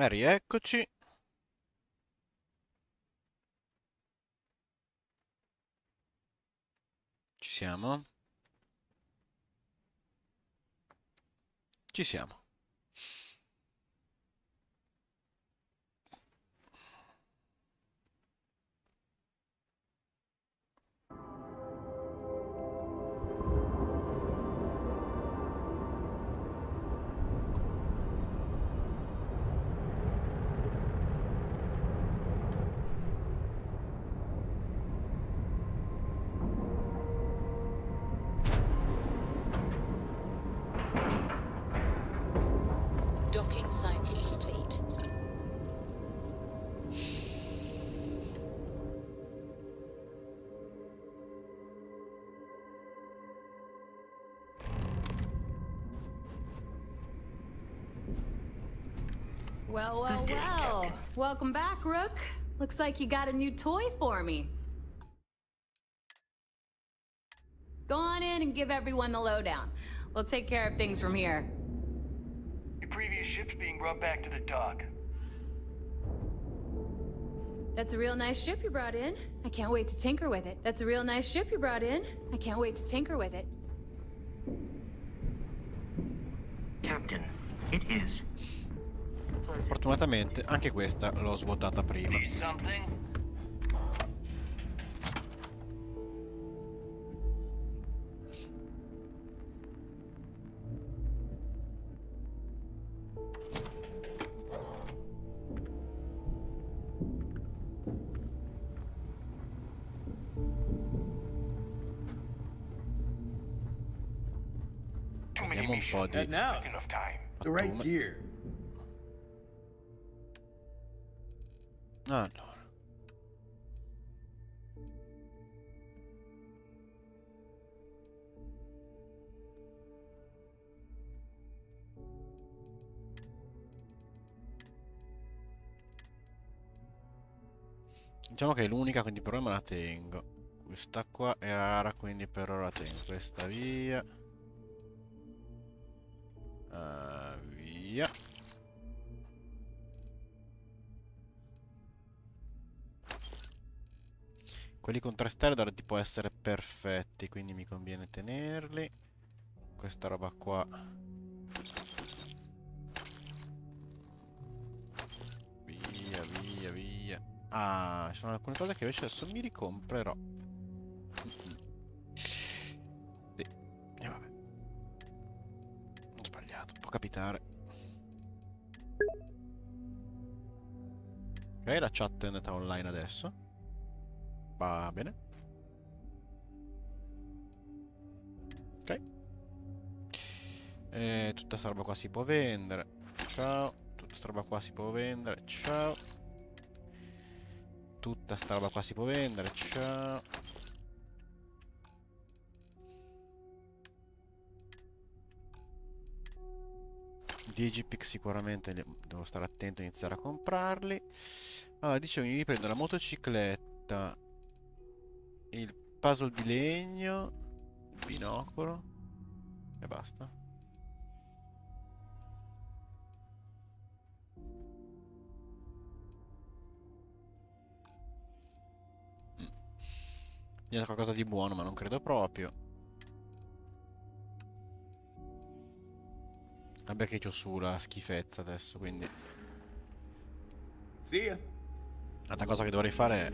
Rieccoci. Ci siamo? Ci siamo. Docking cycle complete. Well. Welcome back, Rook. Looks like you got a new toy for me. Go on in and give everyone the lowdown. We'll take care of things from here. Your previous ship's being brought back to the dock. That's a real nice ship you brought in. I can't wait to tinker with it. That's a real nice ship you brought in. I can't wait to tinker with it. Captain, it is. Fortunatamente anche questa l'ho svuotata prima. Need something? Too many Vediamo un po' missions. di Not enough time. The right pattume. gear. Allora. Diciamo che è l'unica, quindi per ora me la tengo. Questa qua è rara, quindi per ora la tengo. Questa via. Via. Quelli con 3 stelle dovrebbero tipo essere perfetti, quindi mi conviene tenerli. Questa roba qua. Via, via, via. Ah, ci sono alcune cose che invece adesso mi ricomprerò. Sì. E vabbè. Ho sbagliato, può capitare. Ok, la chat è andata online adesso. Va bene. Ok. Tutta sta roba qua si può vendere. Ciao. Tutta sta roba qua si può vendere. Ciao. Tutta sta roba qua si può vendere. Ciao. Digipic sicuramente devo stare attento a iniziare a comprarli. Allora, dicevo, mi prendo la motocicletta, il puzzle di legno, il binocolo e basta. Niente, qualcosa di buono, ma non credo proprio. Vabbè che c'ho su la schifezza adesso, quindi... See ya. L'altra cosa che dovrei fare è...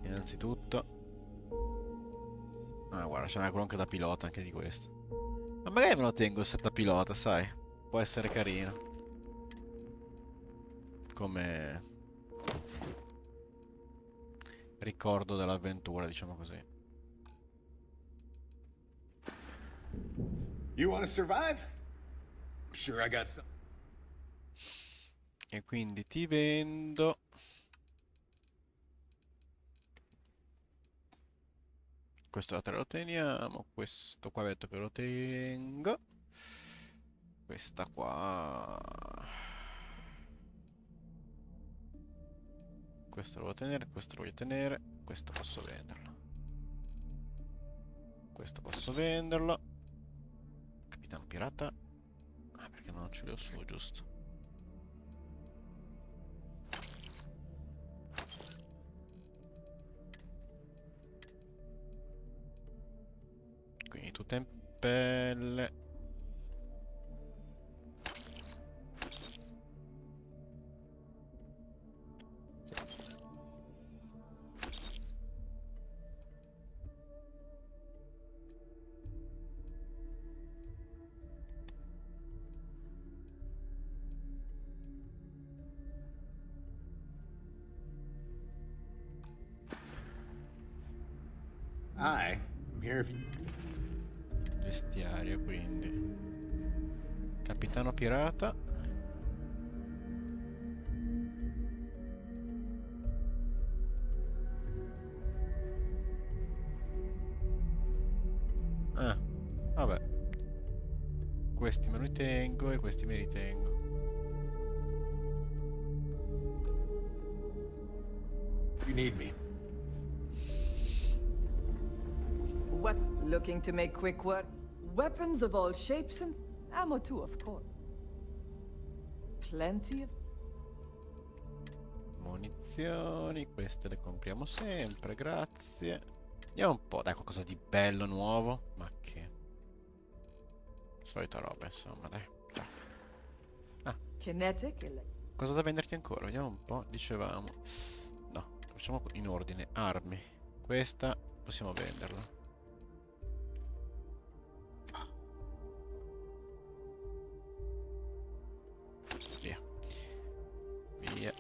Innanzitutto... Ah, guarda, ce n'è quello anche da pilota, anche di questo. Ma magari me lo tengo il set da pilota, sai? Può essere carino. Come... ricordo dell'avventura, diciamo così. You want to survive? I'm sure I got some. E quindi ti vendo... Questo te lo teniamo, questo qua vedo che lo tengo. Questa qua... Questo lo voglio tenere, questo lo voglio tenere, questo posso venderlo. Questo posso venderlo. Capitano pirata. Ah, perché non ce li ho su, giusto. Tutte in pelle. Sì. Hi. I'm here if you... Vestiario, quindi. Capitano pirata. Ah, vabbè. Questi me li tengo e questi me li tengo. You need me. What? Looking to make quick work? Weapons of all shapes and ammo too, of course. Plenty of... Munizioni, queste le compriamo sempre, grazie. Vediamo un po', dai, qualcosa di bello, nuovo. Ma che... solita roba, insomma, dai. Ciao. Ah, Kinetic cosa da venderti ancora? Vediamo un po', dicevamo. No, facciamo in ordine. Armi. Questa possiamo venderla. Via. Via.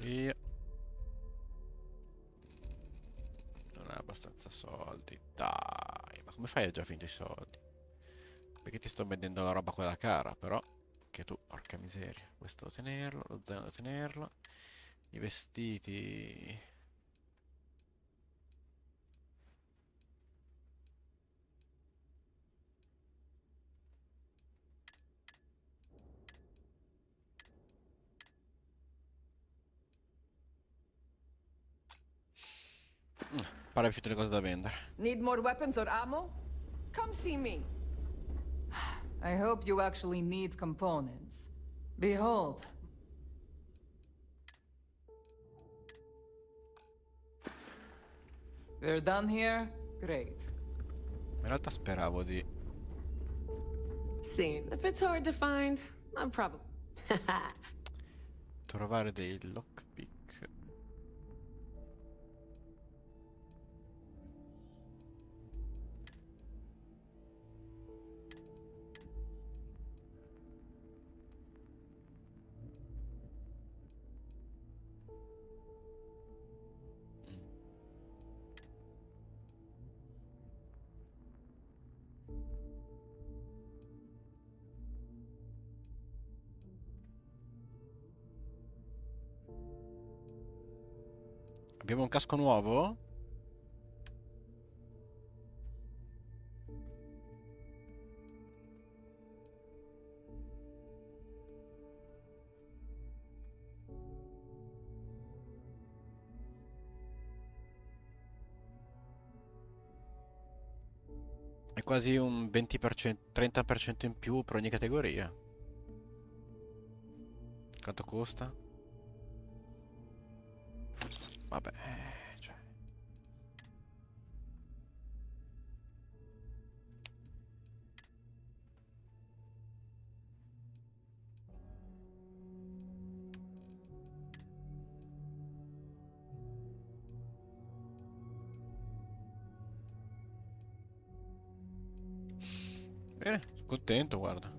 Via. Non ha abbastanza soldi. Dai, ma come fai a già finito i soldi? Perché ti sto vendendo la roba quella cara, però. Che tu, porca miseria. Questo devo tenerlo, lo zaino devo tenerlo. I vestiti. Pare più tutte le cose da vendere. Need more weapons or ammo? Come see me. I hope you actually need components. Behold. We're done here? Great. In realtà speravo di See, if it's hard to find, I'm probably... trovare dei lockpick. Abbiamo un casco nuovo? È quasi un 20%, 30% in più per ogni categoria. Quanto costa? Vabbè, cioè. Bene, sono contento, guarda.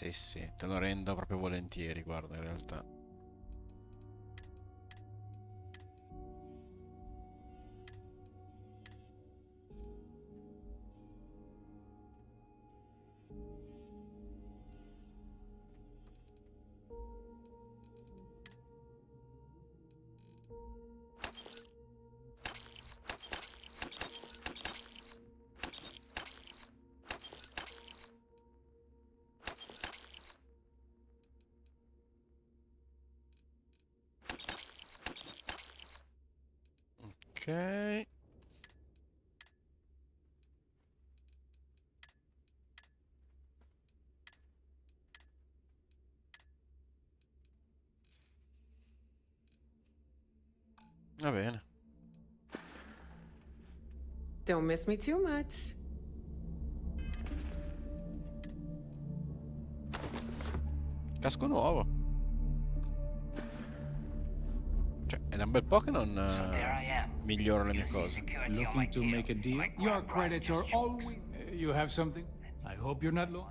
Sì, sì, te lo rendo proprio volentieri, guarda, in realtà. Ok. Va bene. Don't miss me too much. Casco nuovo. Cioè, è da un bel po' che non So there I am. miglioro le mie UC cose. security on my Looking to tail. make a deal? My Your ground credits just are jokes. always... You have something? I hope you're not low.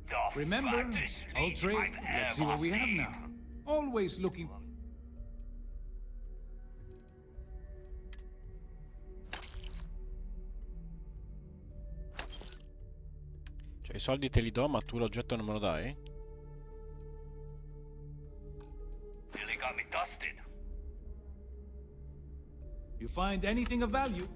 The Remember, fattest I'll leech trade. I've Let's see what ever we have seen. now. Always looking... Cioè, i soldi te li do, ma tu l'oggetto non me lo dai? Nearly got me dusted. You find anything of value?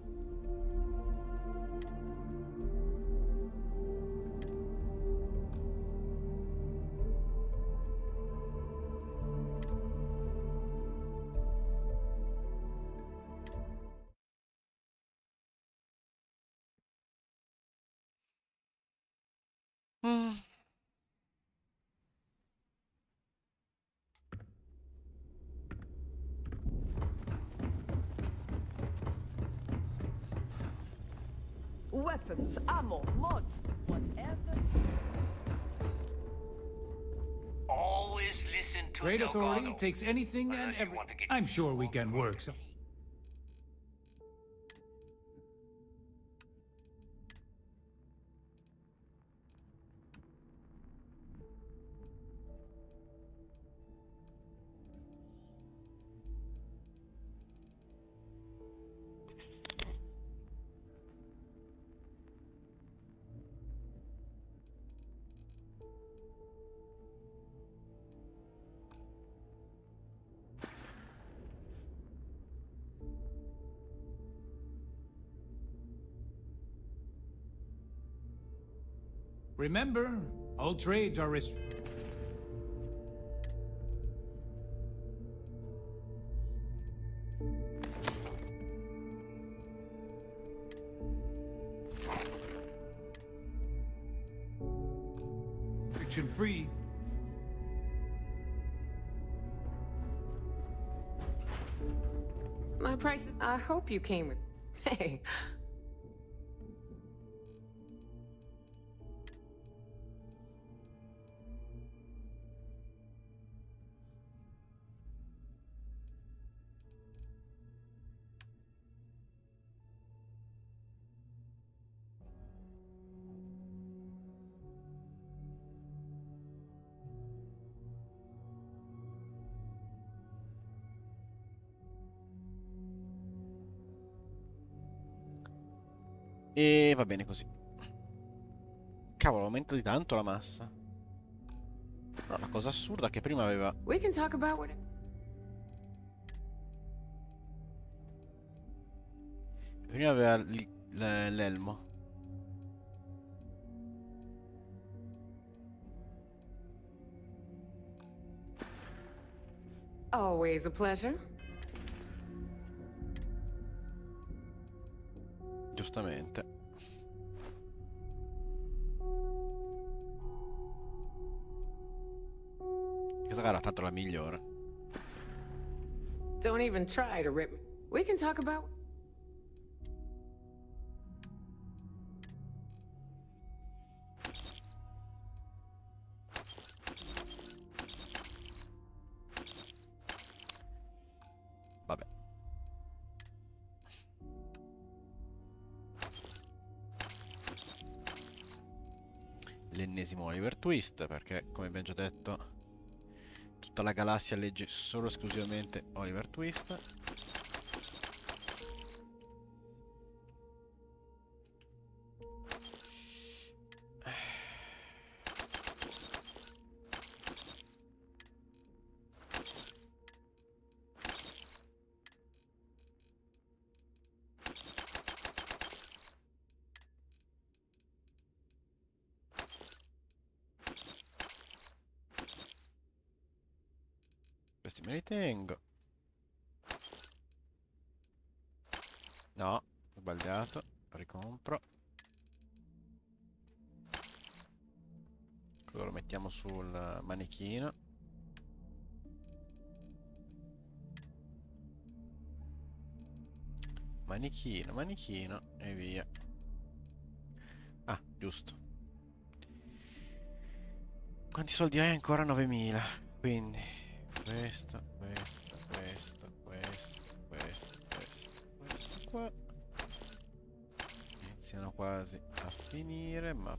Mm. Weapons, ammo, mods, whatever. Always listen to Trade Authority Delgado. takes anything and Unless you every... want to get I'm sure we can work some... Remember, all trades are restricted. Friction free. My prices. I hope you came with. Hey. E va bene così. Cavolo, aumenta di tanto la massa. Però la cosa assurda è che prima aveva... We can talk about what. Prima aveva l'elmo. Always a pleasure. giustamente. Questa gara tanto la migliore. Don't even try to rip me. We can talk about. Vabbè. L'ennesimo Oliver Twist, perché come abbiamo già detto tutta la galassia legge solo e esclusivamente Oliver Twist. Questi me li tengo. No, ho sbagliato. Ricompro. Quello lo mettiamo sul manichino. Manichino, manichino e via. Ah, giusto. Quanti soldi hai ancora? 9000. Quindi questo, questo, questo, questo, questo qua. Iniziano quasi a finire, ma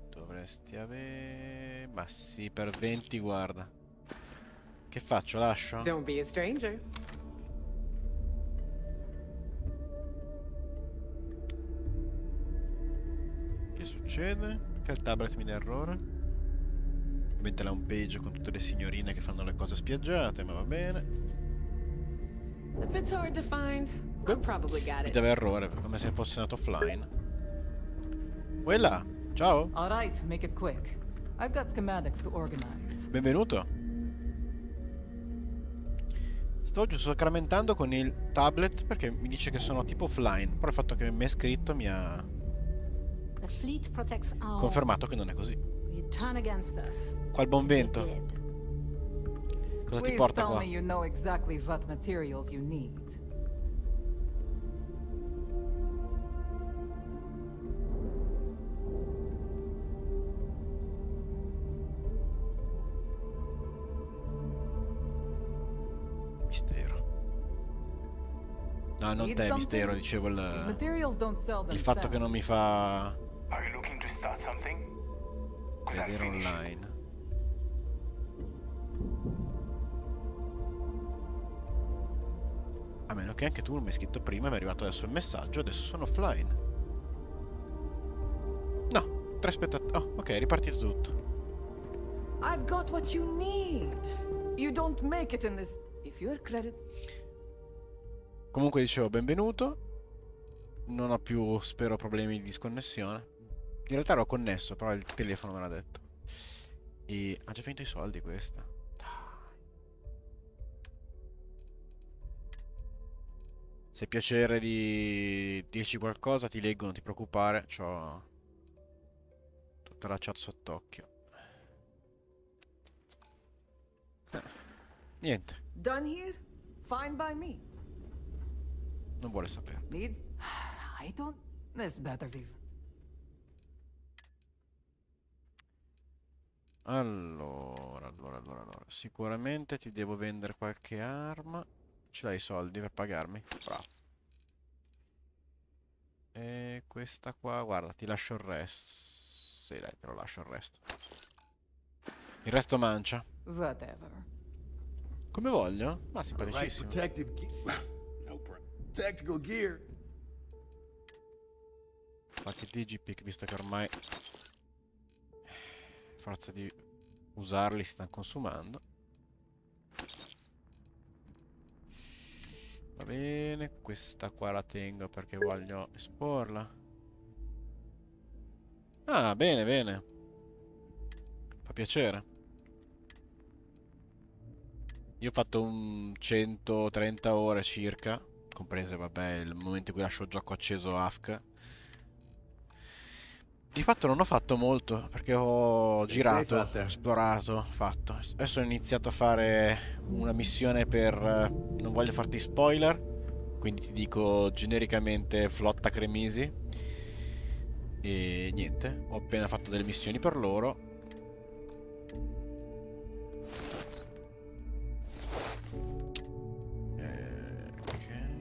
dovresti avere... Ma sì, per 20, guarda. Che faccio? Lascio? Don't be a stranger. Che succede? Che il tablet mi dà errore? Ovviamente la home page con tutte le signorine che fanno le cose spiaggiate, ma va bene. If it's hard to find, I probably got Mi it. dava errore, come se fosse andato offline. Quella, ciao, All right, make it quick. I've got schematics to organize. benvenuto. Sto giusto sacramentando con il tablet perché mi dice che sono tipo offline, però il fatto che mi è scritto mi ha The fleet protects our confermato che non è così. You turn against us. Qua il buon vento. Dead. Cosa ti Please porta tell qua? me you know exactly what materials you need. Mistero. No, non Need te, something? mistero, dicevo These materials don't sell il fatto che non mi fa Are you looking to start something? 'Cause I'll vedere finish it. online. A meno che anche tu non mi hai scritto prima, mi è arrivato adesso il messaggio, adesso sono offline. No, 3 spettatori. Oh, ok, è ripartito tutto. I've got what you need. You don't make it in this. If your credit. Comunque dicevo, benvenuto. Non ho più, spero, problemi di disconnessione. In realtà ero connesso, però il telefono me l'ha detto. E ha già finito i soldi questa. Se hai piacere di dirci qualcosa, ti leggo, non ti preoccupare. C'ho tutta la chat sott'occhio. Niente, Done here? Fine by me. non vuole sapere. Needs? I don't. This better be. Allora. Sicuramente ti devo vendere qualche arma. Ce l'hai i soldi per pagarmi? Bravo. E questa qua, guarda, ti lascio il resto. Sì, dai, te lo lascio il resto. Il resto mancia. Whatever. Come voglio? Ma Right, simpaticissimo. protective gear. Tactical gear. Qualche digipick, visto che ormai a forza di usarli si stanno consumando. Va bene, questa qua la tengo perché voglio esporla. Ah, bene, bene. Fa piacere. Io ho fatto un 130 ore circa, comprese, vabbè, il momento in cui lascio il gioco acceso AFK. Di fatto non ho fatto molto, perché ho Stay safe girato, out there. esplorato, fatto. Adesso ho iniziato a fare una missione per... non voglio farti spoiler, quindi ti dico genericamente Flotta Cremisi. E niente, ho appena fatto delle missioni per loro. Ok.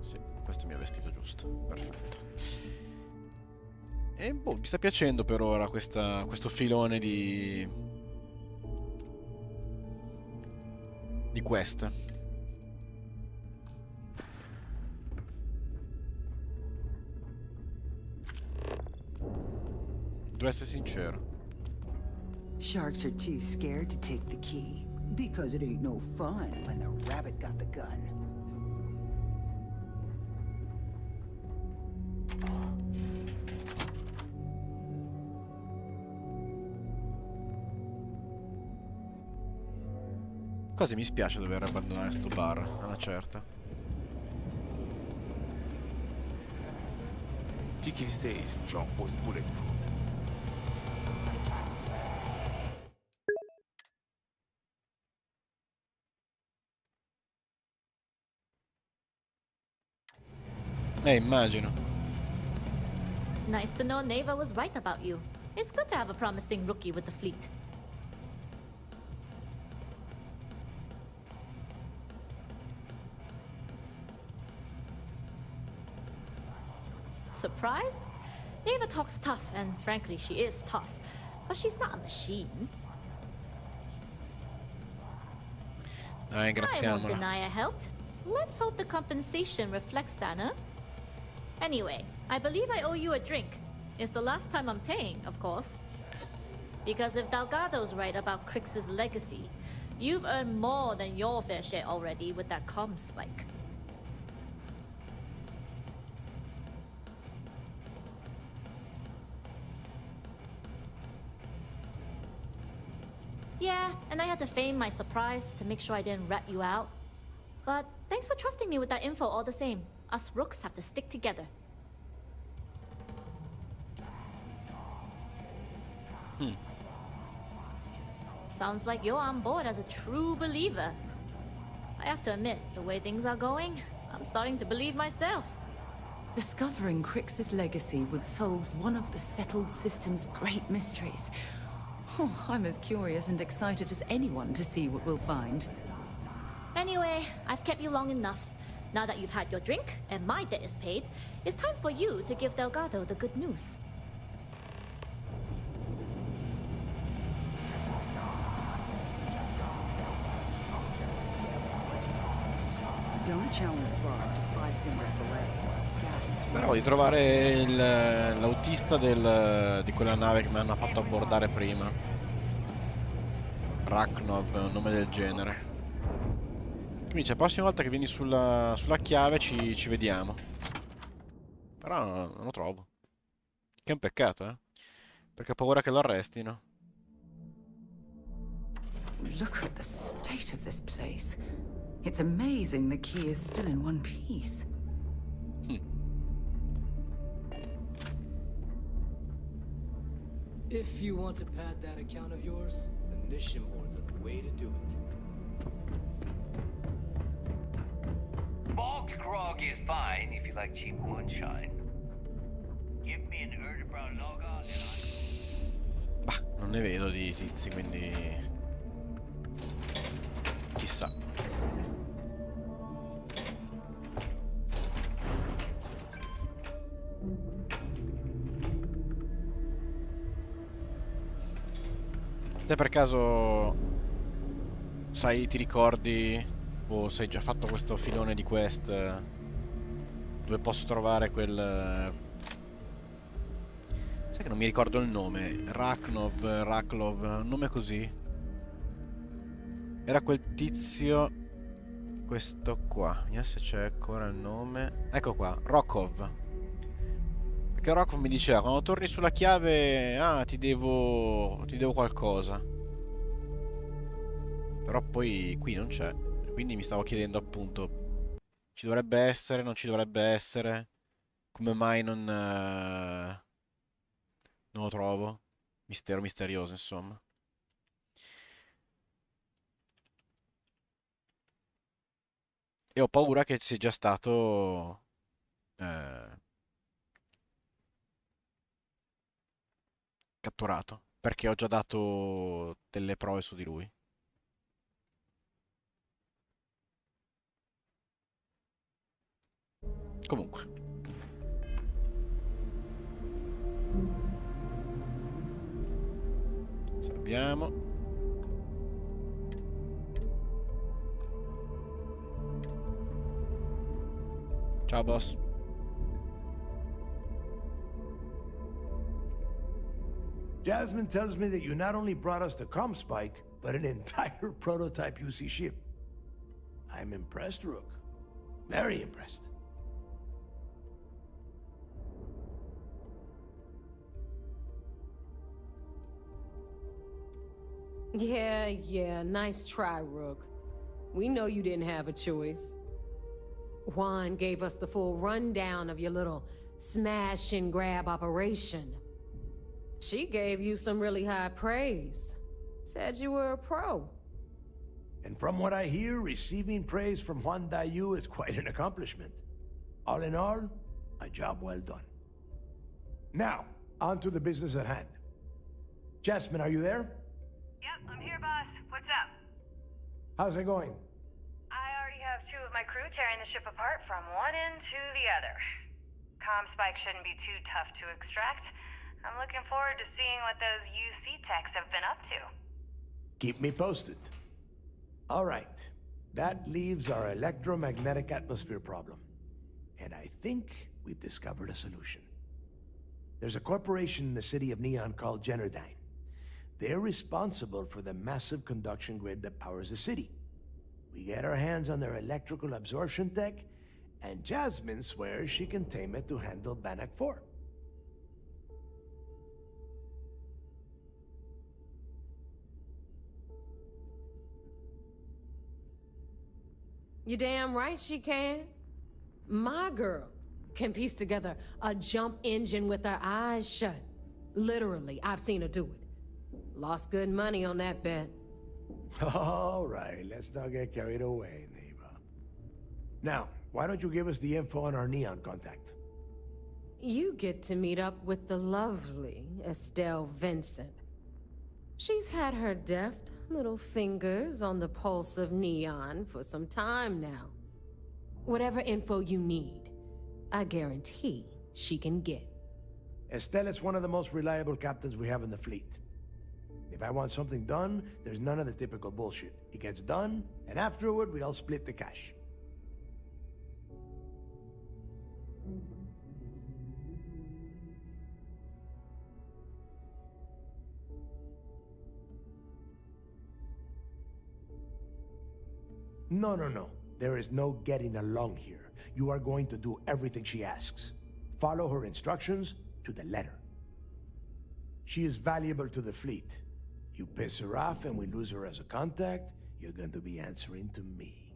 Sì, questo mi ha vestito giusto, perfetto. E boh, mi sta piacendo per ora questo filone di quest. Devo essere sincero. Sharks are too scared to take the key. Because it ain't no fun when the rabbit got the gun. Quasi mi spiace dover abbandonare sto bar, a una certa. TK says John was bulletproof. Immagino. Nice to know Neva was right about you. It's good to have a promising rookie with the fleet. Surprise? Neva talks tough, and frankly, she is tough. But she's not a machine. Dai, I won't ringraziamola. deny I helped. Let's hope the compensation reflects that, huh? Anyway, I believe I owe you a drink. It's the last time I'm paying, of course. Because if Delgado's right about Crix's legacy, you've earned more than your fair share already with that comm spike. Yeah, and I had to feign my surprise to make sure I didn't rat you out. But thanks for trusting me with that info all the same. Us rooks have to stick together. Sounds like you're on board as a true believer. I have to admit, the way things are going, I'm starting to believe myself. Discovering Crix's legacy would solve one of the settled system's great mysteries. Oh, I'm as curious and excited as anyone to see what we'll find. Anyway, I've kept you long enough. Now that you've had your drink and my debt is paid, it's time for you to give Delgado the good news. Don't challenge Bob to five-finger fillet. Speravo di trovare l'autista di quella nave che mi hanno fatto abbordare prima. Raknov, un nome del genere. Quindi dice, la prossima volta che vieni sulla chiave ci vediamo. Però non lo trovo. Che è un peccato, eh. Perché ho paura che lo arrestino. Look at the state of this place. It's amazing the key is still in one piece. If you want to pad that account of yours, the mission boards are the way to do it. Bogged grog is fine if you like cheap moonshine. Give me an Erdebrown logo and I... Bah, non ne vedo di tizi, quindi... chissà. Te per caso sai, ti ricordi o sei già fatto questo filone di quest dove posso trovare quel... Sai che non mi ricordo il nome. Raklov, un nome così. Era quel tizio, questo qua. Vediamo se c'è ancora il nome. Ecco qua, Rokov. Perché Rokov mi diceva, quando torni sulla chiave, ti devo qualcosa. Però poi qui non c'è. Quindi mi stavo chiedendo appunto, ci dovrebbe essere, non ci dovrebbe essere. Come mai non lo trovo? Mistero misterioso, insomma. E ho paura che sia già stato catturato, perché ho già dato delle prove su di lui. Comunque. Salviamo. Ciao boss. Jasmine tells me that you not only brought us the Comspike, but an entire prototype UC ship. I'm impressed, Rook. Very impressed. Yeah, nice try, Rook. We know you didn't have a choice. Juan gave us the full rundown of your little smash and grab operation. She gave you some really high praise. Said you were a pro. And from what I hear, receiving praise from Juan Dayu is quite an accomplishment. All in all, a job well done. Now, on to the business at hand. Jasmine, are you there? Yep, I'm here, boss. What's up? How's it going? I already have 2 of my crew tearing the ship apart from one end to the other. Comspike shouldn't be too tough to extract. I'm looking forward to seeing what those UC techs have been up to. Keep me posted. All right. That leaves our electromagnetic atmosphere problem. And I think we've discovered a solution. There's a corporation in the city of Neon called Generdyne. They're responsible for the massive conduction grid that powers the city. We get our hands on their electrical absorption tech, and Jasmine swears she can tame it to handle Bannock 4. You damn right she can. My girl can piece together a jump engine with her eyes shut. Literally, I've seen her do it. Lost good money on that bet. All right, let's not get carried away, neighbor. Now, why don't you give us the info on our Neon contact? You get to meet up with the lovely Estelle Vincent. She's had her deft little fingers on the pulse of Neon for some time now. Whatever info you need, I guarantee she can get. Estelle is one of the most reliable captains we have in the fleet. If I want something done, there's none of the typical bullshit. It gets done, and afterward, we all split the cash. No. There is no getting along here. You are going to do everything she asks. Follow her instructions to the letter. She is valuable to the fleet. You piss her off and we lose her as a contact, you're going to be answering to me.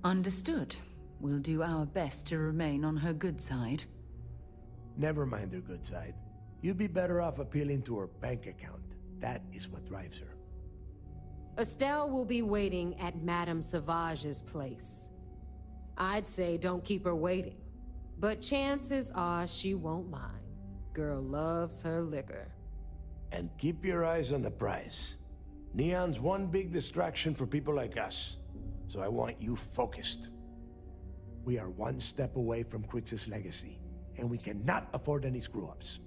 Understood. We'll do our best to remain on her good side. Never mind her good side. You'd be better off appealing to her bank account. That is what drives her. Estelle will be waiting at Madame Sauvage's place. I'd say don't keep her waiting, but chances are she won't mind. Girl loves her liquor. And keep your eyes on the prize. Neon's one big distraction for people like us, so I want you focused. We are one step away from Crix's legacy, and we cannot afford any screw-ups.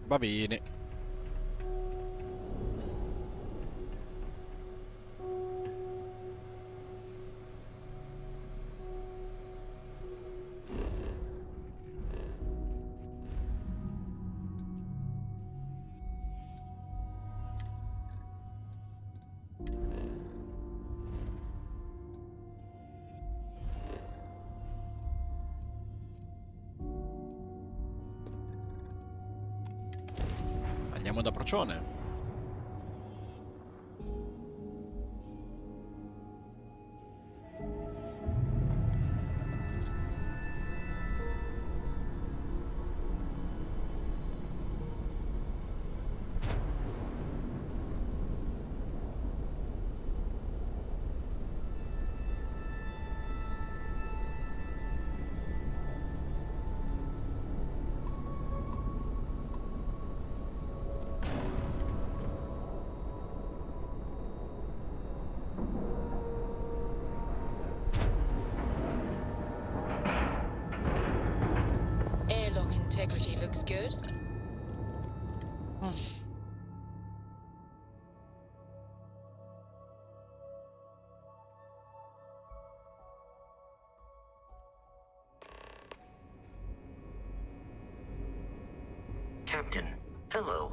Va bene. Andiamo da Procione. integrity looks good. Captain, hello.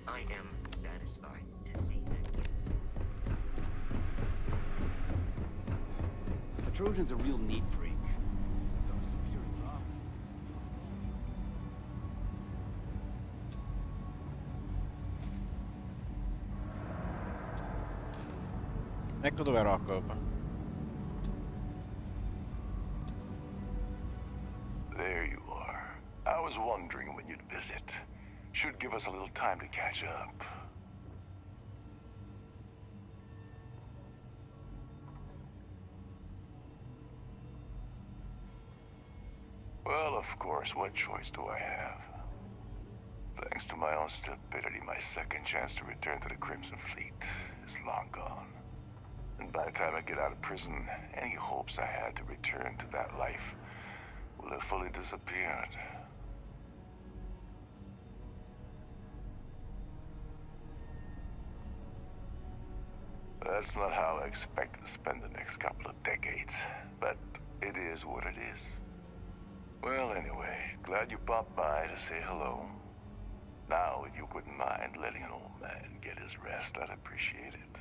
I am satisfied to see that The Trojan's a real neat freak. He's our superior officer. Ecco dove Rockop. There you are. I was wondering when you'd visit. Should give us a little time to catch up. Well, of course, what choice do I have? Thanks to my own stupidity, my second chance to return to the Crimson Fleet is long gone. And by the time I get out of prison, any hopes I had to return to that life will have fully disappeared. That's not how I expected to spend the next couple of decades, but it is what it is. Well, anyway, glad you popped by to say hello. Now, if you wouldn't mind letting an old man get his rest, I'd appreciate it.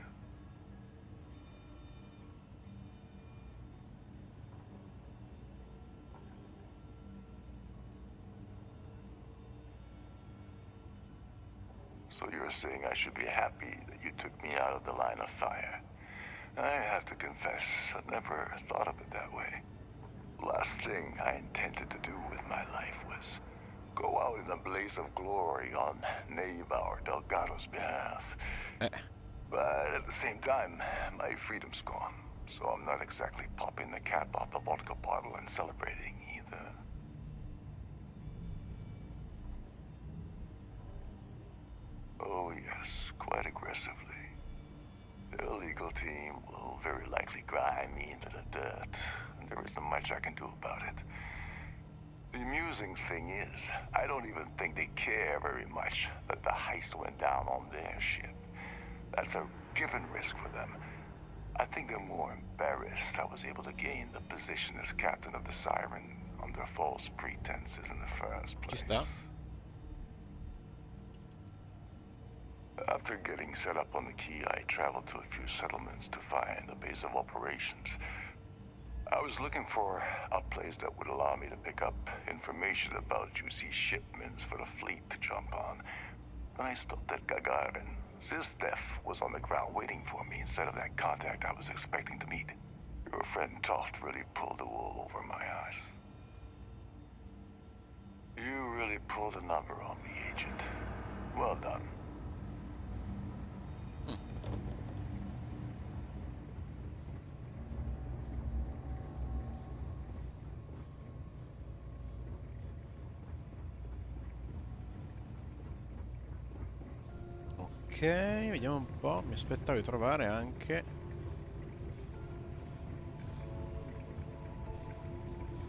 So you're saying I should be happy that you took me out of the line of fire. I have to confess, I never thought of it that way. Last thing I intended to do with my life was go out in a blaze of glory on Neva or Delgado's behalf. But at the same time, my freedom's gone, so I'm not exactly popping the cap off the vodka bottle and celebrating either. Oh yes, quite aggressively. The illegal team will very likely grind me into the dirt, and there isn't much I can do about it. The amusing thing is, I don't even think they care very much that the heist went down on their ship. That's a given risk for them. I think they're more embarrassed I was able to gain the position as captain of the Siren under false pretenses in the first place. Ci sta. After getting set up on the Key, I traveled to a few settlements to find a base of operations. I was looking for a place that would allow me to pick up information about juicy shipments for the fleet to jump on. Then I stopped at Gagarin. Zizdev was on the ground waiting for me instead of that contact I was expecting to meet. Your friend Toft really pulled the wool over my eyes. You really pulled a number on me, Agent. Well done. Ok, vediamo un po'. Mi aspettavo di trovare anche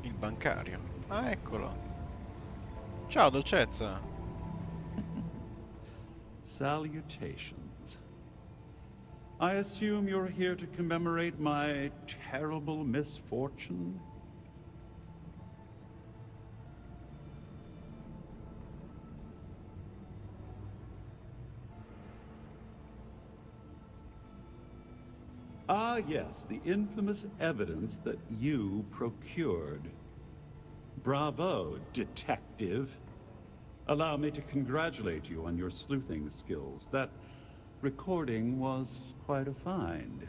il bancario. Ah, eccolo. Ciao, dolcezza. Salutations. I assume you're here to commemorate my terrible misfortune? Ah, yes, the infamous evidence that you procured. Bravo, detective. Allow me to congratulate you on your sleuthing skills. That recording was quite a find.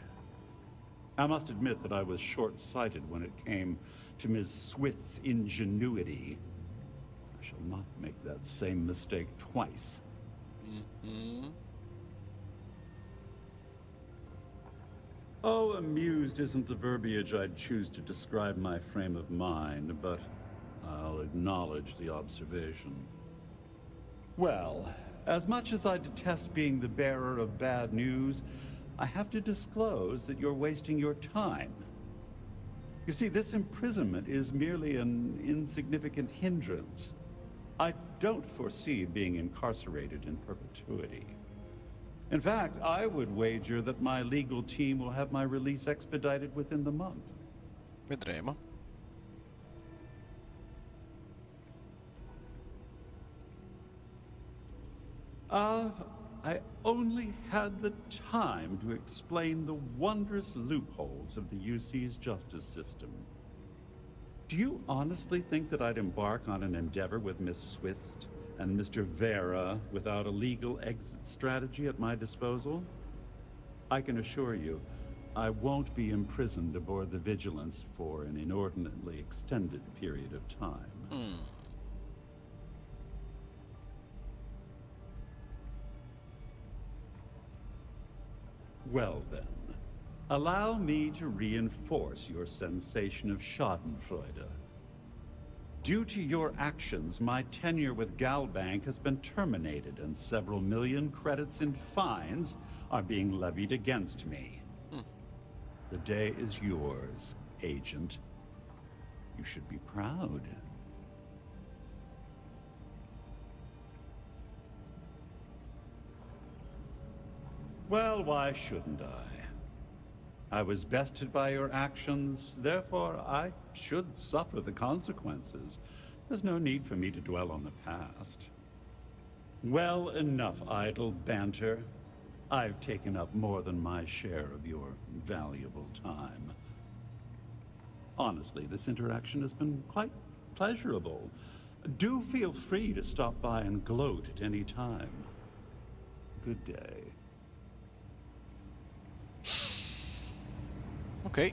I must admit that I was short-sighted when it came to Ms. Swith's ingenuity. I shall not make that same mistake twice. Oh, amused isn't the verbiage I'd choose to describe my frame of mind, but I'll acknowledge the observation. Well, as much as I detest being the bearer of bad news, I have to disclose that you're wasting your time. You see, this imprisonment is merely an insignificant hindrance. I don't foresee being incarcerated in perpetuity. In fact, I would wager that my legal team will have my release expedited within the month. Vedremo. I only had the time to explain the wondrous loopholes of the UC's justice system. Do you honestly think that I'd embark on an endeavor with Miss Swist and Mr. Vera without a legal exit strategy at my disposal? I can assure you, I won't be imprisoned aboard the Vigilance for an inordinately extended period of time. Well then, allow me to reinforce your sensation of schadenfreude. Due to your actions, my tenure with Galbank has been terminated and several million credits in fines are being levied against me. The day is yours, Agent. You should be proud. Well, why shouldn't I? I was bested by your actions, therefore I should suffer the consequences. There's no need for me to dwell on the past. Well, enough idle banter. I've taken up more than my share of your valuable time. Honestly, this interaction has been quite pleasurable. Do feel free to stop by and gloat at any time. Good day. Ok.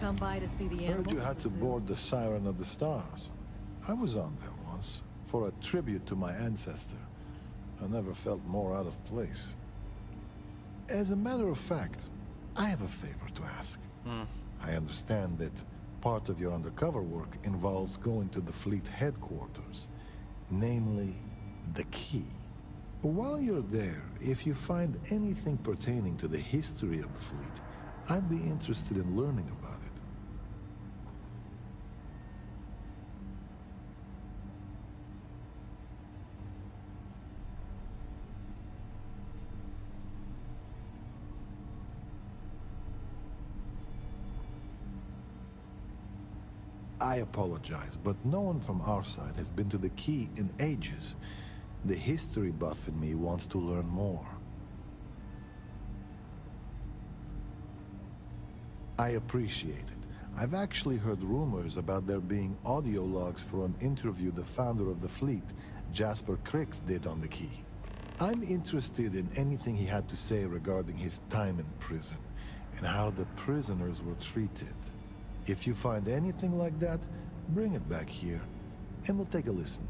Come by to see the animals. Heard you at had the to zoo. board the Siren of the Stars. I was on there once, for a tribute to my ancestor. I never felt more out of place. As a matter of fact, I have a favor to ask. I understand that part of your undercover work involves going to the fleet headquarters, namely the key. While you're there, if you find anything pertaining to the history of the fleet, I'd be interested in learning about it. I apologize, but no one from our side has been to the key in ages. The history buff in me wants to learn more. I appreciate it. I've actually heard rumors about there being audio logs for an interview the founder of the fleet, Jasper Crix, did on the key. I'm interested in anything he had to say regarding his time in prison and how the prisoners were treated. If you find anything like that, bring it back here, and we'll take a listen.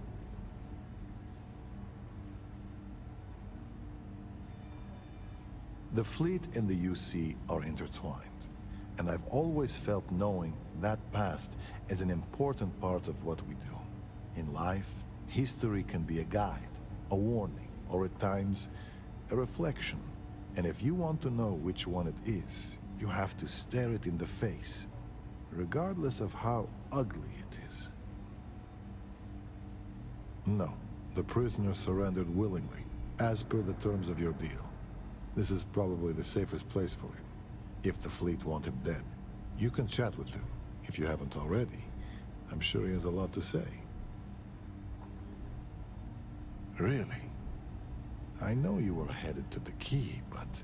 The fleet and the UC are intertwined, and I've always felt knowing that past as an important part of what we do. In life, history can be a guide, a warning, or at times, a reflection. And if you want to know which one it is, you have to stare it in the face, regardless of how ugly it is. No, the prisoner surrendered willingly, as per the terms of your deal. This is probably the safest place for him, if the fleet want him dead. You can chat with him, if you haven't already. I'm sure he has a lot to say. Really? I know you were headed to the key, but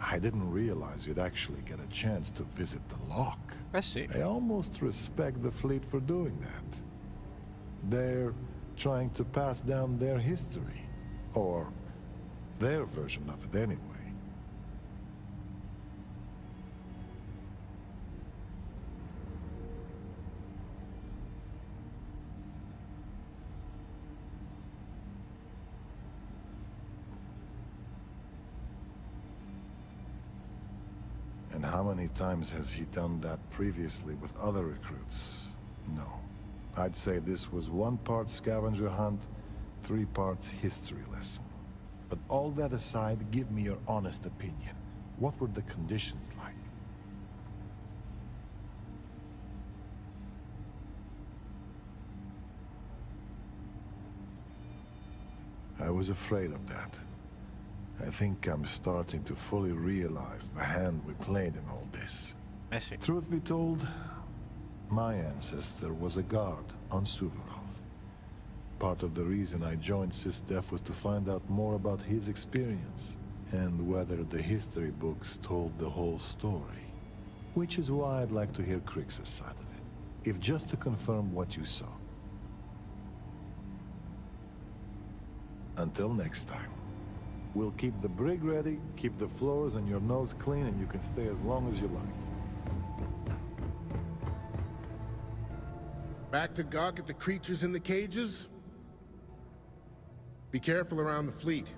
I didn't realize you'd actually get a chance to visit the lock. I see. I almost respect the fleet for doing that. They're trying to pass down their history, or their version of it anyway. And how many times has he done that previously with other recruits? No. I'd say this was 1 part scavenger hunt, 3 parts history lesson. But all that aside, give me your honest opinion. What were the conditions like? I was afraid of that. I think I'm starting to fully realize the hand we played in all this. Eh sì. Truth be told, my ancestor was a guard on Suvorov. Part of the reason I joined SysDef was to find out more about his experience, and whether the history books told the whole story. Which is why I'd like to hear Crix's side of it, if just to confirm what you saw. Until next time. We'll keep the brig ready, keep the floors and your nose clean, and you can stay as long as you like. Back to gawk at the creatures in the cages? Be careful around the fleet.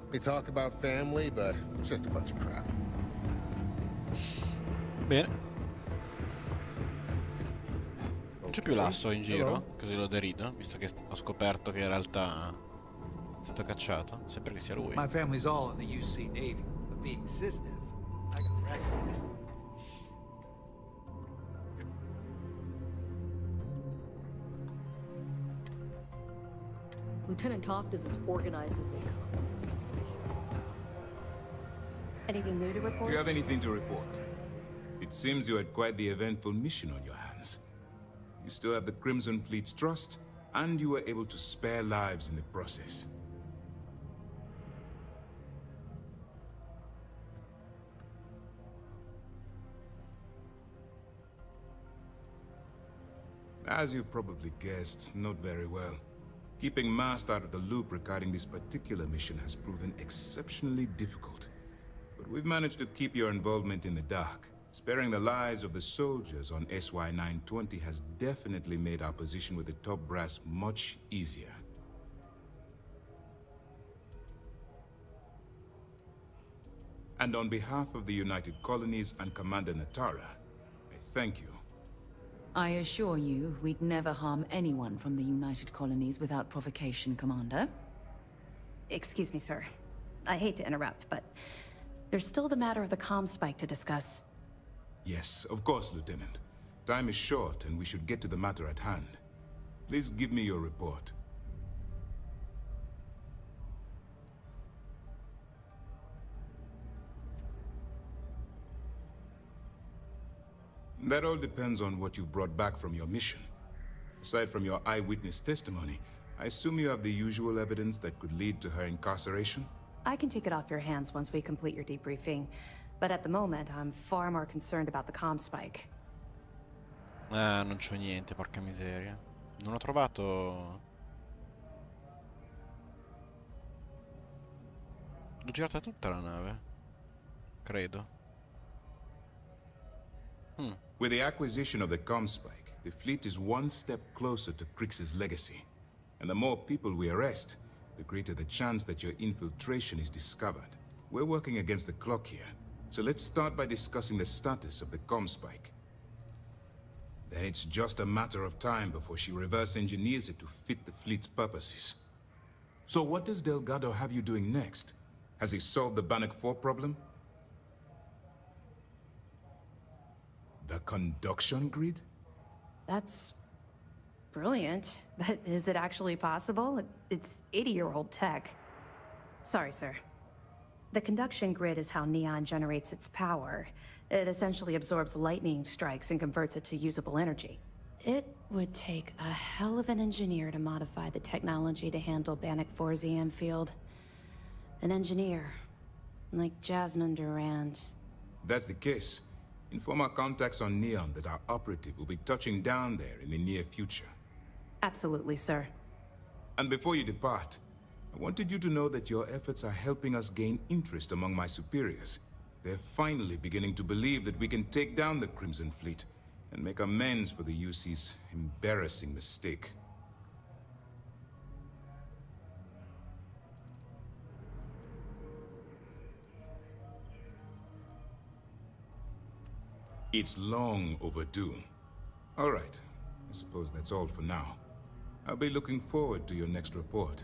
They talk about family, but it's just a bunch of crap. Bene. Non c'è più l'asso in giro, così lo derido, visto che ho scoperto che in realtà è stato cacciato. Sempre che sia lui. My family's all in the UC Navy, but being SysDef, I got record. Lieutenant Toft is as organized as they come. Anything new to report? Do you have anything to report? It seems you had quite the eventful mission on your hands. You still have the Crimson Fleet's trust, and you were able to spare lives in the process. As you've probably guessed, not very well. Keeping Mast out of the loop regarding this particular mission has proven exceptionally difficult. But we've managed to keep your involvement in the dark. Sparing the lives of the soldiers on SY-920 has definitely made our position with the top brass much easier. And on behalf of the United Colonies and Commander Natara, I thank you. I assure you, we'd never harm anyone from the United Colonies without provocation, Commander. Excuse me, sir. I hate to interrupt, but there's still the matter of the comm spike to discuss. Yes, of course, Lieutenant. Time is short, and we should get to the matter at hand. Please give me your report. That all depends on what you've brought back from your mission. Aside from your eyewitness testimony, I assume you have the usual evidence that could lead to her incarceration? I can take it off your hands once we complete your debriefing, but at the moment, I'm far more concerned about the comm spike. Ah, non c'ho niente, porca miseria. Non ho trovato... L'ho girata tutta la nave. Credo. With the acquisition of the Comspike, the fleet is one step closer to Crix's legacy. And the more people we arrest, the greater the chance that your infiltration is discovered. We're working against the clock here, so let's start by discussing the status of the Comspike. Then it's just a matter of time before she reverse engineers it to fit the fleet's purposes. So what does Delgado have you doing next? Has he solved the Bannock 4 problem? The conduction grid? That's brilliant, but is it actually possible? It's 80-year-old tech. Sorry, sir. The conduction grid is how Neon generates its power. It essentially absorbs lightning strikes and converts it to usable energy. It would take a hell of an engineer to modify the technology to handle Bannock 4's EM field. An engineer, like Jasmine Durand. That's the case. Inform our contacts on Neon that our operative will be touching down there in the near future. Absolutely, sir. And before you depart, I wanted you to know that your efforts are helping us gain interest among my superiors. They're finally beginning to believe that we can take down the Crimson Fleet and make amends for the UC's embarrassing mistake. It's long overdue. All right, I suppose that's all for now. I'll be looking forward to your next report.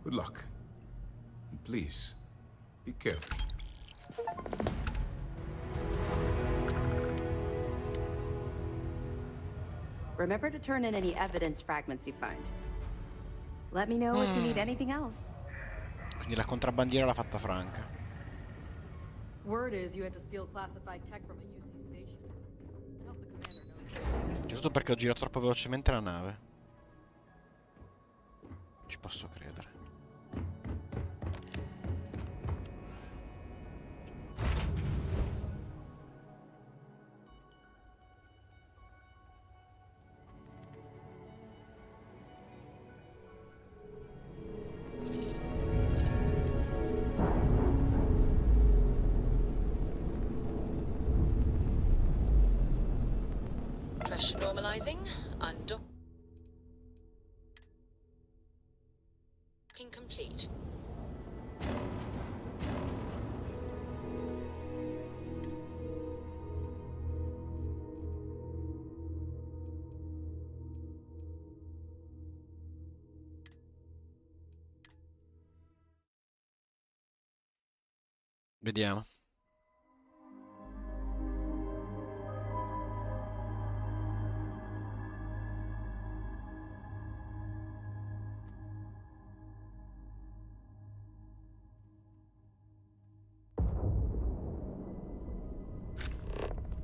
Good luck. And please, be careful. Remember to turn in any evidence fragments you find. Let me know if you need anything else. Quindi la contrabbandiera l'ha fatta franca. Word is you had to steal classified tech from a UC station. I hope the commander knows. C'è tutto perché ho girato troppo velocemente la nave. Ci posso credere. Pressure normalizing. Undocking complete. Vediamo.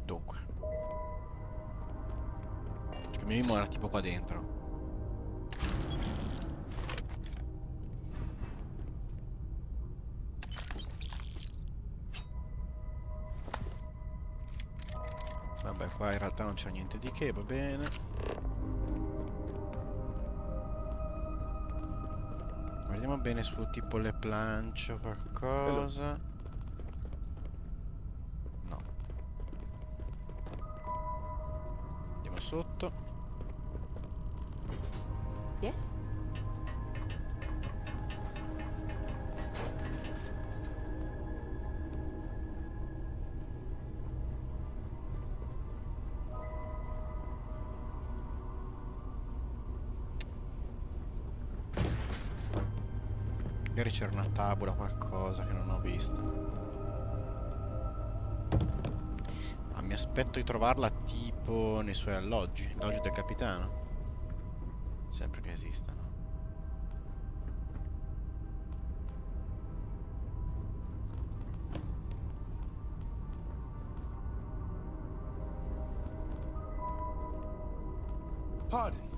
Dunque. Il minimo era tipo qua dentro. Vabbè, qua in realtà non c'è niente di che, va bene. Guardiamo bene su tipo le planche o qualcosa. No. Andiamo sotto. Yes? Magari c'era una tavola, qualcosa che non ho visto. Ma mi aspetto di trovarla tipo nei suoi alloggi. Alloggi del capitano. Sempre che esistano. Pardon.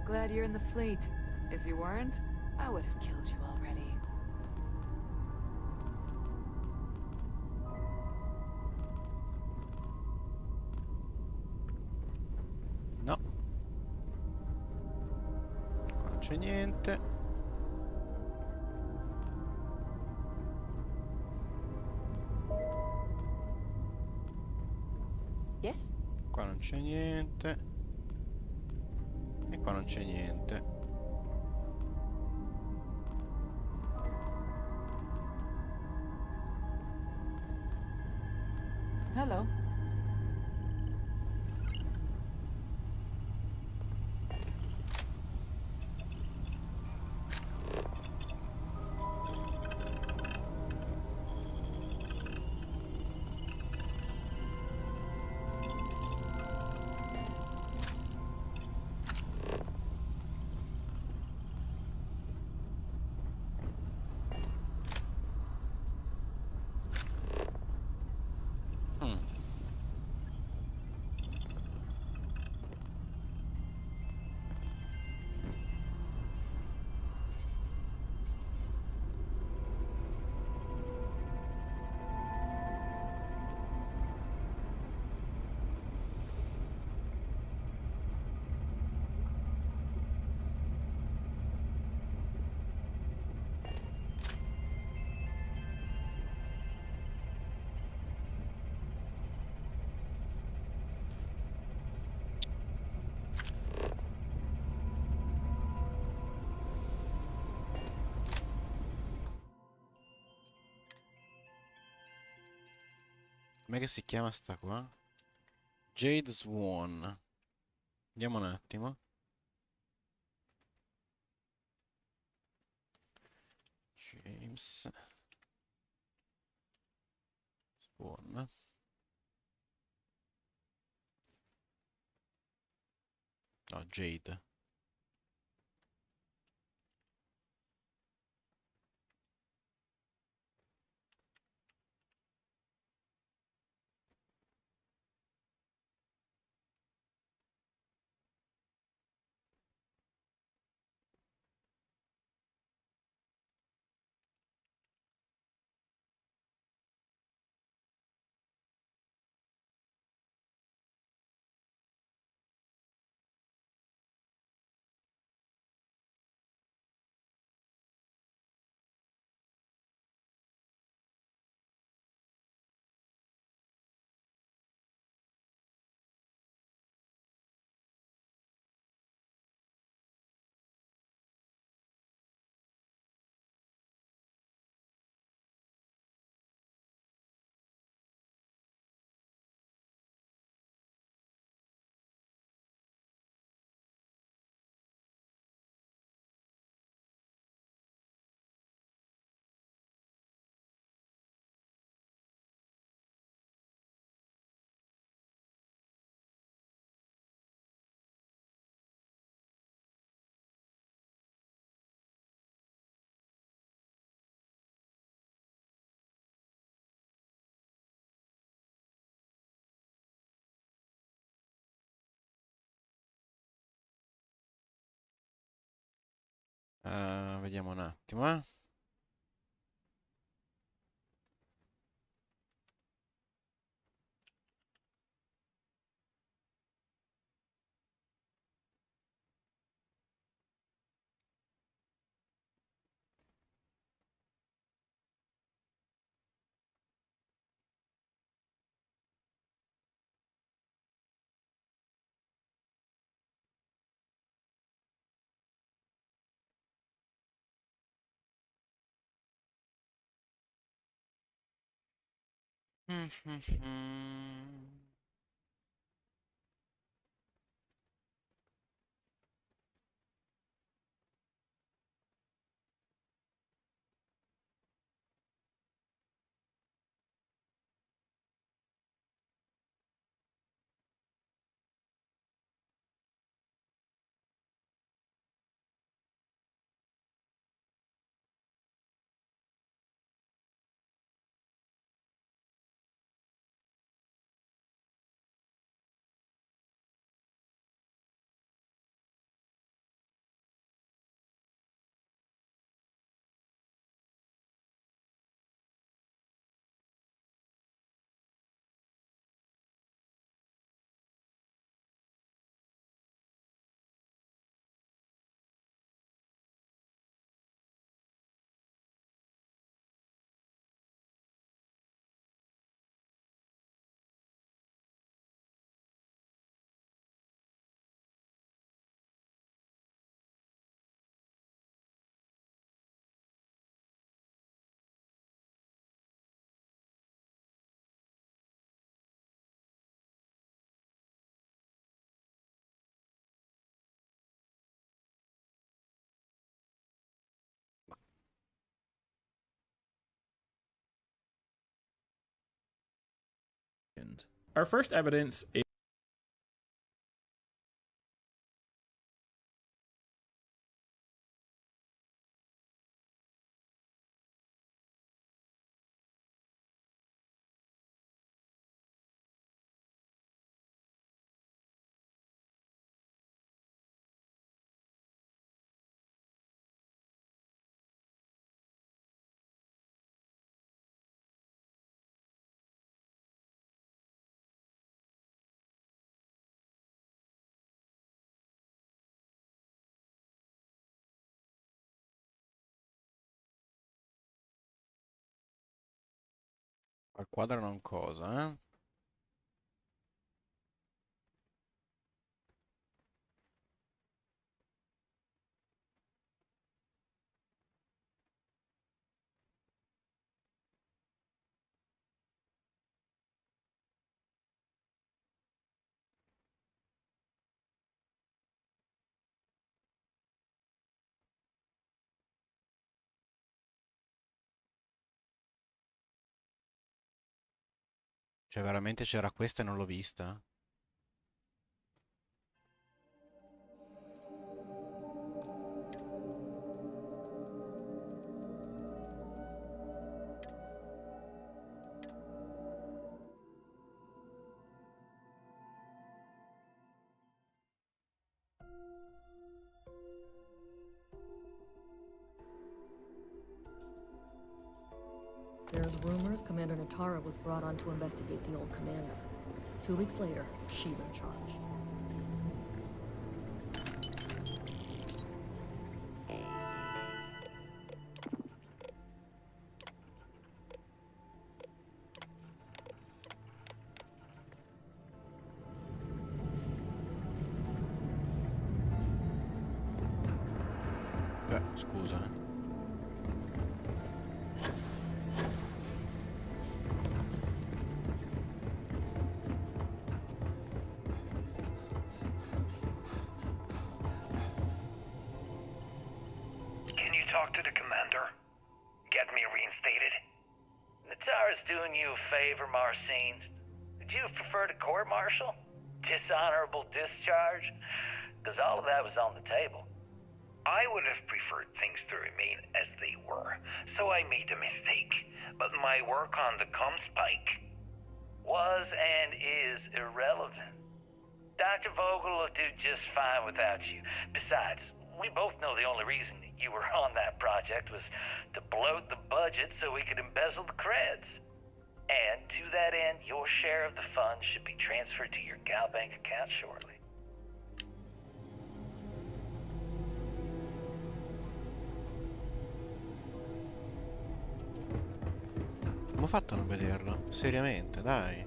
Glad you're in the fleet. If you weren't, I would have killed you already. No. Qua non c'è niente. Yes? Qua non c'è niente. E qua non c'è niente. Hello. Com'è che si chiama sta qua? Jade Swan. Vediamo un attimo. James Swan. No, Jade. Vediamo un attimo, eh. Our first evidence is Al quadro non cosa, eh? Cioè, veramente c'era questa e non l'ho vista? There's rumors Commander Natara was brought on to investigate the old commander. 2 weeks later, she's in charge. Scusa. Can you talk to the commander? Get me reinstated? Natara's doing you a favor, Marcine. Would you prefer to court-martial? Dishonorable discharge? Because all of that was on the table. I would have preferred things to remain as they were, so I made a mistake. But my work on the Comspike was and is irrelevant. Dr. Vogel will do just fine without you. Besides, we both know the only reason you were on that project was to bloat the budget so we could embezzle the creds. And to that end, your share of the funds should be transferred to your Gal Bank account shortly. Come ho fatto a non vederlo? Seriamente, dai.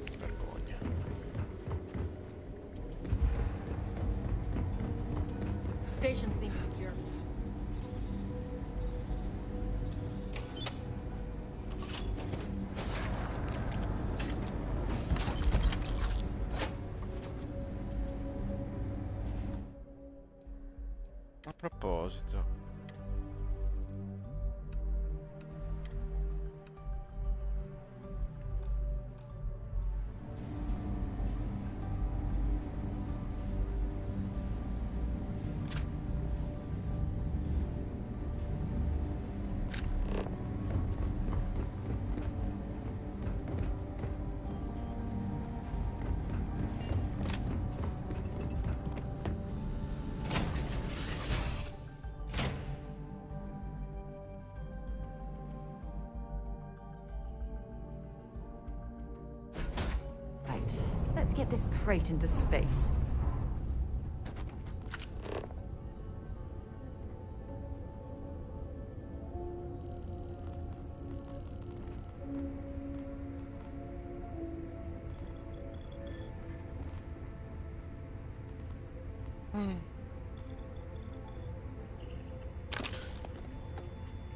Che vergogna. Station seems secure. A proposito. Right. Let's get this crate into space.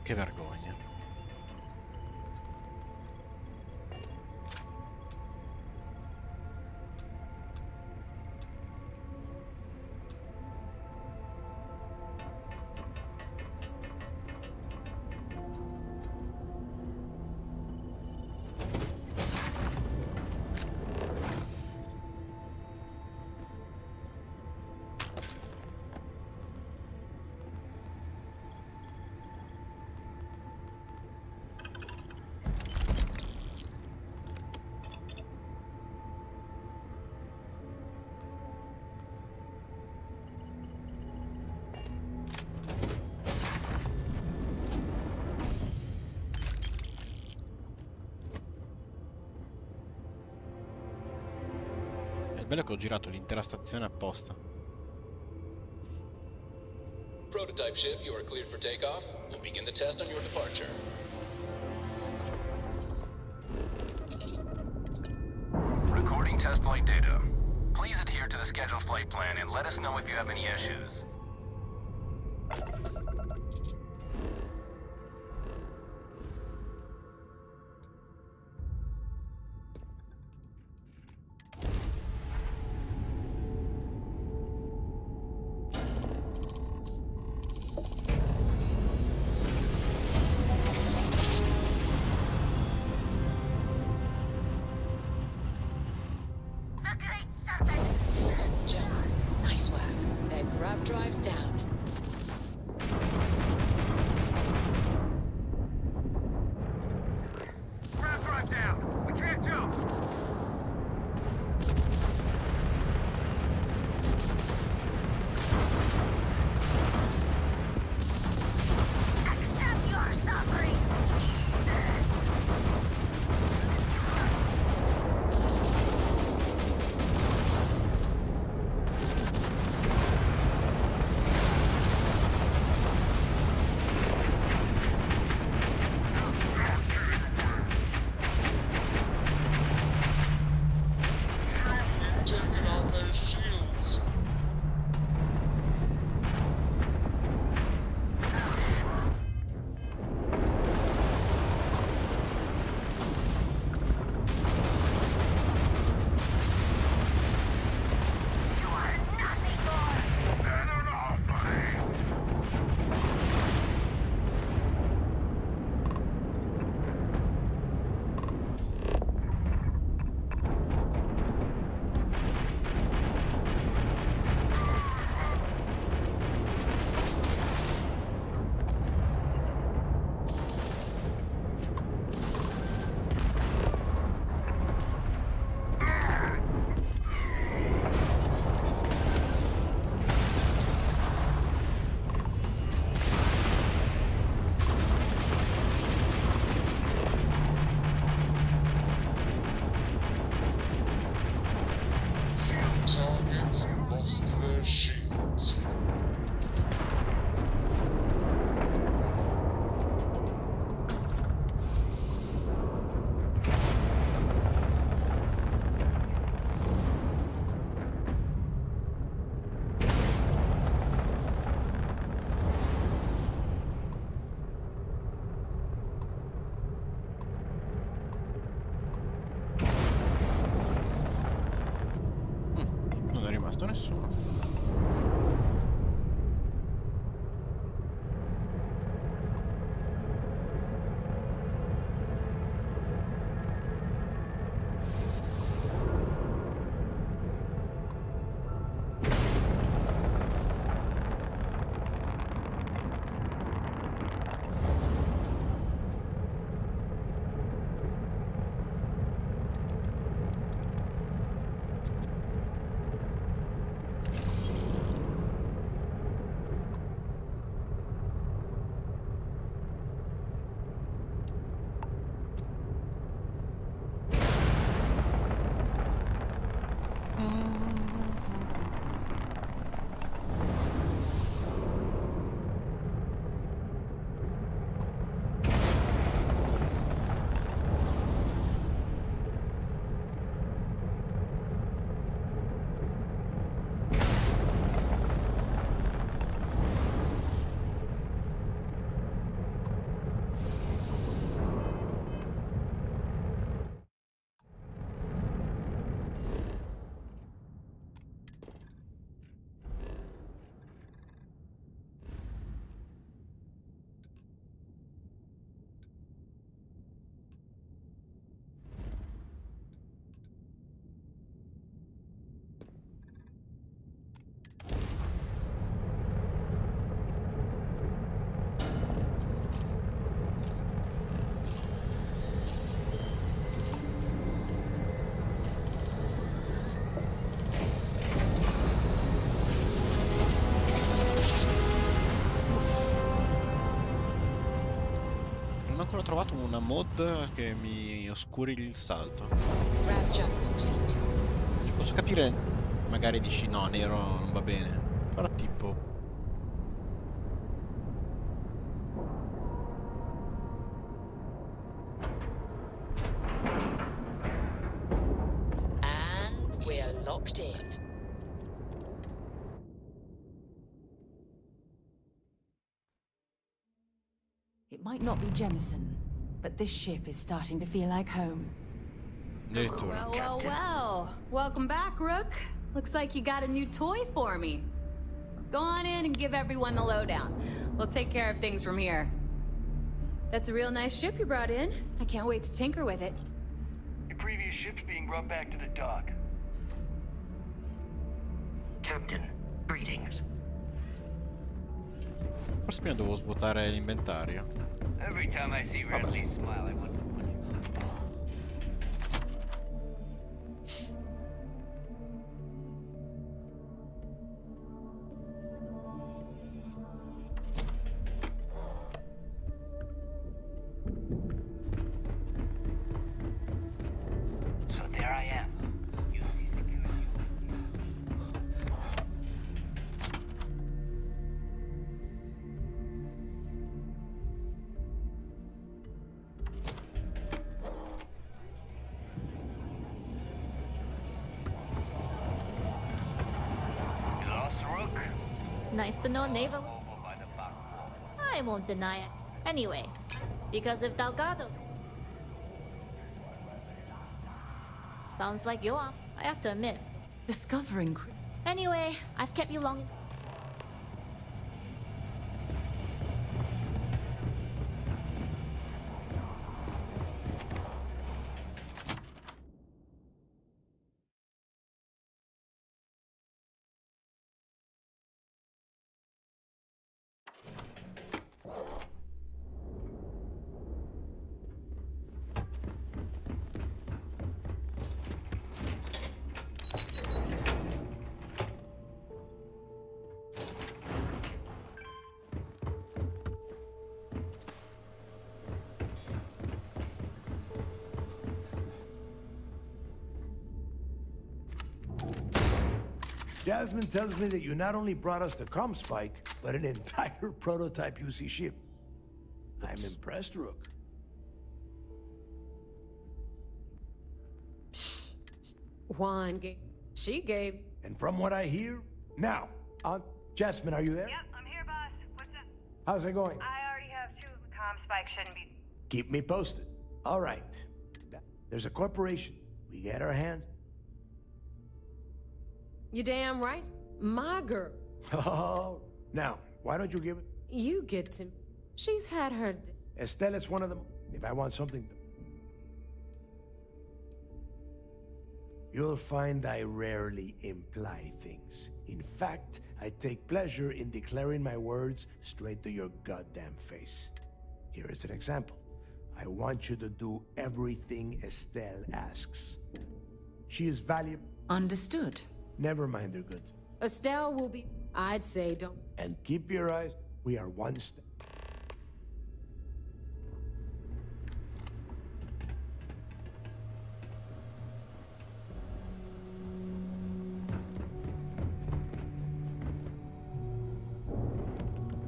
Che vergogna. Il bello è che ho girato l'intera stazione apposta. Prototype ship, you are cleared for takeoff. We'll begin the test on your departure. Recording test flight data. Please adhere to the scheduled flight plan and let us know if you have any issues. Grav drives down. Grab drive down. We can't jump. Accept your suffering! Taking out those shields. Targets lost their shields. Non è rimasto nessuno. Non ho ancora trovato una mod che mi oscuri il salto. Grav jump complete. Cioè, posso capire, magari dici no, nero non va bene. Però tipo... And we're locked in. It might not be Jemison, but this ship is starting to feel like home. Addirittura. Well. Welcome back, Rook. Looks like you got a new toy for me. Go on in and give everyone the lowdown. We'll take care of things from here. That's a real nice ship you brought in. I can't wait to tinker with it. Your previous ship's being brought back to the dock. Captain, greetings. Forse prima dovevo svuotare l'inventario. Every time I see Radley smile, I want to punch him. So there I am. You see security. You lost, Rook? Nice to know, Naval. I won't deny it. Anyway, because of Delgado. Sounds like you are, I have to admit. Discovering... Anyway, I've kept you long. Jasmine tells me that you not only brought us the Comspike, but an entire prototype UC ship. I'm impressed, Rook. Juan gave... She gave... And from what I hear... Now, Jasmine, are you there? Yep, I'm here, boss. What's up? How's it going? I already have 2. Comspike shouldn't be... Keep me posted. All right. There's a corporation. We get our hands... You damn right. My girl. Oh, now, why don't you give it? You get to... She's had her... Estelle is one of them. If I want something... You'll find I rarely imply things. In fact, I take pleasure in declaring my words straight to your goddamn face. Here is an example. I want you to do everything Estelle asks. She is valuable. Understood. Never mind her goods. Estelle will be... I'd say don't... And keep your eyes... We are one step...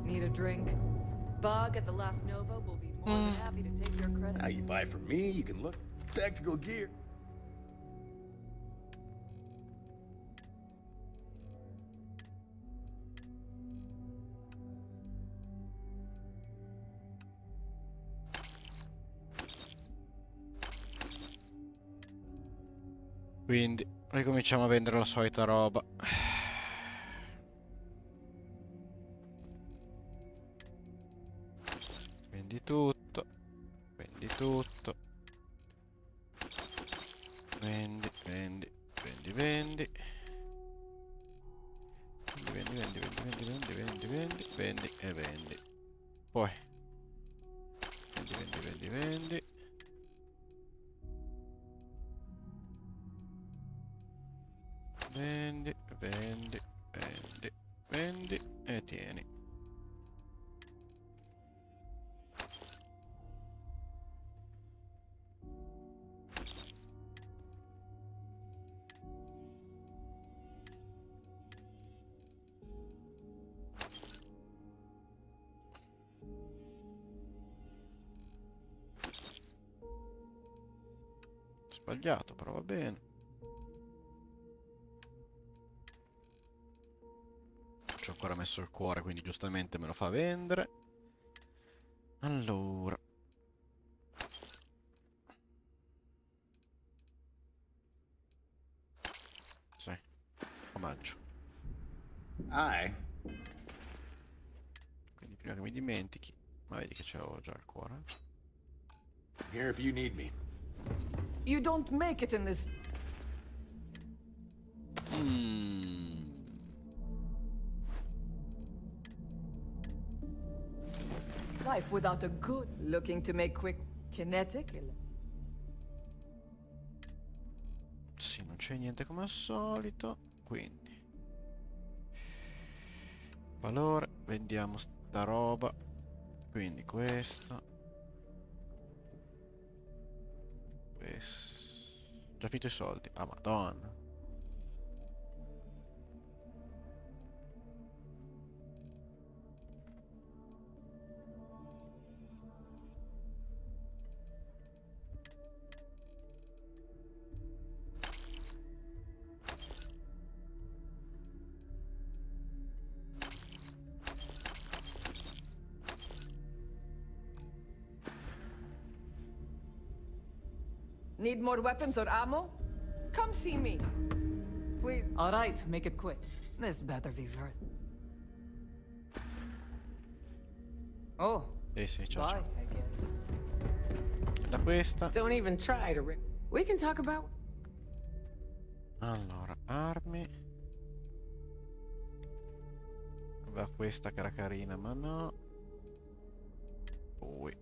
Need a drink? Bug at the Last Nova will be more than happy to take your credits. Now you buy from me, you can look. Tactical gear. Quindi ricominciamo a vendere la solita roba. Vendi tutto. Vendi tutto. Vendi, vendi, vendi, vendi. Vendi, vendi, vendi, vendi, vendi, vendi, vendi, vendi e vendi. Poi vendi, vendi, vendi, vendi. Vendi, vendi, vendi, vendi e tieni. Sbagliato, però va bene. Ci ho ancora messo il cuore, quindi giustamente me lo fa vendere. Allora. Sì, omaggio. Quindi prima che mi dimentichi. Ma vedi che c'avevo già il cuore. I'm here if you need me. You don't make it in this... life without a good. Looking to make quick kinetic? Sì, non c'è niente come al solito. Quindi valore, vendiamo sta roba. Quindi questo. Già finito i soldi. Ah, madonna. Need more weapons or ammo? Come see me. Please. All right, make it quick. This better be worth. Oh. Sì, ciao, Bye, ciao. I guess. Da questa. Don't even try to rip. We can talk about. Allora, armi. Aveva questa che era carina, ma no. Poi.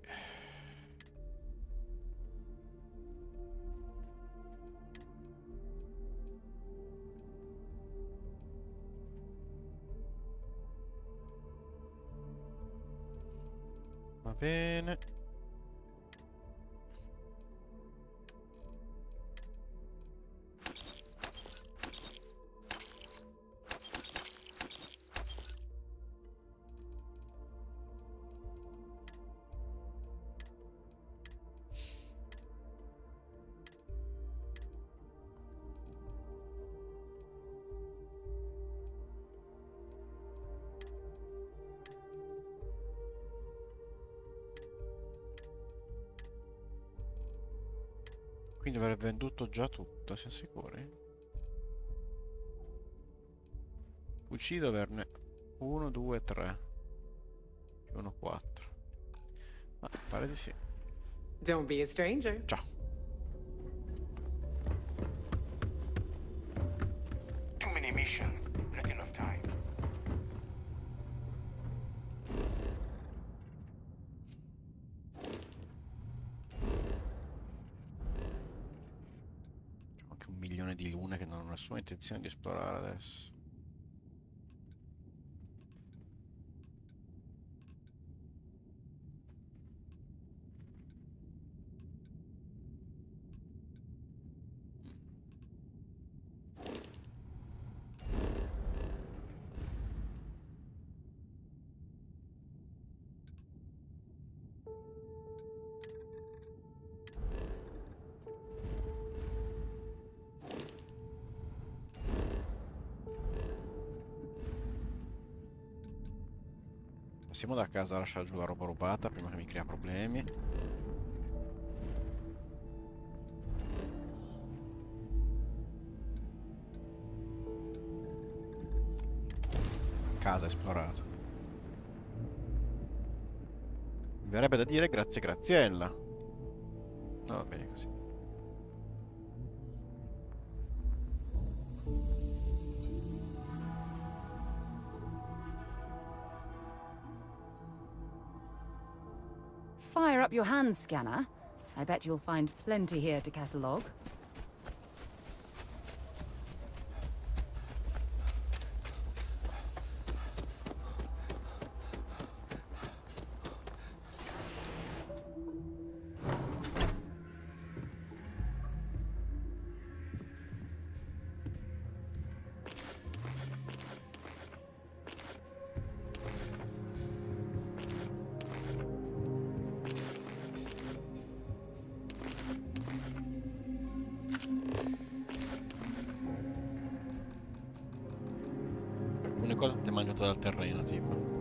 Va bene. Quindi avrei venduto già tutto, siamo sicuri? Uccido averne 1, 2, 3. Più 1, 4. Ma pare di sì. Don't be a stranger. Ciao. Too many missions, not enough time. C'ho anche 1 milione di lune che non ho nessuna intenzione di esplorare adesso. Passiamo da casa a lasciare giù la roba rubata prima che mi crea problemi. Casa esplorata. Mi verrebbe da dire grazie Graziella. No, va bene così. Fire up your hand scanner. I bet you'll find plenty here to catalogue. Alcune cose le ho mangiate dal terreno, tipo.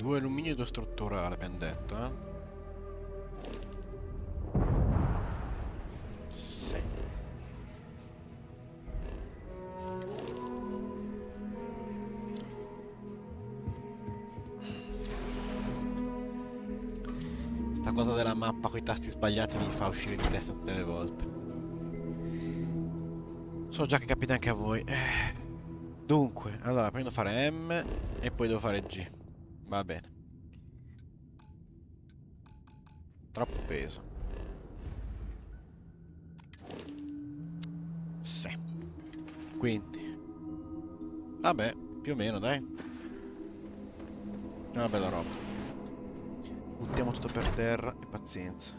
2 alluminio e 2 strutturale, abbiamo detto, eh? Sì. Sta cosa della mappa con i tasti sbagliati mi fa uscire di testa tutte le volte. So già che capita anche a voi. Dunque, allora, prima devo fare M e poi devo fare G. Va bene. Troppo peso. Sì. Quindi. Vabbè, più o meno, dai. È una bella roba. Buttiamo tutto per terra e pazienza.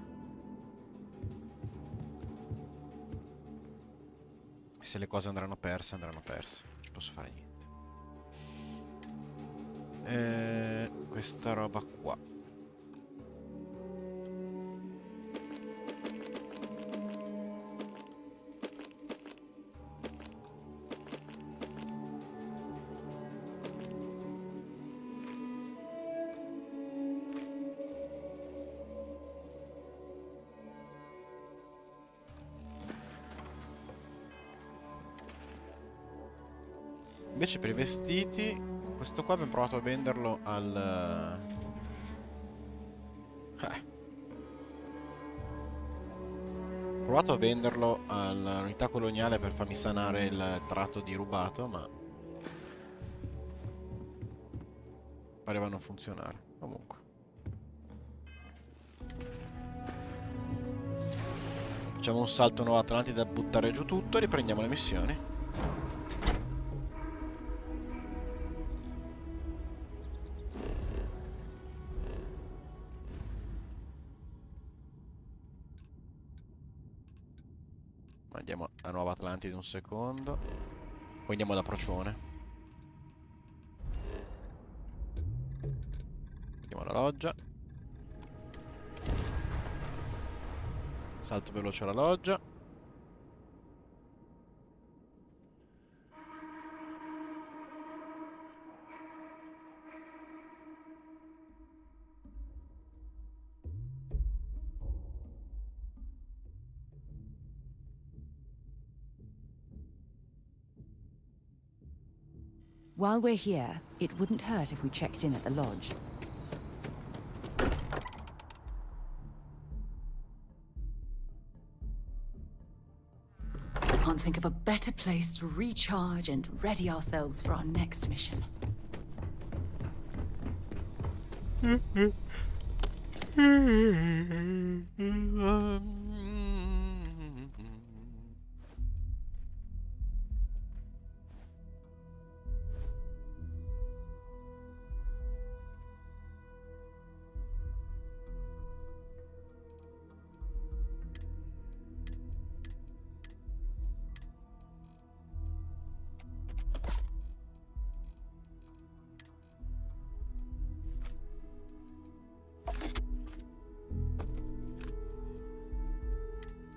Se le cose andranno perse, andranno perse. Non ci posso fare niente. Questa roba qua. Invece per i vestiti, questo qua abbiamo provato a venderlo al... Ho provato a venderlo all'unità coloniale per farmi sanare il tratto di rubato, ma... pareva non funzionare. Comunque. Facciamo un salto Nuova Atlantide da buttare giù tutto e riprendiamo le missioni. Andiamo a Nuova Atlantide un secondo. Poi andiamo da Procione. Andiamo alla loggia. Salto veloce alla loggia. While we're here, it wouldn't hurt if we checked in at the lodge. Can't think of a better place to recharge and ready ourselves for our next mission.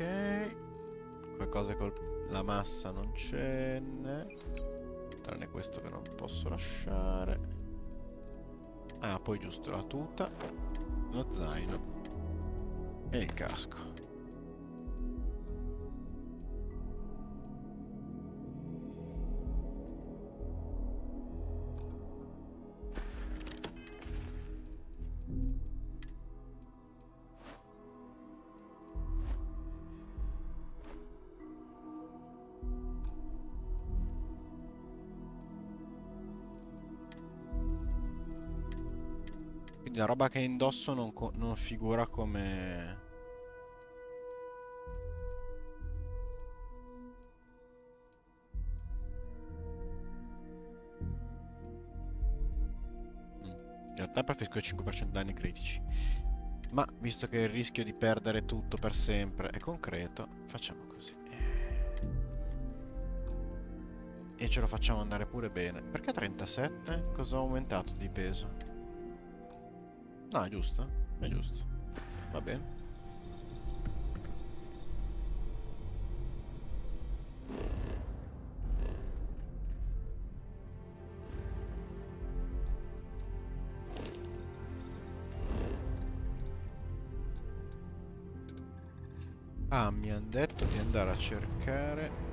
Ok. Qualcosa con la massa non ce n'è. Tranne questo che non posso lasciare. Ah, poi giusto la tuta, lo zaino e il casco. Quindi la roba che indosso non figura come... In realtà preferisco il 5% danni critici. Ma visto che il rischio di perdere tutto per sempre è concreto, facciamo così. E ce lo facciamo andare pure bene. Perché 37? Cosa ho aumentato di peso? No, è giusto? È giusto. Va bene. Ah, mi hanno detto di andare a cercare...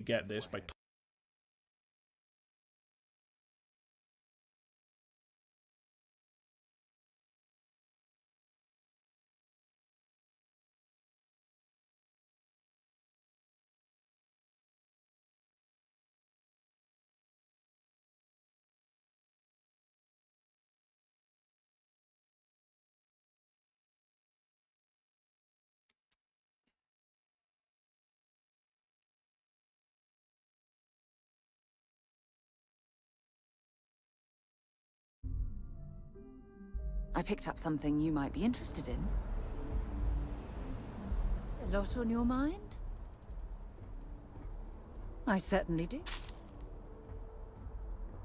Get this by I picked up something you might be interested in. A lot on your mind? I certainly do.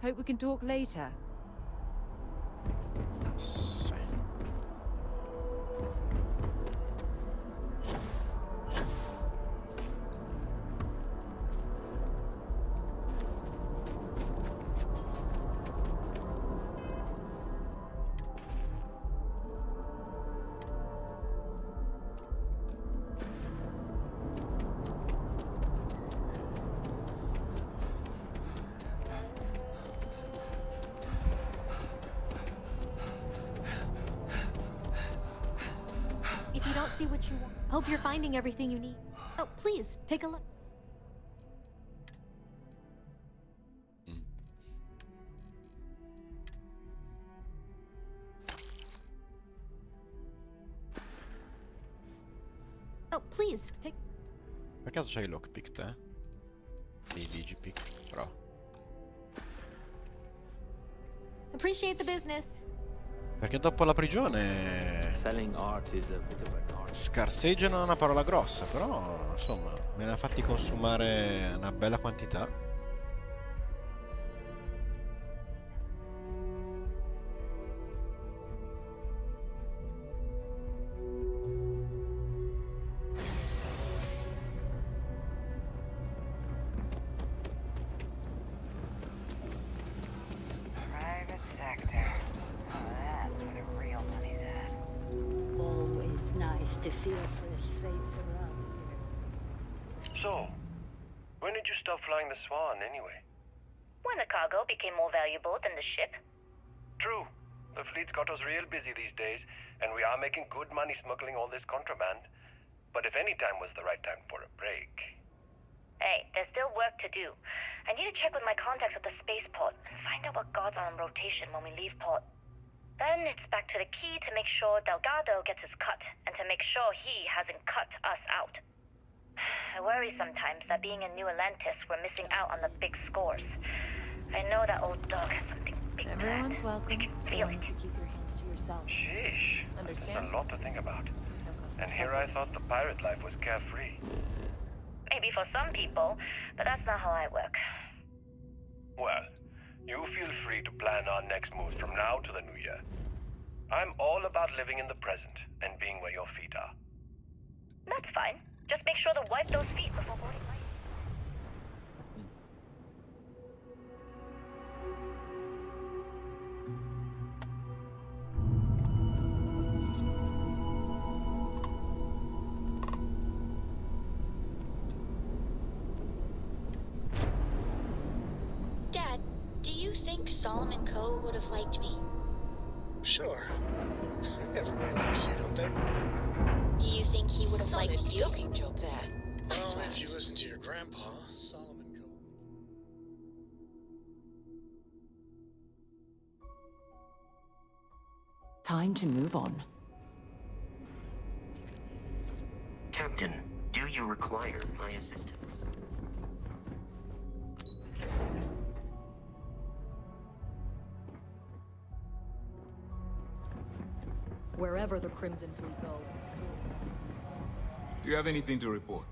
Hope we can talk later. If you don't see what you want, hope you're finding everything you need. Oh, please, take a look. Oh, please, take... Per caso c'hai il lockpick te? Sì, digipick, però. Appreciate the business. Perché dopo la prigione... Selling art is a bit of an art. Scarseggiano è una parola grossa, però insomma me ne ha fatti consumare una bella quantità. Private sector. Oh, that's where the real money's at. Always nice to see a fresh face around here. So, when did you stop flying the Swan, anyway? When the cargo became more valuable than the ship. True. The fleet's got us real busy these days, and we are making good money smuggling all this contraband. But if any time was the right time for a break... Hey, there's still work to do. I need to check with my contacts at the spaceport and find out what guards are on rotation when we leave port. Then it's back to the key to make sure Delgado gets his cut, and to make sure he hasn't cut us out. I worry sometimes that being in New Atlantis, we're missing out on the big scores. I know that old dog has something big Everyone's planned. welcome, so feel long it. as you keep your hands to yourself. Sheesh. Understand? That's a lot to think about. And here I thought the pirate life was carefree. Maybe for some people, but that's not how I work. Well, you feel free to plan our next moves from now to the new year. I'm all about living in the present and being where your feet are. That's fine. Just make sure to wipe those feet before boarding my... Dad, do you think Solomon Coe would have liked me? Sure. Everybody likes you, don't they? Do you think he would have liked Solid you? docking job there. Nice Well, work. if you listen to your grandpa, Solomon Coe. Time to move on. Captain, do you require my assistance? Wherever the Crimson Fleet go. Do you have anything to report?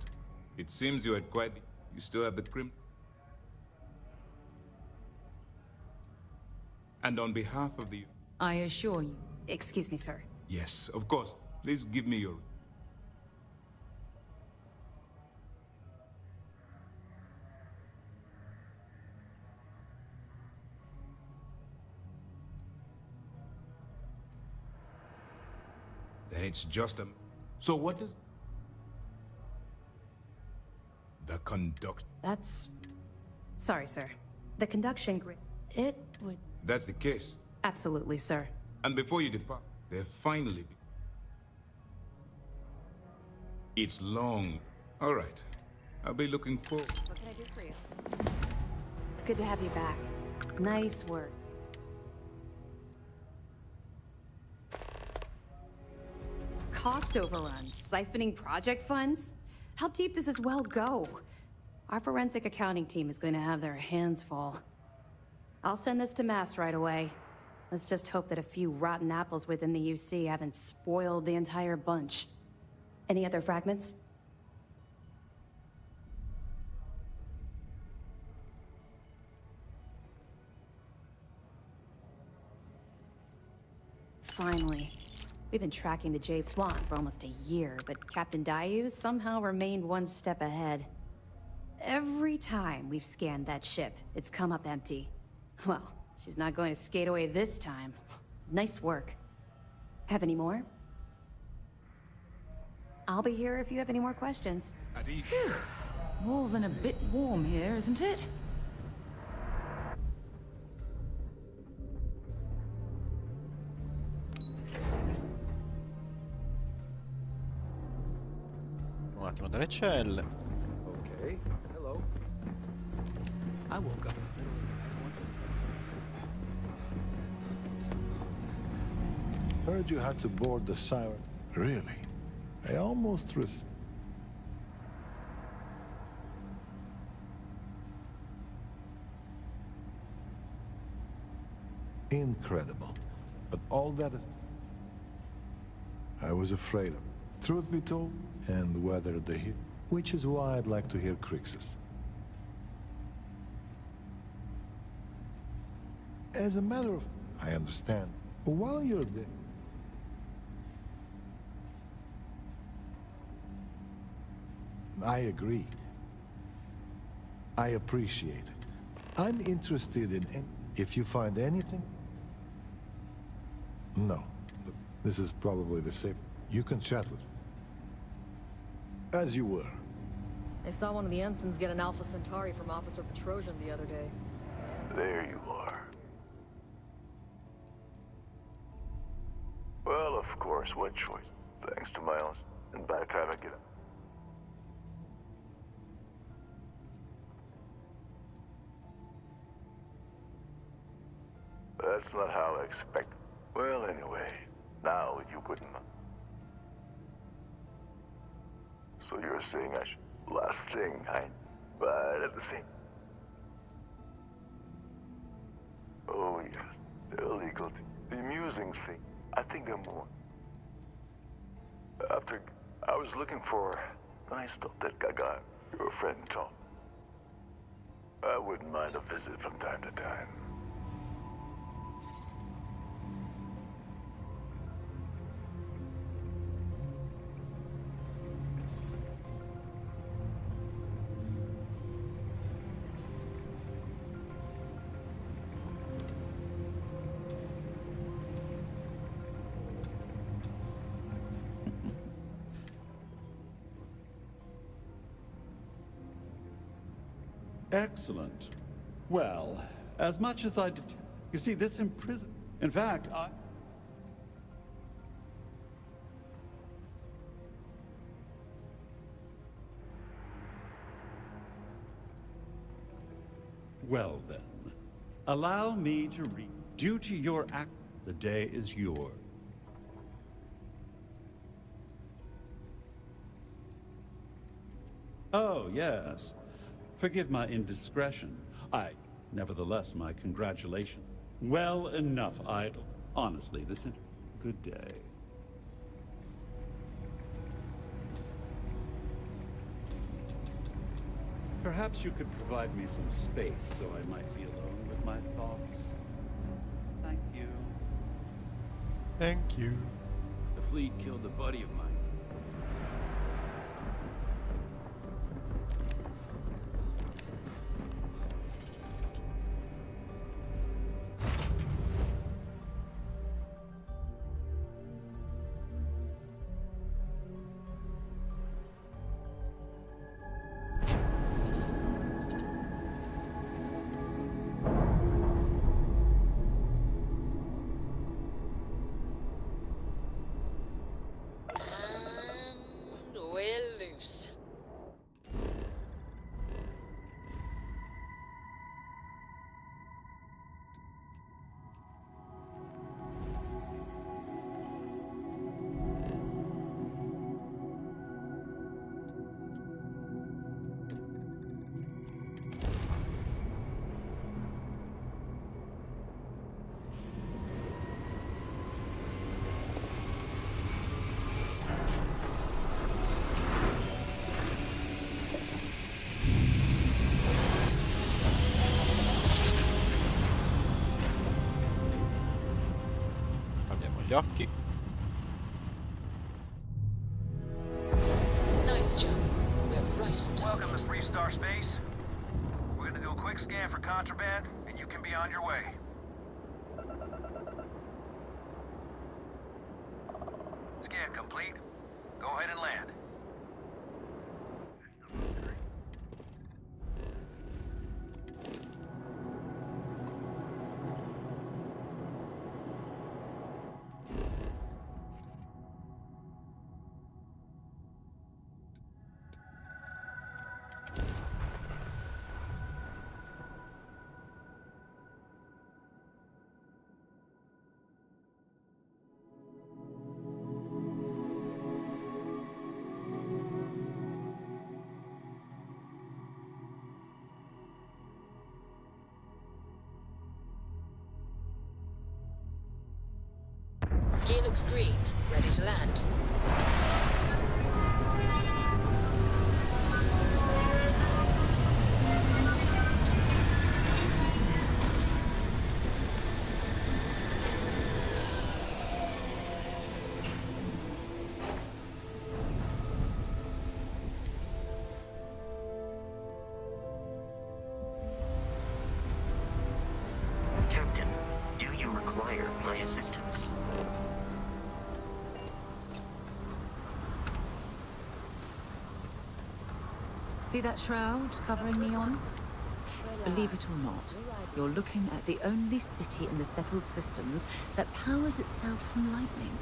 It seems you had quite... You still have the crim... And on behalf of the... I assure you. Excuse me, sir. Yes, of course. Please give me your... Then it's just a... So what does... The conduct... That's... Sorry, sir. The conduction grid... It would... That's the case. Absolutely, sir. And before you depart, there finally be... It's long. All right. I'll be looking forward. What can I do for you? It's good to have you back. Nice work. Cost overruns, siphoning project funds? How deep does this well go? Our forensic accounting team is going to have their hands full. I'll send this to Mass right away. Let's just hope that a few rotten apples within the UC haven't spoiled the entire bunch. Any other fragments? Finally. We've been tracking the Jade Swan for almost a year, but Captain Dayu's somehow remained one step ahead. Every time we've scanned that ship, it's come up empty. Well, she's not going to skate away this time. Nice work. Have any more? I'll be here if you have any more questions. Phew. More than a bit warm here, isn't it? Un attimo dalle celle. Okay, hello. I woke up in the middle of the night once and... Heard you had to board the Siren. Really? I almost Incredible. But all that is... I was afraid of. Truth be told, and weathered the heat, which is why I'd like to hear Crixus. As a matter of... I understand. While you're there... I agree. I appreciate it. I'm interested in... If you find anything... No. This is probably the safe... You can chat with... As you were. I saw one of the ensigns get an Alpha Centauri from Officer Petrosian the other day. There you are. Well, of course, what choice? Thanks to my own... And by the time I get up... That's not how I expected. Well, anyway, now you wouldn't... So you're saying I should... Last thing, but at the same... Oh, yes. The illegal thing. The amusing thing. I think they're more... After... I was looking for... I stopped at Gaga, your friend Tom. I wouldn't mind a visit from time to time. Excellent. Well, as much as I did... You see, this imprison... In fact, I... Well then, allow me to read. Due to your act, the day is yours. Oh, yes. Forgive my indiscretion. Nevertheless, my congratulations. Well enough, idle. Honestly, this is... Good day. Perhaps you could provide me some space so I might be alone with my thoughts. Thank you. Thank you. The fleet killed a buddy of mine. And we're loose. Abbiamo gli occhi. Nice jump. We're right on top. Welcome to Three-Star Space. We're gonna do a quick scan for contraband, and you can be on your way. Scan complete. Go ahead and land. Gear looks green. Ready to land. Captain, do you require my assistance? See that shroud covering me on? Believe it or not, you're looking at the only city in the settled systems that powers itself from lightning.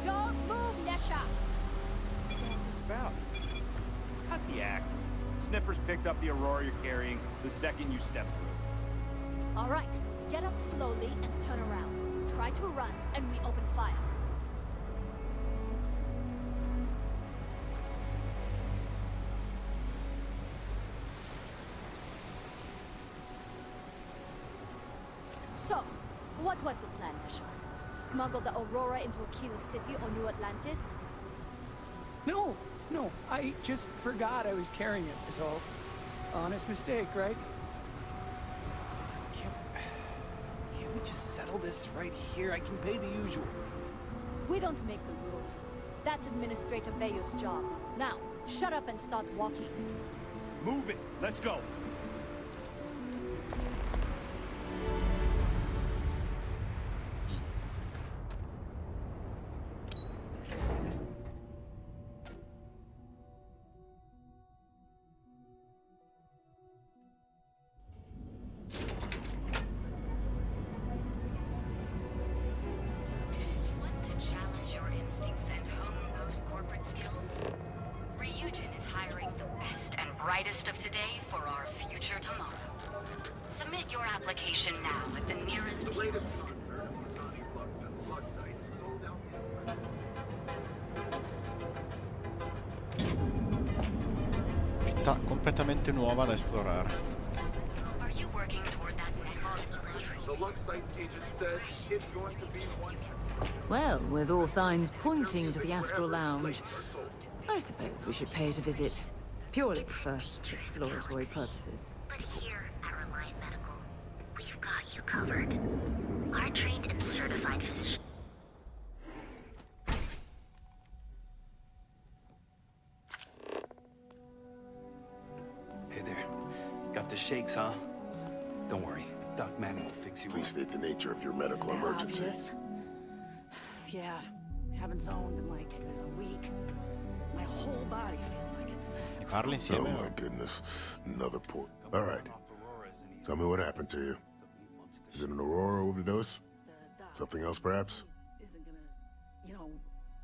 Don't move, Nesha! What's this about? Cut the act. Sniffers picked up the Aurora you're carrying the second you step through. All right, get up slowly and turn around. Try to run, and we open fire. So, what was the plan, Nesha? Smuggle the Aurora into Aquila City or New Atlantis? No, I just forgot I was carrying it, is all. Honest mistake, right? Can't we just settle this right here? I can pay the usual. We don't make the rules. That's Administrator Bayo's job. Now, shut up and start walking. Move it. Let's go. Want to challenge your instincts and hone those corporate skills? Ryujin is hiring the best and brightest of today for our future tomorrow. Submit your application now at the nearest kiosk. città completamente nuova da esplorare. Are you working toward that next The Lux site agent says it's going to be one. Well, with all signs pointing to the Astral Lounge, I suppose we should pay it a visit. Purely for exploratory purposes. But here at Reliant Medical, we've got you covered. Our trained and certified physicians. Hey there. Got the shakes, huh? Don't worry. Doc Manning will fix you. Please state the nature of your medical emergency. Obvious? Yeah, haven't zoned in like a week. My whole body feels like it's... Parli insieme. Oh my goodness. Another port. All right. Tell me what happened to you. Is it an Aurora overdose? Something else, perhaps? Isn't gonna, you know,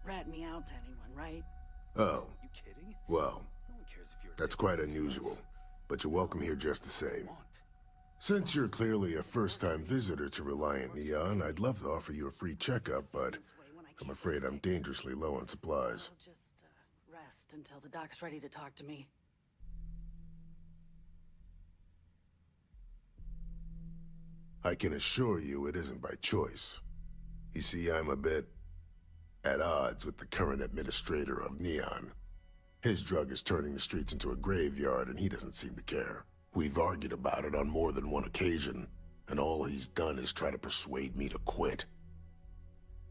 rat me out to anyone, right? Oh. Well, that's quite unusual, but you're welcome here just the same. Since you're clearly a first-time visitor to Reliant Neon, I'd love to offer you a free checkup, but I'm afraid I'm dangerously low on supplies. I'll just rest until the doc's ready to talk to me. I can assure you it isn't by choice. You see, I'm a bit at odds with the current administrator of Neon. His drug is turning the streets into a graveyard, and he doesn't seem to care. We've argued about it on more than one occasion, and all he's done is try to persuade me to quit.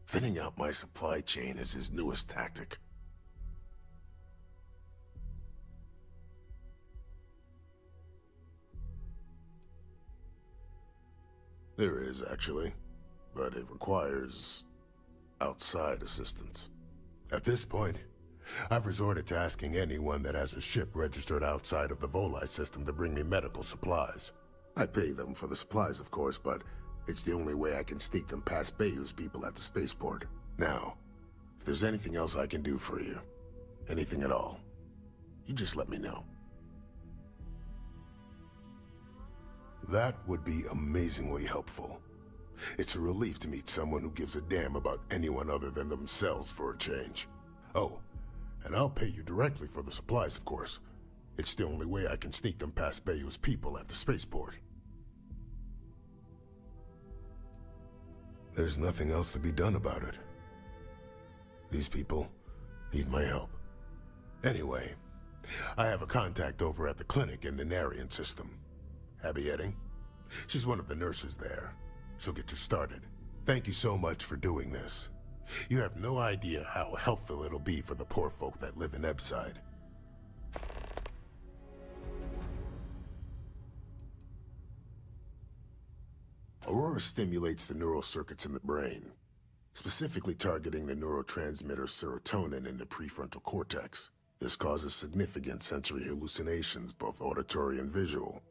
Thinning out my supply chain is his newest tactic. There is, actually, but it requires outside assistance. At this point, I've resorted to asking anyone that has a ship registered outside of the Volii system to bring me medical supplies. I pay them for the supplies, of course, but it's the only way I can sneak them past Bayou's people at the spaceport. Now, if there's anything else I can do for you, anything at all, you just let me know. That would be amazingly helpful. It's a relief to meet someone who gives a damn about anyone other than themselves for a change. Oh, and I'll pay you directly for the supplies, of course. It's the only way I can sneak them past Bayou's people at the spaceport. There's nothing else to be done about it. These people need my help. Anyway, I have a contact over at the clinic in the Narian system. Abby Edding? She's one of the nurses there. She'll get you started. Thank you so much for doing this. You have no idea how helpful it'll be for the poor folk that live in Ebside. Aurora stimulates the neural circuits in the brain, specifically targeting the neurotransmitter serotonin in the prefrontal cortex. This causes significant sensory hallucinations, both auditory and visual.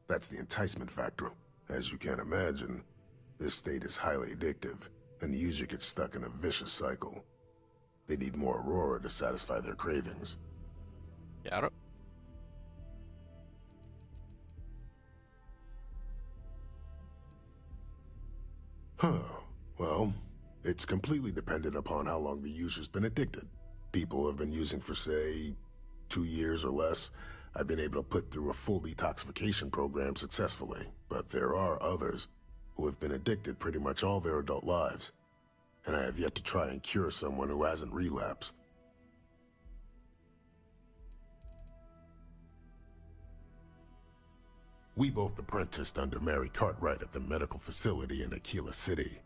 That's the enticement factor. As you can imagine, this state is highly addictive, and the user gets stuck in a vicious cycle. They need more Aurora to satisfy their cravings. Chiaro. Huh. Well, it's completely dependent upon how long the user's been addicted. People who have been using for, say, 2 years or less, I've been able to put through a full detoxification program successfully, but there are others who have been addicted pretty much all their adult lives, and I have yet to try and cure someone who hasn't relapsed. We both apprenticed under Mary Cartwright at the medical facility in Aquila City.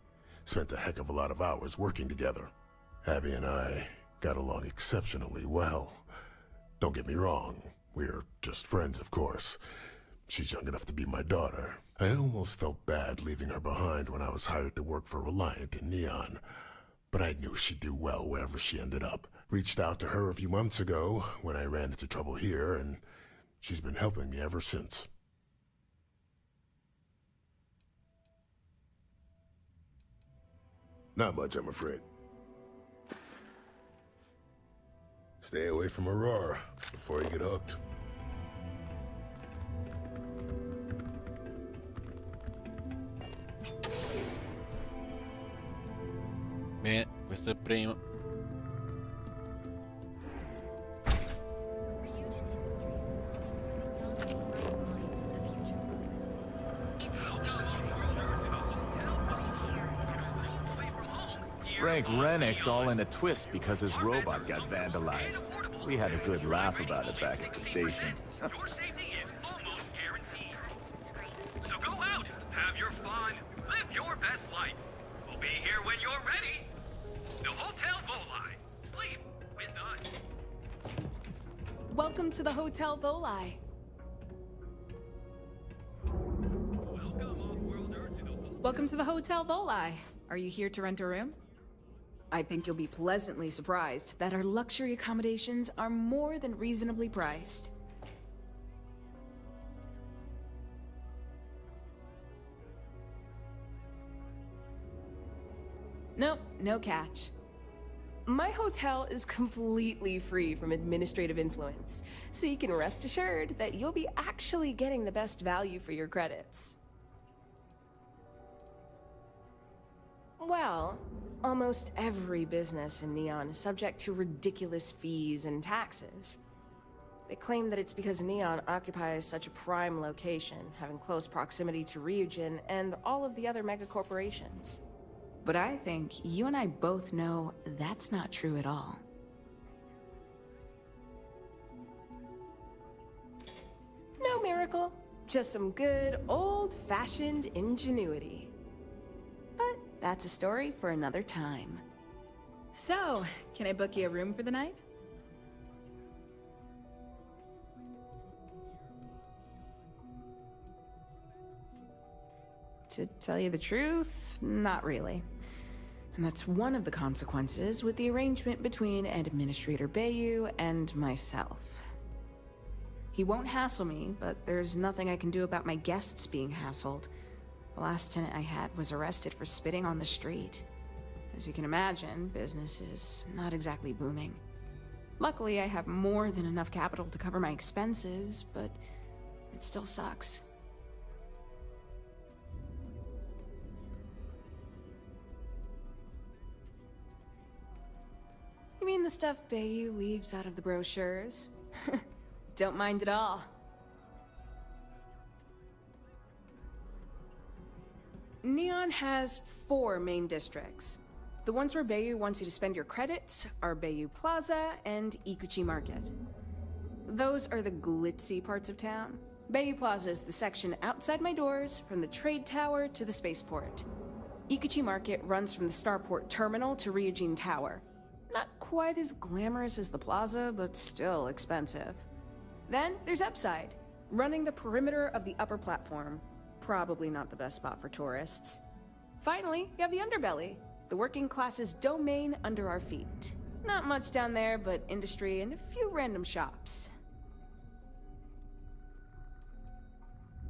Spent a heck of a lot of hours working together. Abby and I got along exceptionally well. Don't get me wrong, we're just friends, of course. She's young enough to be my daughter. I almost felt bad leaving her behind when I was hired to work for Reliant in Neon, but I knew she'd do well wherever she ended up. Reached out to her a few months ago when I ran into trouble here, and she's been helping me ever since. Not much, I'm afraid. Stay away from Aurora before you get hooked. Bene, questo è il primo. Frank Rennick's all in a twist because his robot got vandalized. We had a good laugh about it back at the station. Your safety is almost guaranteed. So go out, have your fun, live your best life. We'll be here when you're ready. The Hotel Volai. Sleep with us. Welcome to the Hotel Volai. Welcome to the Hotel Volai. Are you here to rent a room? I think you'll be pleasantly surprised that our luxury accommodations are more than reasonably priced. Nope, no catch. My hotel is completely free from administrative influence, so you can rest assured that you'll be actually getting the best value for your credits. Well, almost every business in Neon is subject to ridiculous fees and taxes. They claim that it's because Neon occupies such a prime location, having close proximity to Ryujin and all of the other megacorporations. But I think you and I both know that's not true at all. No miracle, just some good old-fashioned ingenuity. But that's a story for another time. So, can I book you a room for the night? To tell you the truth, not really. And that's one of the consequences with the arrangement between Administrator Bayu and myself. He won't hassle me, but there's nothing I can do about my guests being hassled. The last tenant I had was arrested for spitting on the street. As you can imagine, business is not exactly booming. Luckily, I have more than enough capital to cover my expenses, but it still sucks. You mean the stuff Bayu leaves out of the brochures? Don't mind at all. Neon has 4 main districts. The ones where Bayu wants you to spend your credits are Bayu Plaza and Ikuchi Market. Those are the glitzy parts of town. Bayu Plaza is the section outside my doors, from the trade tower to the spaceport. Ikuchi Market runs from the Starport terminal to Ryujin Tower. Not quite as glamorous as the plaza, but still expensive. Then there's Upside, running the perimeter of the upper platform. Probably not the best spot for tourists. Finally, you have the Underbelly, the working class's domain under our feet. Not much down there, but industry and a few random shops.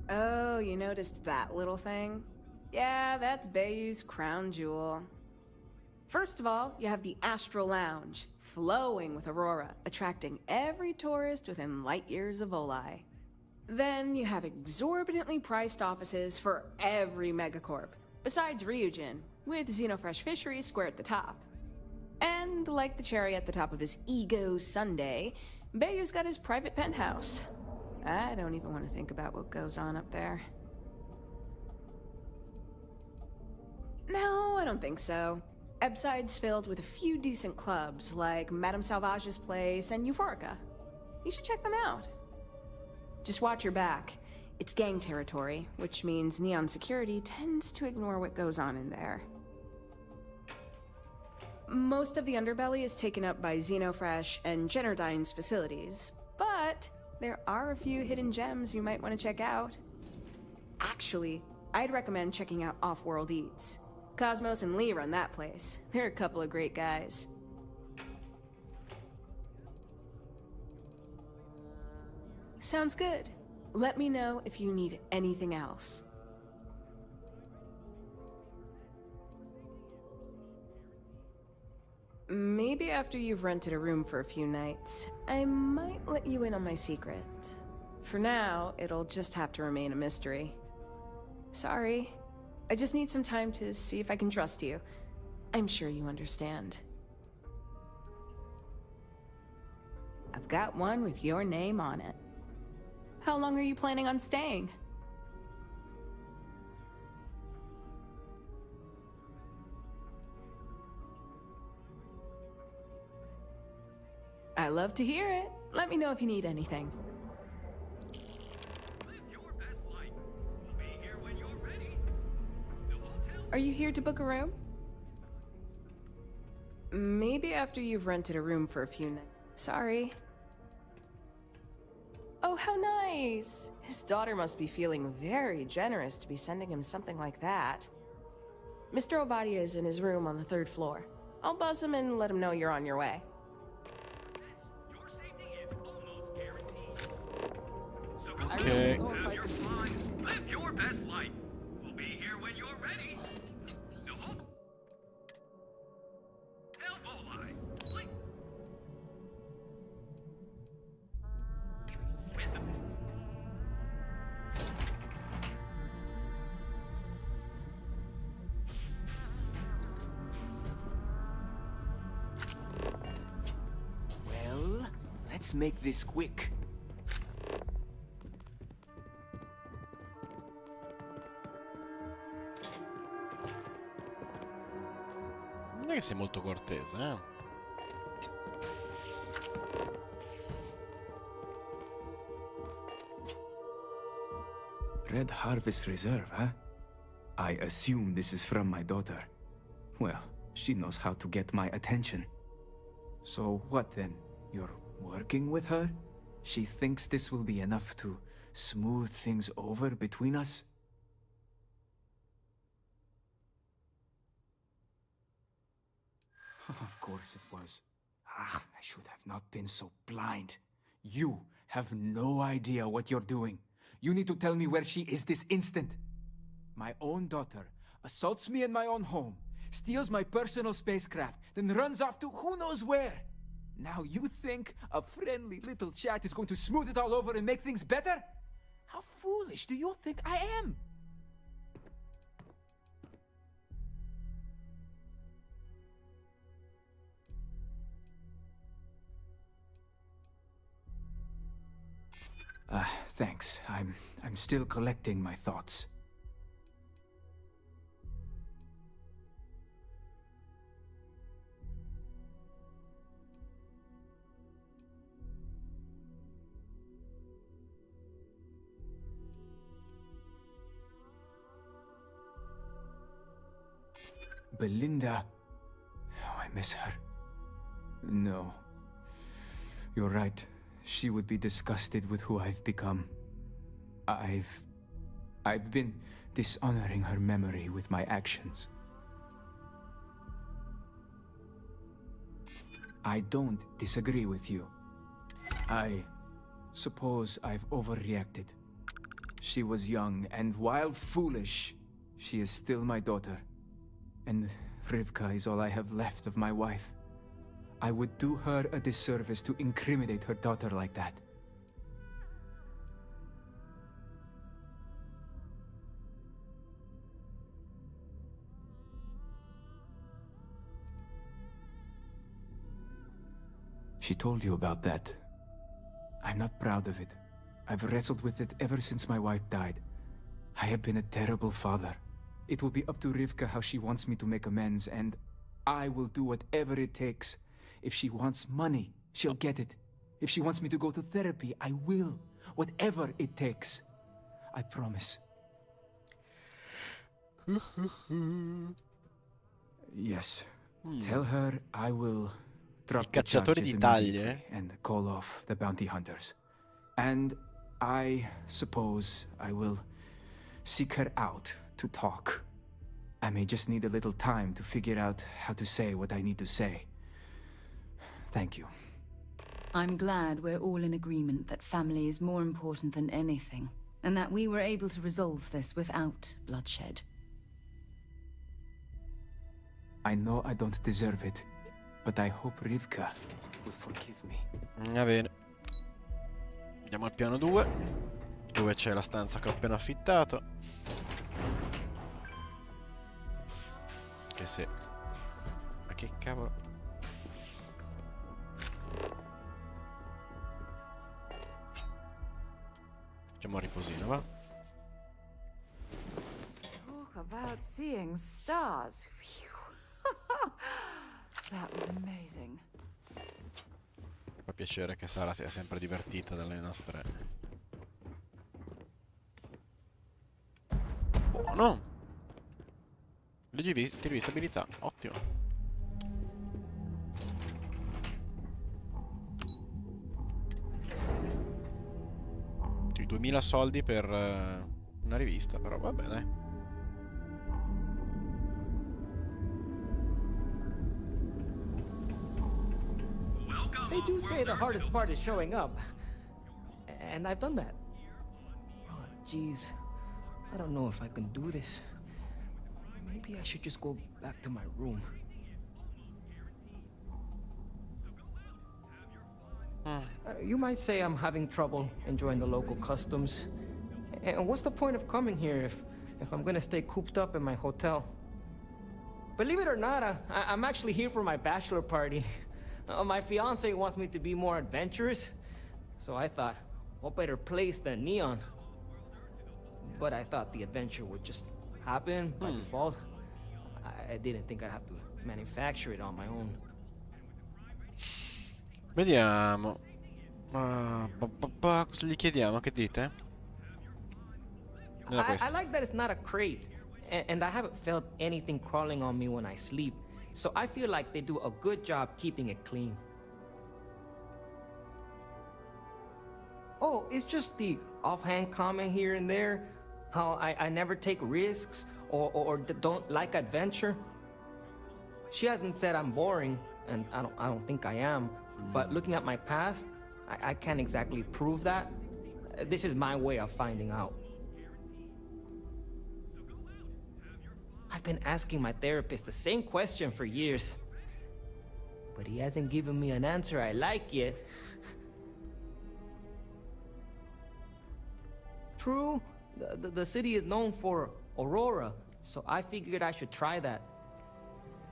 Oh, you noticed that little thing? Yeah, that's Bayu's crown jewel. First of all, you have the Astral Lounge, flowing with Aurora, attracting every tourist within light years of Volai. Then you have exorbitantly priced offices for every megacorp, besides Ryujin, with Xenofresh Fisheries square at the top. And like the cherry at the top of his ego sundae, Bayu's got his private penthouse. I don't even want to think about what goes on up there. No, I don't think so. Ebside's filled with a few decent clubs, like Madame Salvage's Place and Euphorica. You should check them out. Just watch your back. It's gang territory, which means Neon security tends to ignore what goes on in there. Most of the underbelly is taken up by Xenofresh and Generdyne's facilities, but there are a few hidden gems you might want to check out. Actually, I'd recommend checking out Off-World Eats. Cosmos and Lee run that place. They're a couple of great guys. Sounds good. Let me know if you need anything else. Maybe after you've rented a room for a few nights, I might let you in on my secret. For now, it'll just have to remain a mystery. Sorry. I just need some time to see if I can trust you. I'm sure you understand. I've got one with your name on it. How long are you planning on staying? I love to hear it. Let me know if you need anything. Are you here to book a room? Maybe after you've rented a room for a few nights. Sorry. Oh, how nice! His daughter must be feeling very generous to be sending him something like that. Mr. Ovadia is in his room on the 3rd floor. I'll buzz him and let him know you're on your way. Okay. Live your best life. We'll be here when you're ready. The Hotel Volai. Please. Well, let's make this quick. Non è che sei molto cortese, eh? Red Harvest Reserve, huh? I assume this is from my daughter. Well, she knows how to get my attention. So what then? You're working with her? She thinks this will be enough to smooth things over between us? Of course it was. Ah, I should have not been so blind. You have no idea what you're doing. You need to tell me where she is this instant. My own daughter assaults me in my own home, steals my personal spacecraft, then runs off to who knows where. Now you think a friendly little chat is going to smooth it all over and make things better? How foolish do you think I am? Thanks. I'm still collecting my thoughts. Belinda. Oh, I miss her. No. You're right. She would be disgusted with who I've become. I've been dishonoring her memory with my actions. I don't disagree with you. I suppose I've overreacted. She was young, and while foolish, she is still my daughter. And Rivka is all I have left of my wife. I would do her a disservice to incriminate her daughter like that. She told you about that. I'm not proud of it. I've wrestled with it ever since my wife died. I have been a terrible father. It will be up to Rivka how she wants me to make amends, and I will do whatever it takes. If she wants money, she'll get it. If she wants me to go to therapy, I will. Whatever it takes. I promise. Yes. Tell her I will drop the Cacciatore charges di taglie, immediately and call off the bounty hunters. And I suppose I will seek her out to talk. I may just need a little time to figure out how to say what I need to say. Thank you. I'm glad we're all in agreement that family is more important than anything, and that we were able to resolve this without bloodshed. I know I don't deserve it, but I hope Rivka will forgive me. Va bene. Andiamo al piano 2, dove c'è la stanza che ho appena affittato. Che se... Ma che cavolo... Facciamo un riposino, va? Talk about seeing stars. That was amazing. piacere che Sara sia sempre divertita dalle nostre... Buono! Tiri di stabilità, ottimo. Tutti 2000 soldi per una rivista, però va bene. They do say the hardest part is showing up. And I've done that. Oh, jeez. I don't know if I can do this. Maybe I should just go back to my room. You might say I'm having trouble enjoying the local customs. And what's the point of coming here if I'm gonna stay cooped up in my hotel? Believe it or not, I'm actually here for my bachelor party. My fiance wants me to be more adventurous, so I thought, what better place than Neon? But I thought the adventure would just happen by default. I didn't think I'd have to manufacture it on my own. Vediamo. Cosa gli chiediamo? Che dite? I like that it's not a crate, and I haven't felt anything crawling on me when I sleep. So I feel like they do a good job keeping it clean. Oh, it's just the offhand comment here and there. How I never take risks or don't like adventure. She hasn't said I'm boring, and I don't think I am. But looking at my past, I can't exactly prove that. This is my way of finding out. I've been asking my therapist the same question for years, but he hasn't given me an answer I like yet. True, the city is known for Aurora, so I figured I should try that.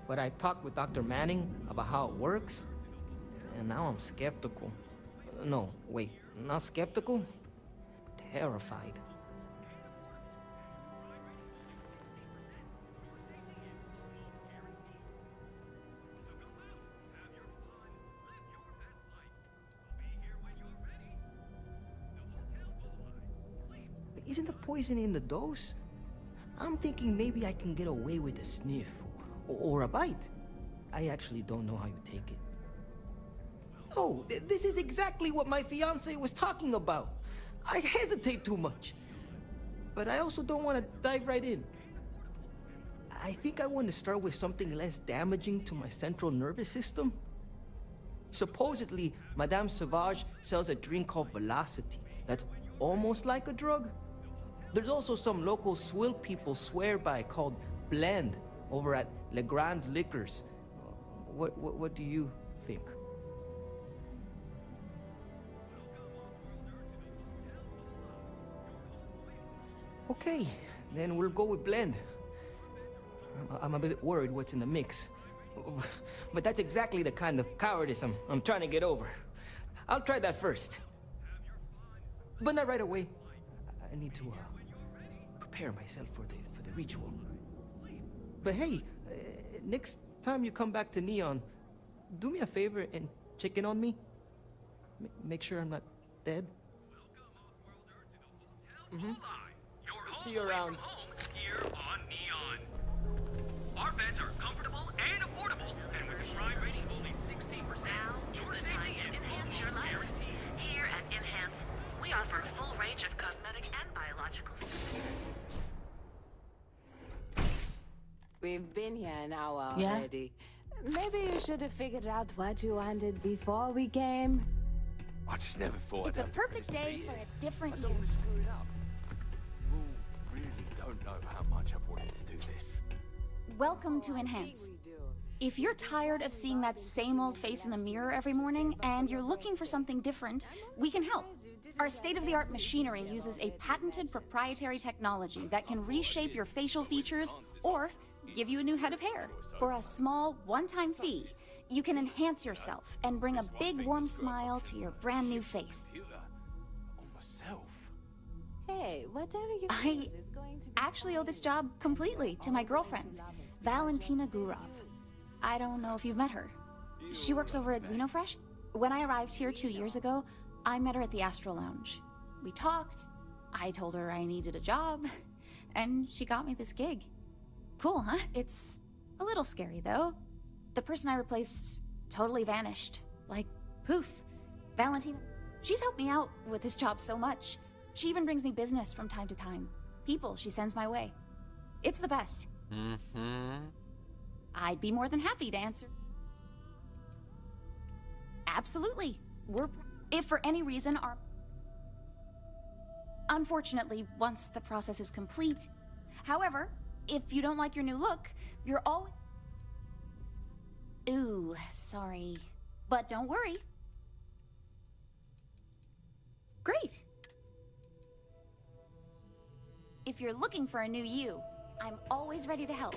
But I talked with Dr. Manning about how it works, and now I'm skeptical. No, wait, not skeptical, terrified. Isn't the poison in the dose? I'm thinking maybe I can get away with a sniff or a bite. I actually don't know how you take it. No, this is exactly what my fiance was talking about. I hesitate too much, but I also don't want to dive right in. I think I want to start with something less damaging to my central nervous system. Supposedly, Madame Sauvage sells a drink called Velocity that's almost like a drug. There's also some local swill people swear by called Blend over at Legrand's Liquors. What do you think? Okay, then we'll go with Blend. I'm a bit worried what's in the mix. But that's exactly the kind of cowardice I'm trying to get over. I'll try that first. But not right away. I need to prepare myself for the ritual. But hey, next time you come back to Neon, do me a favor and check in on me. Make sure I'm not dead. See you around. Here on Neon. Our beds are comfortable and affordable, and with a crime rating only 16%. Now is the time to enhance your life. Here at Enhance, we offer a full range of cosmetic and biological services. We've been here an hour Yeah? already. Maybe you should have figured out what you wanted before we came. I just never thought It's a perfect day for a different year. screw it up. You really don't know how much I've wanted to do this. Welcome to Enhance. If you're tired of seeing that same old face in the mirror every morning and you're looking for something different, we can help. Our state-of-the-art machinery uses a patented proprietary technology that can reshape your facial features or give you a new head of hair. For a small, one-time fee, you can enhance yourself and bring a big, warm smile to your brand new face. Hey, whatever you I choose is going to be actually owe this job completely to my girlfriend, Valentina Gurov. I don't know if you've met her. She works over at Xenofresh. When I arrived here 2 years ago, I met her at the Astro Lounge. We talked, I told her I needed a job, and she got me this gig. Cool, huh? It's a little scary, though. The person I replaced totally vanished. Like, poof. Valentina, she's helped me out with this job so much. She even brings me business from time to time. People she sends my way. It's the best. I'd be more than happy to answer. Absolutely. If for any reason our... Unfortunately, once the process is complete. However, if you don't like your new look, you're always... Ooh, sorry. But don't worry. Great. If you're looking for a new you, I'm always ready to help.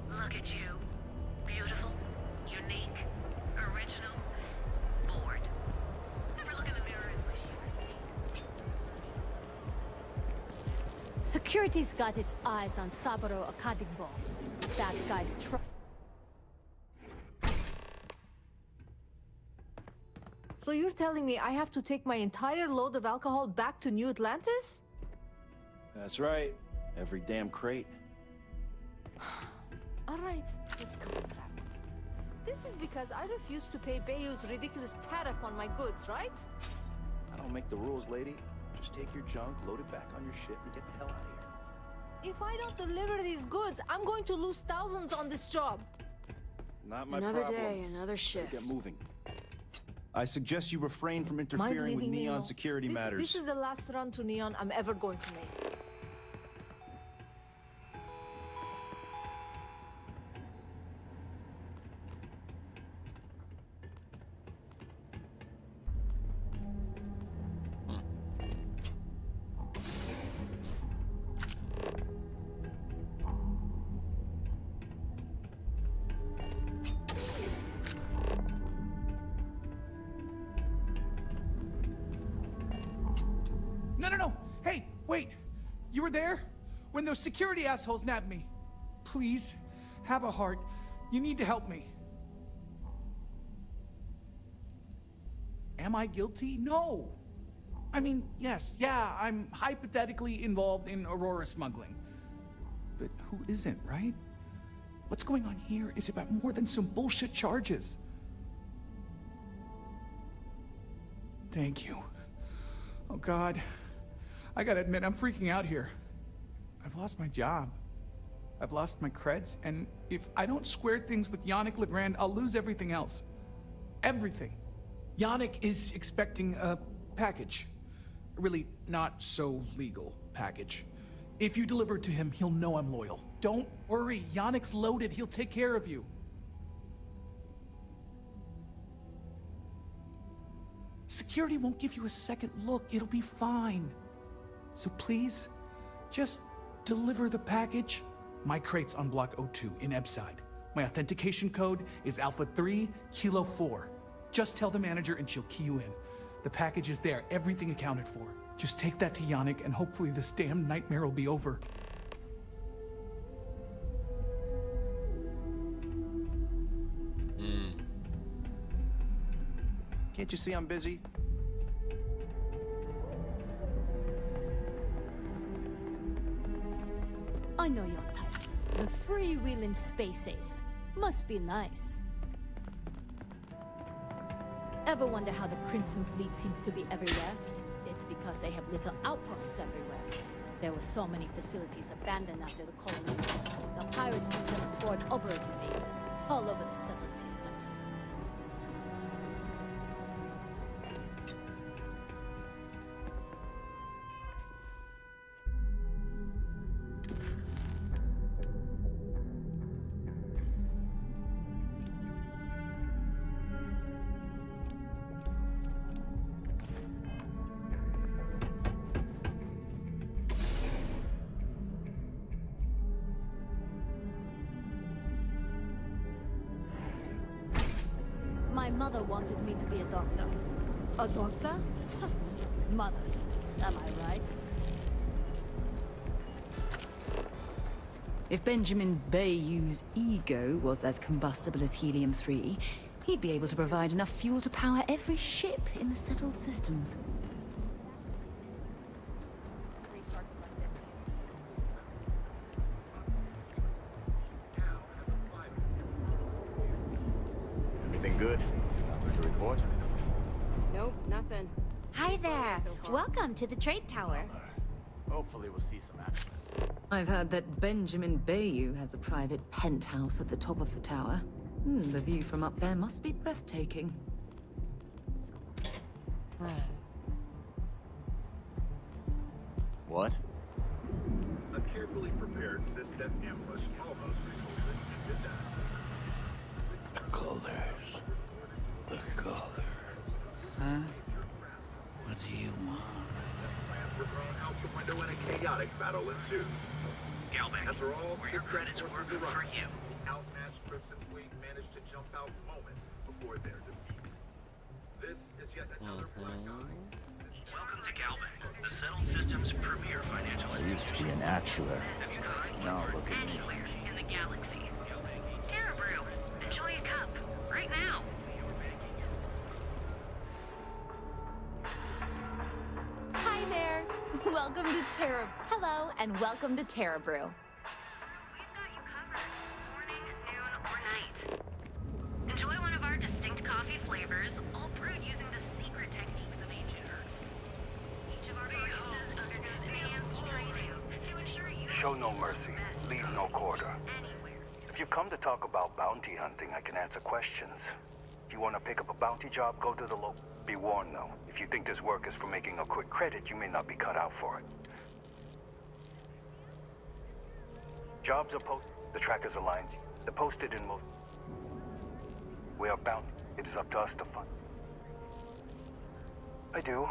Look at you. Beautiful, unique, original, bored. Ever look in the mirror and wish you were Security's got its eyes on Saburo Akadigbo. That guy's So you're telling me I have to take my entire load of alcohol back to New Atlantis? That's right. Every damn crate. Alright, let's cut the crap. This is because I refused to pay Bayou's ridiculous tariff on my goods, right? I don't make the rules, lady. Just take your junk, load it back on your ship, and get the hell out of here. If I don't deliver these goods, I'm going to lose thousands on this job. Not my Another problem. day, another shift. Get moving. I suggest you refrain from interfering with leaving Neon Neo? security matters. This is the last run to Neon I'm ever going to make. No. Hey, wait. You were there? When those security assholes nabbed me. Please, have a heart. You need to help me. Am I guilty? No. I mean, yes, yeah, I'm hypothetically involved in Aurora smuggling. But who isn't, right? What's going on here is about more than some bullshit charges. Thank you. Oh, God. I gotta admit, I'm freaking out here. I've lost my job. I've lost my creds, and if I don't square things with Yannick Legrand, I'll lose everything else. Everything. Yannick is expecting a package. A really not so legal package. If you deliver it to him, he'll know I'm loyal. Don't worry, Yannick's loaded. He'll take care of you. Security won't give you a second look. It'll be fine. So please, just deliver the package. My crate's on Block 02 in Ebside. My authentication code is Alpha 3 Kilo 4. Just tell the manager and she'll key you in. The package is there, everything accounted for. Just take that to Yannick and hopefully this damn nightmare will be over. Can't you see I'm busy? I know your type. The freewheeling space ace. Must be nice. Ever wonder how the Crimson Fleet seems to be everywhere? It's because they have little outposts everywhere. There were so many facilities abandoned after the colony. The pirates use them as forward operating bases, all over the settled systems. My mother wanted me to be a doctor. A doctor? mothers. Am I right? If Benjamin Bayou's ego was as combustible as helium-3, he'd be able to provide enough fuel to power every ship in the settled systems. Everything good? Nothing to report? Nope, nothing. Hi there. Welcome to the trade tower. Hopefully we'll see some action. I've heard that Benjamin Bayou has a private penthouse at the top of the tower. The view from up there must be breathtaking. What? A carefully prepared system ambush almost resulted in disaster. The colors. The colors. Huh? What do you want? Plans were thrown out the window and a chaotic battle ensued. Galbank, After all where your credits were forces for arrived, you. the outmatched Crimson Fleet managed to jump out moments before their defeat. This is yet another black eye. Welcome to Galbank, the settled system's premier financial I used to be an actuary. Now look at me. Anywhere in the galaxy. Terra Brew, enjoy a cup right now. Hi there. Welcome to Terra. Hello, and welcome to Terra Brew. Enjoy one of our distinct coffee flavors, all brewed using the secret techniques of ancient herbs. Each of our baristas undergoes enhanced training to ensure you Show no mercy, leave no quarter. If you've come to talk about bounty hunting, I can answer questions. If you want to pick up a bounty job, go to the local. Be warned, though. If you think this work is for making a quick credit, you may not be cut out for it. Jobs are posted. The trackers aligns. They're posted in most. We are bound. It is up to us to find. I do,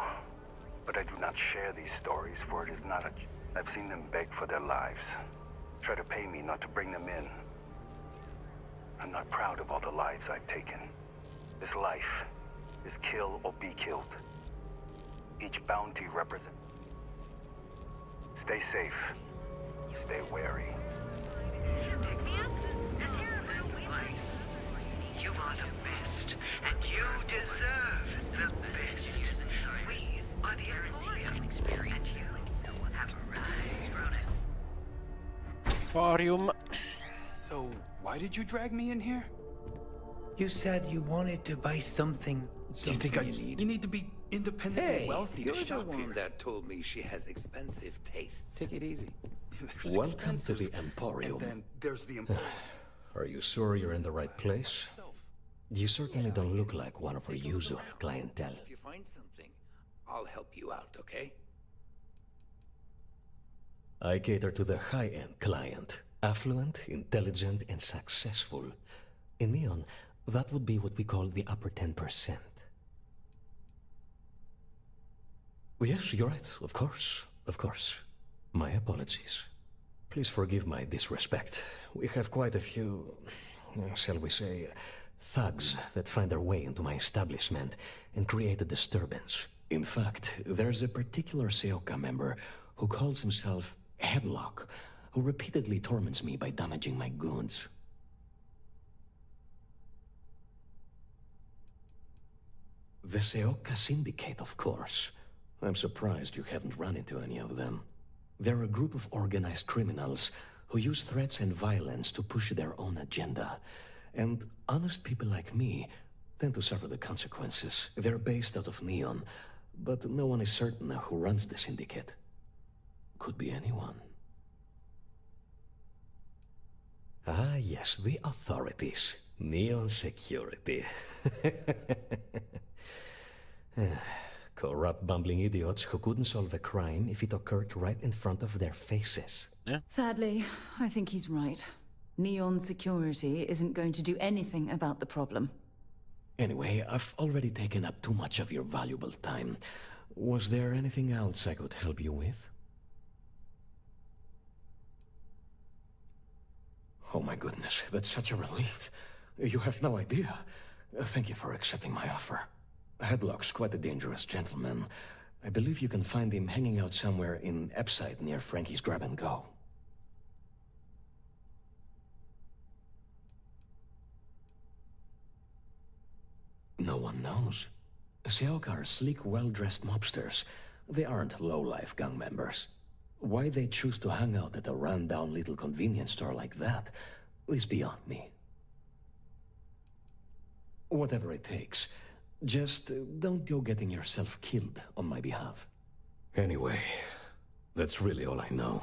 but I do not share these stories, for it is not a. I've seen them beg for their lives. Try to pay me not to bring them in. I'm not proud of all the lives I've taken. This life is kill or be killed. Each bounty represents. Stay safe. Stay wary. You are the best, and you deserve the best. We are the Emporium, and you have arrived. Emporium. So, why did you drag me in here? You said you wanted to buy something. Do you think you need to be independently Hey, wealthy you're to the shop one here? that told me she has expensive tastes. Take it easy. Welcome to the Emporium. And then there's the Emporium. Are you sure you're in the right place? You certainly don't look like one of our usual clientele. If you find something, I'll help you out, okay? I cater to the high-end client. Affluent, intelligent, and successful. In Neon, that would be what we call the upper 10%. Yes, you're right. Of course. Of course. My apologies. Please forgive my disrespect. We have quite a few, shall we say, thugs that find their way into my establishment and create a disturbance. In fact, there's a particular Seoka member who calls himself Headlock, who repeatedly torments me by damaging my goods. The Seoka Syndicate, of course. I'm surprised you haven't run into any of them. They're a group of organized criminals who use threats and violence to push their own agenda. And honest people like me tend to suffer the consequences. They're based out of Neon, but no one is certain who runs the syndicate. Could be anyone. Ah, yes, the authorities. Neon security. Corrupt, bumbling idiots who couldn't solve a crime if it occurred right in front of their faces. Yeah. Sadly, I think he's right. Neon security isn't going to do anything about the problem. Anyway, I've already taken up too much of your valuable time. Was there anything else I could help you with? Oh my goodness, that's such a relief. You have no idea. Thank you for accepting my offer. Headlock's quite a dangerous gentleman. I believe you can find him hanging out somewhere in Epside near Frankie's Grab and Go. No one knows. Seoka are sleek, well-dressed mobsters. They aren't low-life gang members. Why they choose to hang out at a run-down little convenience store like that is beyond me. Whatever it takes, just don't go getting yourself killed on my behalf. Anyway, that's really all I know.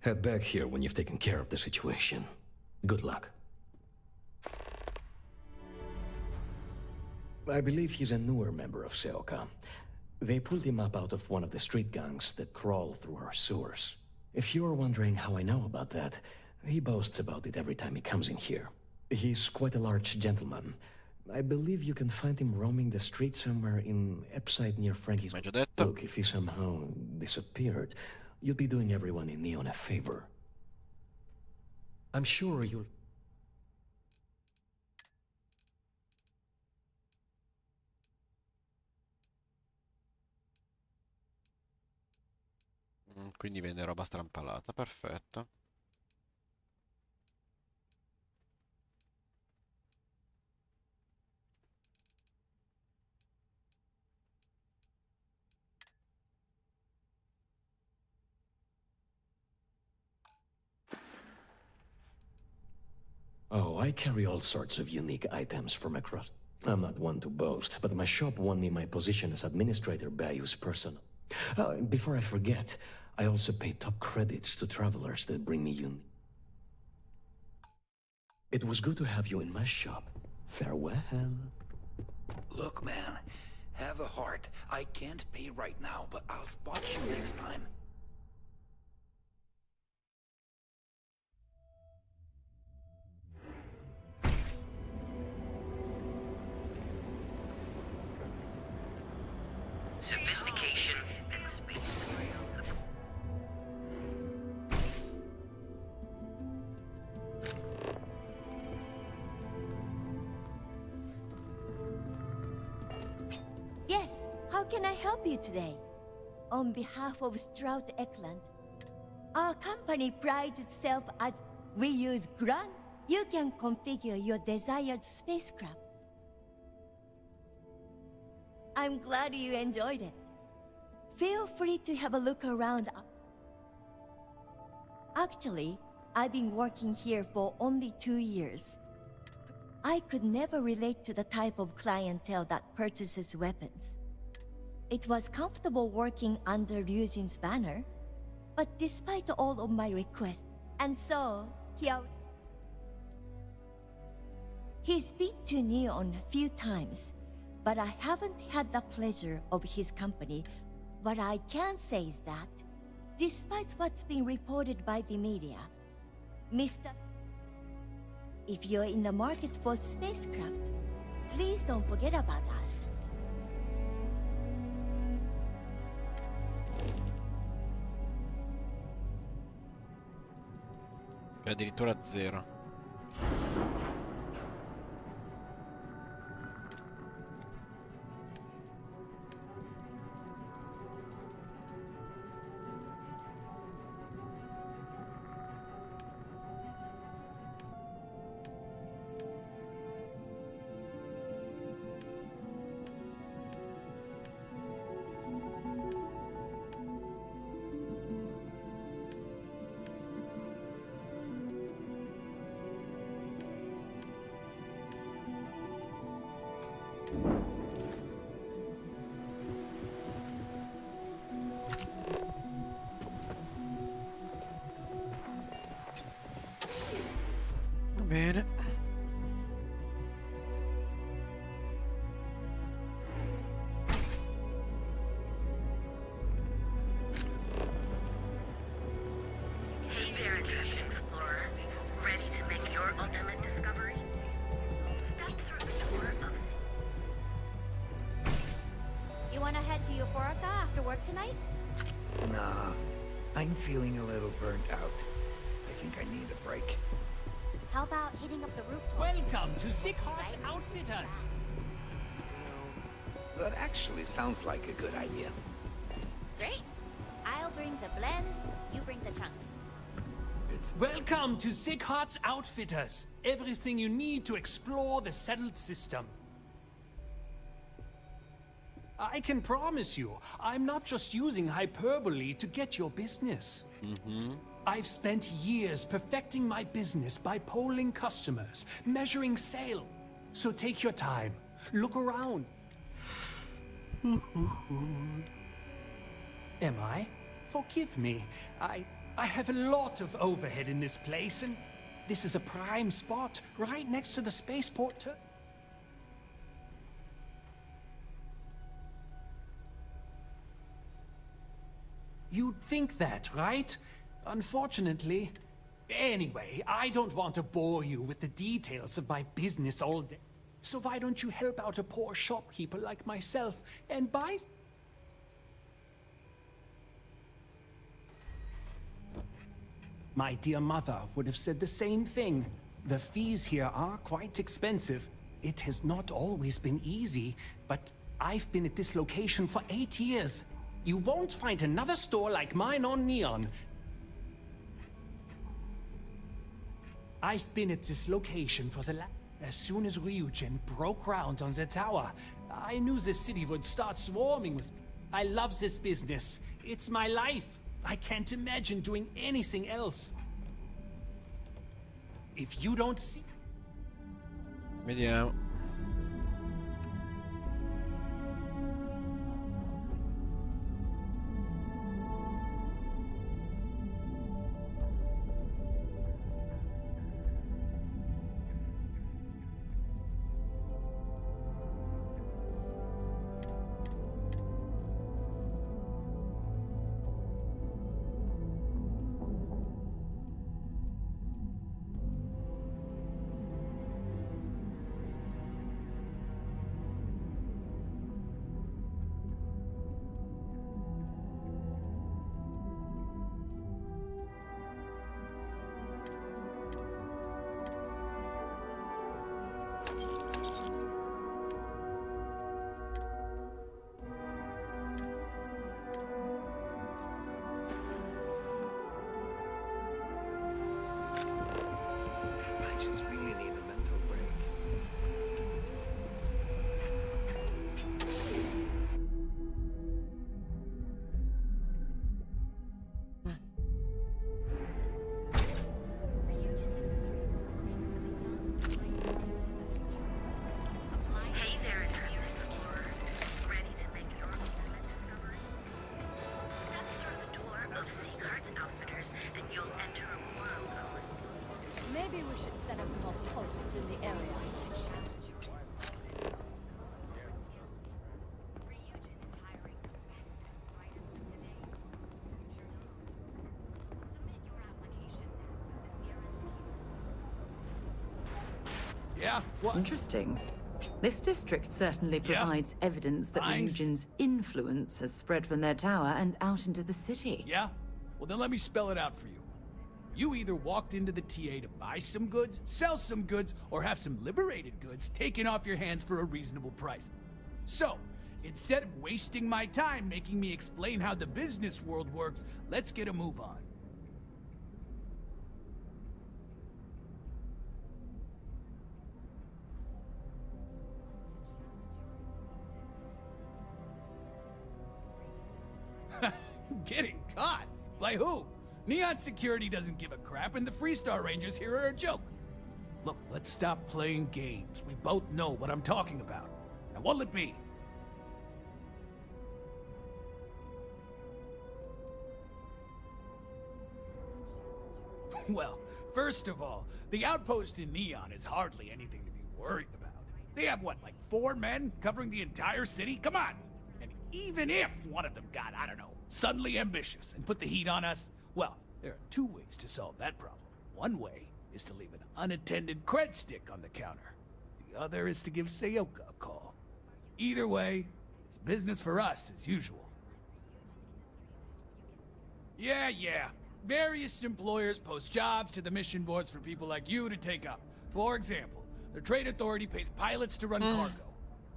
Head back here when you've taken care of the situation. Good luck. I believe he's a newer member of Seoka. They pulled him up out of one of the street gangs that crawl through our sewers. If you're wondering how I know about that, he boasts about it every time he comes in here. He's quite a large gentleman. I believe you can find him roaming the street somewhere in Epside near Frankie's... Look, if he somehow disappeared, you'd be doing everyone in Neon a favor. I'm sure you'll... Quindi vende roba strampalata, perfetto. Oh, I carry all sorts of unique items from across... I'm not one to boast, but my shop won me my position as Administrator Bayou's person. Before I forget, I also pay top credits to travelers that bring me It was good to have you in my shop. Farewell. Look, man, have a heart. I can't pay right now, but I'll spot you next time. Sophistication and space. Yes, how can I help you today? On behalf of Strout Eklund, our company prides itself as we use Grunt. You can configure your desired spacecraft. I'm glad you enjoyed it. Feel free to have a look around. Actually, I've been working here for only 2 years. I could never relate to the type of clientele that purchases weapons. It was comfortable working under Ryujin's banner, but despite all of my requests, and so, he's been to Neon a few times, but I haven't had the pleasure of his company. What I can say is that, despite what's been reported by the media, if you're in the market for spacecraft, please don't forget about us. Addirittura 0. Bene. Hey there, Adventure Explorer. Ready to make your ultimate discovery? Step through the door of... You wanna head to Euphorica after work tonight? Nah, I'm feeling a little burnt out. I think I need a break. How about hitting up the rooftop? Welcome to Sick Hearts Outfitters. That actually sounds like a good idea. Great. I'll bring the blend, you bring the chunks. Welcome to Sick Heart's Outfitters. Everything you need to explore the settled system. I can promise you, I'm not just using hyperbole to get your business. I've spent years perfecting my business by polling customers, measuring sale. So take your time, look around. Am I? Forgive me. I have a lot of overhead in this place, and this is a prime spot right next to the spaceport. You'd think that, right? Unfortunately. Anyway, I don't want to bore you with the details of my business all day. So why don't you help out a poor shopkeeper like myself and buy... My dear mother would have said the same thing. The fees here are quite expensive. It has not always been easy, but I've been at this location for 8 years. You won't find another store like mine on Neon. I've been at this location for the as soon as Ryujin broke ground on the tower, I knew the city would start swarming with me. I love this business. It's my life. I can't imagine doing anything else. If you don't see... Vediamo. Maybe we should set up more posts in the area. Yeah? What? Interesting. This district certainly provides evidence that Ryujin's influence has spread from their tower and out into the city. Yeah? Well, then let me spell it out for you. You either walked into the TA to buy some goods, sell some goods, or have some liberated goods taken off your hands for a reasonable price. So, instead of wasting my time making me explain how the business world works, let's get a move on. Getting caught? By who? Neon Security doesn't give a crap, and the Freestar Rangers here are a joke. Look, let's stop playing games. We both know what I'm talking about. Now, what'll it be? Well, first of all, the outpost in Neon is hardly anything to be worried about. They have, what, like 4 men covering the entire city? Come on! And even if one of them got, I don't know, suddenly ambitious and put the heat on us, well, there are 2 ways to solve that problem. One way is to leave an unattended cred stick on the counter. The other is to give Sayoka a call. Either way, it's business for us as usual. Yeah. Various employers post jobs to the mission boards for people like you to take up. For example, the Trade Authority pays pilots to run cargo.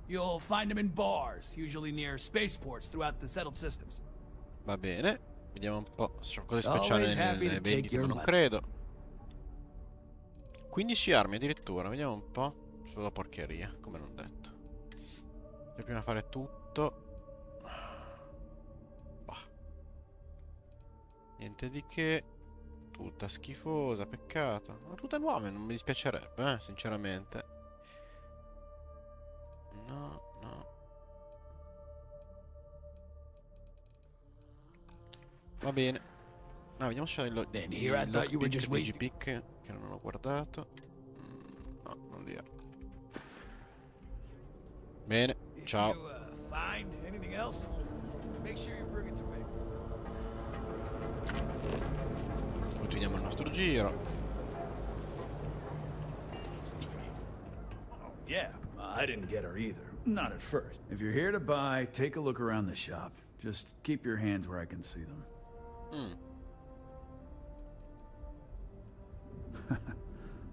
You'll find them in bars, usually near spaceports throughout the settled systems. Va bene. Vediamo un po' se c'ho cose Always speciali happy nelle to take vendite, ma your non money. credo. 15 armi addirittura, vediamo un po'. Sulla porcheria, come non detto. Devo prima fare tutto. Bah. Niente di che. Tutta schifosa, peccato. Ma tutte nuove, non mi dispiacerebbe, sinceramente. No, no. Va bene. Ah, vediamo se c'è il Then here I thought you were just wasting. Pick che non ho guardato. No, non li ha. Bene, ciao. You, find anything else? Make sure you bring it to me. Continuiamo il nostro giro. Yeah, I didn't get her either. Not at first. If you're here to buy, take a look around the shop. Just keep your hands where I can see them.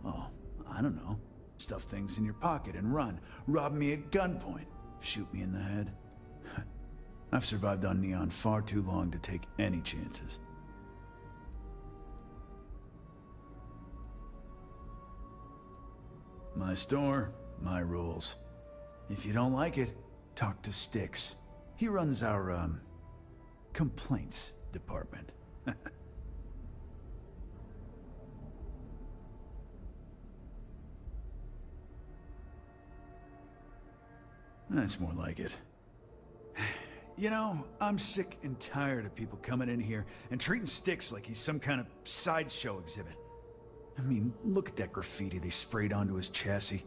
Oh, I don't know. Stuff things in your pocket and run. Rob me at gunpoint. Shoot me in the head. I've survived on Neon far too long to take any chances. My store, my rules. If you don't like it, talk to Styx. He runs our, complaints department. That's more like it. You know, I'm sick and tired of people coming in here and treating Styx like he's some kind of sideshow exhibit. I mean, look at that graffiti they sprayed onto his chassis.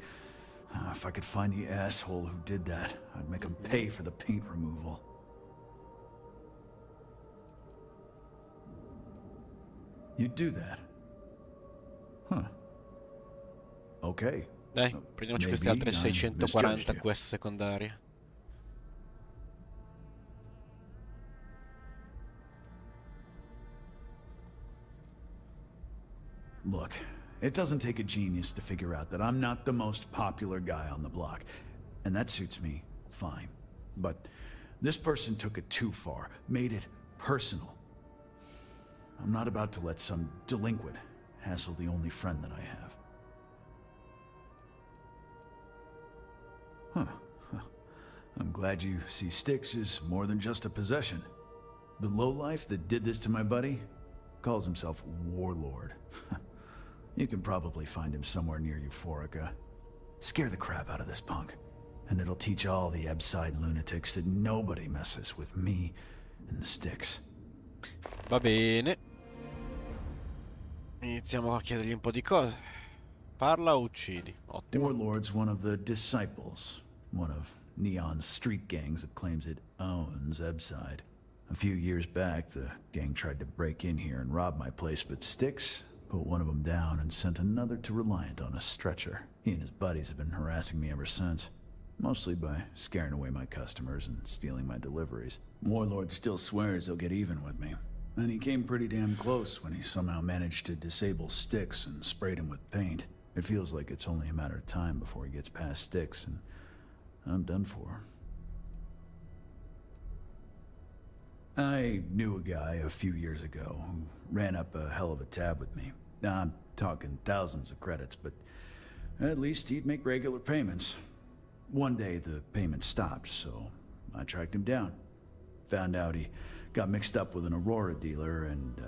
If I could find the asshole who did that, I'd make him pay for the paint removal. You'd do that? Huh. Okay. Dai, prendiamoci queste altre 640 quest secondarie. Look, it doesn't take a genius to figure out that I'm not the most popular guy on the block. And that suits me fine. But this person took it too far, made it personal. I'm not about to let some delinquent hassle the only friend that I have. Huh. I'm glad you see Styx as more than just a possession. The lowlife that did this to my buddy calls himself Warlord. You can probably find him somewhere near Euphorica. Scare the crap out of this punk, and it'll teach all the Ebside lunatics that nobody messes with me and the Styx. Va bene. Iniziamo a chiedergli un po' di cose. Parla o uccidi. Ottimo. Warlord's one of the disciples. One of Neon's street gangs that claims it owns Ebside. A few years back, the gang tried to break in here and rob my place, but Styx put one of them down and sent another to Reliant on a stretcher. He and his buddies have been harassing me ever since. Mostly by scaring away my customers and stealing my deliveries. Warlord still swears he'll get even with me. And he came pretty damn close when he somehow managed to disable Styx and sprayed him with paint. It feels like it's only a matter of time before he gets past Styx, and I'm done for. I knew a guy a few years ago who ran up a hell of a tab with me. I'm talking thousands of credits, but at least he'd make regular payments. One day the payments stopped, so I tracked him down. Found out he got mixed up with an Aurora dealer and,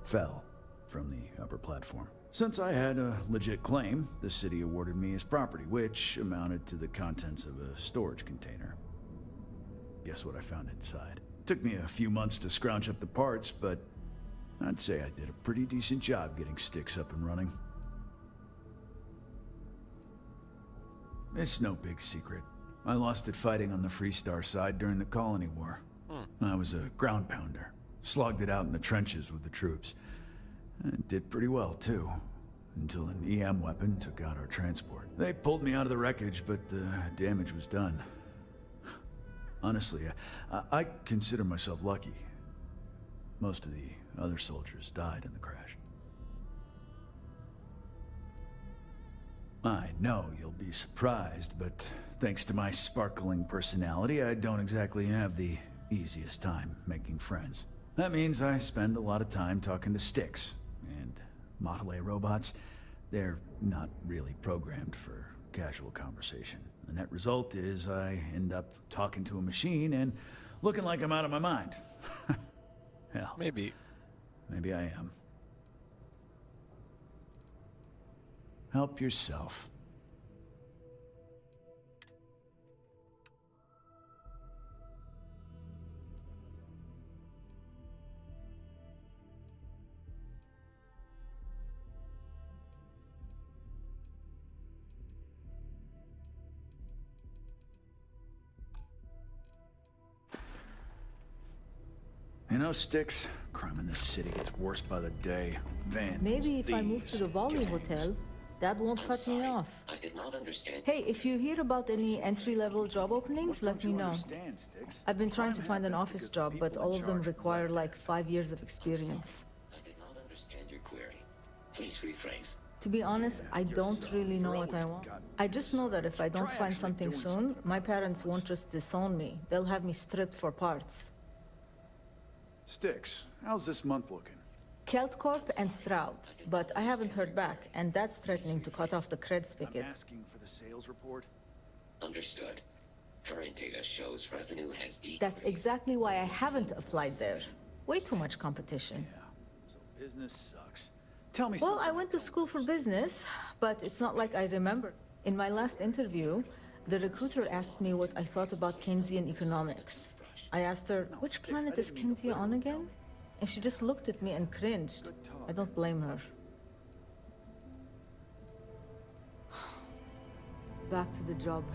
fell from the upper platform. Since I had a legit claim, the city awarded me his property, which amounted to the contents of a storage container. Guess what I found inside? Took me a few months to scrounge up the parts, but I'd say I did a pretty decent job getting Styx up and running. It's no big secret. I lost it fighting on the Freestar side during the Colony War. I was a ground pounder. Slogged it out in the trenches with the troops. And did pretty well, too. Until an EM weapon took out our transport. They pulled me out of the wreckage, but the damage was done. Honestly, I consider myself lucky. Most of the other soldiers died in the crash. I know you'll be surprised, but thanks to my sparkling personality, I don't exactly have the easiest time making friends. That means I spend a lot of time talking to sticks. And Model A robots, they're not really programmed for casual conversation. The net result is I end up talking to a machine and looking like I'm out of my mind. Hell. Maybe I am. Help yourself. You know, Sticks, crime in this city gets worse by the day. Vandals, Maybe if I move thieves, to the Volley gangs. Hotel, that won't cut me off. I did not understand. Hey, if you hear about any entry-level job openings, let me know. I've been trying to find an office job, but all of them require like 5 years of experience. I did not understand your query. Please rephrase. To be honest, I don't really know what I want. I just know that if I don't find something soon, my parents won't just disown me. They'll have me stripped for parts. Sticks, how's this month looking? Keltcorp and Stroud, but I haven't heard back, and that's threatening to cut off the cred spigot. I'm asking for the sales report. Understood. Current data shows revenue has decreased. That's exactly why I haven't applied there. Way too much competition. So business sucks. Tell me Well, I went to school for business, but it's not like I remember. In my last interview, the recruiter asked me what I thought about Keynesian economics. I asked her, which planet is Kenzie on again? And she just looked at me and cringed. I don't blame her. Back to the job.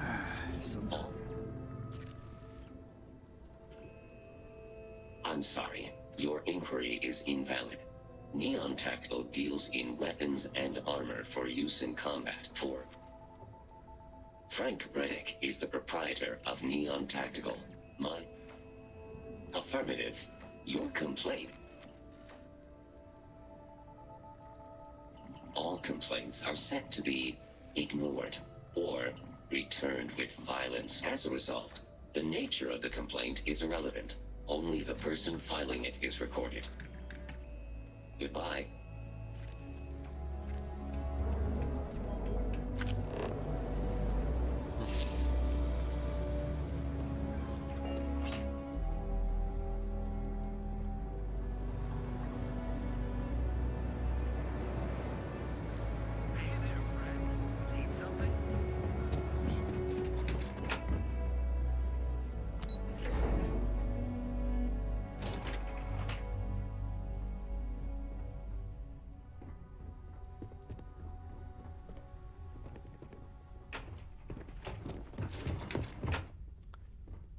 I'm sorry. Your inquiry is invalid. Neon Tactical deals in weapons and armor for use in combat. Frank Rennick is the proprietor of Neon Tactical. Affirmative. Your complaint. All complaints are set to be ignored or returned with violence. As a result, the nature of the complaint is irrelevant. Only the person filing it is recorded. Goodbye.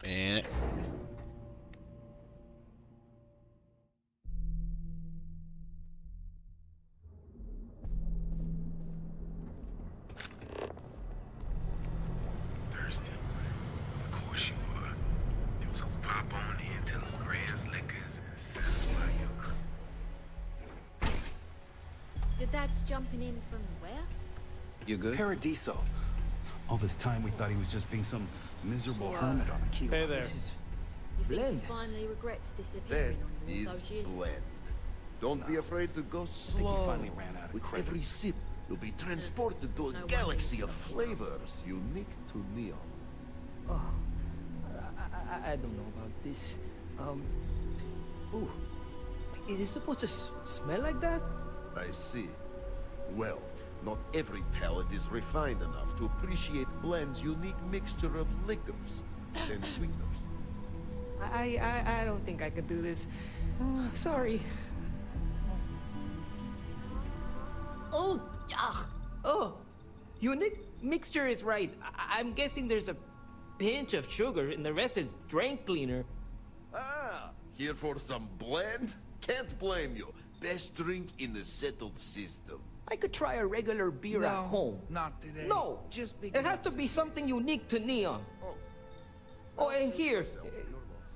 Bene. Thirsty? Of course you were. You was gonna pop on in, tell them Grand's liquors and satisfy your crew. Your dad's jumping in from where? You good? Paradiso. All this time we thought he was just being some miserable hermit on a kilo. Hey there. You think he finally regrets disappearing on you all Is those years ago? blend. Don't be afraid to go think he slow. finally ran out of With credit. every sip, you'll be transported to a No galaxy wonder of he's flavors unique to Neon. Oh, I don't know about this. Ooh, is it supposed to smell like that? I see. Well, not every palate is refined enough to appreciate Blend's unique mixture of liquors and sweeteners. I don't think I could do this. Sorry. Oh, oh, unique mixture is right. I'm guessing there's a pinch of sugar and the rest is drain cleaner. Ah, here for some Blend? Can't blame you. Best drink in the settled system. I could try a regular beer at home. Not today. No, Just big it has to be something unique to Neon. Oh, and here,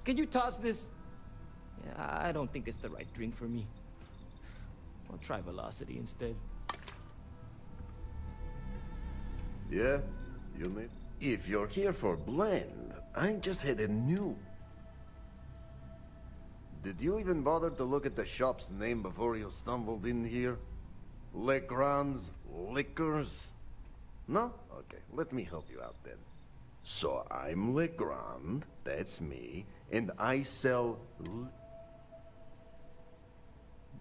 can you toss this? Yeah, I don't think it's the right drink for me. I'll try Velocity instead. Yeah, you need. If you're here for Blend, I just had a new. Did you even bother to look at the shop's name before you stumbled in here? Legrand's Liquors? No? Okay, let me help you out then. So I'm Legrand, that's me, and I sell...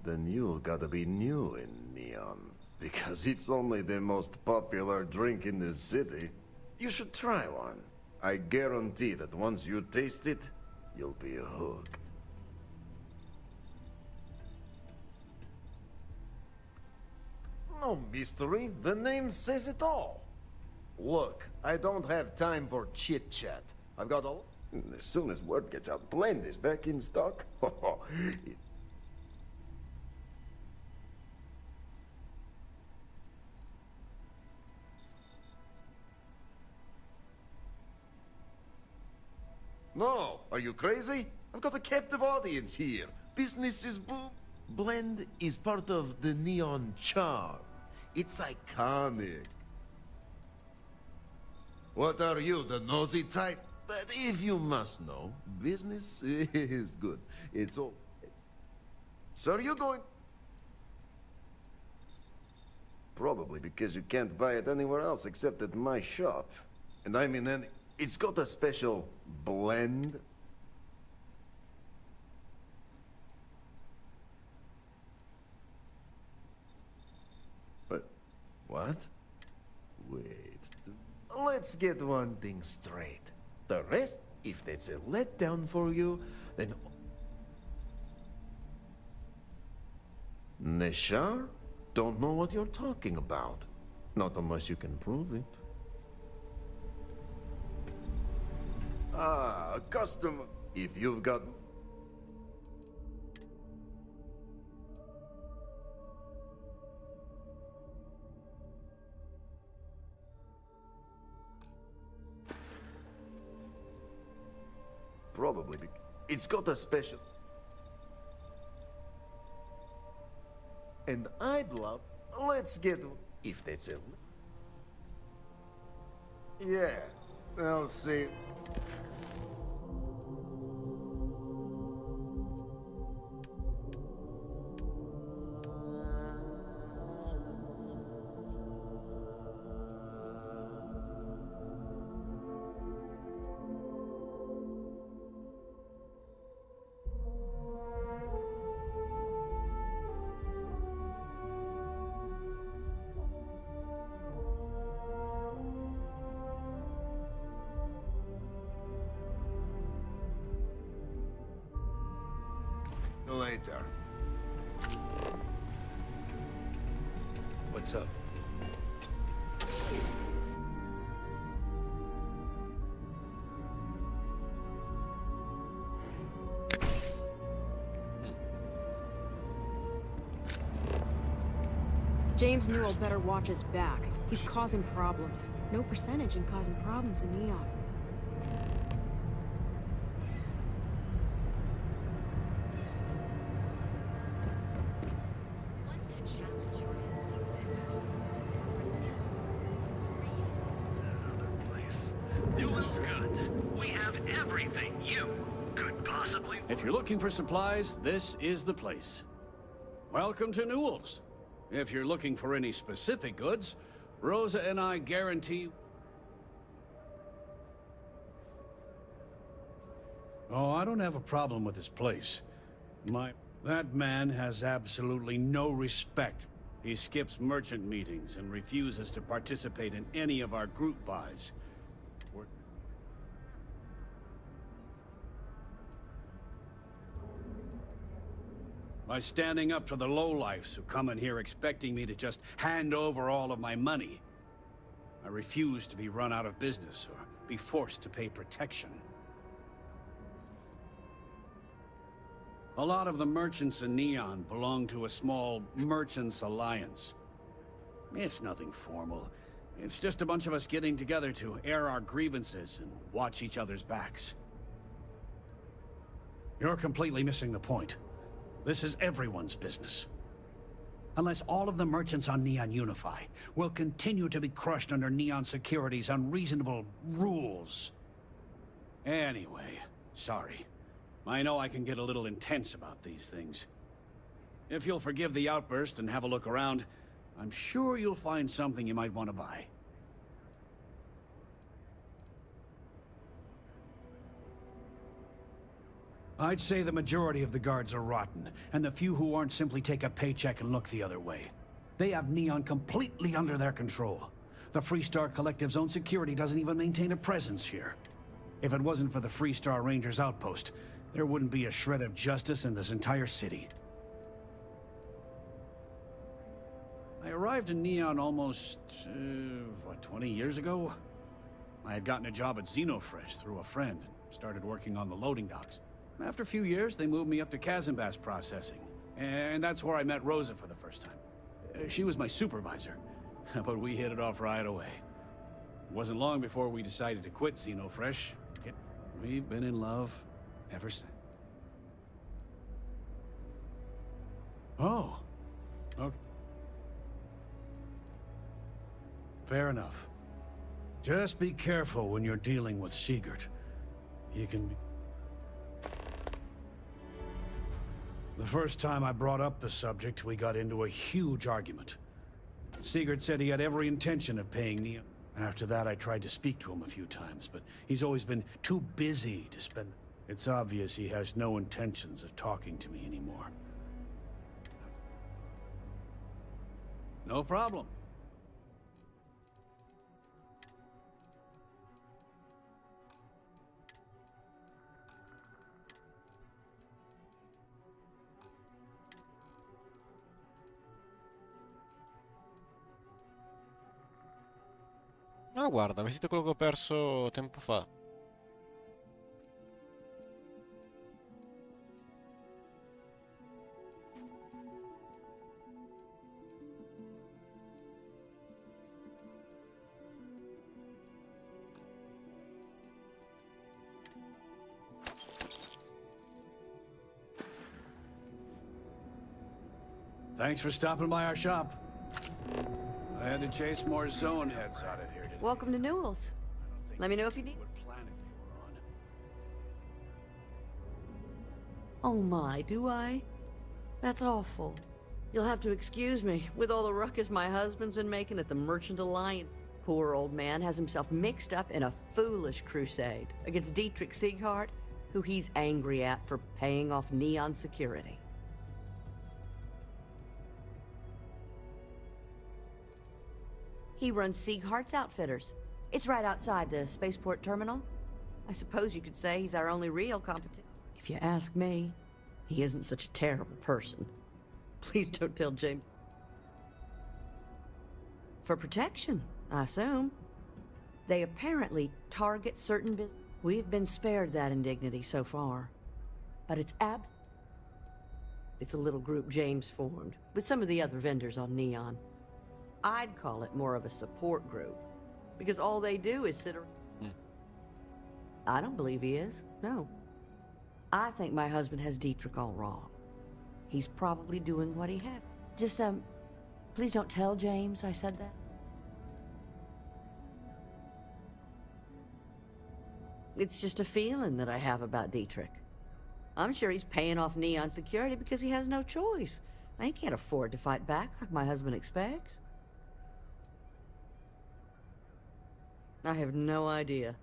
Then you gotta be new in Neon, because it's only the most popular drink in the city. You should try one. I guarantee that once you taste it, you'll be hooked. No mystery, the name says it all. Look, I don't have time for chit-chat. I've got a... As soon as word gets out, Blend is back in stock. No, are you crazy? I've got a captive audience here. Business is boom. Blend is part of the Neon charm. It's iconic. What are you, the nosy type? But if you must know, business is good. It's all... So are you going... Probably because you can't buy it anywhere else except at my shop. And I mean, it's got a special blend. But, what? Wait. Let's get one thing straight. The rest, if that's a letdown for you, then... Neshar? Don't know what you're talking about. Not unless you can prove it. Ah, customer. If you've got... Probably because it's got a special... And I'd love... Let's get... If that's it. Yeah, I'll see. Later. What's up? James Newell better watch his back. He's causing problems. No percentage in causing problems in Neon. If you're looking for supplies, this is the place. Welcome to Newell's. If you're looking for any specific goods, Rosa and I guarantee... Oh, I don't have a problem with this place. That man has absolutely no respect. He skips merchant meetings and refuses to participate in any of our group buys. By standing up to the lowlifes who come in here expecting me to just hand over all of my money. I refuse to be run out of business or be forced to pay protection. A lot of the merchants in Neon belong to a small merchants alliance. It's nothing formal. It's just a bunch of us getting together to air our grievances and watch each other's backs. You're completely missing the point. This is everyone's business. Unless all of the merchants on Neon unify, we'll continue to be crushed under Neon Security's unreasonable rules. Anyway, sorry. I know I can get a little intense about these things. If you'll forgive the outburst and have a look around, I'm sure you'll find something you might want to buy. I'd say the majority of the guards are rotten, and the few who aren't simply take a paycheck and look the other way. They have Neon completely under their control. The Freestar Collective's own security doesn't even maintain a presence here. If it wasn't for the Freestar Rangers outpost, there wouldn't be a shred of justice in this entire city. I arrived in Neon almost, 20 years ago? I had gotten a job at Xenofresh through a friend and started working on the loading docks. After a few years, they moved me up to Kazanbas processing. And that's where I met Rosa for the first time. She was my supervisor, but we hit it off right away. It wasn't long before we decided to quit Xenofresh. We've been in love ever since. Oh. Okay. Fair enough. Just be careful when you're dealing with Sigurd. He can be... The first time I brought up the subject, we got into a huge argument. Sigurd said he had every intention of paying Neon. After that, I tried to speak to him a few times, but he's always been too busy to spend... It's obvious he has no intentions of talking to me anymore. No problem. Ah, guarda, vestito quello che ho perso tempo fa. Thanks for stopping by our shop. I had to chase more zone heads out of here today. Welcome to Newell's. Let me know if you need... Oh my, do I? That's awful. You'll have to excuse me, with all the ruckus my husband's been making at the Merchant Alliance. Poor old man has himself mixed up in a foolish crusade against Dietrich Sieghart, who he's angry at for paying off Neon security. He runs Sieghart's Outfitters. It's right outside the spaceport terminal. I suppose you could say he's our only real competition. If you ask me, he isn't such a terrible person. Please don't tell James. For protection, I assume. They apparently target certain business. We've been spared that indignity so far. But it's a little group James formed, with some of the other vendors on Neon. I'd call it more of a support group, because all they do is sit around. I don't believe he is, no. I think my husband has Dietrich all wrong. He's probably doing what he has. Just, please don't tell James I said that. It's just a feeling that I have about Dietrich. I'm sure he's paying off Neon security because he has no choice. He can't afford to fight back like my husband expects. I have no idea.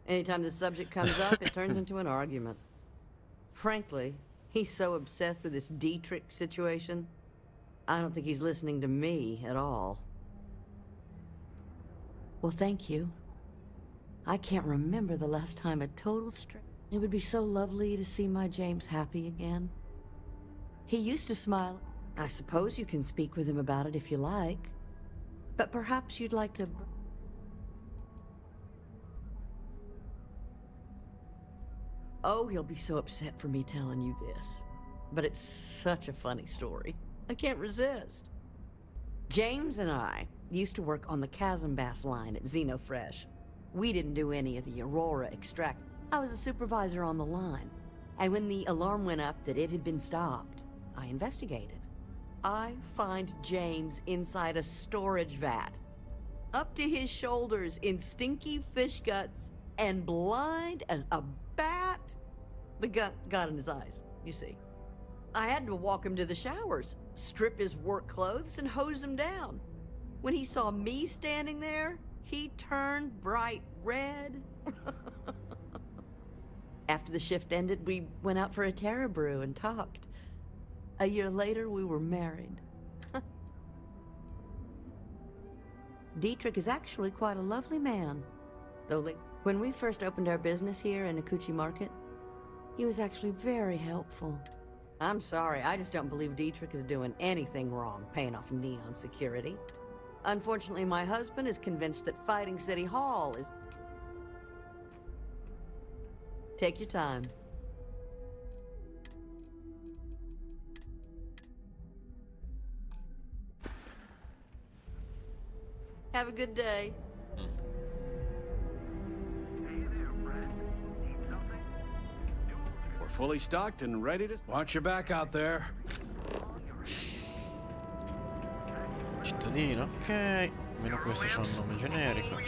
Anytime the subject comes up, it turns into an argument. Frankly, he's so obsessed with this Dietrich situation, I don't think he's listening to me at all. Well, thank you. I can't remember the last time a total stranger... It would be so lovely to see my James happy again. He used to smile. I suppose you can speak with him about it if you like. But perhaps you'd like to... Oh, he'll be so upset for me telling you this. But it's such a funny story. I can't resist. James and I used to work on the Kazanbas line at Xenofresh. We didn't do any of the Aurora extract. I was a supervisor on the line. And when the alarm went up that it had been stopped, I investigated. I find James inside a storage vat, up to his shoulders in stinky fish guts and blind as a bat. The got in his eyes, you see. I had to walk him to the showers, strip his work clothes, and hose him down. When he saw me standing there, he turned bright red. After the shift ended, we went out for a Terra brew and talked. A year later, we were married. Dietrich is actually quite a lovely man. Though when we first opened our business here in Akuchi Market, he was actually very helpful. I'm sorry, I just don't believe Dietrich is doing anything wrong paying off Neon security. Unfortunately, my husband is convinced that fighting City Hall is... Take your time. Have a good day. We're fully stocked and ready to... Watch your back out there. Cittadino, ok. Almeno questo c'ha un nome generico.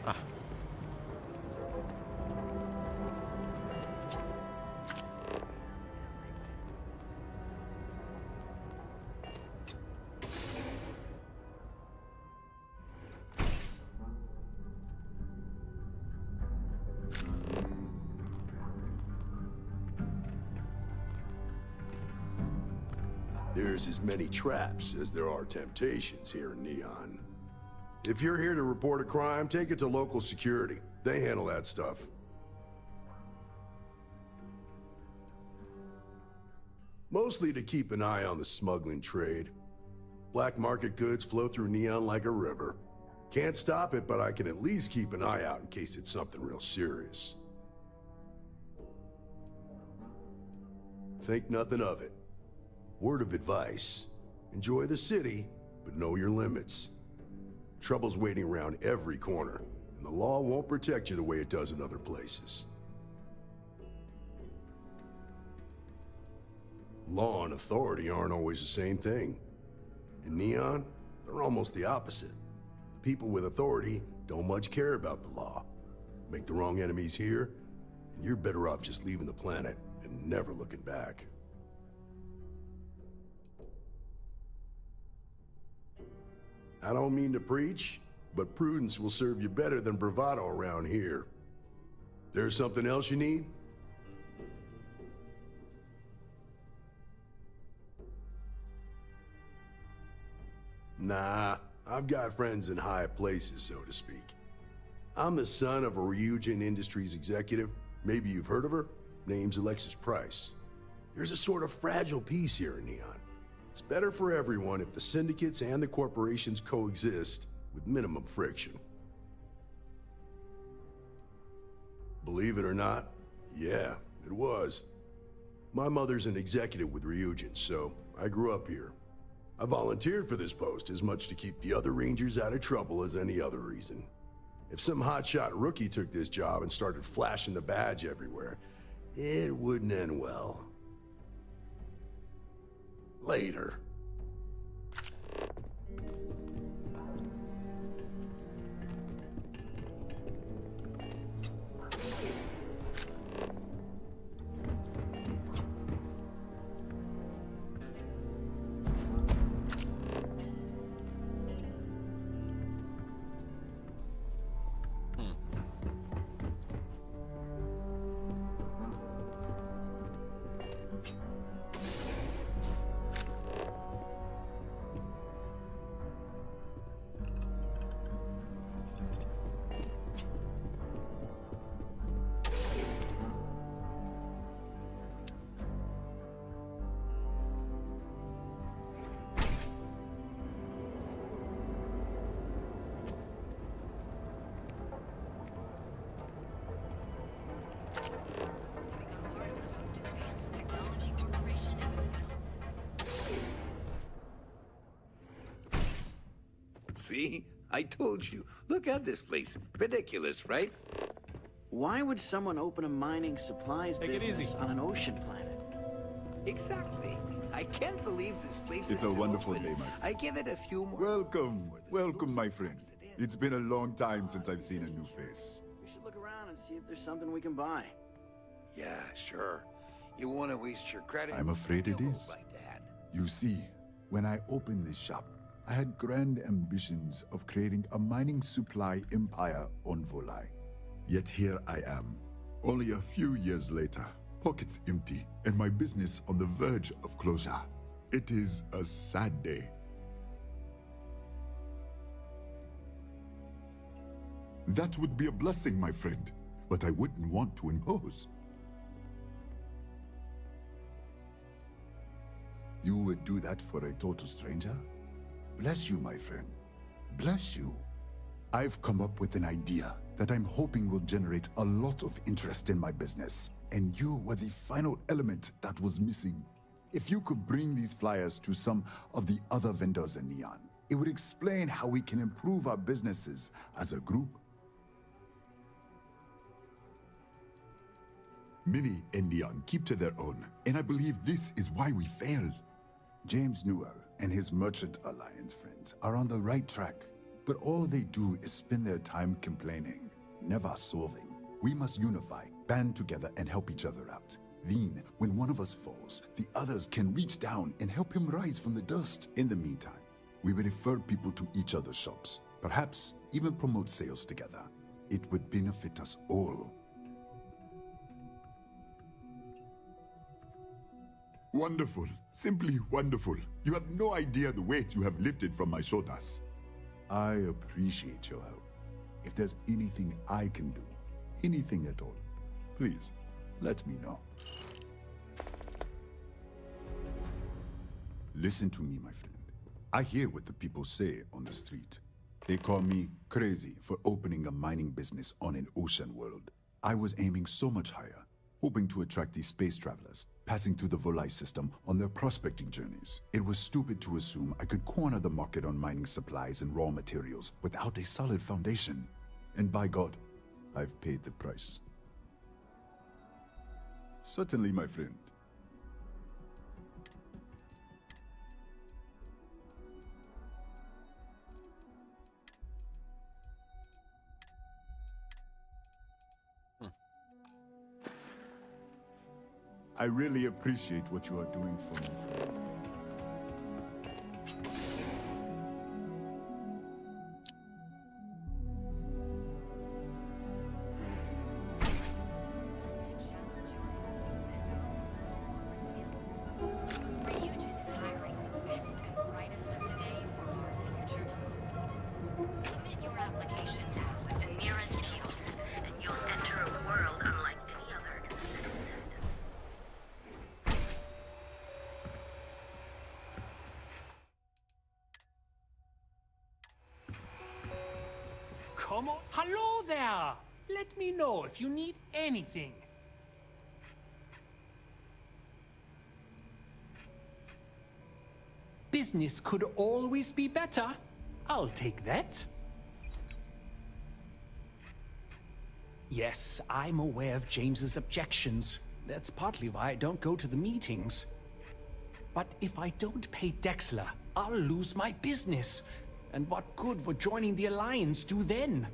Ah. There's as many traps as there are temptations here in Neon. If you're here to report a crime, take it to local security. They handle that stuff. Mostly to keep an eye on the smuggling trade. Black market goods flow through Neon like a river. Can't stop it, but I can at least keep an eye out in case it's something real serious. Think nothing of it. Word of advice, enjoy the city, but know your limits. Trouble's waiting around every corner, and the law won't protect you the way it does in other places. Law and authority aren't always the same thing. In Neon, they're almost the opposite. The people with authority don't much care about the law. Make the wrong enemies here, and you're better off just leaving the planet and never looking back. I don't mean to preach, but prudence will serve you better than bravado around here. There's something else you need? Nah, I've got friends in high places, so to speak. I'm the son of a Ryujin Industries executive. Maybe you've heard of her? Name's Alexis Price. There's a sort of fragile peace here in Neon. It's better for everyone if the syndicates and the corporations coexist with minimum friction. Believe it or not, yeah, it was. My mother's an executive with Ryujin, so I grew up here. I volunteered for this post as much to keep the other Rangers out of trouble as any other reason. If some hotshot rookie took this job and started flashing the badge everywhere, it wouldn't end well. Later. See? I told you. Look at this place. Ridiculous, right? Why would someone open a mining supplies business on an ocean planet? Exactly. I can't believe this place is It's a still wonderful open. day, my friend. I give it a few more. Welcome, my friend. It's been a long time since I've seen a new face. look around and see if there's something we can buy. Yeah, sure. You want to waste your credit? I'm afraid it is. Like that. You see, when I opened this shop, I had grand ambitions of creating a mining supply empire on Volai. Yet here I am, only a few years later, pockets empty, and my business on the verge of closure. It is a sad day. That would be a blessing, my friend, but I wouldn't want to impose. You would do that for a total stranger? Bless you, my friend. Bless you. I've come up with an idea that I'm hoping will generate a lot of interest in my business, and you were the final element that was missing. If you could bring these flyers to some of the other vendors in Neon, it would explain how we can improve our businesses as a group. Many in Neon keep to their own, and I believe this is why we failed. James Newell and his Merchant Alliance friends are on the right track, but all they do is spend their time complaining, never solving. We must unify, band together, and help each other out. Then, when one of us falls, the others can reach down and help him rise from the dust. In the meantime, we will refer people to each other's shops, perhaps even promote sales together. It would benefit us all. Wonderful. Simply wonderful. You have no idea the weight you have lifted from my shoulders. I appreciate your help. If there's anything I can do, anything at all, please, let me know. Listen to me, my friend. I hear what the people say on the street. They call me crazy for opening a mining business on an ocean world. I was aiming so much higher, hoping to attract these space travelers, passing through the Volai system on their prospecting journeys. It was stupid to assume I could corner the market on mining supplies and raw materials without a solid foundation. And by God, I've paid the price. Certainly, my friend. I really appreciate what you are doing for me, friend. Submit your application now at the nearest kiosk, and you'll enter a world unlike any other in the city. Come on. Hello there! Let me know if you need anything. Business could always be better. I'll take that. Yes, I'm aware of James's objections. That's partly why I don't go to the meetings. But if I don't pay Dexler, I'll lose my business. And what good would joining the Alliance do then?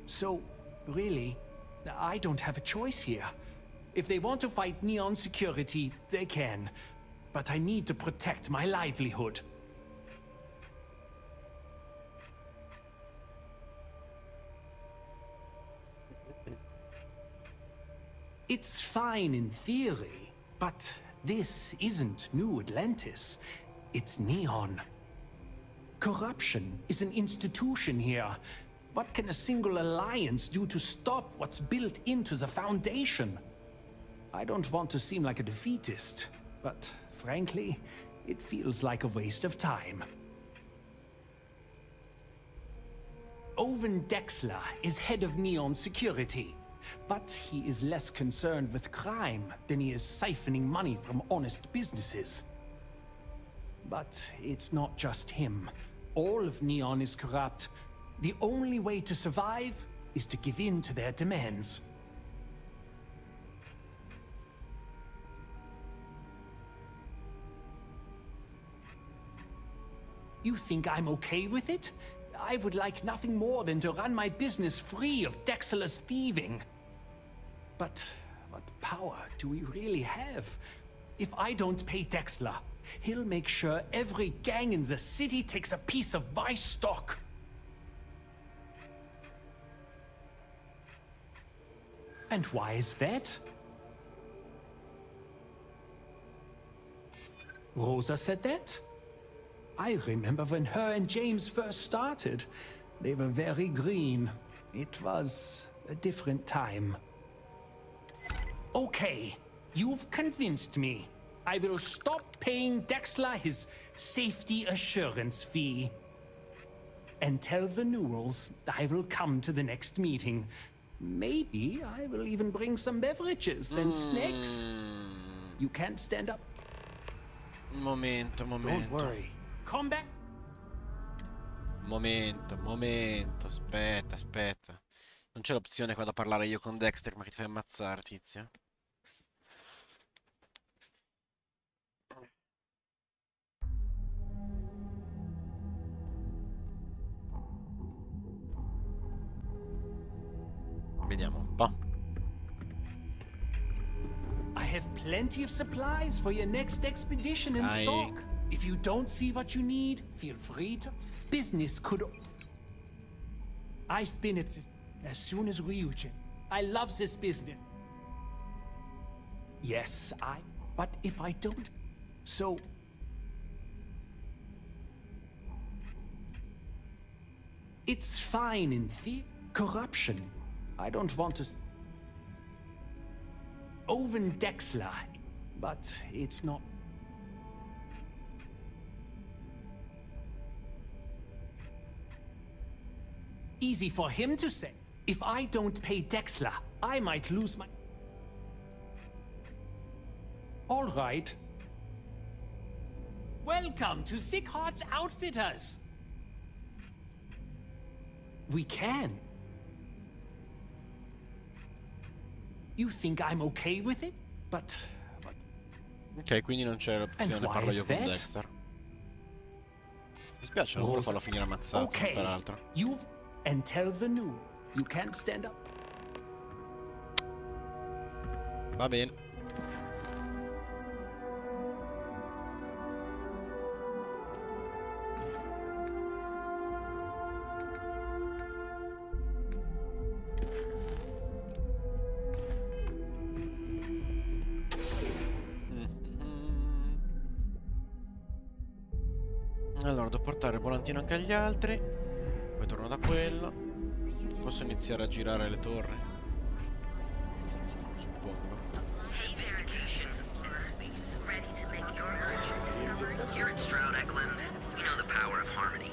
So, really, I don't have a choice here. If they want to fight Neon security, they can. But I need to protect my livelihood. It's fine in theory, but this isn't New Atlantis. It's Neon. Corruption is an institution here. What can a single alliance do to stop what's built into the foundation? I don't want to seem like a defeatist, but frankly, it feels like a waste of time. Owen Dexler is head of Neon Security, but he is less concerned with crime than he is siphoning money from honest businesses. But it's not just him. All of Neon is corrupt. The only way to survive is to give in to their demands. You think I'm okay with it? I would like nothing more than to run my business free of Dexter's thieving. But what power do we really have? If I don't pay Dexter, he'll make sure every gang in the city takes a piece of my stock. And why is that? Rosa said that? I remember when her and James first started. They were very green. It was a different time. Okay, you've convinced me. I will stop paying Dexter his safety assurance fee. And tell the Newells I will come to the next meeting. Maybe I will even bring some beverages and snacks. You can't stand up. Momento. Don't worry. Come back. Momento. Aspetta. Non c'è l'opzione qua da parlare io con Dexter, ma che ti fai ammazzare, tizia? Vediamo un po'. I have plenty of supplies for your next expedition in stock. If you don't see what you need, feel free to. Business could. I've been at this as soon as Ryujin. I love this business. Yes, but if I don't, so. It's fine in corruption. I don't want to. Owen Dexter, but it's not. Easy for him to say. If I don't pay Dexter, I might lose my. All right. Welcome to Sick Heart's Outfitters. We can. You think I'm okay with it? But... Ok, quindi non c'è l'opzione, parlo io con Dexter. Mi spiace, non volevo farlo finire ammazzato, okay. Peraltro. And tell the new. You can't stand up. Va bene. Allora, devo portare il volantino anche agli altri. Poi torno da quello. Posso iniziare a girare le torri? Suppongo. Here at Stroud Eklund, we know the power of harmony.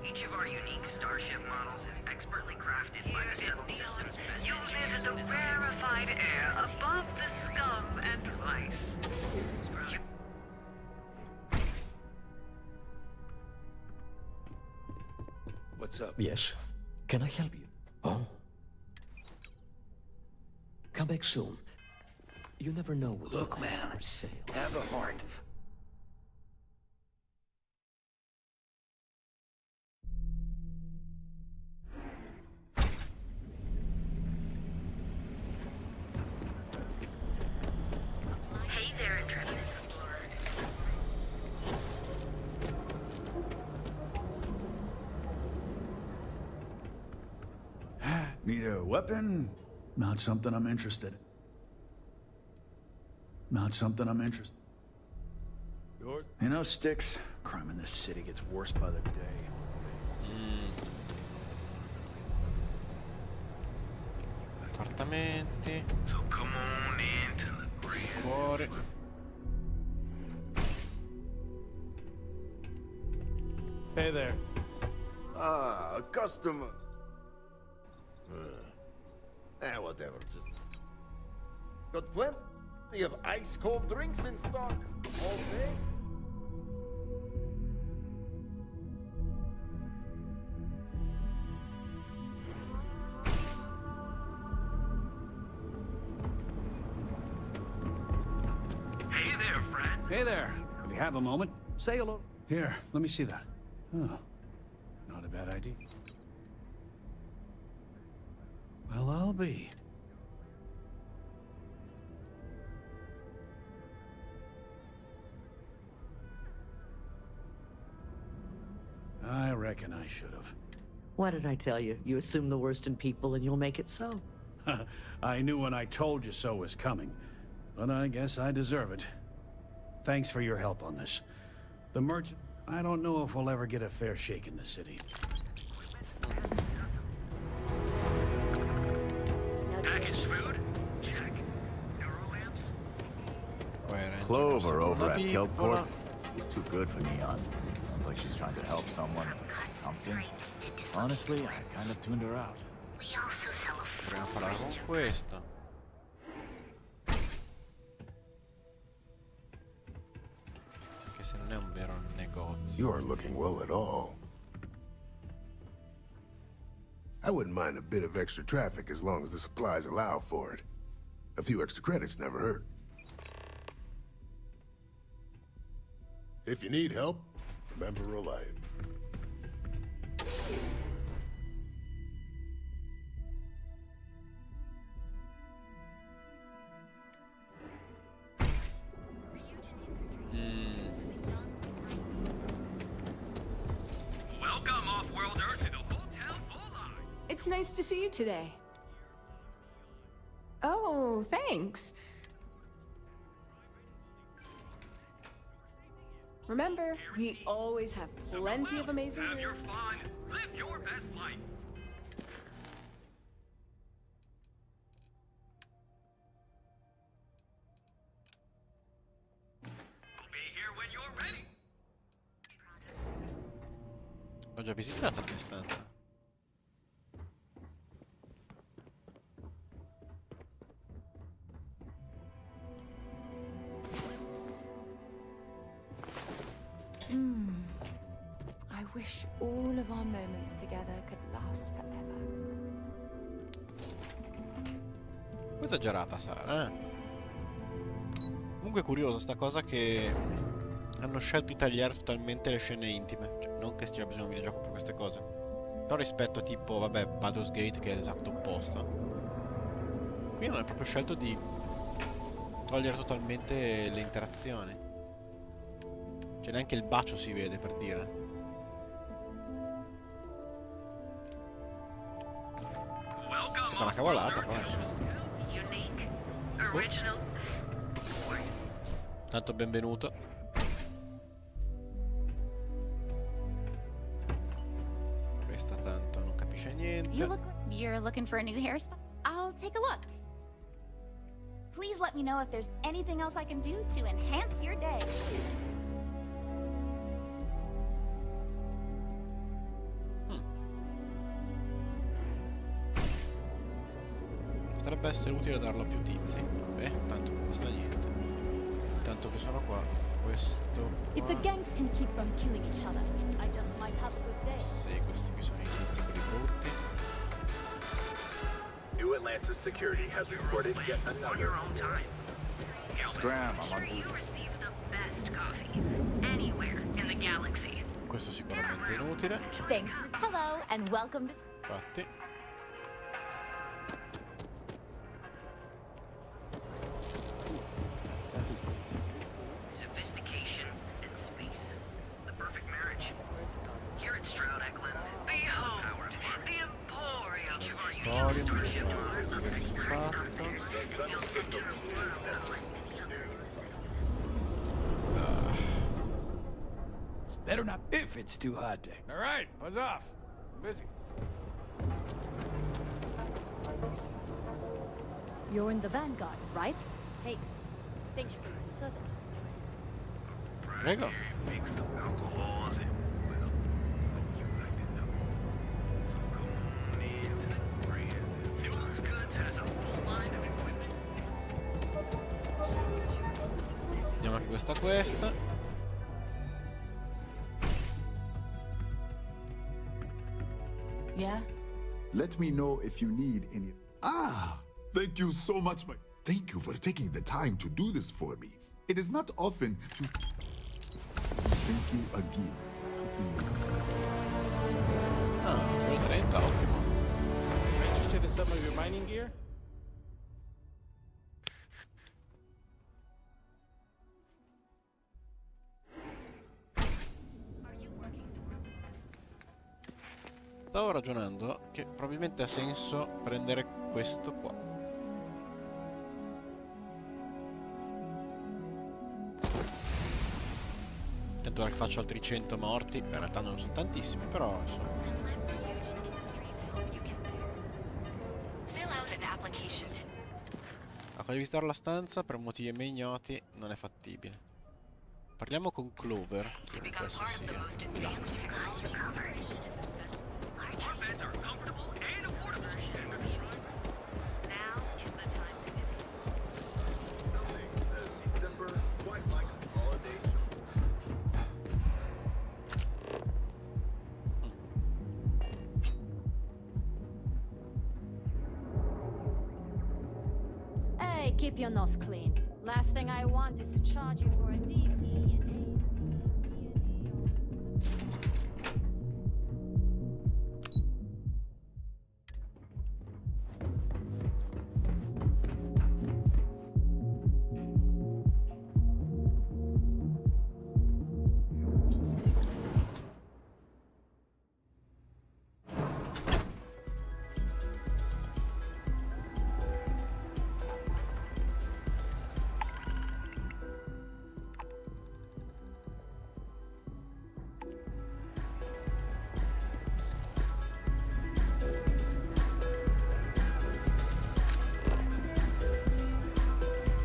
Each of our unique starship models is expertly crafted by the settled systems. You live in the rarefied air above the scum and vice. What's up? Yes. Can I help you? Oh. Come back soon. You never know what Look, man, have a heart. Hey there, intrepid explorers. Need a weapon? Not something I'm interested in. Not something I'm interested in. Yours? You know, Sticks, crime in this city gets worse by the day. Appartamenti. So come on into the grand. Fuori. Hey there. Ah, a customer. Whatever, just... Got plenty of ice-cold drinks in stock. All day. Hey there, friend. Hey there. If you have a moment, say hello. Here, let me see that. Oh, not a bad idea. Well, I'll be. I reckon I should have. What did I tell you? You assume the worst in people and you'll make it so. I knew when I told you so was coming, but I guess I deserve it. Thanks for your help on this. The merchant, I don't know if we'll ever get a fair shake in the city. Packaged food? Check. Neurolamps? Clover over at piccola. Kelport. She's too good for Neon. Sounds like she's trying to help someone or something. Honestly, I kind of tuned her out. Proviamo a parlare con questo. Anche se non è un vero negozio. You aren't looking well at all. I wouldn't mind a bit of extra traffic as long as the supplies allow for it. A few extra credits never hurt. If you need help, remember Reliant. Welcome, off-worlder, to the Hotel Vola. It's nice to see you today. Oh, thanks. Remember, we always have plenty of amazing Have your rooms. fun. Live your best life. We'll be here when you're ready. L'ho già visitata la mia stanza. I wish all of our moments together could last forever. Un po' esagerata Sara, Comunque è curioso sta cosa che hanno scelto di tagliare totalmente le scene intime. Cioè, non che ci sia bisogno di un videogioco per queste cose. Però rispetto a tipo, vabbè, Baldur's Gate che è l'esatto opposto. Qui hanno proprio scelto di togliere totalmente le interazioni. Cioè neanche il bacio si vede, per dire. Sembra una cavolata, però insomma. Tanto benvenuto. Questa tanto non capisce niente. You're looking for a new hairstyle? I'll take a look. Please let me know if there's anything else I can do to enhance your day. Potrebbe essere utile darlo a più tizi. Vabbè, tanto non costa niente. Intanto che sono qua, questo If the gangs can keep from killing each other, I just might have a good day. sì, questi qui sono i tizi quelli brutti. New Atlantis security has reported yet another. Scram, I'm on duty. Anywhere in the galaxy. Questo sicuramente è inutile. Thanks. Hello and welcome to... Infatti. Sophistication and space. The perfect marriage. Here at Stroud Eklund, behold the Emporium. Questo fatto. It's better not if it's too hot to. All right, buzz off. I'm busy. You're in the Vanguard, right? Hey, thanks for your service. Prego. Andiamo anche questa. Yeah? Let me know if you need any. Ah! Thank you so much, my. Thank you for taking the time to do this for me. It is not often to. Thank you again. Ah, 230, ottimo. Interested in some of your mining gear? Stavo ragionando che probabilmente ha senso prendere questo qua. Tanto ora che faccio altri 100 morti, in realtà non sono tantissimi, però insomma. A far visitare la stanza per motivi mai ignoti non è fattibile. Parliamo con Clover, che questo sia. Di là. Hey, keep your nose clean. Last thing I want is to charge you for a DP and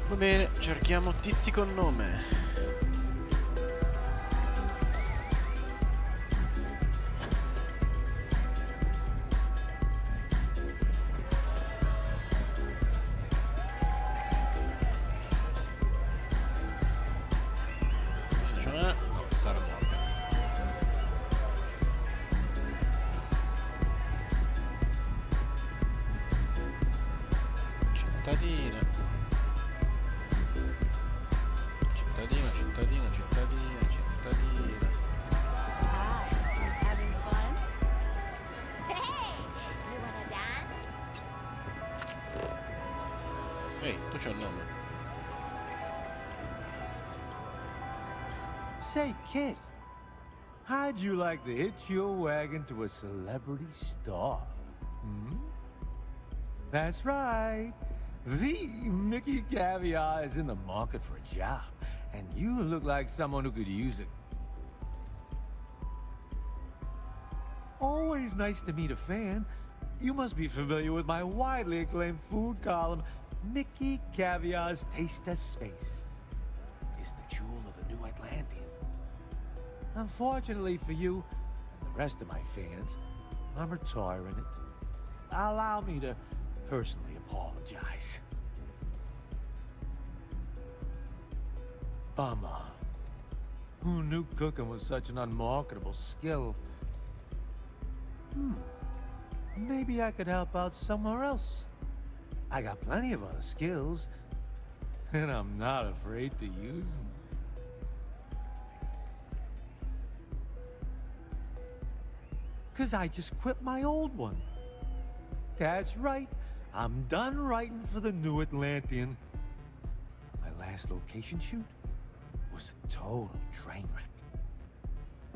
Va bene, cerchiamo tizi con nome. Cioè, no, sarà morta. Cittadina. Cittadina, cittadina, cittadina, cittadina. Hi, having fun? Hey, you wanna dance? Ehi, tu c'hai il nome. Say, kid, how'd you like to hitch your wagon to a celebrity star? Hmm? That's right. The Mickey Caviar is in the market for a job, and you look like someone who could use it. Always nice to meet a fan. You must be familiar with my widely acclaimed food column, Mickey Caviar's Taste of Space. It's the jewel of the New Atlantean. Unfortunately for you, and the rest of my fans, I'm retiring it. Allow me to personally apologize. Bummer. Who knew cooking was such an unmarketable skill? Maybe I could help out somewhere else. I got plenty of other skills, and I'm not afraid to use them. Cause I just quit my old one. That's right. I'm done writing for the New Atlantean. My last location shoot was a total train wreck.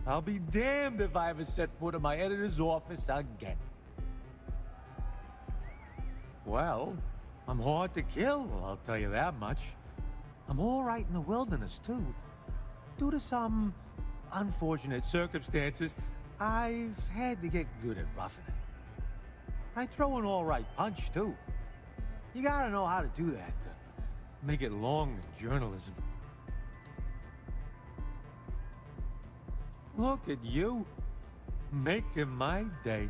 I'll be damned if I ever set foot in my editor's office again. Well, I'm hard to kill, I'll tell you that much. I'm all right in the wilderness, too. Due to some unfortunate circumstances, I've had to get good at roughing it. I throw an all right punch, too. You gotta know how to do that to make it long in journalism. Look at you, making my day.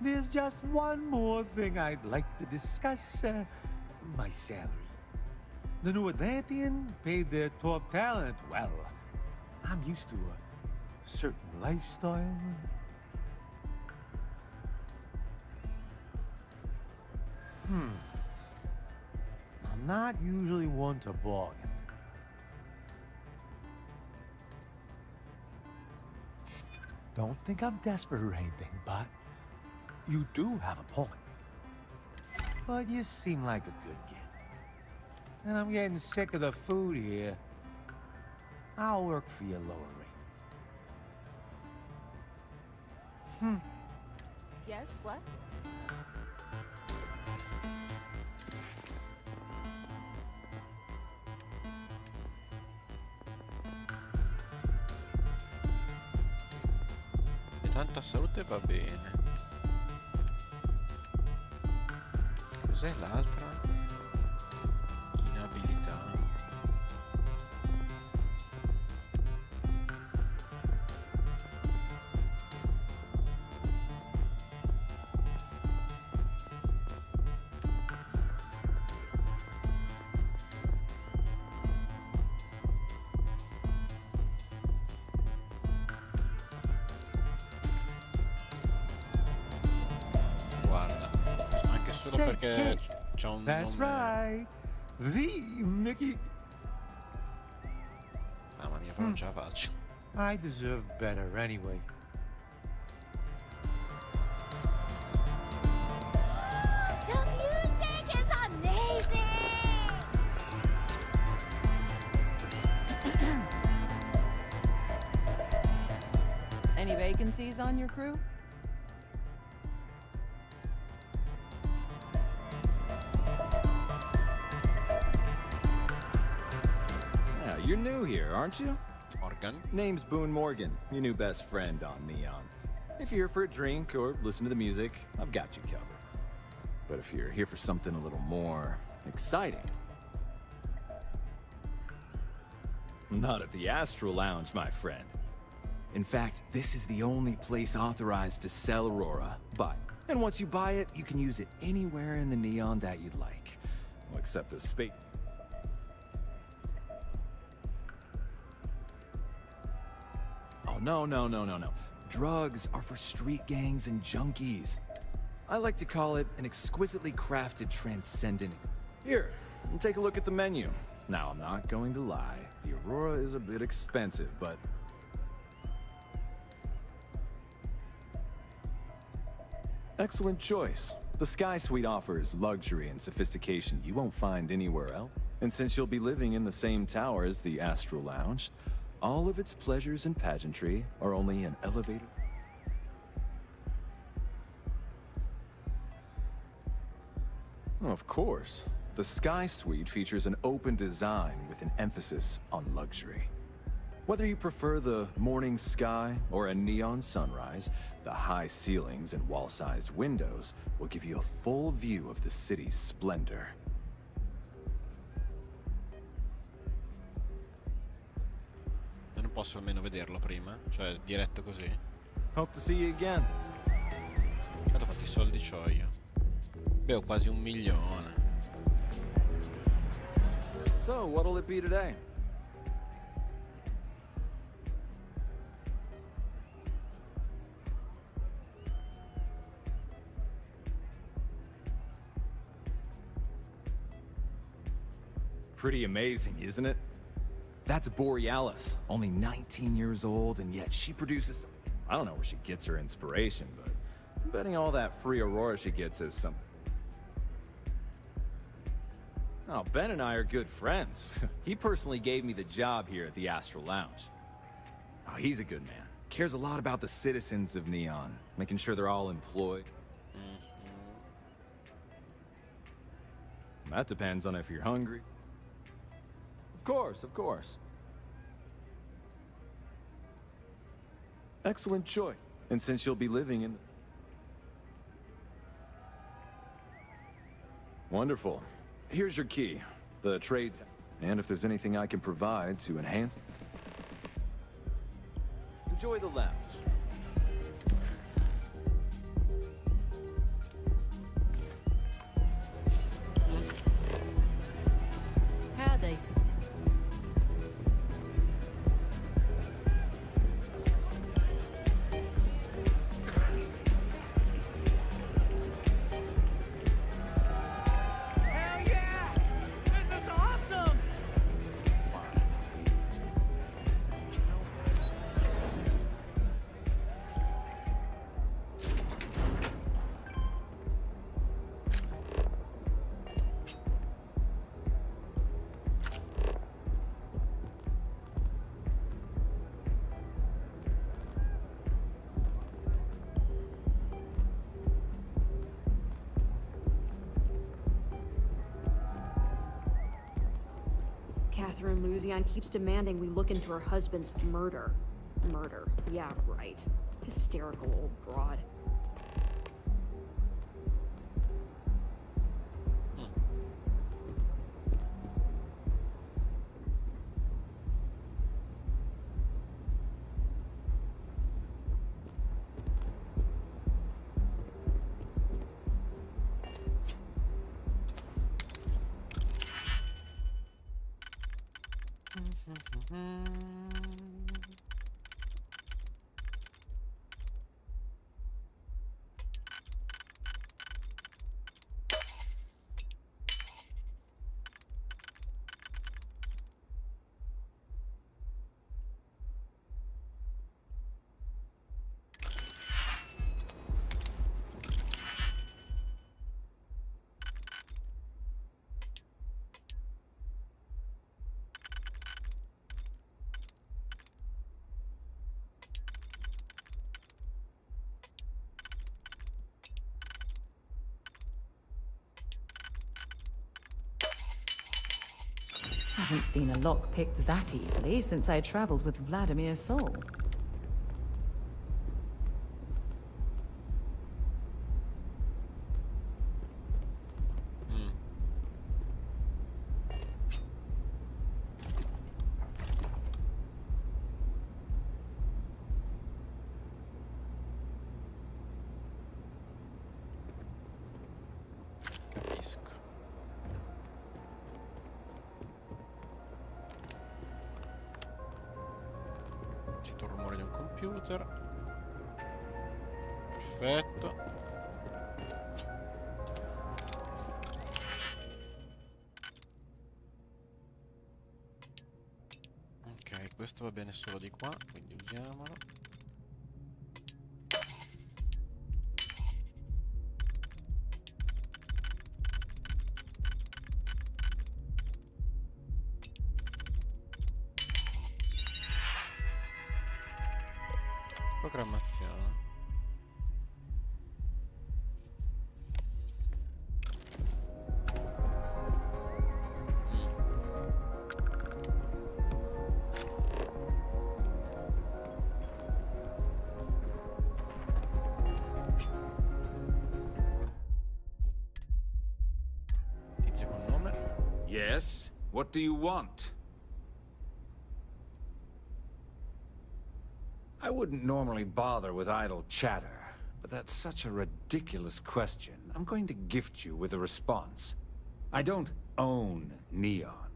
There's just one more thing I'd like to discuss, my salary. The New Atlantean paid their top talent well. I'm used to a certain lifestyle. I'm not usually one to bargain. Don't think I'm desperate or anything, but you do have a point. But you seem like a good kid. And I'm getting sick of the food here. I'll work for your lower rate. Yes, what? E tanta salute va bene. Cos'è l'altra? Inabilità. Guarda, anche solo perché c'ha un That's nome. right. The Mickey. Mamma mia, però non ce la faccio. I deserve better anyway. The music is amazing! Any vacancies on your crew? Yeah, you're new here, aren't you? Morgan. Name's Boone Morgan, your new best friend on Neon. If you're here for a drink or listen to the music, I've got you covered. But if you're here for something a little more exciting, not at the Astral Lounge, my friend. In fact, this is the only place authorized to sell Aurora. Buy it. And once you buy it, you can use it anywhere in the Neon that you'd like. Well, except the space. Oh, no. Drugs are for street gangs and junkies. I like to call it an exquisitely crafted transcendent. Here, take a look at the menu. Now, I'm not going to lie. The Aurora is a bit expensive, but... Excellent choice. The Sky Suite offers luxury and sophistication you won't find anywhere else. And since you'll be living in the same tower as the Astral Lounge, all of its pleasures and pageantry are only an elevator. Of course. The Sky Suite features an open design with an emphasis on luxury. Whether you prefer the morning sky or a neon sunrise, the high ceilings and wall-sized windows will give you a full view of the city's splendor. Ma non posso almeno vederlo prima? Cioè, diretto così? Hope to see you again. Guarda quanti soldi c'ho io. Beh, ho quasi 1 milione. So, what'll it be today? Pretty amazing, isn't it? That's Borealis, only 19 years old, and yet she produces... I don't know where she gets her inspiration, but I'm betting all that free Aurora she gets is something. Oh, Ben and I are good friends. He personally gave me the job here at the Astral Lounge. Oh, he's a good man. Cares a lot about the citizens of Neon, making sure they're all employed. That depends on if you're hungry. Of course. Excellent choice. And since you'll be living in... Wonderful. Here's your key, the trade, and if there's anything I can provide to enhance... Enjoy the lounge. Howdy. Catherine Luzion keeps demanding we look into her husband's murder. Murder. Yeah, right. Hysterical old broad. Haven't seen a lock picked that easily since I traveled with Vladimir's soul. Capisco. Sento il rumore di un computer. Perfetto. Ok, questo va bene solo di qua, quindi usiamolo. Programmazione. Tizio con nome. Yes? What do you want? I wouldn't normally bother with idle chatter, but that's such a ridiculous question. I'm going to gift you with a response. I don't own Neon.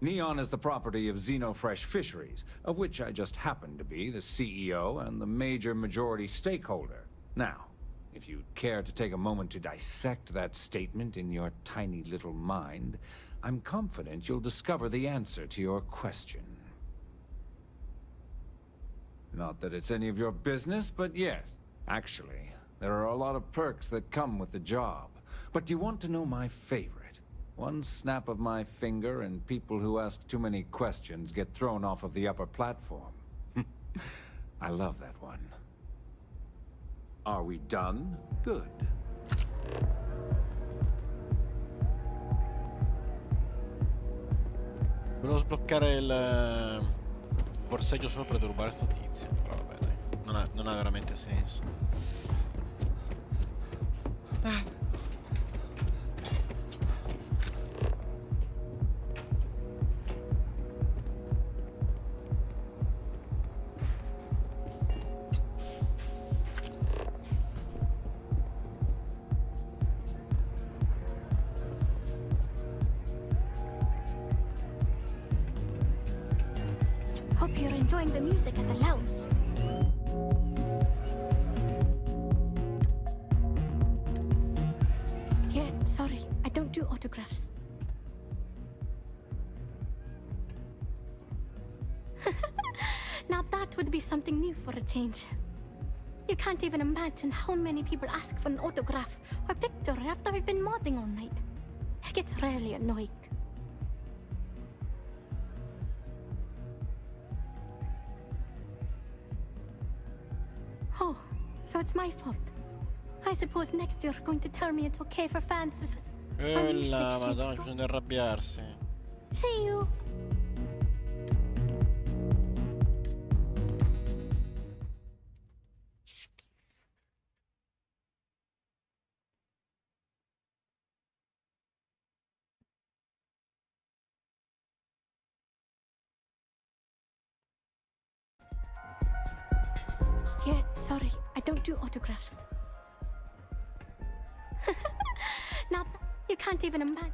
Neon is the property of Xenofresh Fisheries, of which I just happen to be the CEO and the major majority stakeholder. Now, if you'd care to take a moment to dissect that statement in your tiny little mind, I'm confident you'll discover the answer to your question. Not that it's any of your business, but yes. Actually, there are a lot of perks that come with the job. But do you want to know my favorite? One snap of my finger and people who ask too many questions get thrown off of the upper platform. I love that one. Are we done? Good. Volevo sbloccare il borseggio solo per derubare sto tizio. Però vabbè, dai. Non ha veramente senso. Hope you're enjoying the music at the lounge. Yeah, sorry, I don't do autographs. Now that would be something new for a change. You can't even imagine how many people ask for an autograph or picture after we've been modding all night. It gets really annoying. Oh, so it's my fault. I suppose next you're going to tell me it's okay for fans to... La madonna, bisogna arrabbiarsi. See you. sorry, I don't do autographs. Not that you can't even imagine.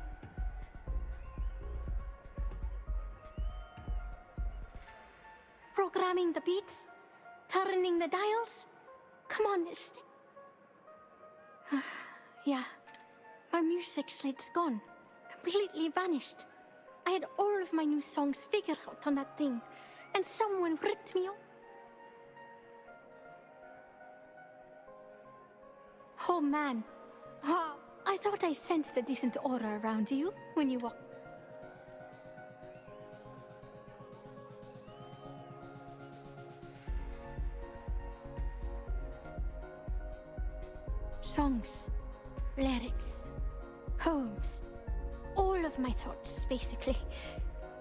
Programming the beats, turning the dials. Come on, yeah, my music slate's gone, completely vanished. I had all of my new songs figured out on that thing, and someone ripped me off. Oh man, wow, I thought I sensed a decent aura around you when you walked. Songs, lyrics, poems, all of my thoughts, basically.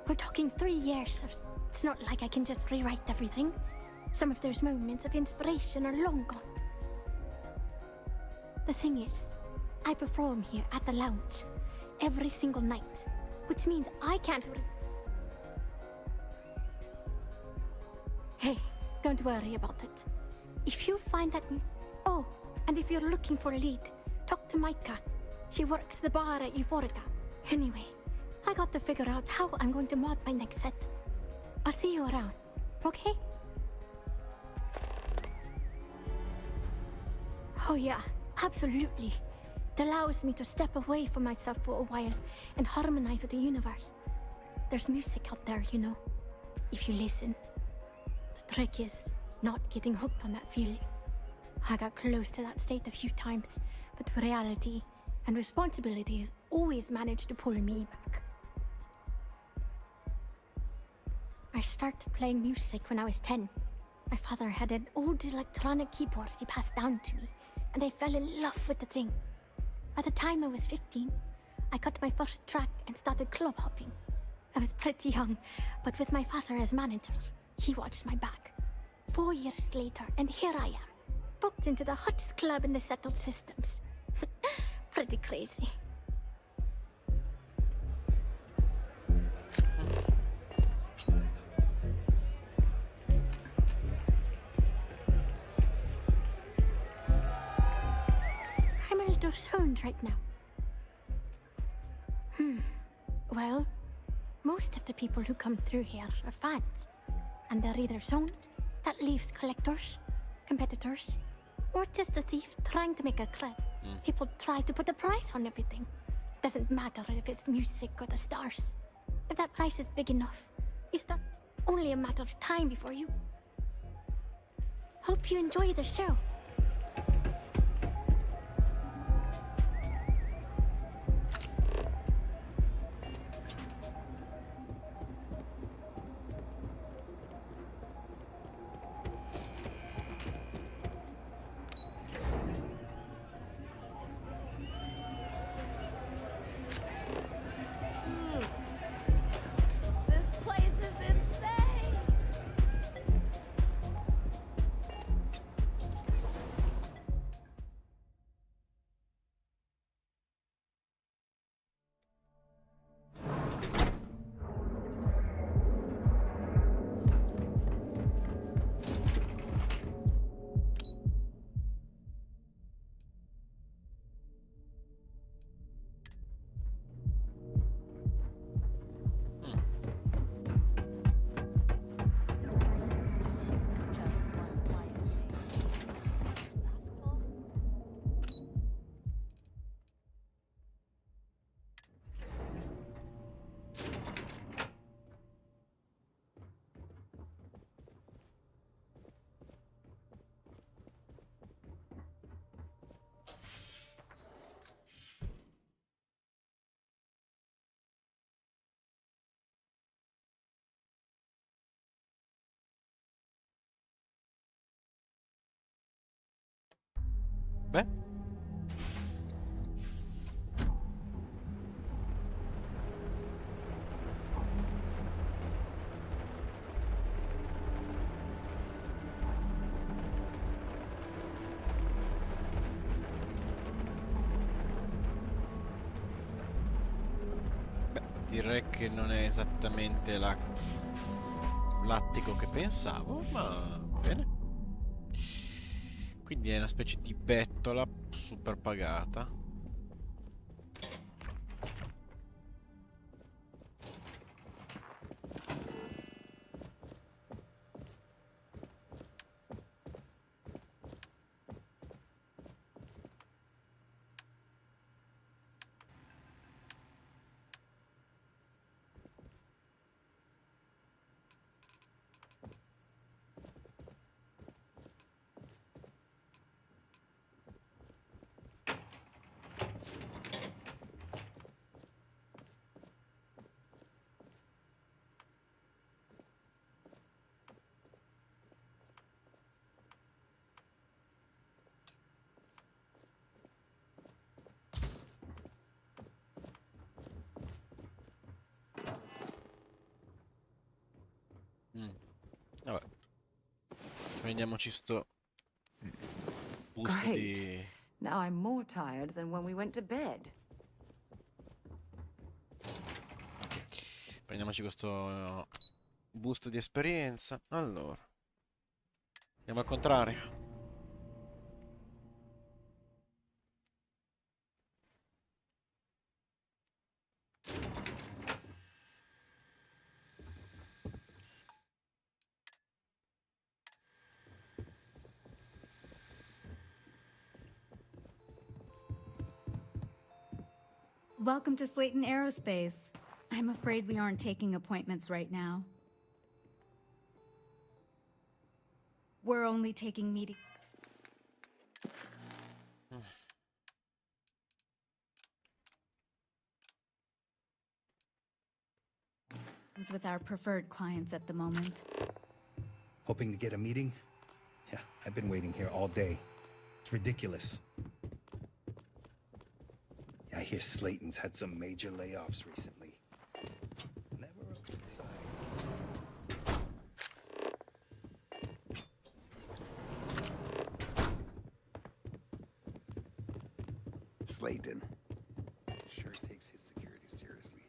We're talking 3 years of... It's not like I can just rewrite everything. Some of those moments of inspiration are long gone. The thing is, I perform here at the lounge every single night, which means I can't... Hey, don't worry about it. If you find that you... Oh, and if you're looking for a lead, talk to Micah. She works the bar at Euphorica. Anyway, I got to figure out how I'm going to mod my next set. I'll see you around, okay? Oh yeah, absolutely. It allows me to step away from myself for a while and harmonize with the universe. There's music out there, you know, if you listen. The trick is not getting hooked on that feeling. I got close to that state a few times, but reality and responsibility has always managed to pull me back. I started playing music when I was 10. My father had an old electronic keyboard he passed down to me, and I fell in love with the thing. By the time I was 15, I got my first track and started club hopping. I was pretty young, but with my father as manager, he watched my back. 4 years later, and here I am, booked into the hottest club in the settled systems. Pretty crazy. I'm a little zoned right now. Well, most of the people who come through here are fans. And they're either zoned, that leaves collectors, competitors, or just a thief trying to make a cred. People try to put a price on everything. Doesn't matter if it's music or the stars. If that price is big enough, you start. Only a matter of time before you... Hope you enjoy the show. This place is insane! Beh. Beh, direi che non è esattamente l'attico che pensavo, ma bene. Quindi è una specie di bettola super pagata. Vabbè. Prendiamoci sto busto Great. di... Now I'm more tired than when we went to bed. Prendiamoci questo boost di esperienza. Allora, andiamo al contrario. Welcome to Slayton Aerospace. I'm afraid we aren't taking appointments right now. We're only taking meetings. With our preferred clients at the moment. Hoping to get a meeting? Yeah, I've been waiting here all day. It's ridiculous. I hear Slayton's had some major layoffs recently. Never a good sign. Slayton sure takes his security seriously.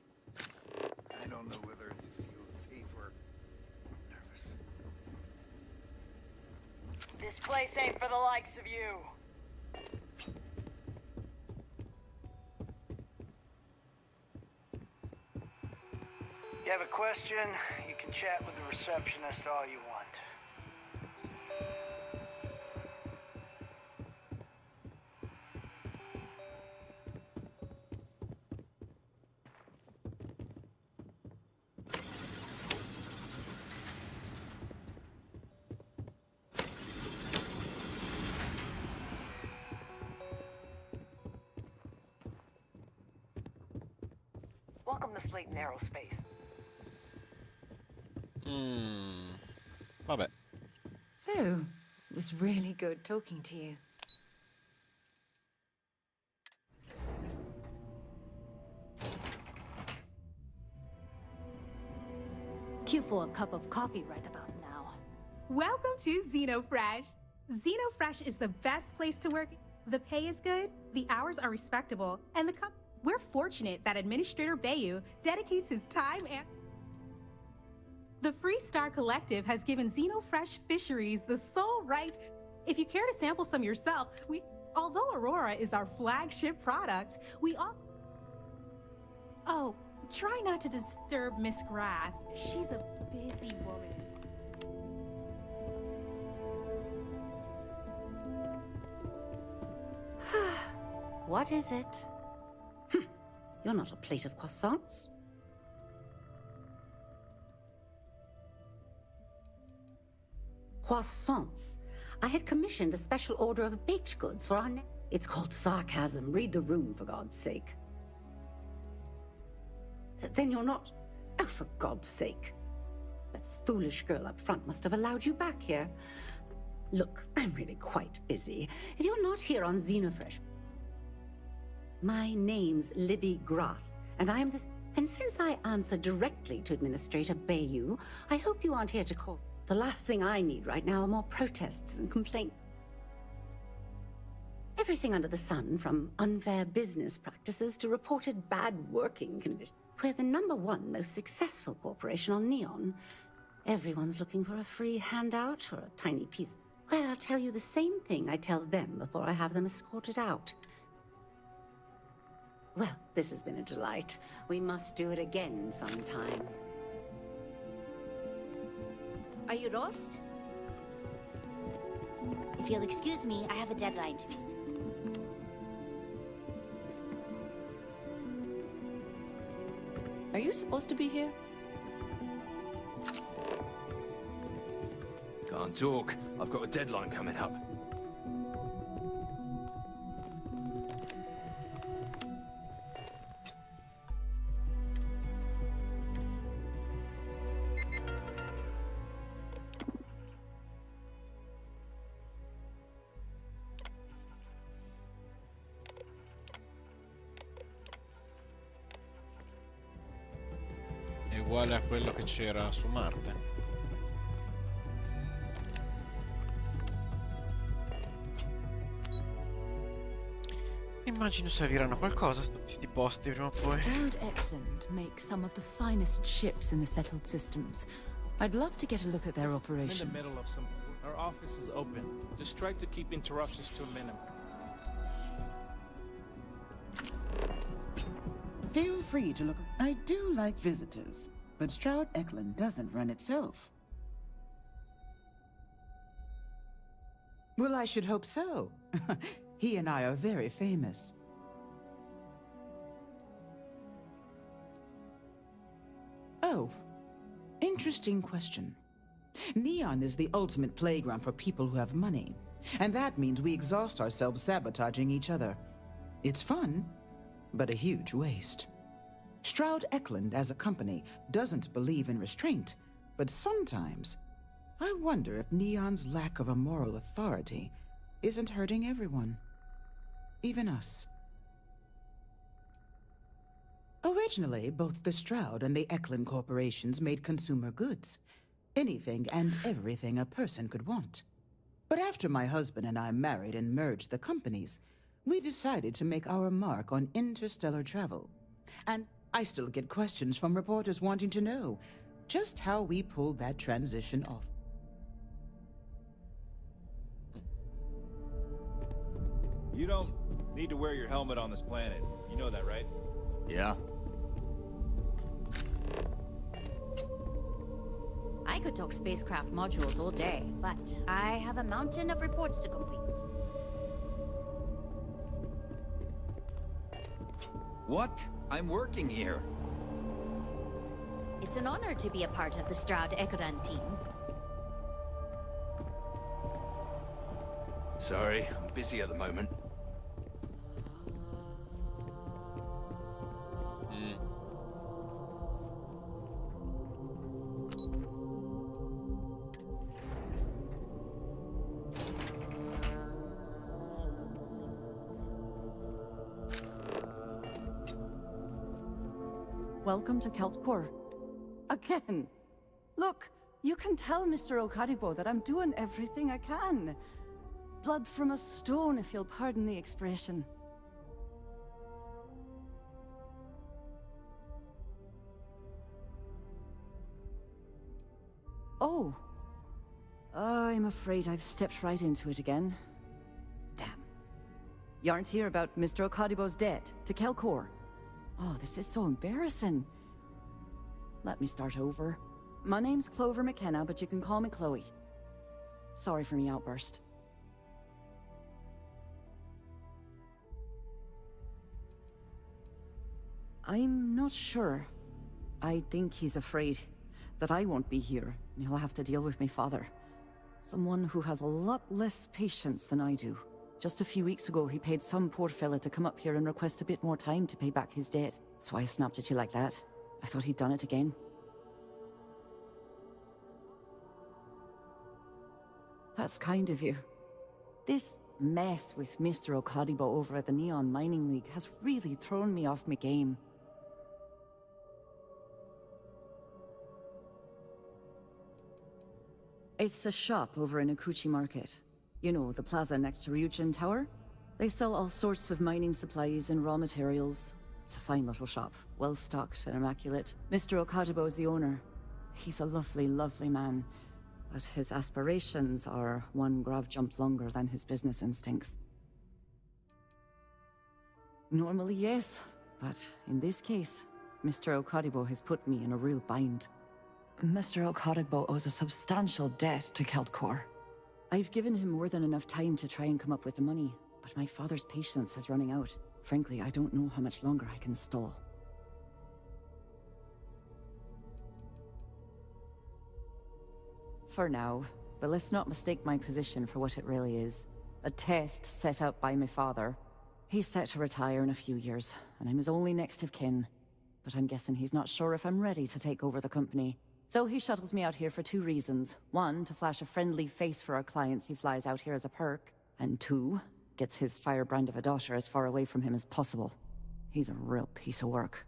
I don't know whether to feel safe or nervous. This place ain't for the likes of you. You have a question, you can chat with the receptionist all you want. Welcome to Slayton Aerospace. Vabbè. So, it was really good talking to you. Cue for a cup of coffee right about now. Welcome to XenoFresh. XenoFresh is the best place to work. The pay is good, the hours are respectable, and we're fortunate that Administrator Bayou dedicates his time and... The Free Star Collective has given XenoFresh Fisheries the sole right. If you care to sample some yourself, although Aurora is our flagship product, we all... Oh, try not to disturb Miss Grath. She's a busy woman. What is it? You're not a plate of croissants. Croissants. I had commissioned a special order of baked goods for our It's called sarcasm. Read the room, for God's sake. Then you're not... Oh, for God's sake. That foolish girl up front must have allowed you back here. Look, I'm really quite busy. If you're not here on XenoFresh... My name's Libby Grath, and I am this... And since I answer directly to Administrator Bayou, I hope you aren't here to call... The last thing I need right now are more protests and complaints. Everything under the sun, from unfair business practices to reported bad working conditions. We're the #1 most successful corporation on Neon. Everyone's looking for a free handout or a tiny piece. Well, I'll tell you the same thing I tell them before I have them escorted out. Well, this has been a delight. We must do it again sometime. Are you lost? If you'll excuse me, I have a deadline to meet. Are you supposed to be here? Can't talk. I've got a deadline coming up. È uguale a quello che c'era su Marte. Immagino serviranno qualcosa sti posti prima o poi. Stroud Eklund makes some of the finest ships in the settled systems. I'd love to get a look at their I'm in operations. the middle of some. Our office is open. Just try to keep interruptions to a minimum. Feel free to look. I do like visitors, but Stroud Eklund doesn't run itself. Well, I should hope so. He and I are very famous. Oh, interesting question. Neon is the ultimate playground for people who have money, and that means we exhaust ourselves sabotaging each other. It's fun, but a huge waste. Stroud Eklund as a company doesn't believe in restraint, but sometimes I wonder if Neon's lack of a moral authority isn't hurting everyone. Even us. Originally, both the Stroud and the Eklund corporations made consumer goods. Anything and everything a person could want. But after my husband and I married and merged the companies, we decided to make our mark on interstellar travel. And I still get questions from reporters wanting to know just how we pulled that transition off. You don't need to wear your helmet on this planet. You know that, right? Yeah. I could talk spacecraft modules all day, but I have a mountain of reports to complete. What? I'm working here. It's an honor to be a part of the Stroud Eklund team. Sorry, I'm busy at the moment. Welcome to Keltcore. Again. Look, you can tell Mr. Okaribo that I'm doing everything I can. Blood from a stone, if you'll pardon the expression. Oh. I'm afraid I've stepped right into it again. Damn. You aren't here about Mr. Okaribo's debt to Kelkor. Oh, this is so embarrassing. Let me start over. My name's Clover McKenna, but you can call me Chloe. Sorry for me outburst. I'm not sure. I think he's afraid that I won't be here, and he'll have to deal with my father. Someone who has a lot less patience than I do. Just a few weeks ago, he paid some poor fella to come up here and request a bit more time to pay back his debt. So I snapped at you like that. I thought he'd done it again. That's kind of you. This mess with Mr. Okaribo over at the Neon Mining League has really thrown me off my game. It's a shop over in Akuchi Market. You know, the plaza next to Ryujin Tower? They sell all sorts of mining supplies and raw materials. It's a fine little shop, well-stocked and immaculate. Mr. Okaribo is the owner. He's a lovely, lovely man. but his aspirations are one grav jump longer than his business instincts. Normally, yes, but in this case, Mr. Okadibo has put me in a real bind. Mr. Okadibo owes a substantial debt to Keldcor. I've given him more than enough time to try and come up with the money, but my father's patience is running out. Frankly, I don't know how much longer I can stall. For now, but let's not mistake my position for what it really is. A test set up by my father. He's set to retire in a few years, and I'm his only next of kin. But I'm guessing he's not sure if I'm ready to take over the company. So he shuttles me out here for two reasons. One, to flash a friendly face for our clients he flies out here as a perk. And two, gets his firebrand of a daughter as far away from him as possible. He's a real piece of work.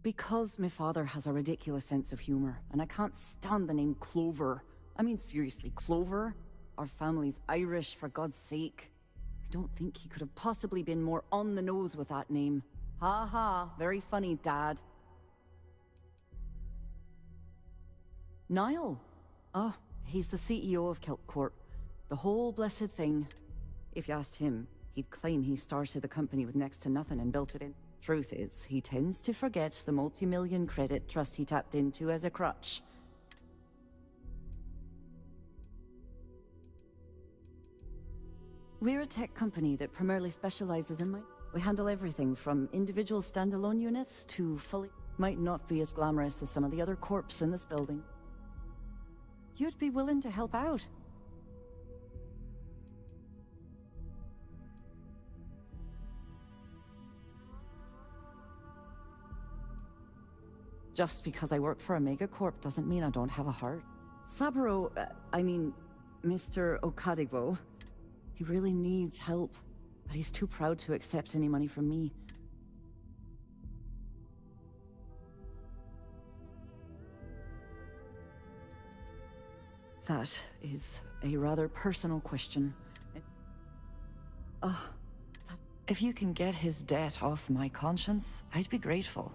Because my father has a ridiculous sense of humor, and I can't stand the name Clover. I mean, seriously, Clover? Our family's Irish, for God's sake. I don't think he could have possibly been more on the nose with that name. Ha ha, very funny, Dad. Niall? Oh, he's the CEO of Kelpcorp. The whole blessed thing. If you asked him, he'd claim he started the company with next to nothing and built it in. Truth is, he tends to forget the multi-million credit trust he tapped into as a crutch. We're a tech company that primarily specializes in we handle everything from individual standalone units to fully... Might not be as glamorous as some of the other corps in this building. You'd be willing to help out. Just because I work for a megacorp doesn't mean I don't have a heart. Saburo, Mr. Okadibo, he really needs help, but he's too proud to accept any money from me. That is a rather personal question. If you can get his debt off my conscience, I'd be grateful.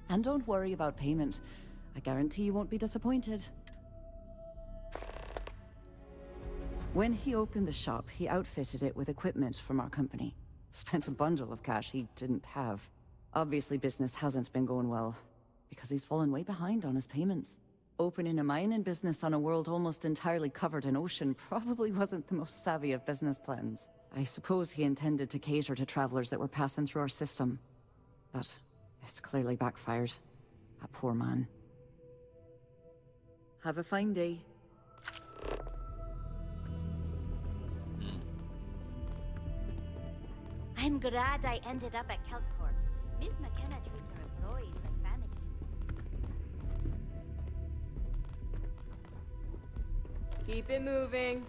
And don't worry about payment. I guarantee you won't be disappointed. When he opened the shop, he outfitted it with equipment from our company. Spent a bundle of cash he didn't have. Obviously, business hasn't been going well, because he's fallen way behind on his payments. Opening a mining business on a world almost entirely covered in ocean probably wasn't the most savvy of business plans. I suppose he intended to cater to travelers that were passing through our system. But it's clearly backfired. A poor man. Have a fine day. I'm glad I ended up at Keltcorp. Miss McKenna treats her employees like family. Keep it moving.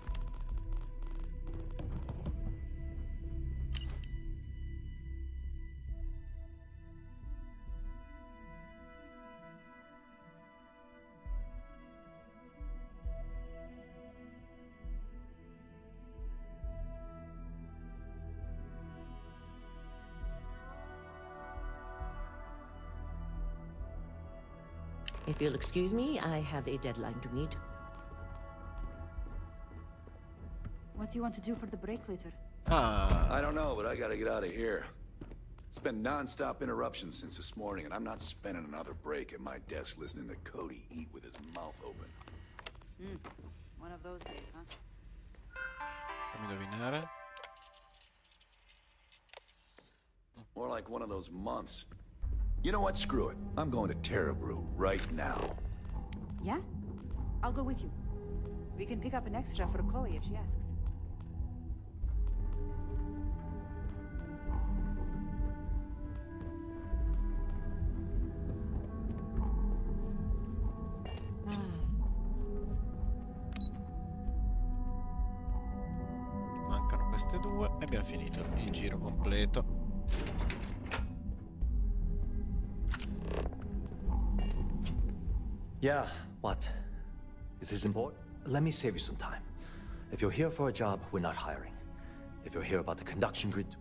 If you'll excuse me, I have a deadline to meet. What do you want to do for the break later? I don't know, but I gotta get out of here. It's been non-stop interruptions since this morning, and I'm not spending another break at my desk listening to Cody eat with his mouth open. One of those days, huh? Fammi indovinare. More like one of those months. You know what? Screw it. I'm going to Terrabrew right now. Yeah? I'll go with you. We can pick up an extra for Chloe if she asks. Mancano queste due e abbiamo finito il giro completo. Yeah, what? Is this important? Let me save you some time. If you're here for a job, we're not hiring. If you're here about the conduction grid...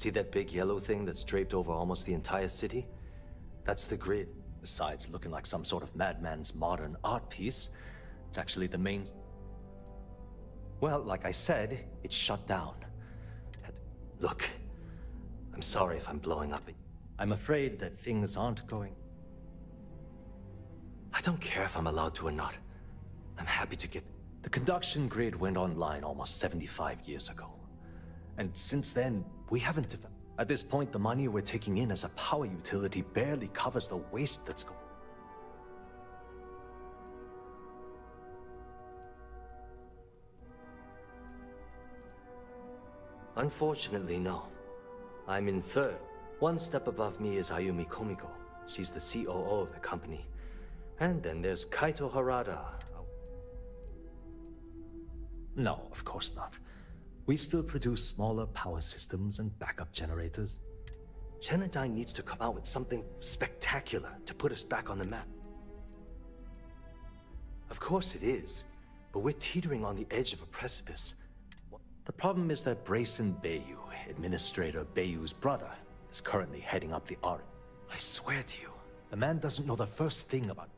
See that big yellow thing that's draped over almost the entire city? That's the grid. Besides looking like some sort of madman's modern art piece, it's actually the main... Well, like I said, it's shut down. Look, I'm sorry if I'm blowing up. I'm afraid that things aren't going... I don't care if I'm allowed to or not. I'm happy to get... The conduction grid went online almost 75 years ago. And since then, we haven't developed... At this point, the money we're taking in as a power utility barely covers the waste that's going... Unfortunately, no. I'm in third. One step above me is Ayumi Komiko. She's the COO of the company. And then there's Kaito Harada. No, of course not. We still produce smaller power systems and backup generators. Genodyne needs to come out with something spectacular to put us back on the map. Of course it is, but we're teetering on the edge of a precipice. The problem is that Brayson Bayou, Administrator Bayou's brother, is currently heading up the art. I swear to you, the man doesn't know the first thing about...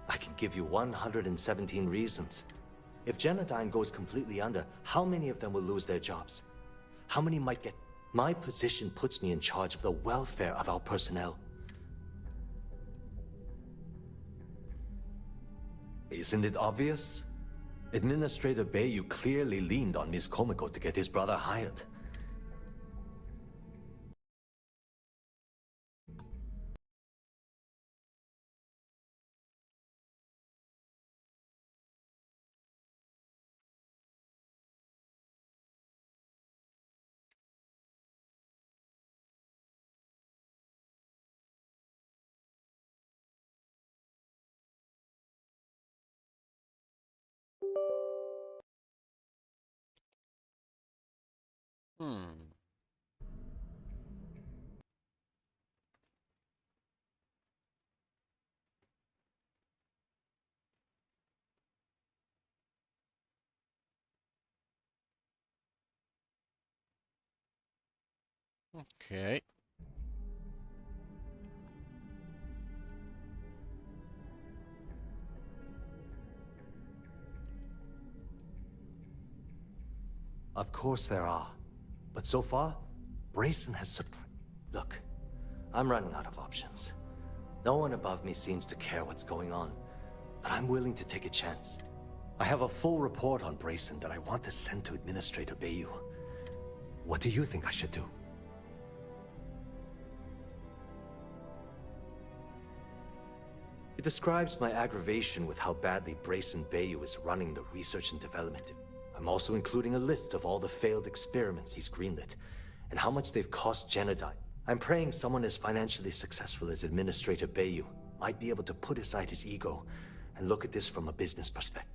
I can give you 117 reasons. If Genodyne goes completely under, how many of them will lose their jobs? How many might get... My position puts me in charge of the welfare of our personnel. Isn't it obvious? Administrator Bayou clearly leaned on Ms. Komiko to get his brother hired. Ok. Of course there are. But so far, Brayson has Look, I'm running out of options. No one above me seems to care what's going on, but I'm willing to take a chance. I have a full report on Brayson that I want to send to Administrator Bayou. What do you think I should do? It describes my aggravation with how badly Brayson Bayou is running the research and development. I'm also including a list of all the failed experiments he's greenlit, and how much they've cost Genodyne. I'm praying someone as financially successful as Administrator Bayou might be able to put aside his ego and look at this from a business perspective.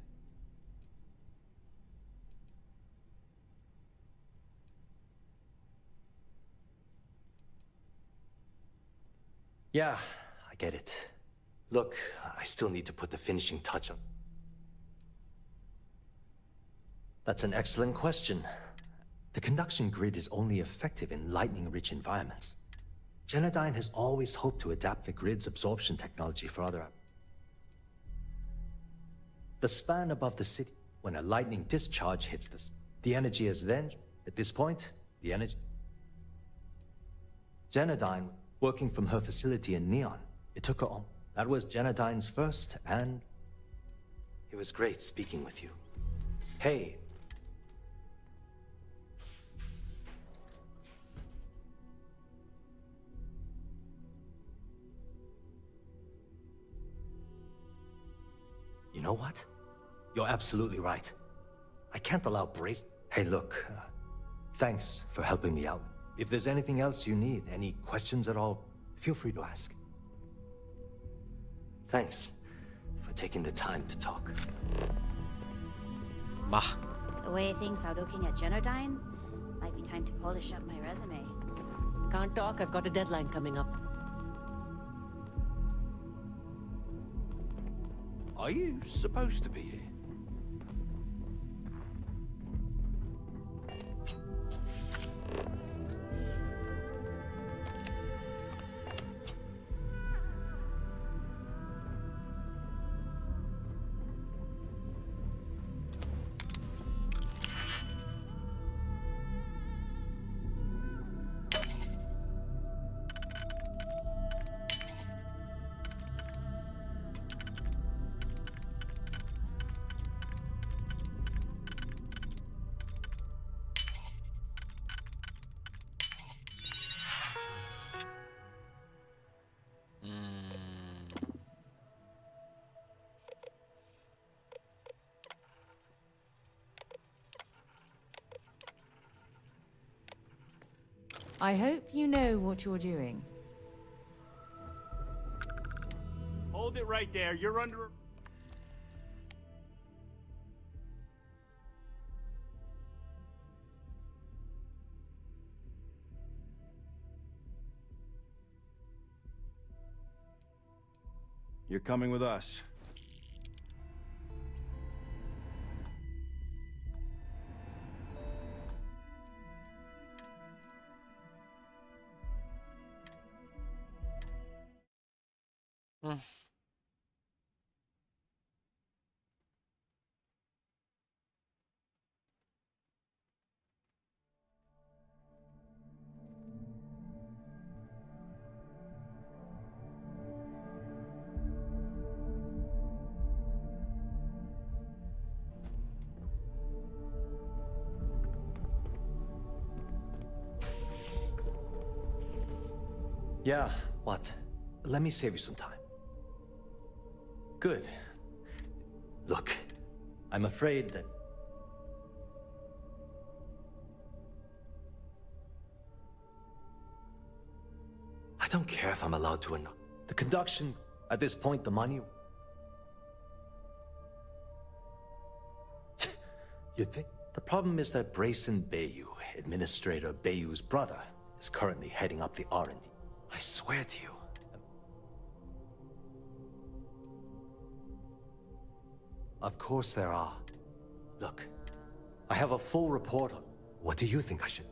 Yeah, I get it. Look, I still need to put the finishing touch on. That's an excellent question. The conduction grid is only effective in lightning-rich environments. Genodyne has always hoped to adapt the grid's absorption technology for other... The span above the city, when a lightning discharge hits this, the energy is then... At this point, the energy... Genodyne, working from her facility in Neon, it took her on. That was Genodyne's first, and... It was great speaking with you. Hey. You know what? You're absolutely right. I can't allow Brace... Hey, look. Thanks for helping me out. If there's anything else you need, any questions at all, feel free to ask. Thanks for taking the time to talk. The way things are looking at Genodyne, might be time to polish up my resume. Can't talk, I've got a deadline coming up. Are you supposed to be here? I hope you know what you're doing. Hold it right there. You're under... You're coming with us. Yeah, what? Let me save you some time. Good. Look, I'm afraid that... I don't care if I'm allowed to or not. The conduction, at this point, the money... You'd think... The problem is that Brayson Bayou, Administrator Bayou's brother, is currently heading up the R&D. I swear to you. Of course there are. Look, I have a full report on... What do you think I should...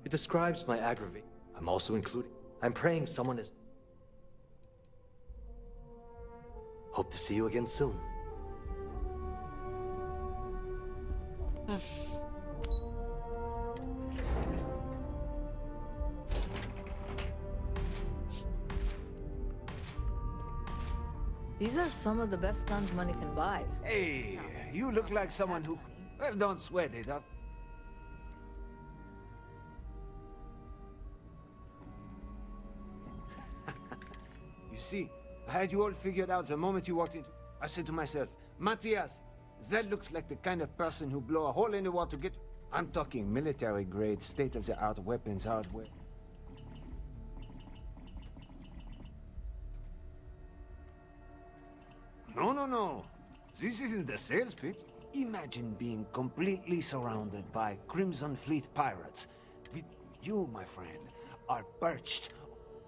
It describes my aggravation. I'm also including... I'm praying someone is... Hope to see you again soon. These are some of the best guns money can buy. Hey, you look like someone who... Well, don't sweat it up. You see, I had you all figured out the moment you walked into... I said to myself, Matthias, that looks like the kind of person who blow a hole in the wall to get... I'm talking military-grade, state-of-the-art weapons hardware. No. This isn't the sales pitch. Imagine being completely surrounded by Crimson Fleet pirates. With you, my friend, are perched.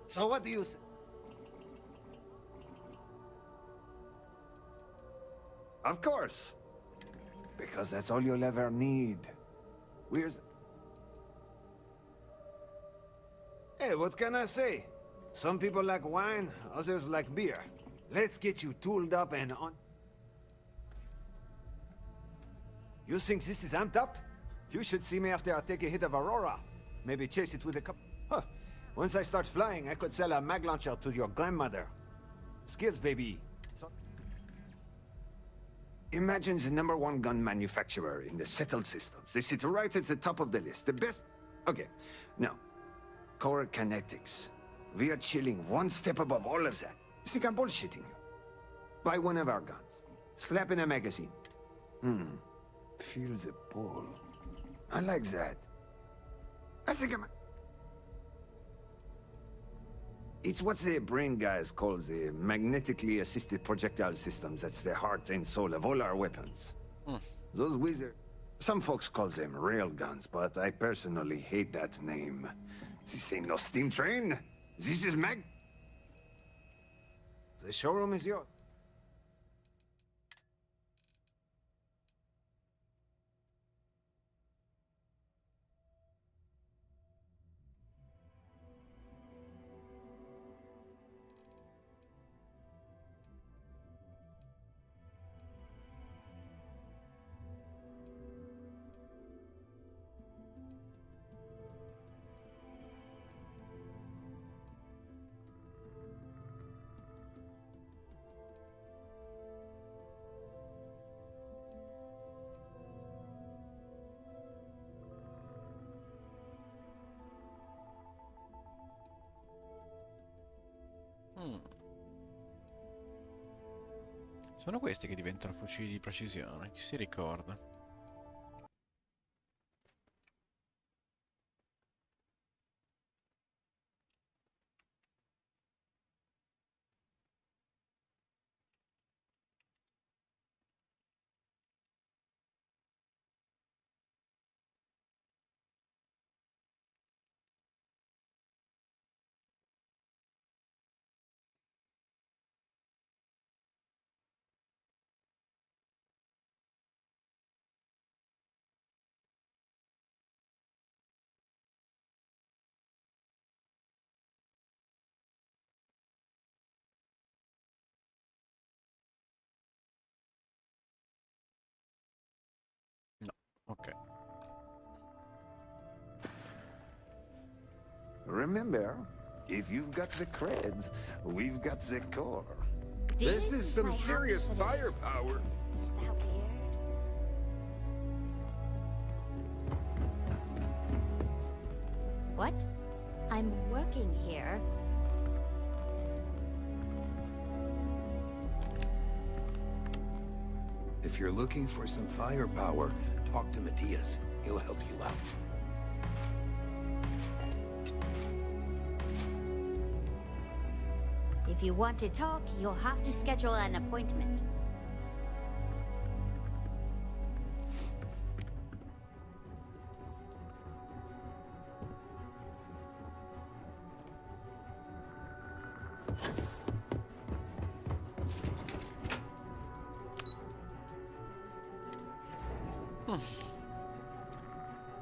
So what do you say? Of course. Because that's all you'll ever need. Where's... Hey, what can I say? Some people like wine, others like beer. Let's get you tooled up and on... You think this is amped up? You should see me after I take a hit of Aurora. Maybe chase it with a cup... Huh. Once I start flying, I could sell a mag launcher to your grandmother. Skills, baby. So... Imagine the #1 gun manufacturer in the settled systems. They sit right at the top of the list. The best... Okay, now. Core kinetics. We are chilling one step above all of that. You think I'm bullshitting you? Buy one of our guns. Slap in a magazine. Feel the pull. I like that. I think I'm... It's what the brain guys call the magnetically assisted projectile systems. That's the heart and soul of all our weapons. Those wizards... Some folks call them rail guns, but I personally hate that name. This ain't no steam train. This is mag... The showroom is yours. Sono questi che diventano fucili di precisione, chi si ricorda? Remember, if you've got the creds, we've got the core. This is some serious firepower. Is that weird? What? I'm working here. If you're looking for some firepower, talk to Matthias. He'll help you out. If you want to talk, you'll have to schedule an appointment.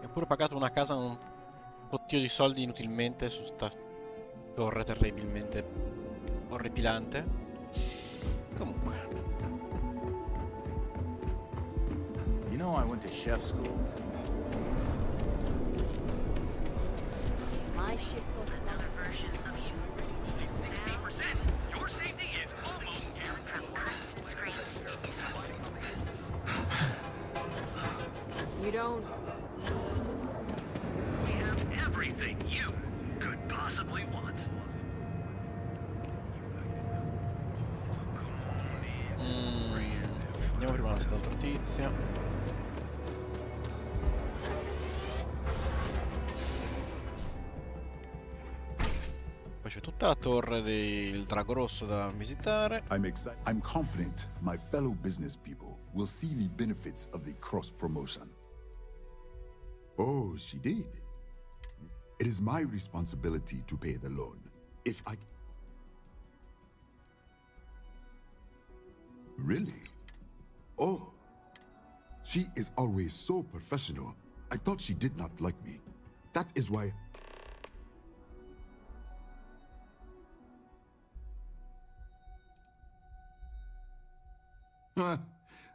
Mi ha pure pagato una casa un bottio di soldi inutilmente su sta torre terribilmente orripilante. Comunque. You know I went to chef school. My ship was another version of you. 60%. Your safety is almost You don't... We have everything you could possibly want. Andiamo prima da quest'altro tizio. Poi c'è tutta la torre del Drago Rosso da visitare. I'm confident my fellow business people will see the benefits of the cross promotion. Oh, she did. It is my responsibility to pay the loan. If I... Really? Oh. She is always so professional. I thought she did not like me. That is why...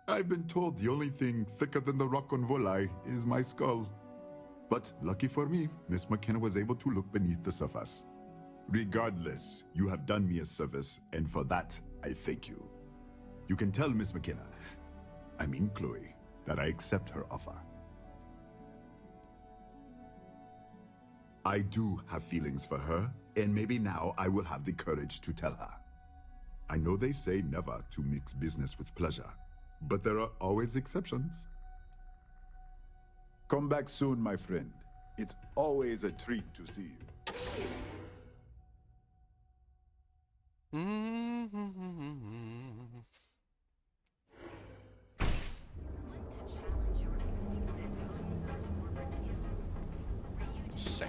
I've been told the only thing thicker than the rock on Volai is my skull. But lucky for me, Miss McKenna was able to look beneath the surface. Regardless, you have done me a service, and for that, I thank you. You can tell Miss McKenna, I mean Chloe, that I accept her offer. I do have feelings for her, and maybe now I will have the courage to tell her. I know they say never to mix business with pleasure, but there are always exceptions. Come back soon, my friend. It's always a treat to see you. Sì.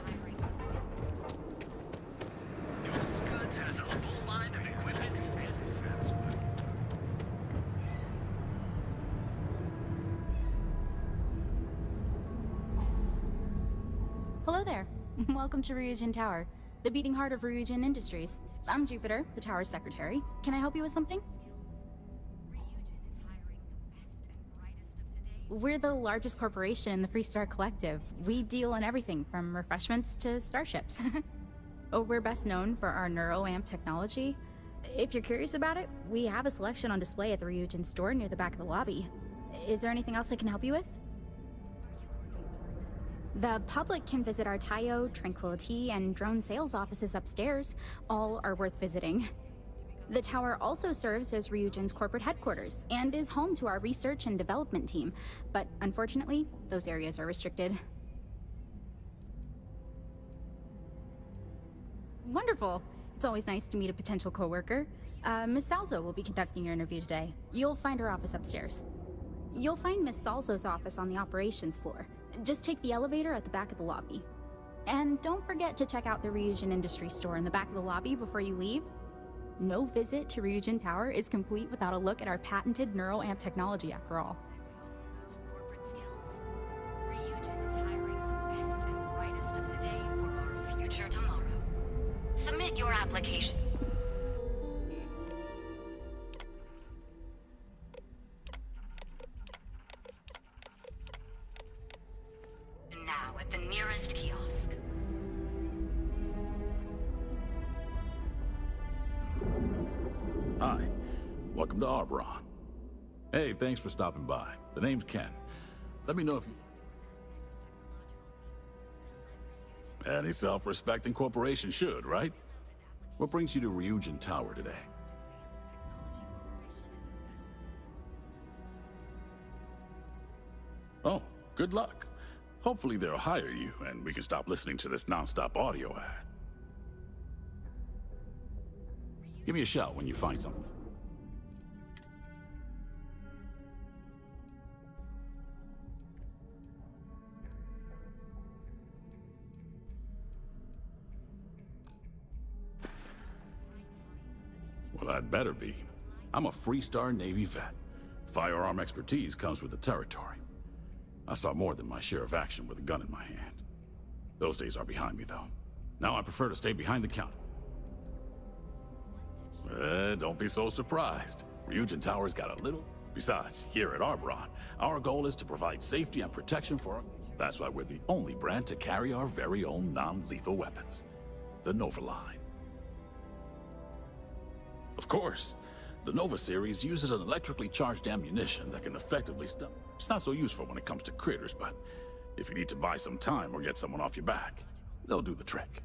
Hello there. Welcome to Ryujin Tower, the beating heart of Ryujin Industries. I'm Jupiter, the tower's secretary. Can I help you with something? We're the largest corporation in the Freestar Collective. We deal in everything from refreshments to starships. Oh, we're best known for our neuroamp technology. If you're curious about it, we have a selection on display at the Ryujin store near the back of the lobby. Is there anything else I can help you with? The public can visit our Tayo, Tranquility, and drone sales offices upstairs. All are worth visiting. The tower also serves as Ryujin's corporate headquarters and is home to our research and development team, but unfortunately, those areas are restricted. Wonderful! It's always nice to meet a potential coworker. Miss Salzo will be conducting your interview today. You'll find her office upstairs. You'll find Miss Salzo's office on the operations floor. Just take the elevator at the back of the lobby. And don't forget to check out the Ryujin Industries store in the back of the lobby before you leave. No visit to Ryujin Tower is complete without a look at our patented neuroamp technology, after all. Ryujin is hiring the best and brightest of today for our future tomorrow. Submit your application. Now at the nearest kiosk. welcome to Arbron. Hey, thanks for stopping by. The name's Ken. Let me know if you... Any self-respecting corporation should, right? What brings you to Ryujin Tower today? Oh, good luck. Hopefully they'll hire you, and we can stop listening to this non-stop audio ad. Give me a shout when you find something. Well, I'd better be. I'm a Freestar Navy vet. Firearm expertise comes with the territory. I saw more than my share of action with a gun in my hand. Those days are behind me, though. Now I prefer to stay behind the counter. Don't be so surprised. Ryujin Tower's got a little... Besides, here at Arbron, our goal is to provide safety and protection for... That's why we're the only brand to carry our very own non-lethal weapons. The Nova line. Of course, the Nova series uses an electrically charged ammunition that can effectively stun... It's not so useful when it comes to critters, but if you need to buy some time or get someone off your back, they'll do the trick.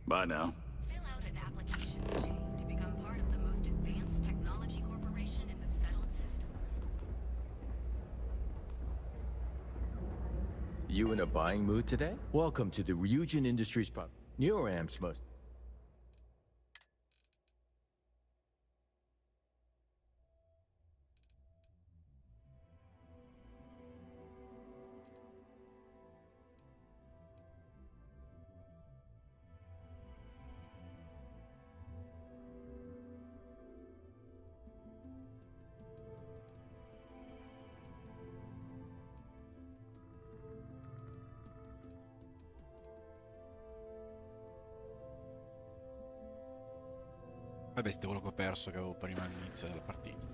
Bye now. Fill out an application today to become part of the most advanced technology corporation in the settled systems. You in a buying mood today? Welcome to the Ryujin Industries product. NeuroAmp's most... Vabbè, sto quello che ho perso che avevo prima all'inizio della partita.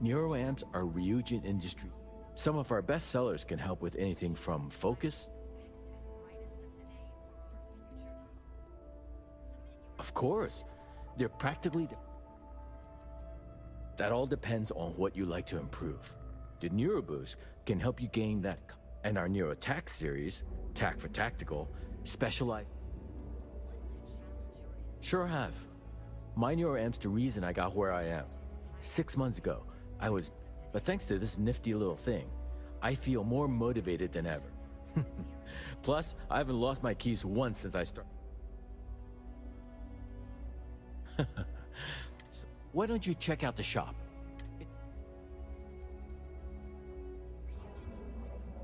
NeuroAmps are Ryujin Industry. Some of our best sellers can help with anything from focus... Of course. They're practically... That all depends on what you like to improve. The NeuroBoost can help you gain that... And our NeuroTac series, TAC for Tactical, specialize... Sure have. My NeuroAmp's the reason I got where I am. 6 months ago, I was... But thanks to this nifty little thing, I feel more motivated than ever. Plus, I haven't lost my keys once since I started. So, why don't you check out the shop?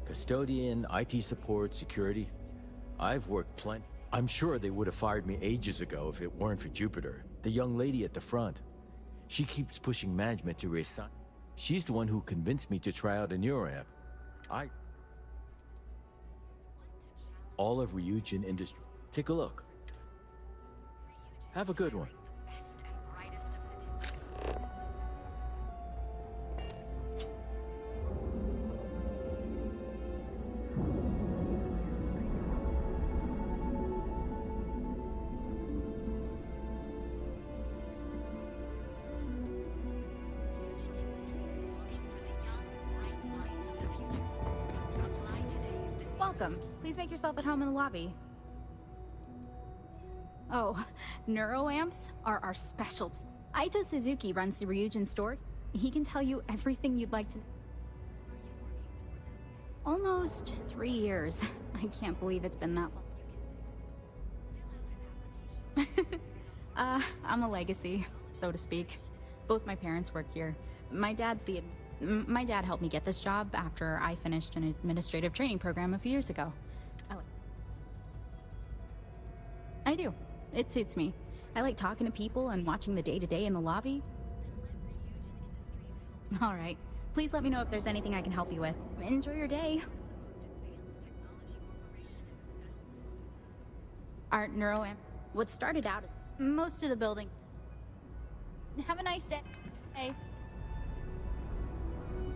Custodian, IT support, security. I've worked plenty. I'm sure they would have fired me ages ago if it weren't for Jupiter, the young lady at the front. She keeps pushing management to reassign. She's the one who convinced me to try out a NeuroAmp. All of Ryujin Industry. Take a look. Have a good one. Welcome. Please make yourself at home in the lobby. Oh, NeuroAmps are our specialty. Aito Suzuki runs the Ryujin store. He can tell you everything you'd like to know. Almost 3 years. I can't believe it's been that long. I'm a legacy, so to speak. Both my parents work here. My dad helped me get this job after I finished an administrative training program a few years ago. I do. It suits me. I like talking to people and watching the day-to-day in the lobby. All right. Please let me know if there's anything I can help you with. Enjoy your day. Our NeuroAmp. What started out... Most of the building... Have a nice day. Hey.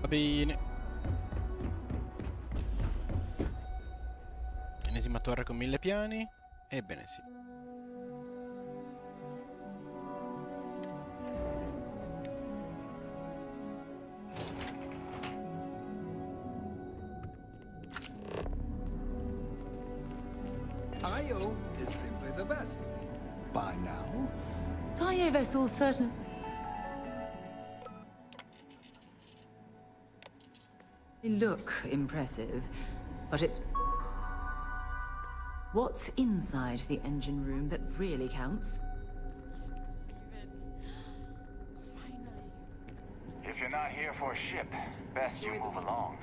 Va bene. Ennesima torre con 1000 piani? Ebbene sì. Tayo is simply the best. By now. Tayo vessels certain. They look impressive, but it's what's inside the engine room that really counts. If you're not here for a ship, best you move along.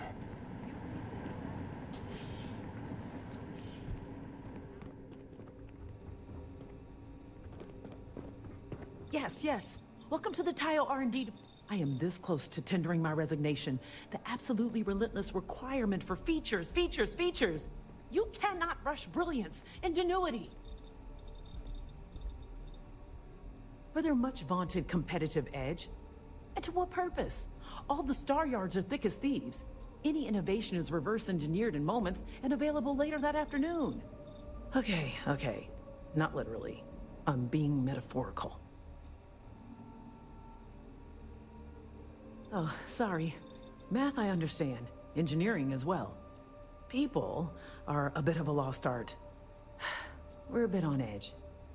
Yes, yes. Welcome to the Tayo R&D. I am this close to tendering my resignation. The absolutely relentless requirement for features, features, features. You cannot rush brilliance, ingenuity. For their much vaunted competitive edge. And to what purpose? All the star yards are thick as thieves. Any innovation is reverse engineered in moments and available later that afternoon. Okay. Not literally. I'm being metaphorical. Oh, sorry. Math I understand. Engineering as well. People are a bit of a lost art. We're a bit on edge.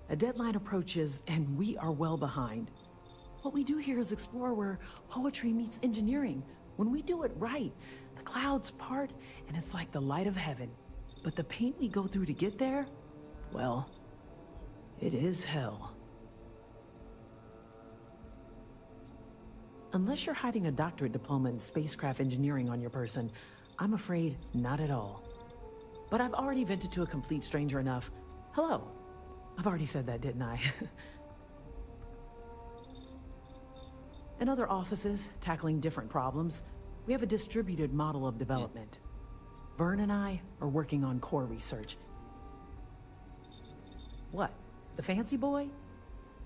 A deadline approaches and we are well behind. What we do here is explore where poetry meets engineering. When we do it right, the clouds part and it's like the light of heaven. But the pain we go through to get there, well, it is hell. Unless you're hiding a doctorate diploma in spacecraft engineering on your person, I'm afraid not at all. But I've already vented to a complete stranger enough. Hello. I've already said that, didn't I? In other offices, tackling different problems, we have a distributed model of development. Vern and I are working on core research. What? The fancy boy?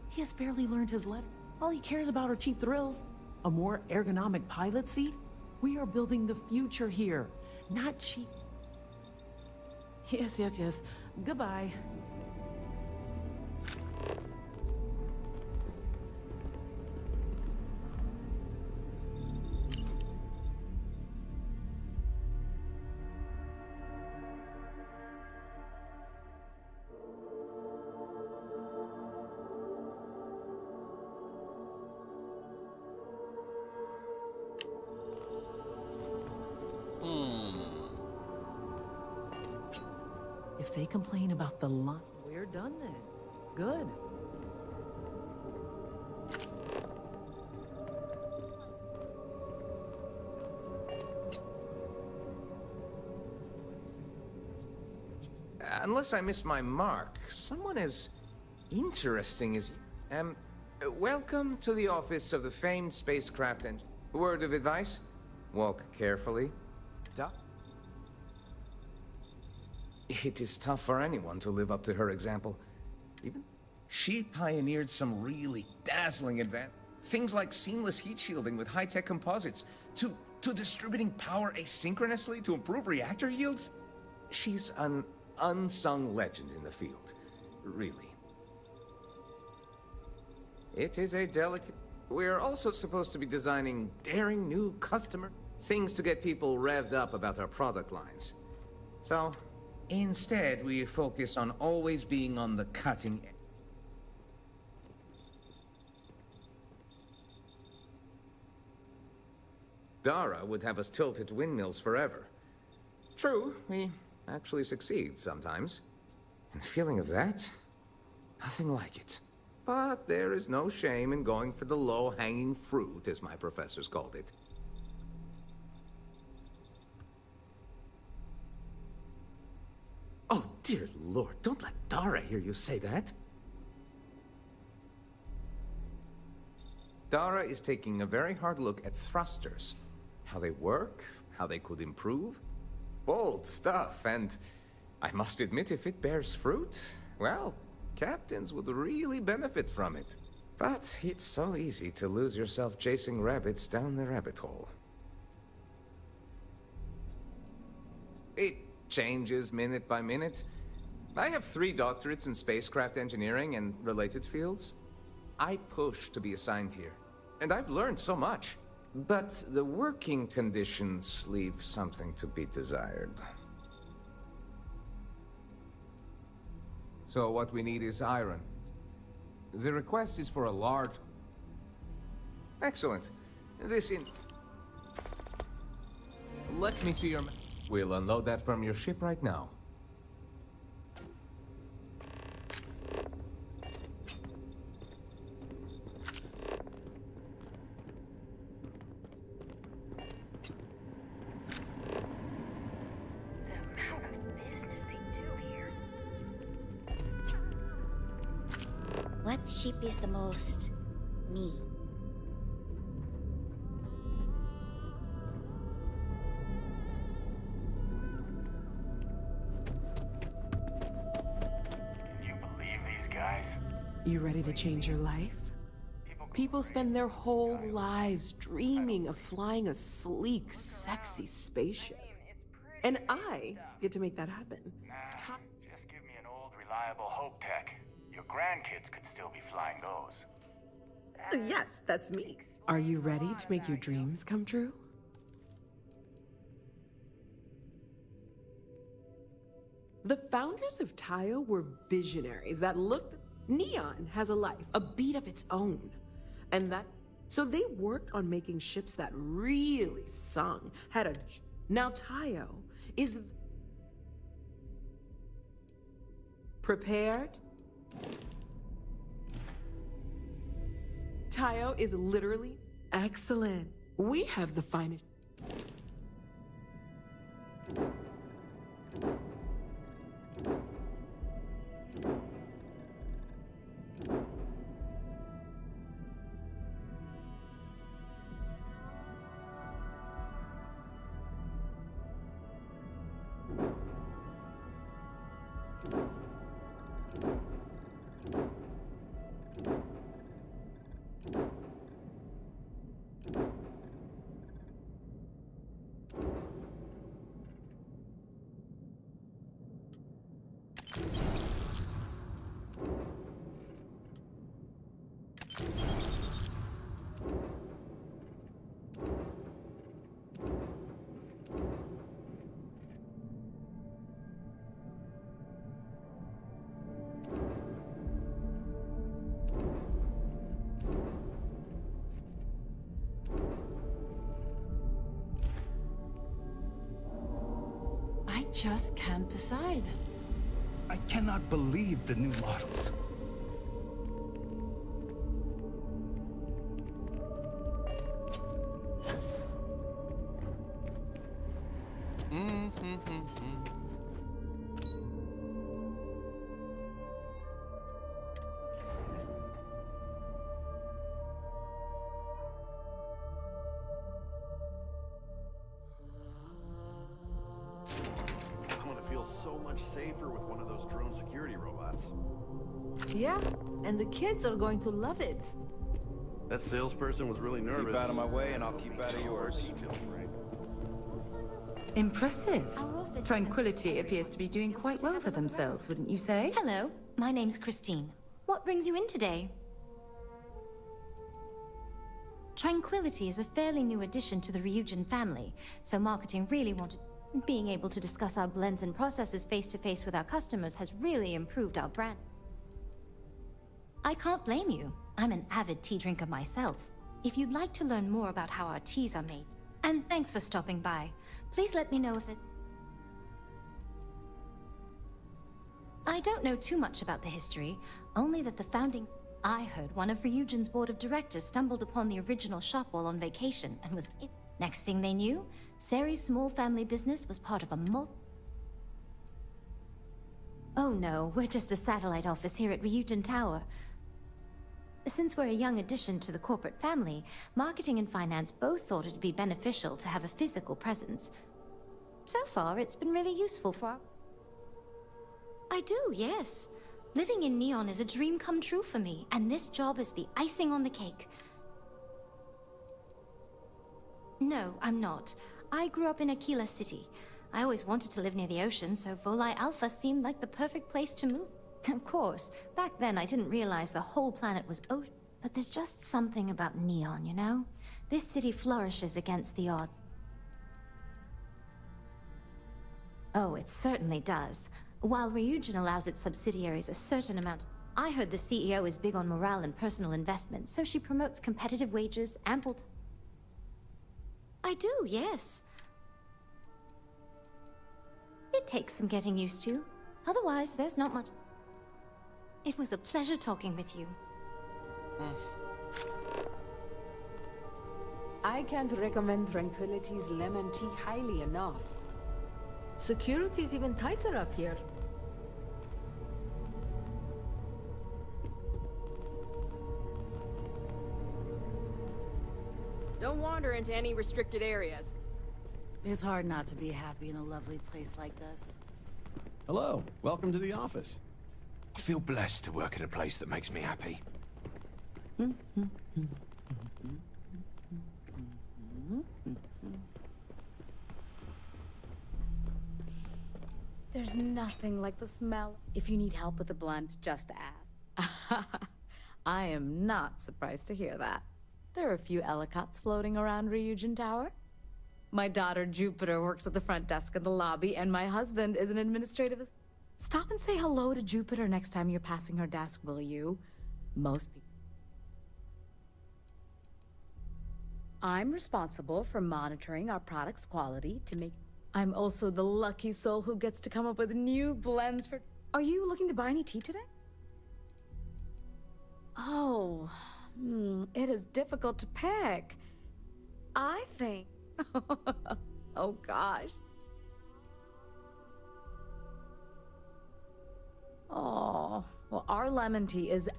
He has barely learned his letter. All he cares about are cheap thrills. A more ergonomic pilot seat? We are building the future here, not cheap. Yes. Goodbye. If they complain about the line, we're done then. Good. Unless I missed my mark, someone as interesting as... welcome to the office of the famed spacecraft and... Word of advice? Walk carefully. It is tough for anyone to live up to her example. Even she pioneered some really dazzling advances. Things like seamless heat shielding with high-tech composites, to distributing power asynchronously to improve reactor yields. She's an unsung legend in the field, really. It is a delicate... We're also supposed to be designing daring new customer things to get people revved up about our product lines. So... instead, we focus on always being on the cutting edge. Dara would have us tilt at windmills forever. True, we actually succeed sometimes. And the feeling of that? Nothing like it. But there is no shame in going for the low-hanging fruit, as my professors called it. Oh, dear Lord, don't let Dara hear you say that. Dara is taking a very hard look at thrusters. How they work, how they could improve. Bold stuff, and I must admit, if it bears fruit, well, captains would really benefit from it. But it's so easy to lose yourself chasing rabbits down the rabbit hole. It changes minute by minute. I have 3 doctorates in spacecraft engineering and related fields. I push to be assigned here, and I've learned so much. But the working conditions leave something to be desired. So what we need is iron. The request is for a large... Excellent. This in... Let me see your... We'll unload that from your ship right now. What ship is the most me? Can you believe these guys? You ready to change your life? People spend their whole lives dreaming of flying a sleek, sexy spaceship. And I get to make that happen. Nah, just give me an old, reliable Hope Tech. Your grandkids could still be flying those. Yes, that's me. Are you ready to make your dreams come true? The founders of Tayo were visionaries that looked... Neon has a life, a beat of its own. And that... So they worked on making ships that really sung, had a... Now Tayo is... Prepared? Tayo is literally excellent. We have the finest... I just can't decide. I cannot believe the new models. So much safer with one of those drone security robots. Yeah, and the kids are going to love it. That salesperson was really nervous. Keep out of my way and I'll keep out of yours. Impressive. Tranquility appears to be doing quite well for themselves, wouldn't you say? Hello, my name's Christine. What brings you in today? Tranquility is a fairly new addition to the Ryujin family, so marketing really wanted... Being able to discuss our blends and processes face-to-face with our customers has really improved our brand. I can't blame you. I'm an avid tea drinker myself. If you'd like to learn more about how our teas are made, and thanks for stopping by, please let me know if there's... I don't know too much about the history, only that the founding... I heard one of Ryujin's board of directors stumbled upon the original shop while on vacation and was... Next thing they knew, Seri's small family business was part of a Oh no, we're just a satellite office here at Ryujin Tower. Since we're a young addition to the corporate family, marketing and finance both thought it'd be beneficial to have a physical presence. So far, it's been really useful for our... I do, yes. Living in Neon is a dream come true for me, and this job is the icing on the cake. No, I'm not. I grew up in Aquila City. I always wanted to live near the ocean, so Volai Alpha seemed like the perfect place to move. Of course, back then I didn't realize the whole planet was ocean. But there's just something about Neon, you know? This city flourishes against the odds. Oh, it certainly does. While Ryujin allows its subsidiaries a certain amount, I heard the CEO is big on morale and personal investment, so she promotes competitive wages, I do, yes. It takes some getting used to. Otherwise, there's not much. It was a pleasure talking with you. I can't recommend Tranquility's lemon tea highly enough. Security's even tighter up here. Don't wander into any restricted areas. It's hard not to be happy in a lovely place like this. Hello, welcome to the office. I feel blessed to work at a place that makes me happy. There's nothing like the smell. If you need help with the blunt, just ask. I am not surprised to hear that. There are a few Ellicotts floating around Ryujin Tower. My daughter Jupiter works at the front desk in the lobby, and my husband is an administrative assistant. Stop and say hello to Jupiter next time you're passing her desk, will you? Most people. I'm responsible for monitoring our product's quality to make... I'm also the lucky soul who gets to come up with new blends for... Are you looking to buy any tea today? Oh, it is difficult to pick. I think... oh gosh. Oh, well, our lemon tea is...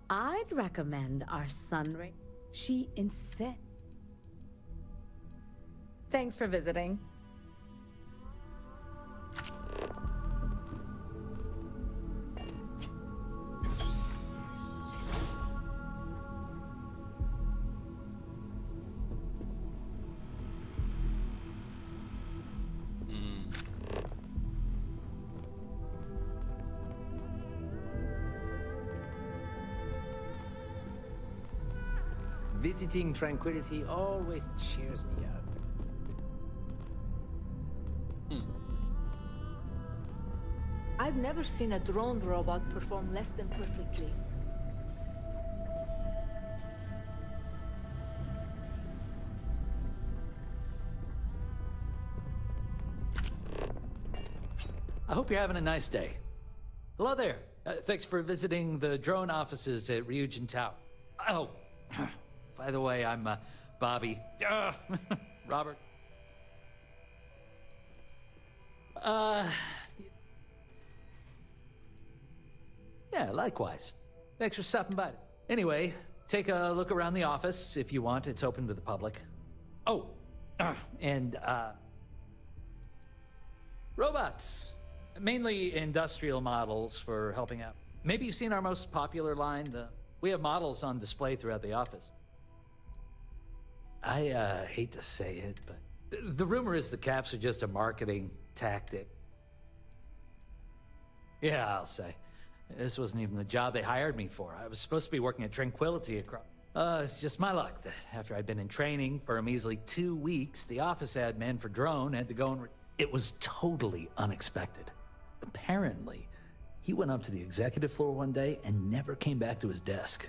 I'd recommend our Sunray. She insists. Thanks for visiting. Visiting Tranquility always cheers me up. I've never seen a drone robot perform less than perfectly. I hope you're having a nice day. Hello there. Thanks for visiting the drone offices at Ryujin Tower. Oh, by the way, I'm Bobby. Robert. Yeah, likewise. Thanks for stopping by. Anyway, take a look around the office if you want. It's open to the public. Oh, and robots. Mainly industrial models for helping out. Maybe you've seen our most popular line. We have models on display throughout the office. I hate to say it, but the rumor is the caps are just a marketing tactic. Yeah, I'll say. This wasn't even the job they hired me for. I was supposed to be working at Tranquility across... it's just my luck that after I'd been in training for a measly 2 weeks, the office admin for Drone had to go and... It was totally unexpected. Apparently, he went up to the executive floor one day and never came back to his desk.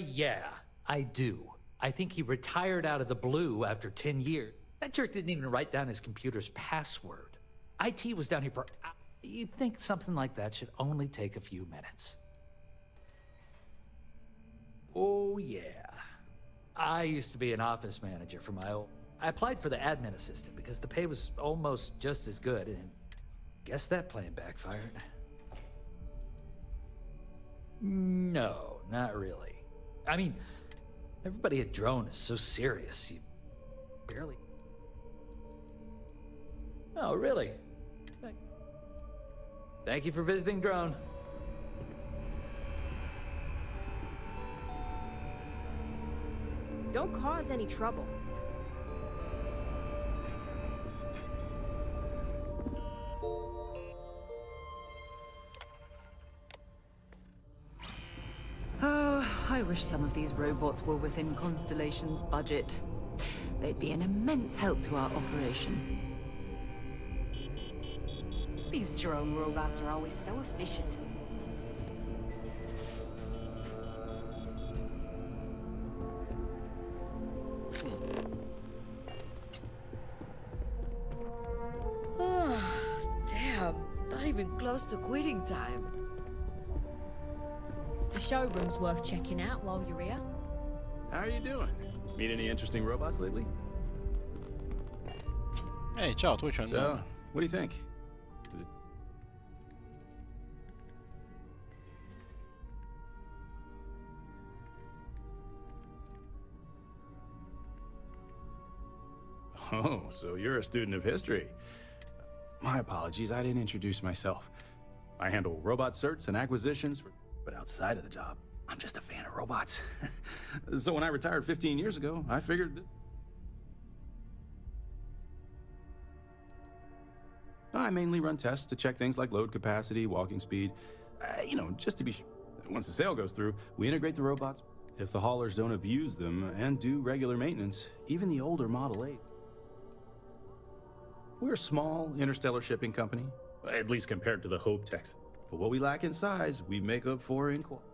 Yeah, I do. I think he retired out of the blue after 10 years. That jerk didn't even write down his computer's password. IT was down here for... You'd think something like that should only take a few minutes. Oh, yeah. I used to be an office manager for my old... I applied for the admin assistant because the pay was almost just as good, and guess that plan backfired. No, not really. I mean, everybody at Drone is so serious, you barely... Oh, really? Thank you for visiting Drone. Don't cause any trouble. I wish some of these robots were within Constellation's budget. They'd be an immense help to our operation. These drone robots are always so efficient. Damn, not even close to quitting time. The showroom's worth checking out while you're here. How are you doing? Meet any interesting robots lately? Ehi, ciao, tu c'è So, what do you think? Oh, so you're a student of history. My apologies, I didn't introduce myself. I handle robot certs and acquisitions, but outside of the job, I'm just a fan of robots. So when I retired 15 years ago, I figured that I mainly run tests to check things like load capacity, walking speed, you know, just to be sure. Once the sale goes through, we integrate the robots. If the haulers don't abuse them and do regular maintenance, even the older Model 8. We're a small interstellar shipping company, at least compared to the Hope Techs. But what we lack in size, we make up for in quality.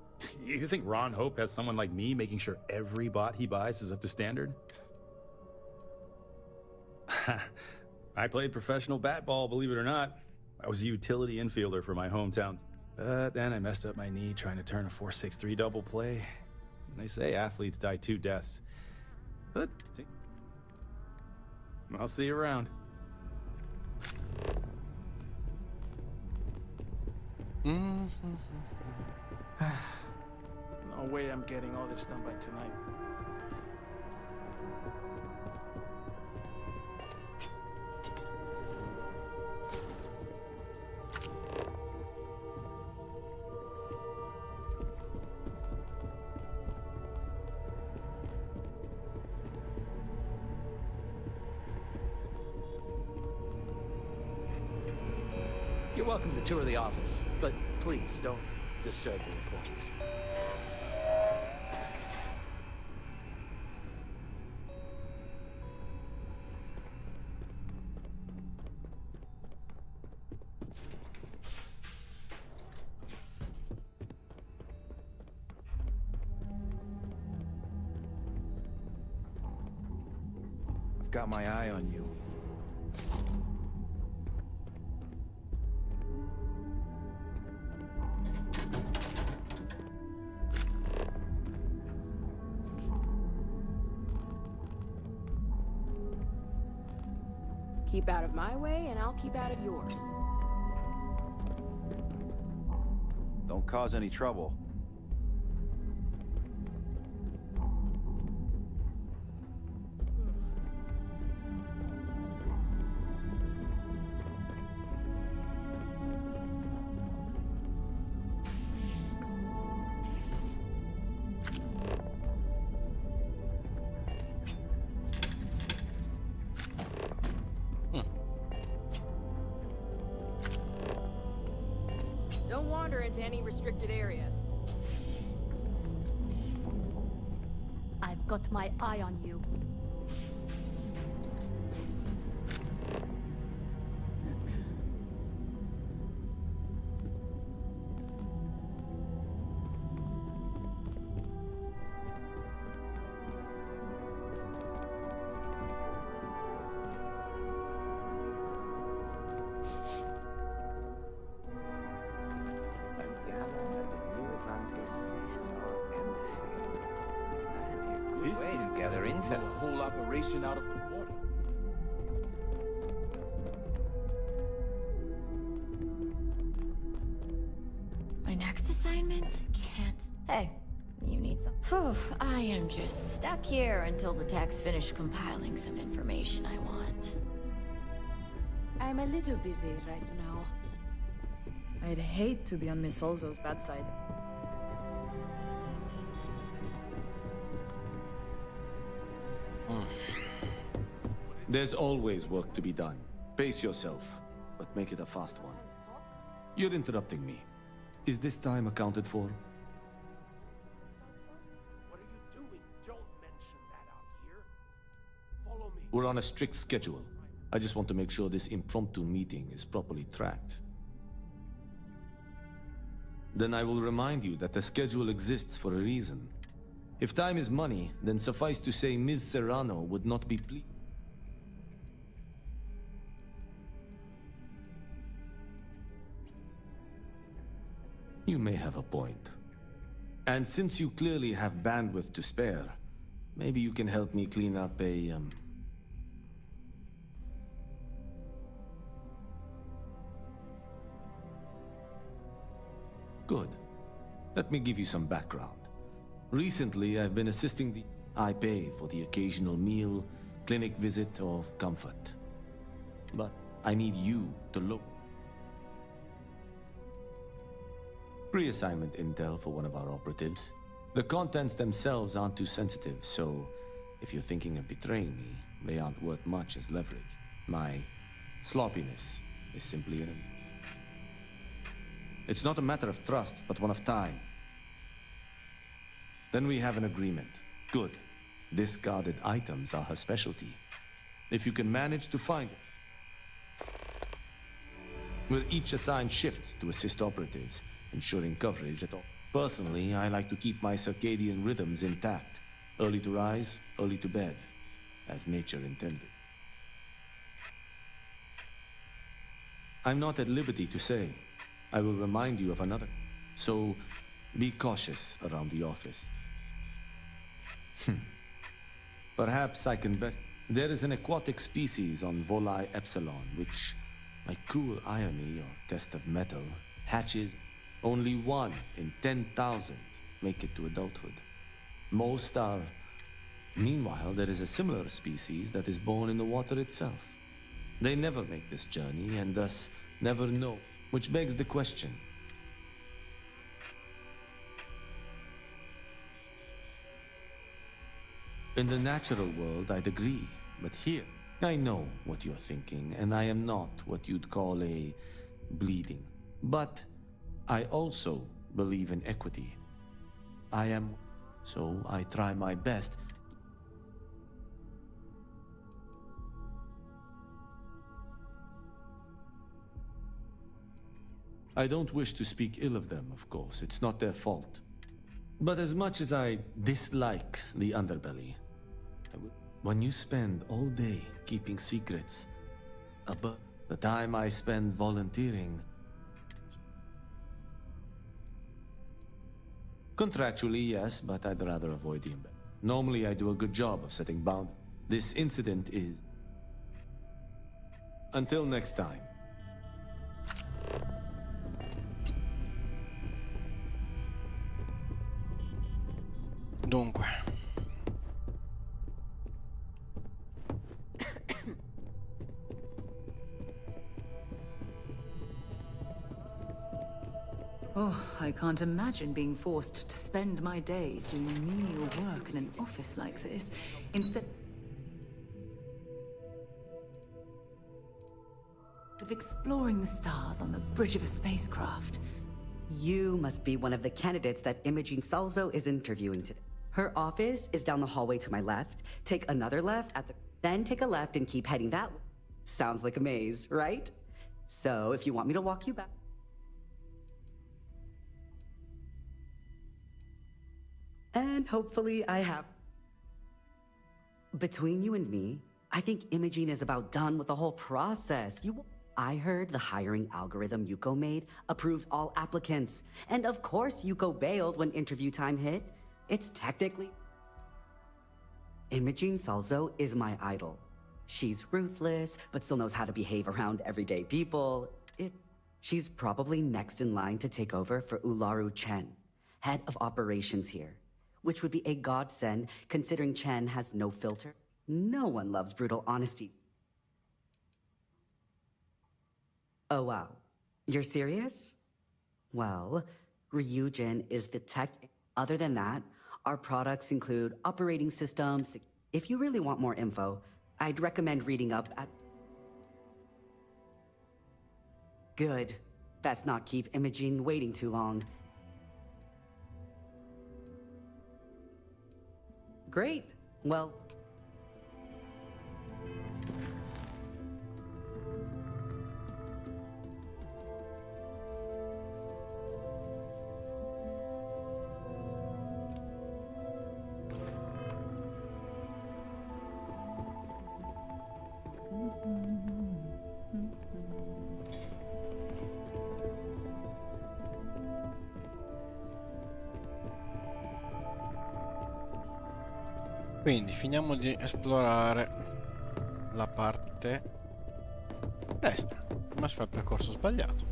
You think Ron Hope has someone like me making sure every bot he buys is up to standard? I played professional bat-ball, believe it or not. I was a utility infielder for my hometown. But then I messed up my knee trying to turn a 4.63 double play. And they say athletes die 2 deaths. But I'll see you around. No way I'm getting all this done by tonight. You're welcome to tour the office, but please don't disturb the employees. I've got my eye on you. Keep out of my way, and I'll keep out of yours. Don't cause any trouble. Don't wander into any restricted areas. I've got my eye on you. This way to gather intel. A whole operation out of the water. My next assignment can't. Hey, you need some. Phew, I am just stuck here until the techs finish compiling some information I want. I'm a little busy right now. I'd hate to be on Miss Olzo's bad side. There's always work to be done. Pace yourself, but make it a fast one. You're interrupting me. Is this time accounted for? We're on a strict schedule. I just want to make sure this impromptu meeting is properly tracked. Then I will remind you that the schedule exists for a reason. If time is money, then suffice to say Ms. Serrano would not be pleased. You may have a point. And since you clearly have bandwidth to spare, maybe you can help me clean up a, Good. Let me give you some background. Recently, I've been assisting the... I pay for the occasional meal, clinic visit, or comfort. But I need you to look. Reassignment intel for one of our operatives. The contents themselves aren't too sensitive, so if you're thinking of betraying me, they aren't worth much as leverage. My sloppiness is simply an... It's not a matter of trust, but one of time. Then we have an agreement. Good. Discarded items are her specialty. If you can manage to find it. We'll each assign shifts to assist operatives, ensuring coverage at all. Personally, I like to keep my circadian rhythms intact. Early to rise, early to bed, as nature intended. I'm not at liberty to say. I will remind you of another. So, be cautious around the office. Perhaps I can best... There is an aquatic species on Voli Epsilon, which, by cruel irony or test of metal, hatches. Only 1 in 10,000 make it to adulthood. Most are... Meanwhile, there is a similar species that is born in the water itself. They never make this journey, and thus never know. Which begs the question. In the natural world, I'd agree. But here, I know what you're thinking, and I am not what you'd call a bleeding. But I also believe in equity. I am... So I try my best. I don't wish to speak ill of them, of course. It's not their fault. But as much as I dislike the underbelly, when you spend all day keeping secrets, about the time I spend volunteering... Contractually, yes, but I'd rather avoid the embarrassment. Normally, I do a good job of setting boundaries. This incident is... Until next time. Dunque. Oh, I can't imagine being forced to spend my days doing menial work in an office like this. Instead of exploring the stars on the bridge of a spacecraft. You must be one of the candidates that Imogene Salzo is interviewing today. Her office is down the hallway to my left. Take another left at the... Then take a left and keep heading that way. Sounds like a maze, right? So, if you want me to walk you back... And hopefully I have... Between you and me, I think Imogene is about done with the whole process. I heard the hiring algorithm Yuko made approved all applicants. And of course Yuko bailed when interview time hit. It's technically... Imogene Salzo is my idol. She's ruthless, but still knows how to behave around everyday people. She's probably next in line to take over for Ularu Chen, head of operations here. Which would be a godsend, considering Chen has no filter. No one loves brutal honesty. Oh wow, you're serious? Well, Ryujin is the tech. Other than that, our products include operating systems. If you really want more info, I'd recommend reading up at... Good. Best not keep Imogene waiting too long. Great. Well... Quindi finiamo di esplorare la parte destra. Ma si fa il percorso sbagliato.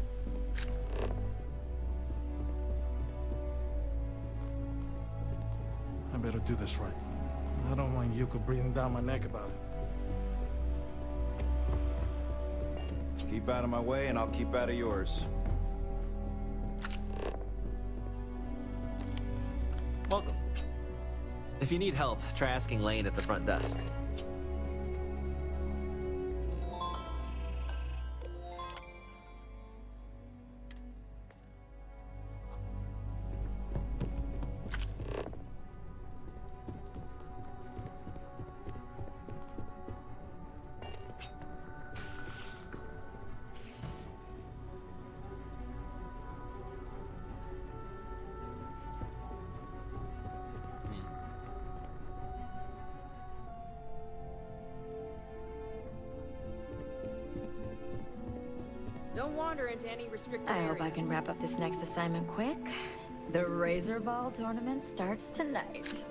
I better do this right. I don't want Yuka breathing down my neck about it. Keep out of my way and I'll keep out of yours. Welcome. If you need help, try asking Lane at the front desk. Don't wander into any restricted areas. I hope I can wrap up this next assignment quick. The Razor Ball tournament starts tonight.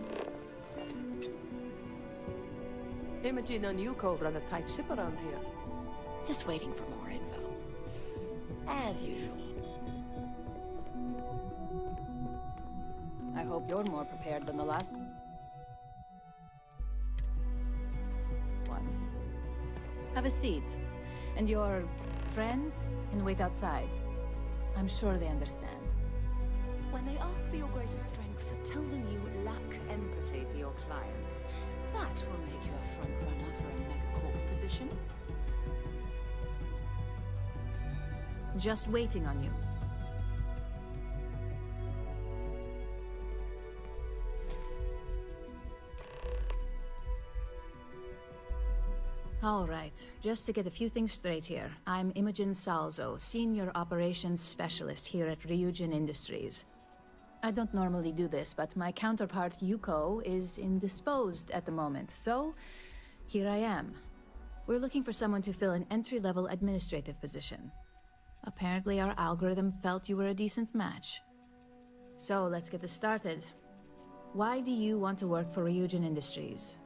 Imogen and Yuko run a tight ship around here. Just waiting for more info. As usual. I hope you're more prepared than the last one. Have a seat. And your friend can wait outside. I'm sure they understand. When they ask for your greatest strength, tell them you lack empathy for your clients. That will make you a front runner for a megacorp position. Just waiting on you. All right, just to get a few things straight here. I'm Imogen Salzo, Senior Operations Specialist here at Ryujin Industries. I don't normally do this, but my counterpart Yuko is indisposed at the moment, so here I am. We're looking for someone to fill an entry-level administrative position. Apparently our algorithm felt you were a decent match. So let's get this started. Why do you want to work for Ryujin Industries?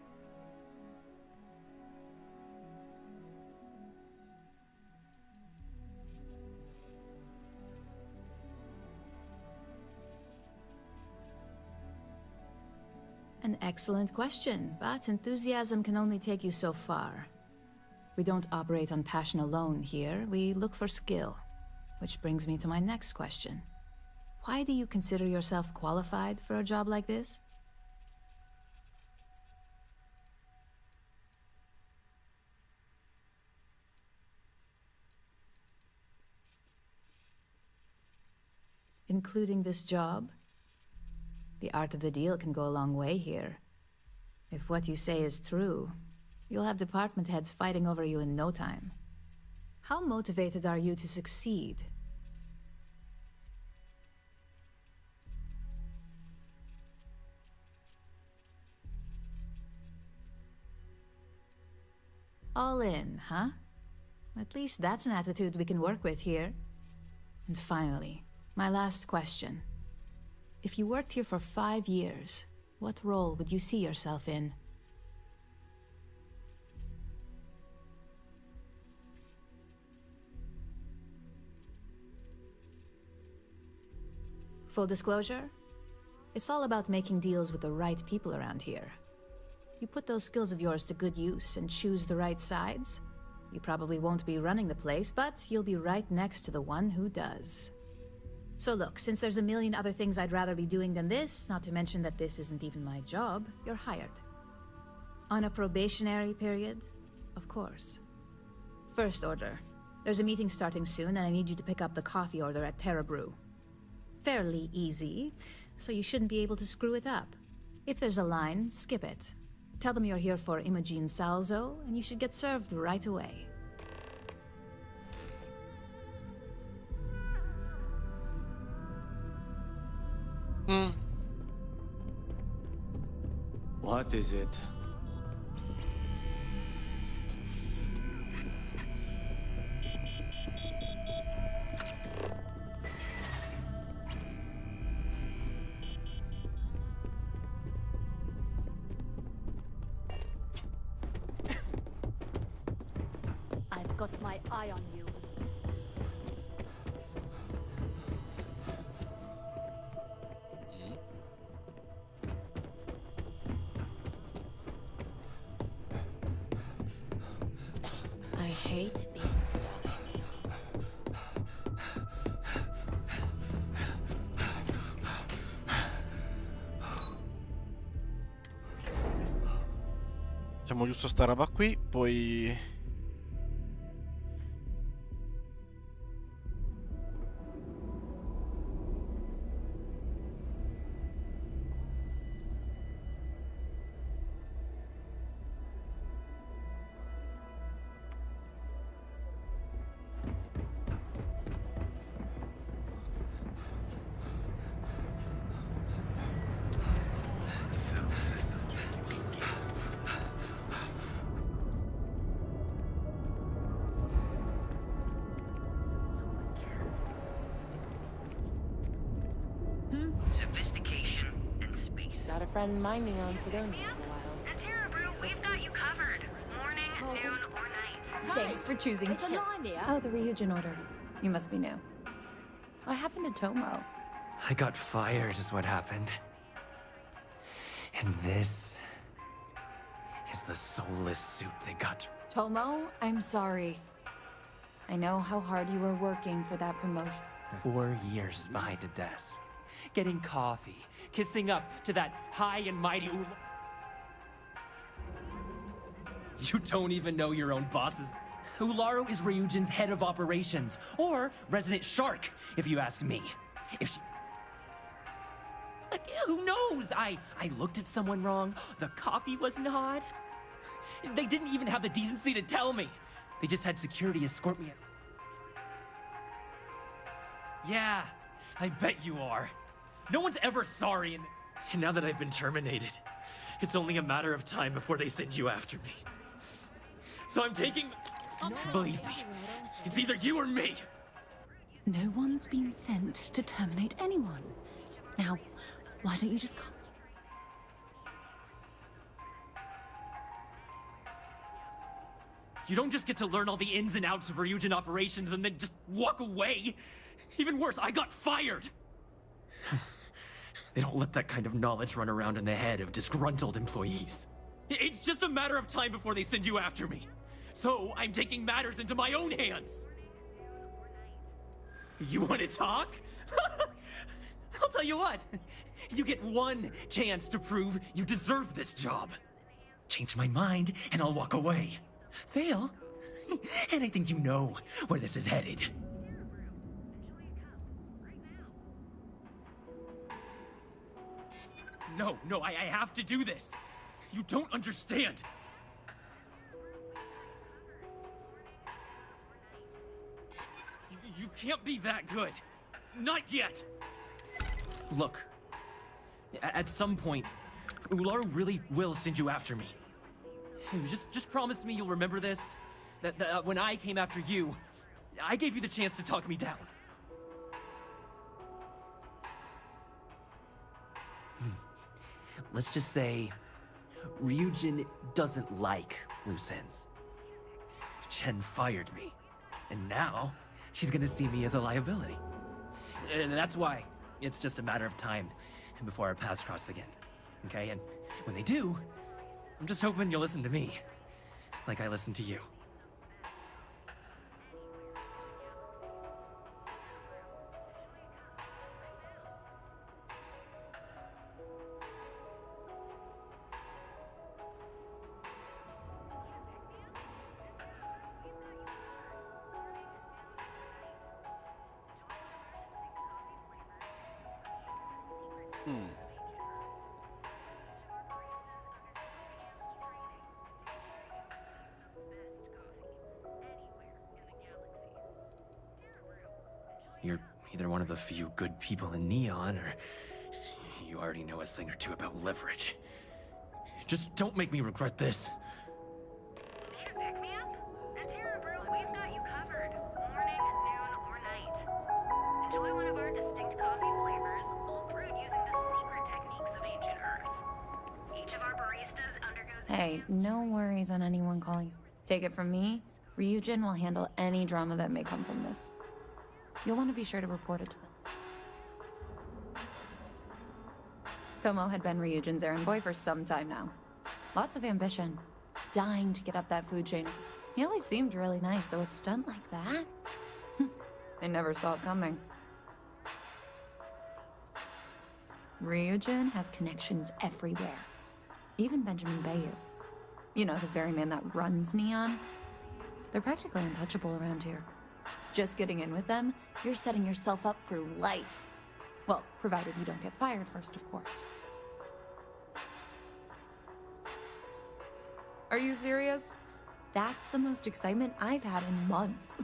An excellent question, but enthusiasm can only take you so far. We don't operate on passion alone here, we look for skill. Which brings me to my next question. Why do you consider yourself qualified for a job like this? Including this job? The art of the deal can go a long way here. If what you say is true, you'll have department heads fighting over you in no time. How motivated are you to succeed? All in, huh? At least that's an attitude we can work with here. And finally, my last question. If you worked here for 5 years, what role would you see yourself in? Full disclosure, it's all about making deals with the right people around here. You put those skills of yours to good use and choose the right sides, you probably won't be running the place, but you'll be right next to the one who does. So look, since there's a million other things I'd rather be doing than this, not to mention that this isn't even my job, you're hired. On a probationary period, of course. First order. There's a meeting starting soon, and I need you to pick up the coffee order at Terra Brew. Fairly easy, so you shouldn't be able to screw it up. If there's a line, skip it. Tell them you're here for Imogen Salzo, and you should get served right away. What is it? got my eye on you. I hate being stuck. Facciamo giusto sta roba qui, poi... Sophistication and space. Got a friend minding on Sidonia for a while. We've got you covered. Morning, noon, or night. Thanks for choosing It's a line here. Oh, the Ryujin order. You must be new. What happened to Tomo? I got fired is what happened. And this is the soulless suit they got. Tomo, I'm sorry. I know how hard you were working for that promotion. 4 years behind a desk, getting coffee, kissing up to that high and mighty You don't even know your own bosses. Ularu is Ryujin's head of operations, or resident shark, if you ask me. If she... Like, who knows? I looked at someone wrong, the coffee wasn't hot. They didn't even have the decency to tell me. They just had security escort me. Yeah, I bet you are. No one's ever sorry, and now that I've been terminated, it's only a matter of time before they send you after me. So I'm taking... Believe me, it's either you or me. No one's been sent to terminate anyone. Now, why don't you just come? You don't just get to learn all the ins and outs of Ryujin operations and then just walk away. Even worse, I got fired. They don't let that kind of knowledge run around in the head of disgruntled employees. It's just a matter of time before they send you after me. So I'm taking matters into my own hands. You want to talk? I'll tell you what. You get one chance to prove you deserve this job. Change my mind and I'll walk away. Fail, and I think you know where this is headed. No, I have to do this. You don't understand. You can't be that good. Not yet. Look, at some point, Ularu really will send you after me. Just promise me you'll remember this. That when I came after you, I gave you the chance to talk me down. Let's just say, Ryujin doesn't like loose ends. Chen fired me, and now she's gonna see me as a liability. And that's why it's just a matter of time before our paths cross again. Okay, and when they do, I'm just hoping you'll listen to me, like I listened to you. You're either one of the few good people in Neon, or you already know a thing or two about leverage. Just don't make me regret this. Hey, no worries on anyone calling. Take it from me, Ryujin will handle any drama that may come from this. You'll want to be sure to report it to them. Tomo had been Ryujin's errand boy for some time now. Lots of ambition. Dying to get up that food chain. He always seemed really nice, so a stunt like that? I never saw it coming. Ryujin has connections everywhere. Even Benjamin Bayou. You know, the very man that runs Neon. They're practically untouchable around here. Just getting in with them, you're setting yourself up for life. Well, provided you don't get fired first, of course. Are you serious? That's the most excitement I've had in months.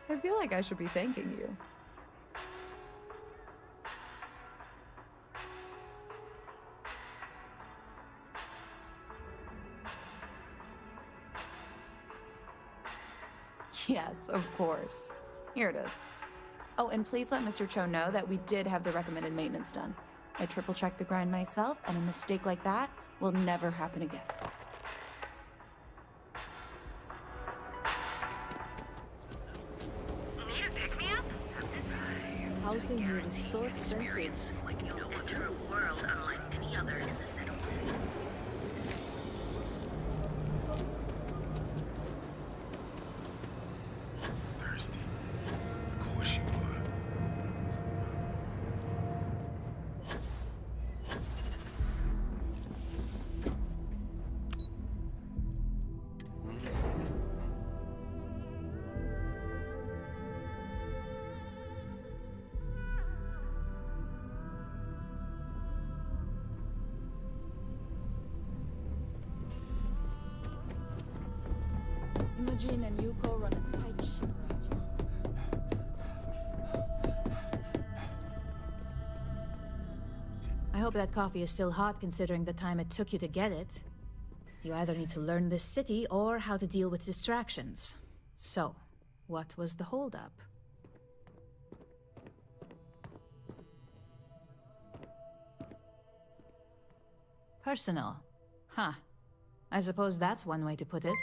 I feel like I should be thanking you. Yes, of course. Here it is. Oh, and please let Mr. Cho know that we did have the recommended maintenance done. I triple-checked the grind myself, and a mistake like that will never happen again. Need a pick-me-up? Housing here is so expensive. Like you'll enter a world unlike any other in the settlement. Imogen and Yuko run a tight ship around here. I hope that coffee is still hot considering the time it took you to get it. You either need to learn this city or how to deal with distractions. So, what was the holdup? Personal. Huh. I suppose that's one way to put it.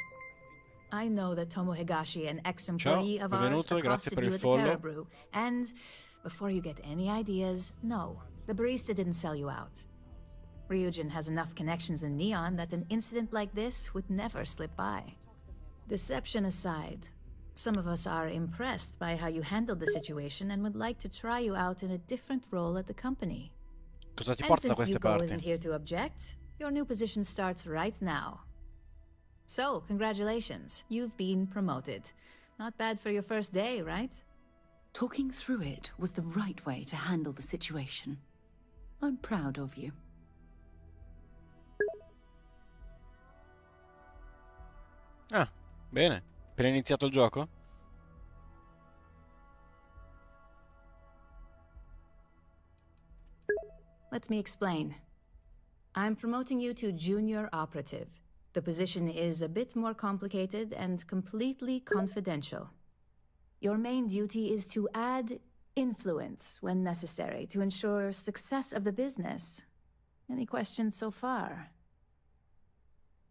I know that Tomo Higashi, an ex-employee of ours, benvenuto, grazie accosted per you il at the follow. Terra Brew, and before you get any ideas, no, the barista didn't sell you out. Ryujin has enough connections in Neon that an incident like this would never slip by. Deception aside, some of us are impressed by how you handled the situation and would like to try you out in a different role at the company. Cosa ti And porta da since queste Yuko parti? isn't here to object, your new position starts right now. So, congratulations. You've been promoted. Not bad for your first day, right? Talking through it was the right way to handle the situation. I'm proud of you. Ah, bene. Appena iniziato il gioco? Let me explain. I'm promoting you to junior operative. The position is a bit more complicated and completely confidential. Your main duty is to add influence when necessary to ensure success of the business. Any questions so far?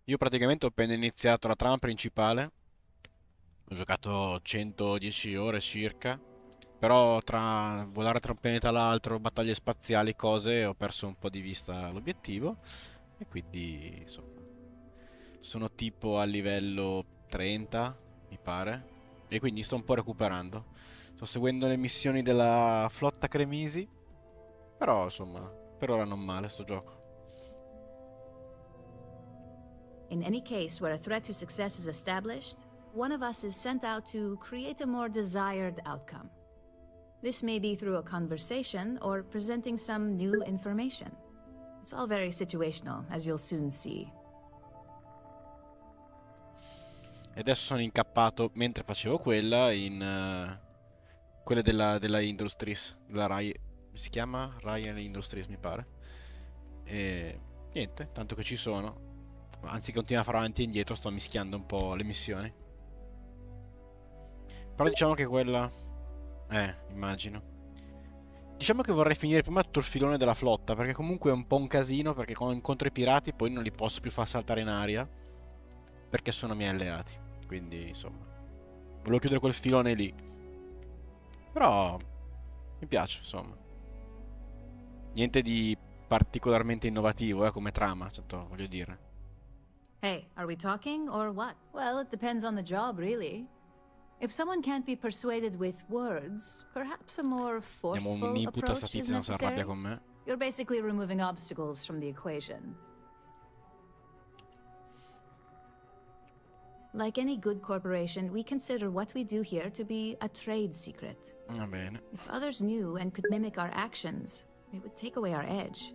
Io praticamente ho appena iniziato la trama principale. Ho giocato 110 ore circa. Però tra volare tra un pianeta all'altro, battaglie spaziali, cose, ho perso un po' di vista l'obiettivo. E quindi, insomma, sono tipo a livello 30, mi pare. E quindi sto un po' recuperando. Sto seguendo le missioni della flotta Cremisi. Però, insomma, per ora non male sto gioco. In any case where a threat to success is established, one of us is sent out to create a more desired outcome. This may be through a conversation or presenting some new information. It's all very situational, as you'll soon see. E adesso sono incappato, mentre facevo quella, in quelle della Industries, della Rai, si chiama Rai Industries mi pare. E niente, tanto che ci sono, anziché continuare a fare avanti e indietro, sto mischiando un po' le missioni. Però diciamo che quella... immagino. Diciamo che vorrei finire prima tutto il filone della flotta, perché comunque è un po' un casino, perché quando incontro i pirati poi non li posso più far saltare in aria, perché sono miei alleati. quindi insomma volevo chiudere quel filone lì. Però mi piace, insomma. Niente di particolarmente innovativo, come trama, certo, voglio dire. Hey, are we talking or what? Well, it depends on the job, really. If someone can't be persuaded with words, perhaps a more Diamo un forceful input a sta approach is tizia, non si arrabbia necessary. con me. You're basically removing obstacles from the equation. Like any good corporation, we consider what we do here to be a trade secret. Va bene. If others knew and could mimic our actions, it would take away our edge.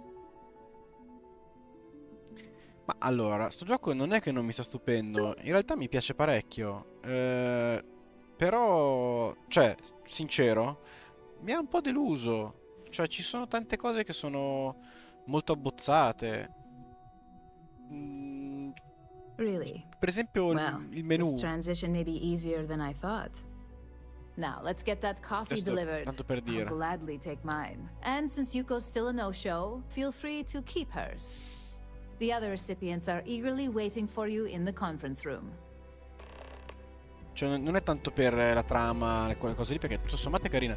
Ma allora, sto gioco non è che non mi sta stupendo, in realtà mi piace parecchio. Però, cioè, sincero, mi ha un po' deluso. Cioè, ci sono tante cose che sono molto abbozzate. Really? Per esempio Well, il menu. this transition may be easier than I thought. Now, let's get that coffee Questo, delivered. tanto per dire. I'll gladly take mine. And since Yuko's still a no-show, feel free to keep hers. The other recipients are eagerly waiting for you in the conference room. Cioè, non è tanto per la trama, quelle cose lì, perché tutto sommato è carina.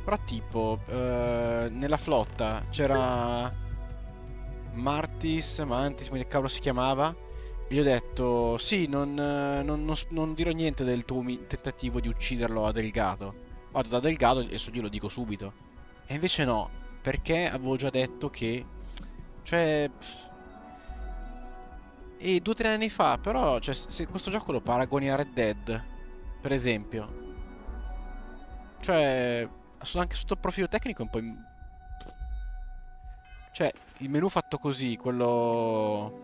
Però tipo, nella flotta c'era Mantis, come che cavolo si chiamava? E gli ho detto, sì, non dirò niente del tuo tentativo di ucciderlo a Delgado. Vado da Delgado e adesso glielo dico subito. E invece no, perché avevo già detto che... Cioè... E 2 o 3 anni fa, però, cioè, se questo gioco lo paragoni a Red Dead, per esempio, cioè, anche sotto il profilo tecnico è un po'... Cioè, il menu fatto così, quello...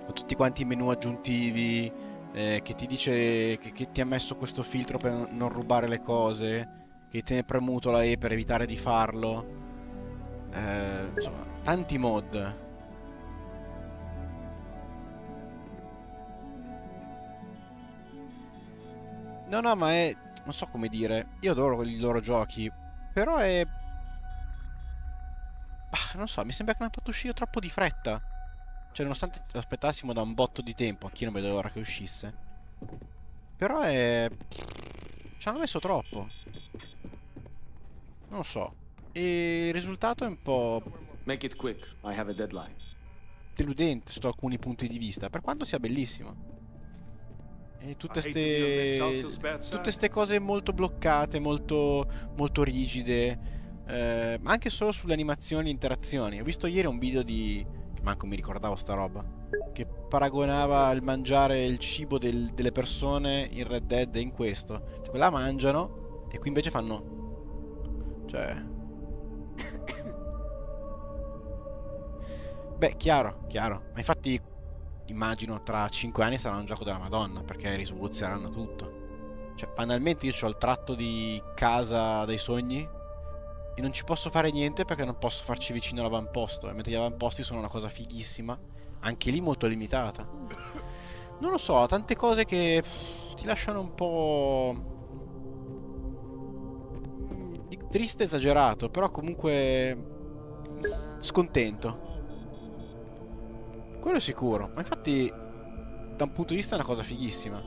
con tutti quanti i menu aggiuntivi, che ti dice che ti ha messo questo filtro per non rubare le cose, che tiene premuto la E per evitare di farlo. Insomma, tanti mod. No, ma è... non so come dire. Io adoro i loro giochi. Però è... non so, mi sembra che l'hanno fatto uscire troppo di fretta. Cioè, nonostante lo aspettassimo da un botto di tempo, anch'io non vedo l'ora che uscisse. Però è... ci hanno messo troppo. Non lo so. E il risultato è un po'... Make it quick. I have a deadline. deludente sotto alcuni punti di vista, per quanto sia bellissimo. E tutte ste cose molto bloccate, molto rigide, ma anche solo sulle animazioni e interazioni. Ho visto ieri un video di... che manco mi ricordavo sta roba, che paragonava il mangiare il cibo delle persone in Red Dead e in questo. Cioè, là mangiano e qui invece fanno... Cioè... Beh, chiaro. Ma infatti immagino tra 5 anni sarà un gioco della Madonna, perché risoluzioneranno tutto. Cioè, banalmente io ho il tratto di casa dei sogni e non ci posso fare niente perché non posso farci vicino all'avamposto. E mentre gli avamposti sono una cosa fighissima, anche lì molto limitata. Non lo so, tante cose che ti lasciano un po'... triste, esagerato, però comunque scontento. Quello è sicuro, ma infatti da un punto di vista è una cosa fighissima.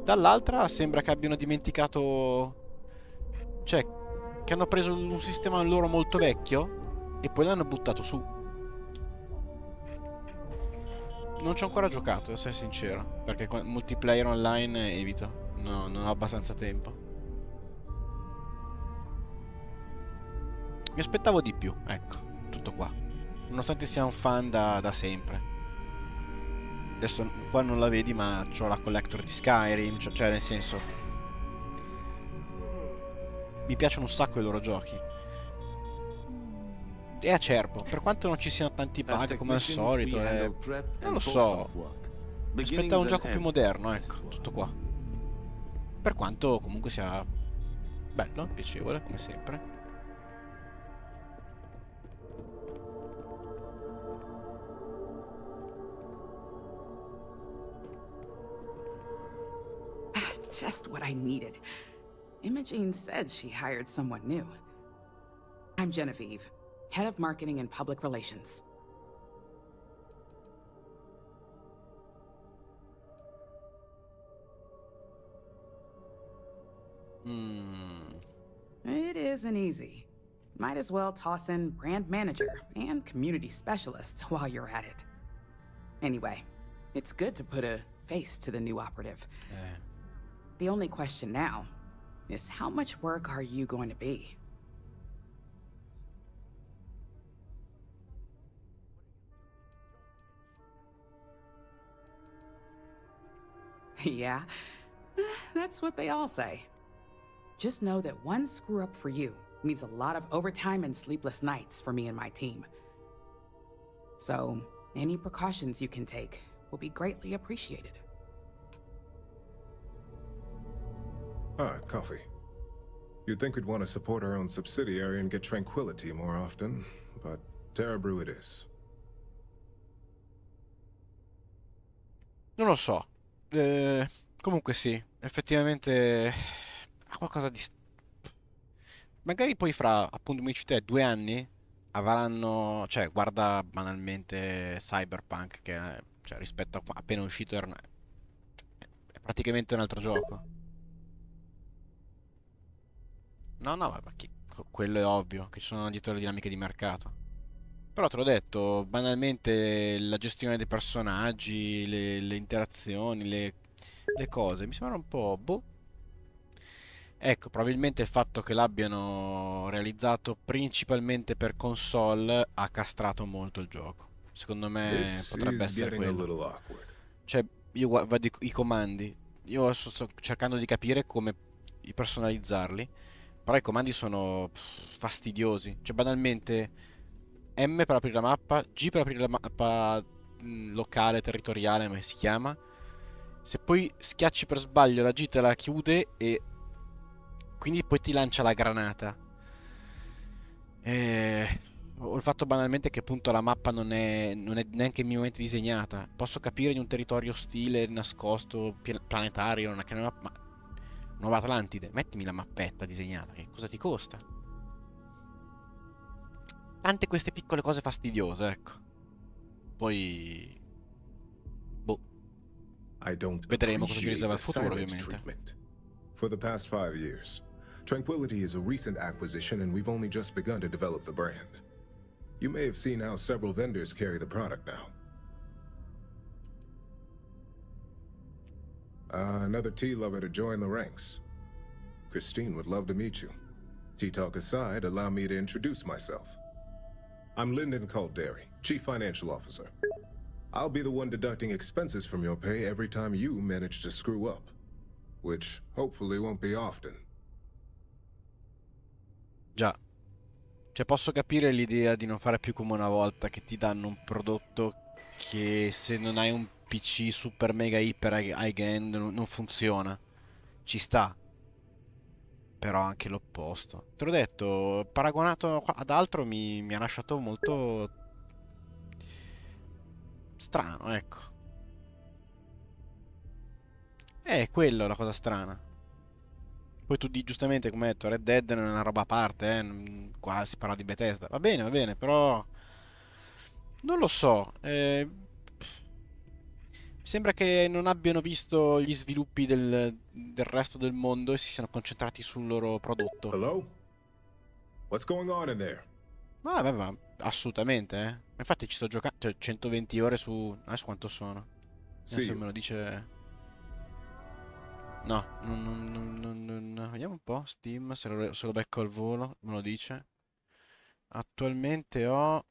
Dall'altra sembra che abbiano dimenticato, cioè che hanno preso un sistema loro molto vecchio e poi l'hanno buttato su. Non ci ho ancora giocato, devo essere sincero, perché multiplayer online evito, no, non ho abbastanza tempo. Mi aspettavo di più, ecco, tutto qua. Nonostante sia un fan da sempre. Adesso qua non la vedi, ma c'ho la collector di Skyrim, cioè nel senso... Mi piacciono un sacco i loro giochi. È acerbo, per quanto non ci siano tanti bug come al solito, non lo so. Mi aspettavo un gioco più moderno, ecco, tutto qua. Per quanto comunque sia bello, piacevole, come sempre. Just what I needed. Imogene said she hired someone new. I'm Genevieve, head of marketing and public relations. It isn't easy. Might as well toss in brand manager and community specialist while you're at it. Anyway, it's good to put a face to the new operative. The only question now is how much work are you going to be? Yeah, that's what they all say. Just know that one screw up for you means a lot of overtime and sleepless nights for me and my team. So, any precautions you can take will be greatly appreciated. Ah, coffee. You'd think we'd want to support our own subsidiary and get tranquility more often, but Terra Brew it is. Non lo so. Comunque sì, effettivamente ha qualcosa di... Magari poi fra, appunto, come dici te, 2 anni avranno... Cioè, guarda banalmente Cyberpunk, che cioè, rispetto a appena uscito è praticamente un altro gioco. No, no, ma quello è ovvio, che ci sono dietro le dinamiche di mercato. Però te l'ho detto, banalmente la gestione dei personaggi, le interazioni, le cose, mi sembra un po'... boh. Ecco, probabilmente il fatto che l'abbiano realizzato principalmente per console ha castrato molto il gioco. Secondo me potrebbe essere quello. Cioè, io vedo i comandi, io sto cercando di capire come personalizzarli, però i comandi sono fastidiosi. Cioè, banalmente, M per aprire la mappa, G per aprire la mappa locale, territoriale, come si chiama. Se poi schiacci per sbaglio la G te la chiude e quindi poi ti lancia la granata. Ho il fatto banalmente che appunto la mappa non è neanche minimamente disegnata. Posso capire in un territorio ostile, nascosto, planetario, non è che una mappa, ma Nuova Atlantide, mettimi la mappetta disegnata, che cosa ti costa? Tante queste piccole cose fastidiose, ecco. Poi... boh. Vedremo cosa ci riserva il futuro, ovviamente. For the past 5 years, Tranquility is a recent acquisition and we've only just begun to develop the brand. You may have seen how several vendors carry the product now. Another tea lover to join the ranks. Christine would love to meet you. Tea talk aside, allow me to introduce myself. I'm Lyndon Calderi, Chief Financial Officer. I'll be the one deducting expenses from your pay every time you manage to screw up. Which hopefully won't be often. Già. Cioè posso capire l'idea di non fare più come una volta, che ti danno un prodotto che se non hai un PC super mega iper high-end non funziona. Ci sta. Però anche l'opposto. Te l'ho detto, paragonato ad altro mi ha lasciato molto strano, ecco. È quello la cosa strana. Poi tu di giustamente, come hai detto, Red Dead non è una roba a parte, qua si parla di Bethesda. Va bene, però... non lo so. Mi sembra che non abbiano visto gli sviluppi del resto del mondo e si siano concentrati sul loro prodotto. Hello? What's going on in there? Ma assolutamente, eh. Infatti ci sto giocando, cioè 120 ore su... adesso quanto sono? Adesso me lo dice... No, vediamo un po', Steam, se lo becco al volo, me lo dice. Attualmente ho...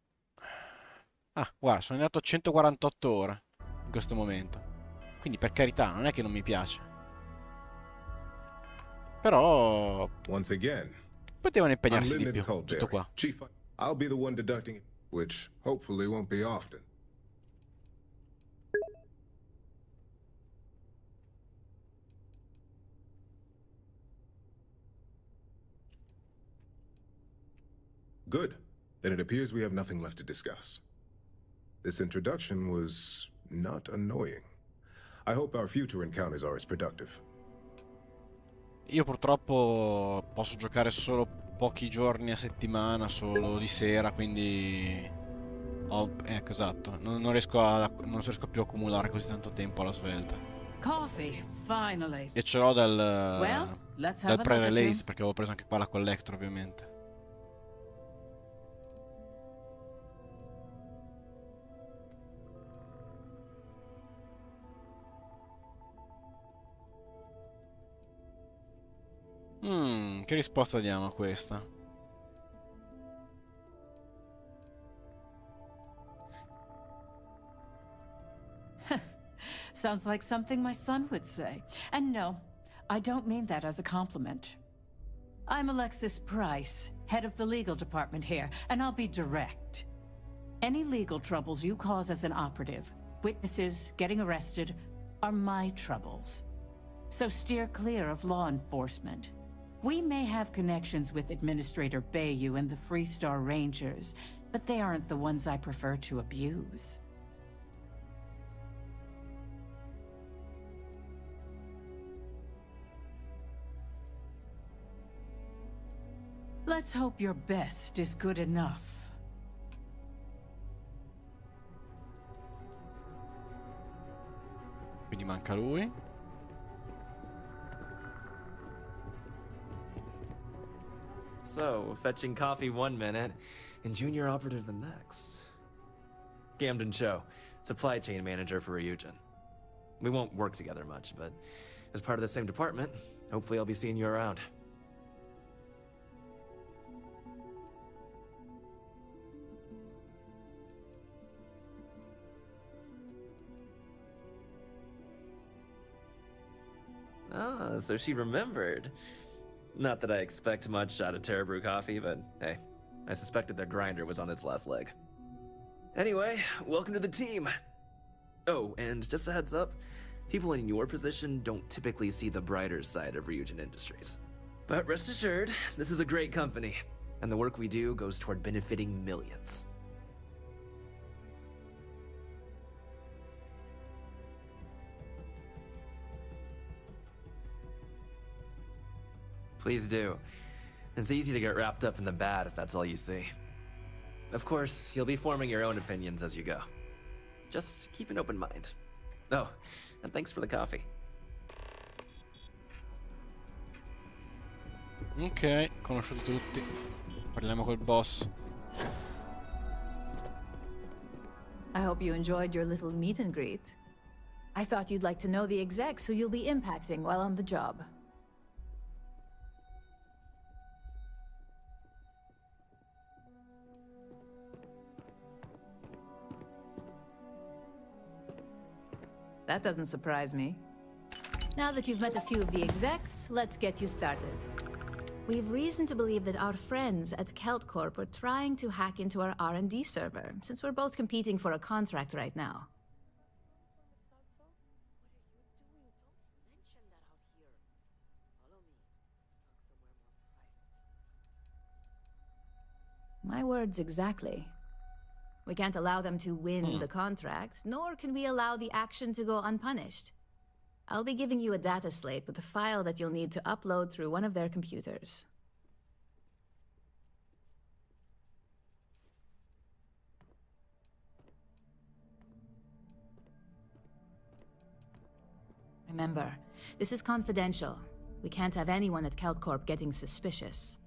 ah, guarda, sono andato a 148 ore in questo momento. Quindi per carità, non è che non mi piace. Però... Once again, potevano impegnarsi di più, tutto qua. Chief, I'll be the one deducting, which hopefully won't be often. Good. Then it appears we have nothing left to discuss. This introduction was not annoying. I hope our future encounters are as productive. Io purtroppo posso giocare solo pochi giorni a settimana, solo di sera, quindi... ecco, esatto. Non riesco più a accumulare così tanto tempo alla svelta. Coffee, finally. E ce l'ho Well, dal let's have a look at pre-release, you. perché avevo preso anche qua la collector, ovviamente. Che risposta diamo a questa? Sounds like something my son would say. And no, I don't mean that as a compliment. I'm Alexis Price, head of the legal department here, and I'll be direct. Any legal troubles you cause as an operative, witnesses, getting arrested, are my troubles. So steer clear of law enforcement. We may have connections with Administrator Bayou and the Freestar Rangers, but they aren't the ones I prefer to abuse. Let's hope your best is good enough. Quindi manca lui. So, fetching coffee one minute, and junior operative the next. Gamden Cho, supply chain manager for Ryujin. We won't work together much, but as part of the same department, hopefully I'll be seeing you around. Ah, so she remembered. Not that I expect much out of Terra Brew Coffee, but hey, I suspected their grinder was on its last leg. Anyway, welcome to the team. Oh, and just a heads up, people in your position don't typically see the brighter side of Ryujin Industries. But rest assured, this is a great company, and the work we do goes toward benefiting millions. Please do. It's easy to get wrapped up in the bad if that's all you see. Of course, you'll be forming your own opinions as you go. Just keep an open mind. Oh, and thanks for the coffee. Ok, conosciuti tutti. Parliamo col boss. I hope you enjoyed your little meet and greet. I thought you'd like to know the execs who you'll be impacting while on the job. That doesn't surprise me. Now that you've met a few of the execs, let's get you started. We've reason to believe that our friends at Kelt Corp are trying to hack into our R&D server, since we're both competing for a contract right now. My words exactly. We can't allow them to win the contract, nor can we allow the action to go unpunished. I'll be giving you a data slate with a file that you'll need to upload through one of their computers. Remember, this is confidential. We can't have anyone at Kelt Corp getting suspicious.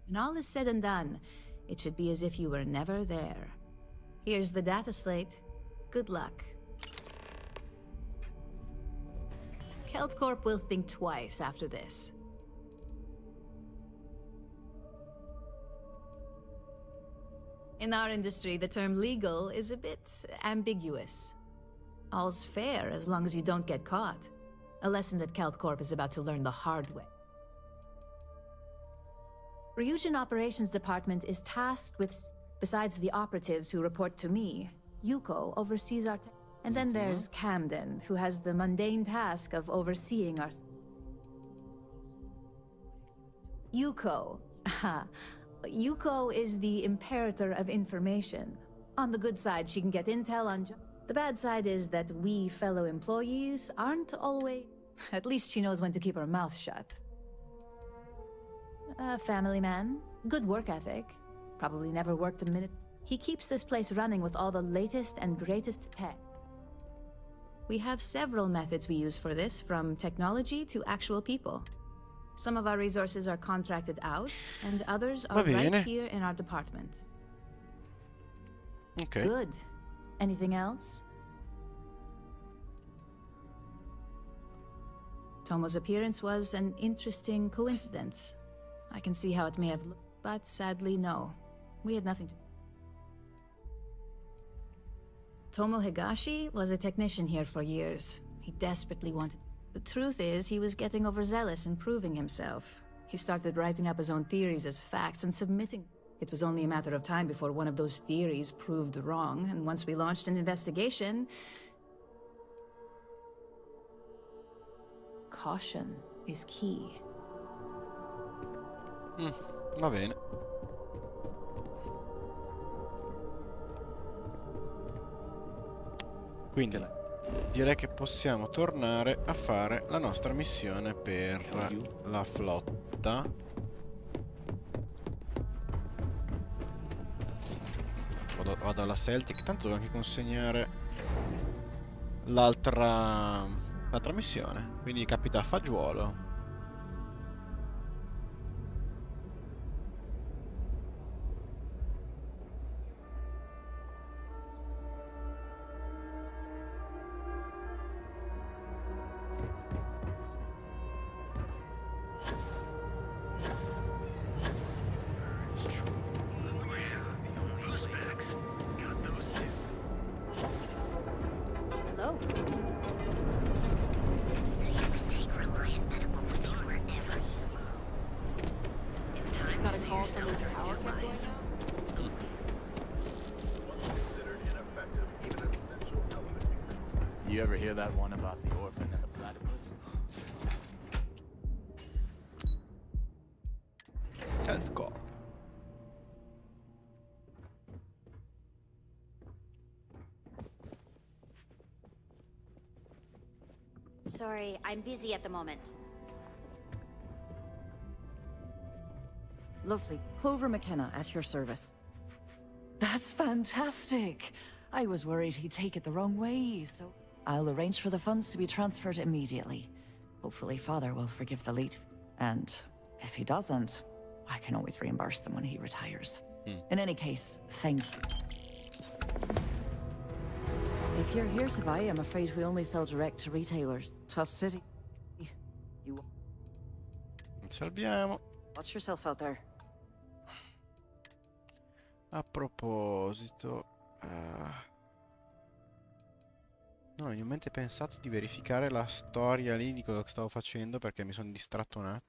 When all is said and done, it should be as if you were never there. Here's the data slate. Good luck. Kelt Corp will think twice after this. In our industry, the term legal is a bit ambiguous. All's fair as long as you don't get caught. A lesson that Kelt Corp is about to learn the hard way. Ryujin Operations Department is tasked with, besides the operatives who report to me, Yuko oversees our and then there's Camden, who has the mundane task of overseeing our... Yuko. Yuko is the imperator of information. On the good side, she can get intel on... The bad side is that we fellow employees aren't always... At least she knows when to keep her mouth shut. A family man, good work ethic. Probably never worked a minute. He keeps this place running with all the latest and greatest tech. We have several methods we use for this, from technology to actual people. Some of our resources are contracted out, and others are right here in our department. Okay. Good. Anything else? Tomo's appearance was an interesting coincidence. I can see how it may have looked, but sadly, no. We had nothing to... Tomo Higashi was a technician here for years. He desperately wanted... The truth is, he was getting overzealous in proving himself. He started writing up his own theories as facts and submitting... It was only a matter of time before one of those theories proved wrong, and once we launched an investigation... Caution is key. Va bene. Quindi direi che possiamo tornare a fare la nostra missione per la flotta. Vado alla Celtic, tanto devo anche consegnare l'altra missione. Quindi capita a fagiolo. You ever hear that one about the orphan and the platypus? Sentco. Sorry, I'm busy at the moment. Lovely. Clover McKenna at your service. That's fantastic. I was worried he'd take it the wrong way, so... I'll arrange for the funds to be transferred immediately. Hopefully Father will forgive the late. And if he doesn't, I can always reimburse them when he retires. In any case, thank you. If you're here to buy, I'm afraid we only sell direct to retailers. Tough city. You... Salviamo. Watch yourself out there. A proposito... No, non ho in mente pensato di verificare la storia lì di quello che stavo facendo perché mi sono distratto un attimo.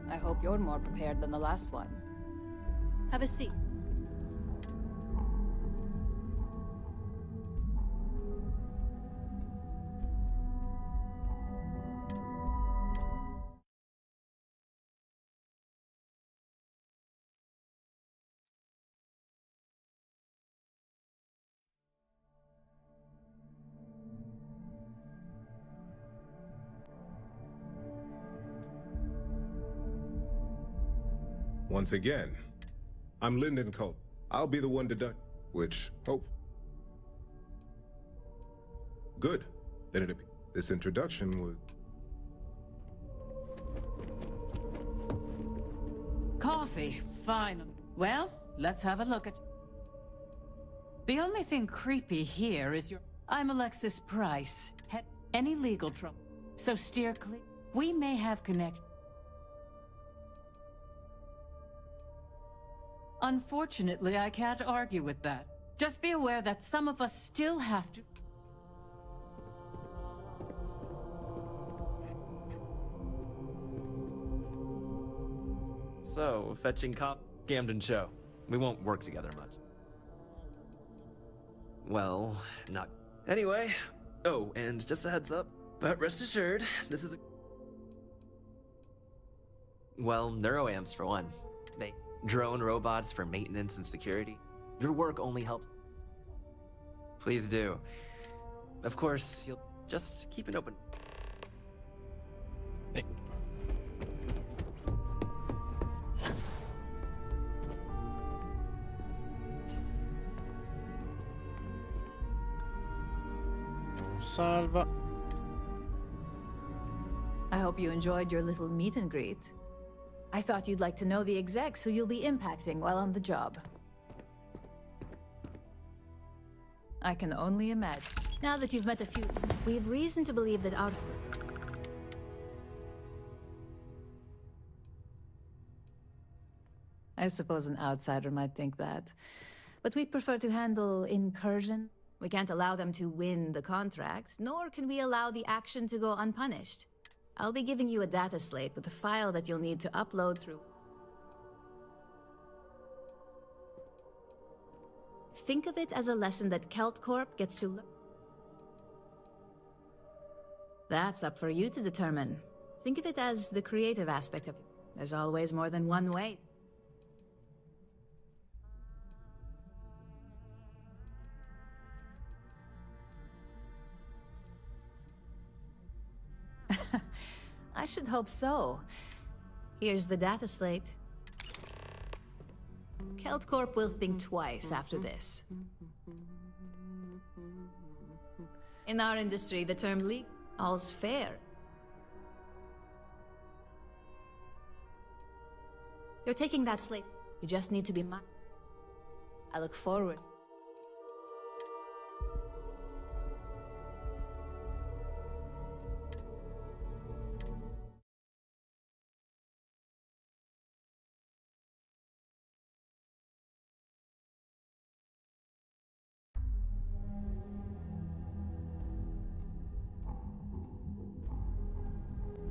I hope you're more prepared than the last one. Have a seat. Once again, I'm Lyndon Colt. I'll be the one to duck, which, hope. Good. Then this introduction would... Coffee, fine. Well, let's have a look at... The only thing creepy here is your... I'm Alexis Price. Any legal trouble. So steer clear. We may have connect... Unfortunately, I can't argue with that. Just be aware that some of us still have to... So, fetching cop Camden show. We won't work together much. Well, not... Anyway, oh, and just a heads up, but rest assured, this is a... Well, neuroamps for one. They drone robots for maintenance and security. Your work only helps... Please do. Of course, you'll just keep it open. Hey. Salva. I hope you enjoyed your little meet and greet. I thought you'd like to know the execs who you'll be impacting while on the job. I can only imagine. Now that you've met a few, we have reason to believe that our... I suppose an outsider might think that. But we prefer to handle incursion. We can't allow them to win the contract, nor can we allow the action to go unpunished. I'll be giving you a data slate with a file that you'll need to upload through. Think of it as a lesson that Kelt Corp gets to learn. That's up for you to determine. Think of it as the creative aspect of it. There's always more than one way. I should hope so. Here's the data slate. Kelt Corp will think twice after this. In our industry, the term all's fair. You're taking that slate. You just need to be mine. I look forward.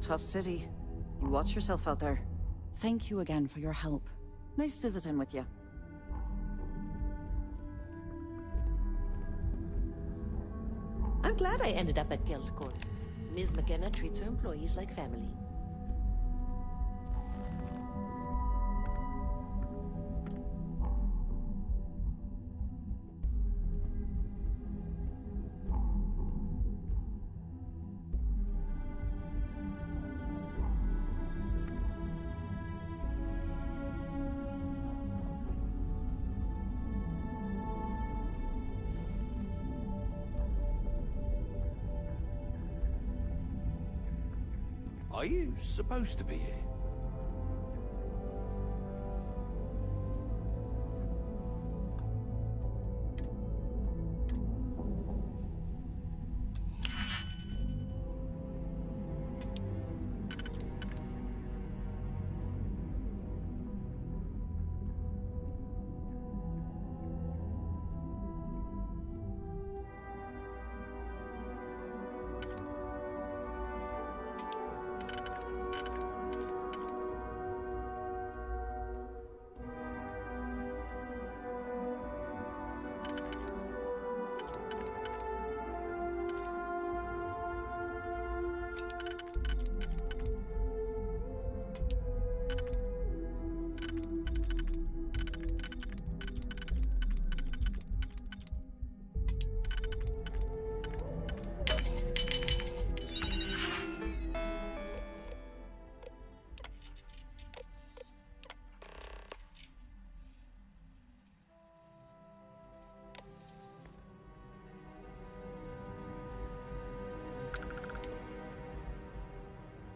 Tough city. You watch yourself out there. Thank you again for your help. Nice visiting with you. I'm glad I ended up at Guild Court. Ms. McKenna treats her employees like family. Are you supposed to be here?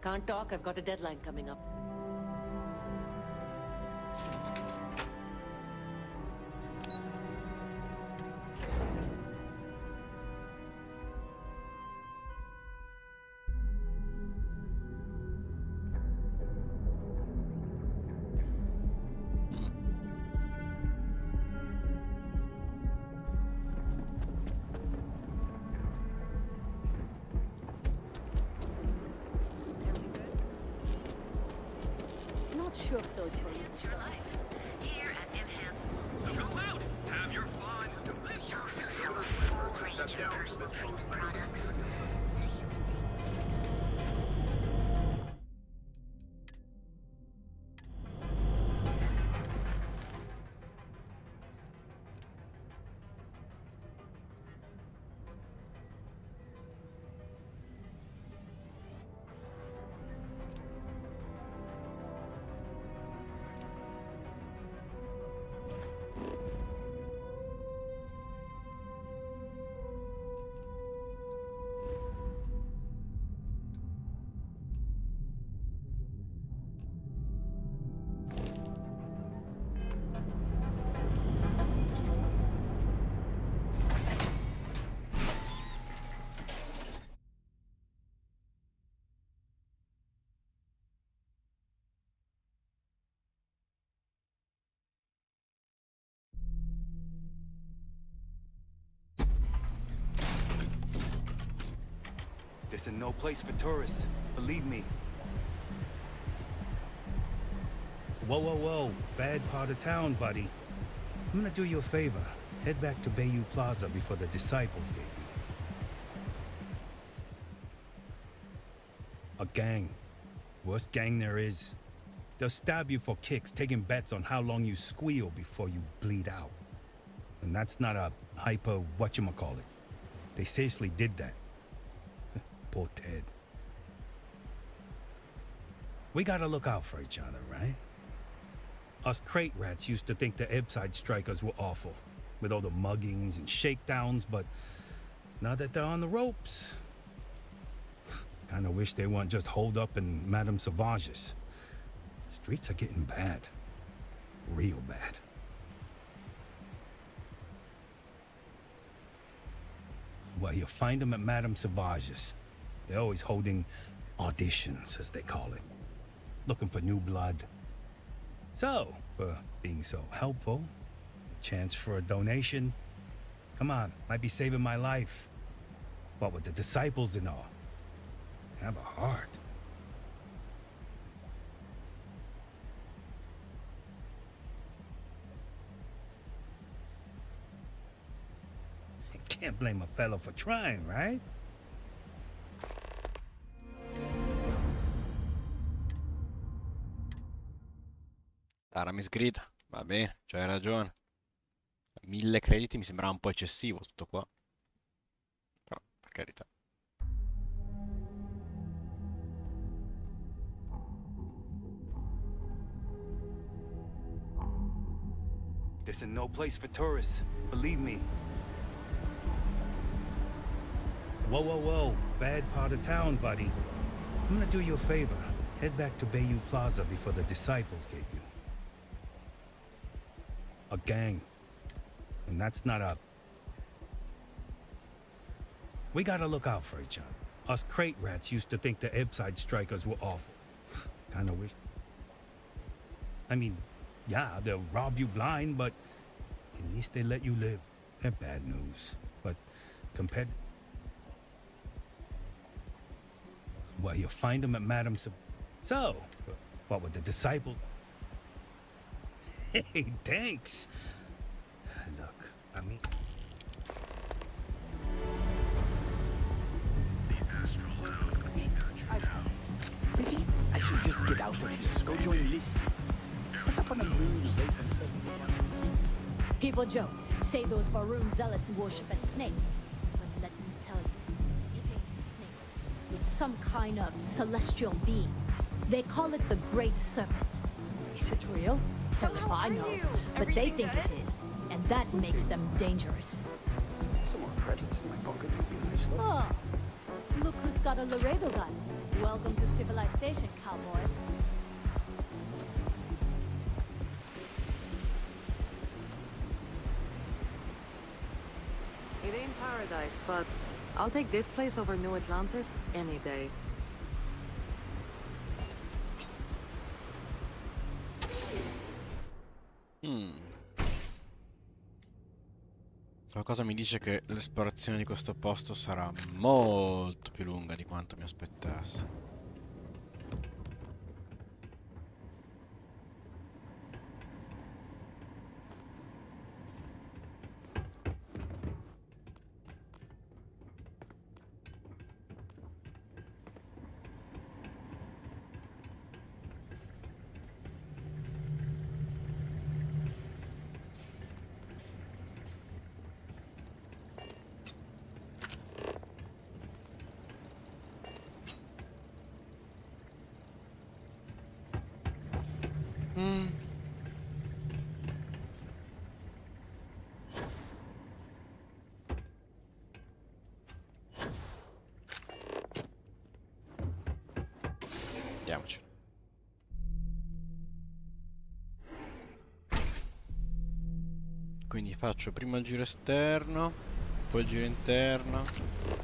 Can't talk, I've got a deadline coming up. sure if those were yourselves. Here at Enhance. So go out, have your fun, live your products. This is no place for tourists, believe me. Whoa, whoa, whoa. Bad part of town, buddy. I'm gonna do you a favor. Head back to Bayou Plaza before the Disciples get you. A gang. Worst gang there is. They'll stab you for kicks, taking bets on how long you squeal before you bleed out. And that's not a hyper whatchamacallit. They seriously did that. Poor Ted. We gotta look out for each other, right? Us crate rats used to think the Ebbside strikers were awful, with all the muggings and shakedowns, but now that they're on the ropes, kinda wish they weren't just holed up in Madame Sauvage's. Streets are getting bad. Real bad. Well, you'll find them at Madame Sauvage's. They're always holding auditions, as they call it. Looking for new blood. So, for being so helpful, chance for a donation. Come on, might be saving my life. What with the Disciples and all. Have a heart. Can't blame a fellow for trying, right? Cara misgrida, va bene, c'hai ragione. 1000 crediti mi sembrava un po' eccessivo tutto qua. Però, per carità. This is no place for tourists, believe me. Whoa, whoa, whoa. Bad part of town, buddy. I'm gonna do you a favor. Head back to Bayou Plaza before the Disciples get you. A gang. And that's not a... We gotta look out for each other. Us crate rats used to think the Ebbside strikers were awful. Kinda wish... I mean, yeah, they'll rob you blind, but at least they let you live. They're bad news. But compared... Well, you'll find them at Madame So, what with the Disciple? Hey, thanks. Look, I mean... Maybe I should just get out of here. Go join List. Set up on a moon away from everyone. People joke, say those Varun zealots worship a snake. But let me tell you, it ain't a snake. It's some kind of celestial being. They call it the Great Serpent. Is it real? Hell if I know. But they think it is. And that makes them dangerous. Some more credits in my pocket would be nice. Oh, look who's got a Laredo gun. Welcome to civilization, cowboy. It ain't paradise, but I'll take this place over New Atlantis any day. Qualcosa mi dice che l'esplorazione di questo posto sarà molto più lunga di quanto mi aspettassi. Mm. Andiamoci. Quindi faccio prima il giro esterno, poi il giro interno.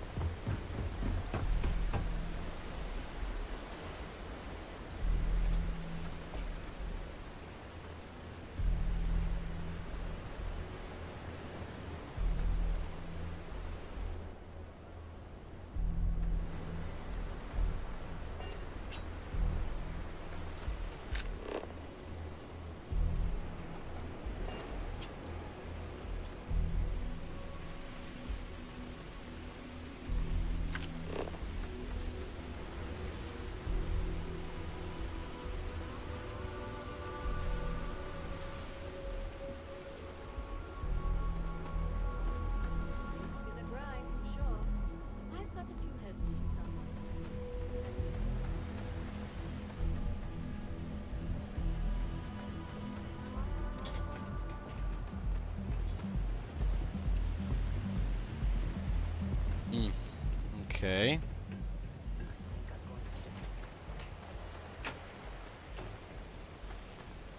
Ok.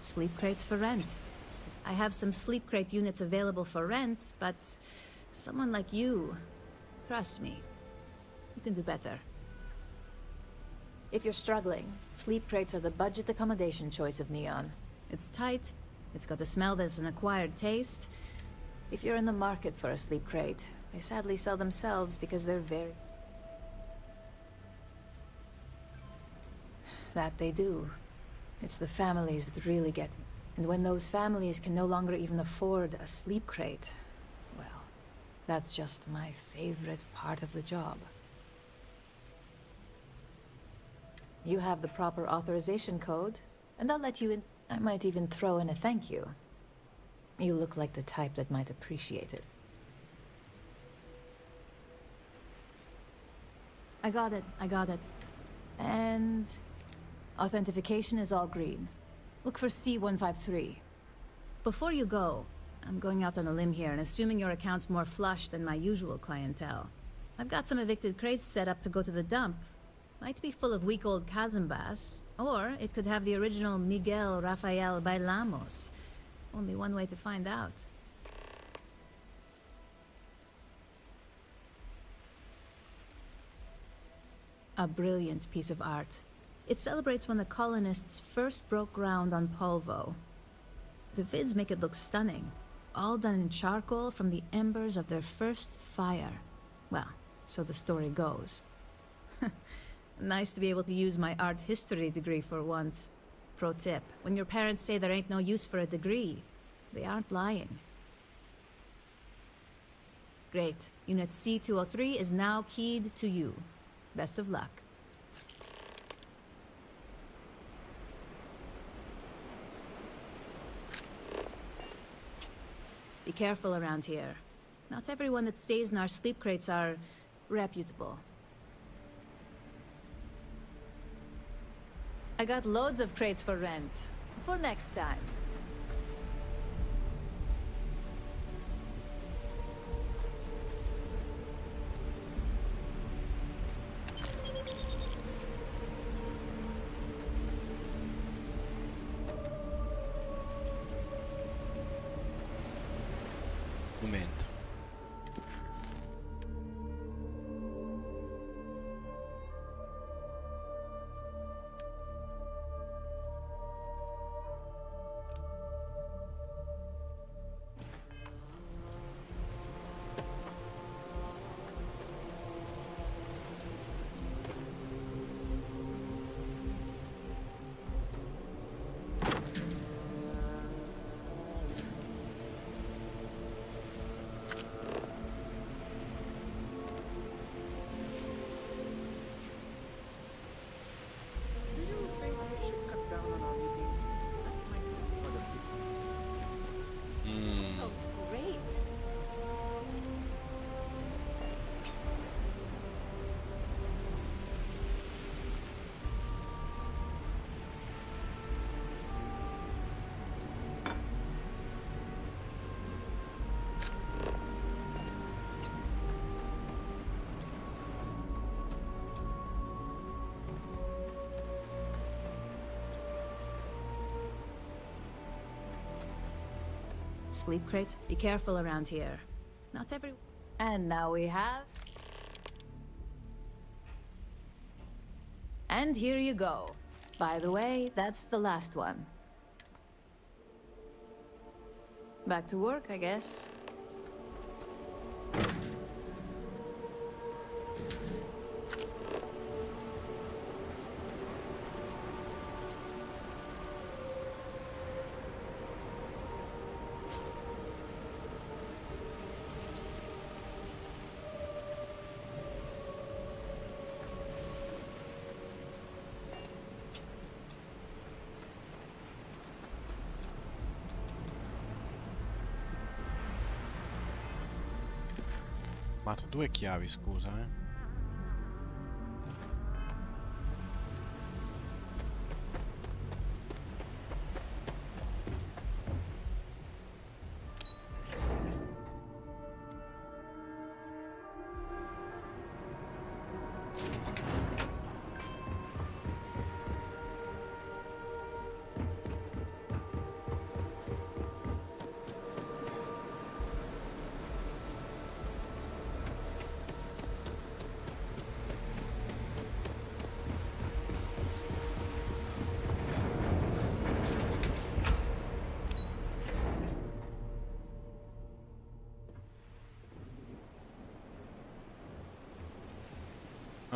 Sleep crates for rent. I have some sleep crate units available for rent, but someone like you, trust me, you can do better. If you're struggling, sleep crates are the budget accommodation choice of Neon. It's tight, it's got a smell that's an acquired taste. If you're in the market for a sleep crate, they sadly sell themselves because they're very... That they do. It's the families that really get me. And when those families can no longer even afford a sleep crate, well, that's just my favorite part of the job. You have the proper authorization code, and I'll let you in. I might even throw in a thank you. You look like the type that might appreciate it. I got it. And... authentication is all green. Look for C153. Before you go, I'm going out on a limb here and assuming your account's more flush than my usual clientele. I've got some evicted crates set up to go to the dump. Might be full of week-old Kazambas, or it could have the original Miguel Rafael Bailamos. Only one way to find out. A brilliant piece of art. It celebrates when the colonists first broke ground on Polvo. The vids make it look stunning, all done in charcoal from the embers of their first fire. Well, so the story goes. Nice to be able to use my art history degree for once. Pro tip, when your parents say there ain't no use for a degree, they aren't lying. Great. Unit C203 is now keyed to you. Best of luck. Be careful around here. Not everyone that stays in our sleep crates are reputable. I got loads of crates for rent. For next time. Momento. Sleep crates. Be careful around here. Not every... And now we have... And here you go. By the way, that's the last one. Back to work, I guess. Ma ho 2 chiavi, scusa, eh.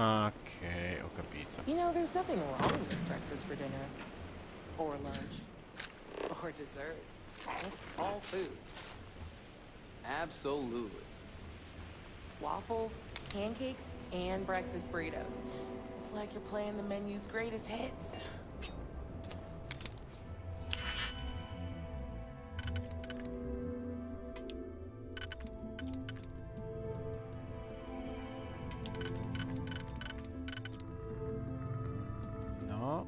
Ok, ho capito. You know, there's nothing wrong with breakfast for dinner. Or lunch. Or dessert. It's all food. Absolutely. Waffles, pancakes, and breakfast burritos. It's like you're playing the menu's greatest hits. No.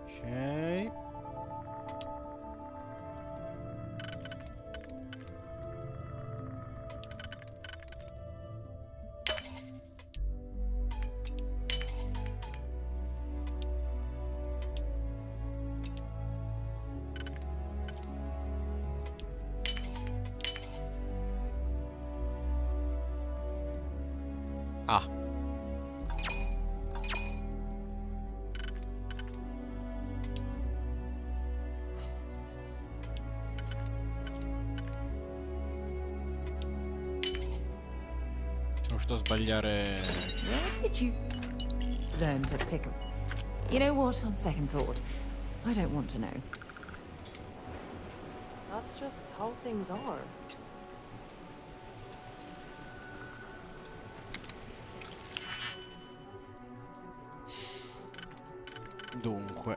Ok. Ah. Sono riuscito a sbagliare. Where did you learn to pick up? You know what, on second thought, I don't want to know. That's just how things are. Dunque.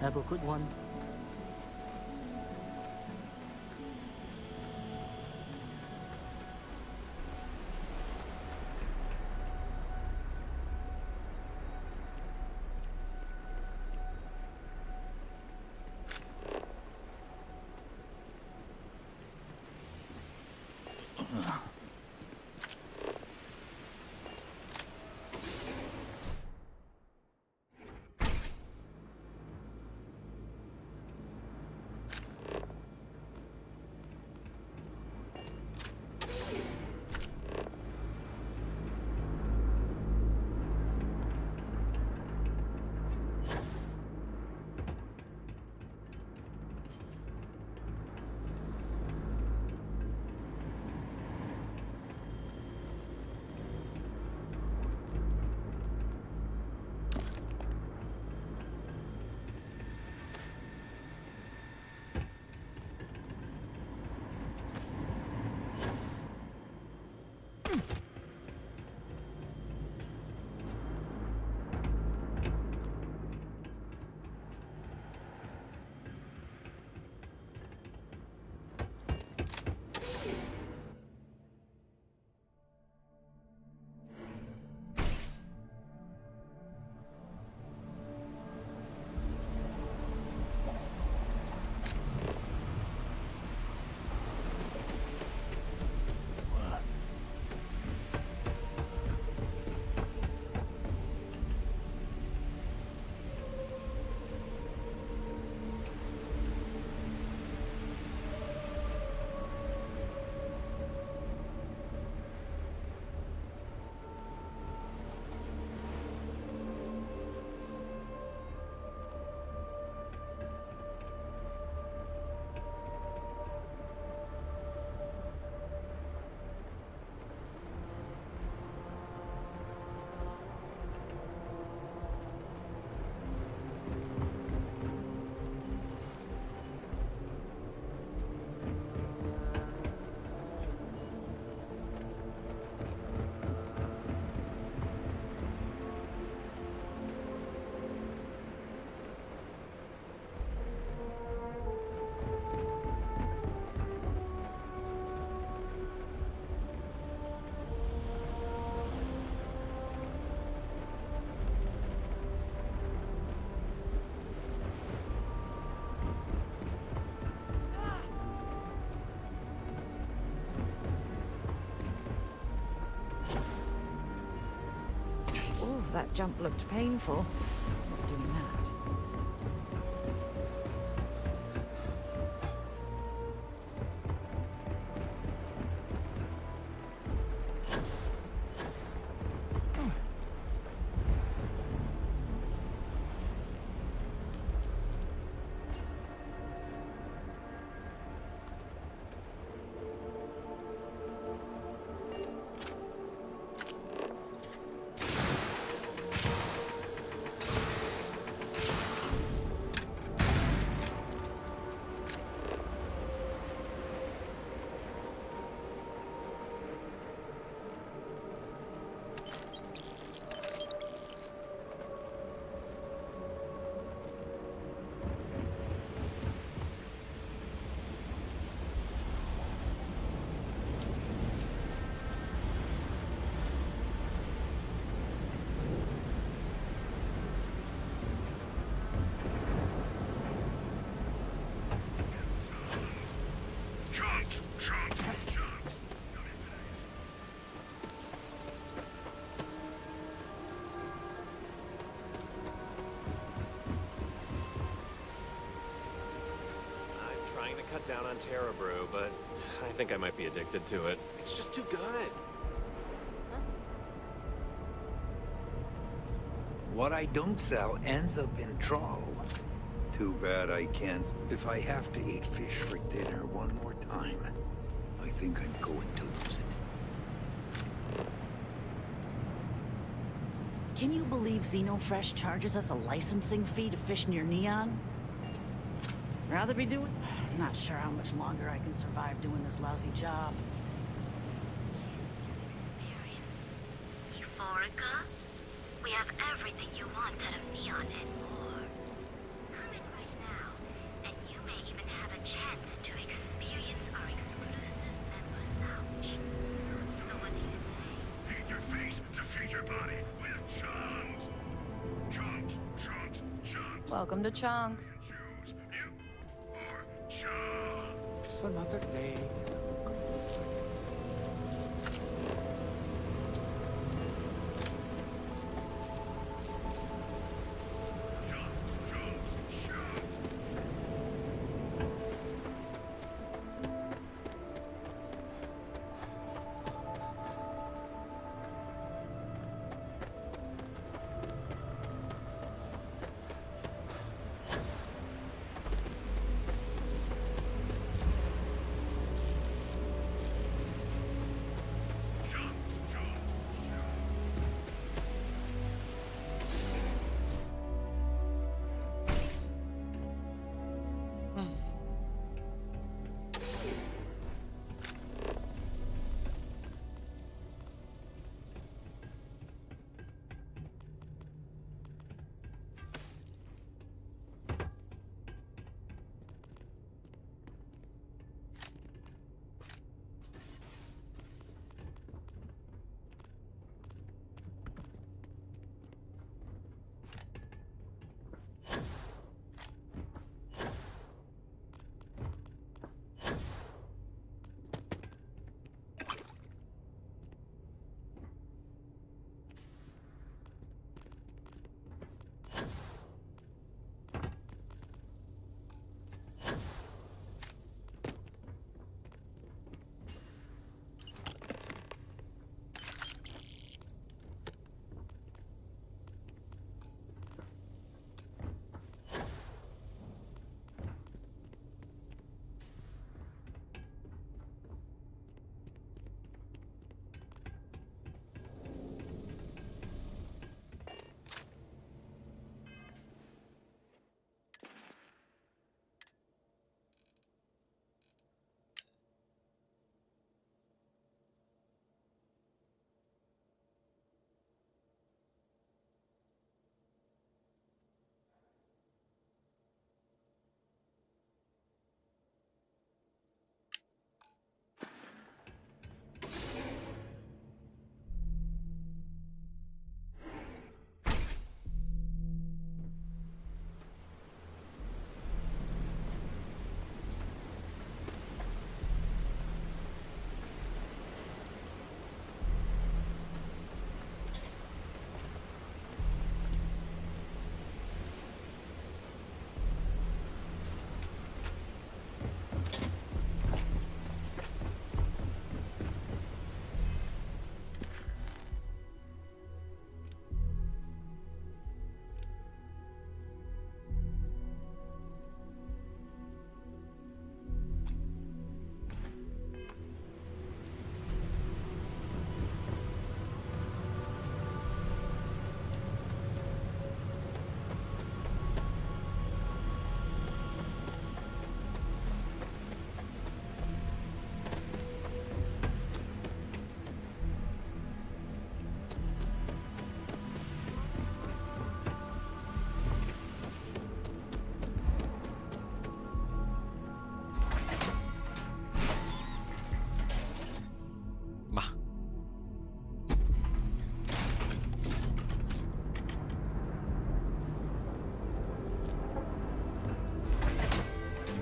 Have a good one. Oh, that jump looked painful. Not doing that. Trying to cut down on Terra Brew, but I think I might be addicted to it. It's just too good. What I don't sell ends up in troll. Too bad I can't. If I have to eat fish for dinner one more time, I think I'm going to lose it. Can you believe Xenofresh charges us a licensing fee to fish near Neon? Rather be doing... Not sure how much longer I can survive doing this lousy job. Euphorica? We have everything you want out of Neon and more. Come and Welcome to Chunks. Another day.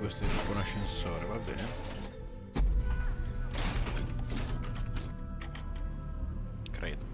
Questo è tipo un ascensore, va bene. Credo.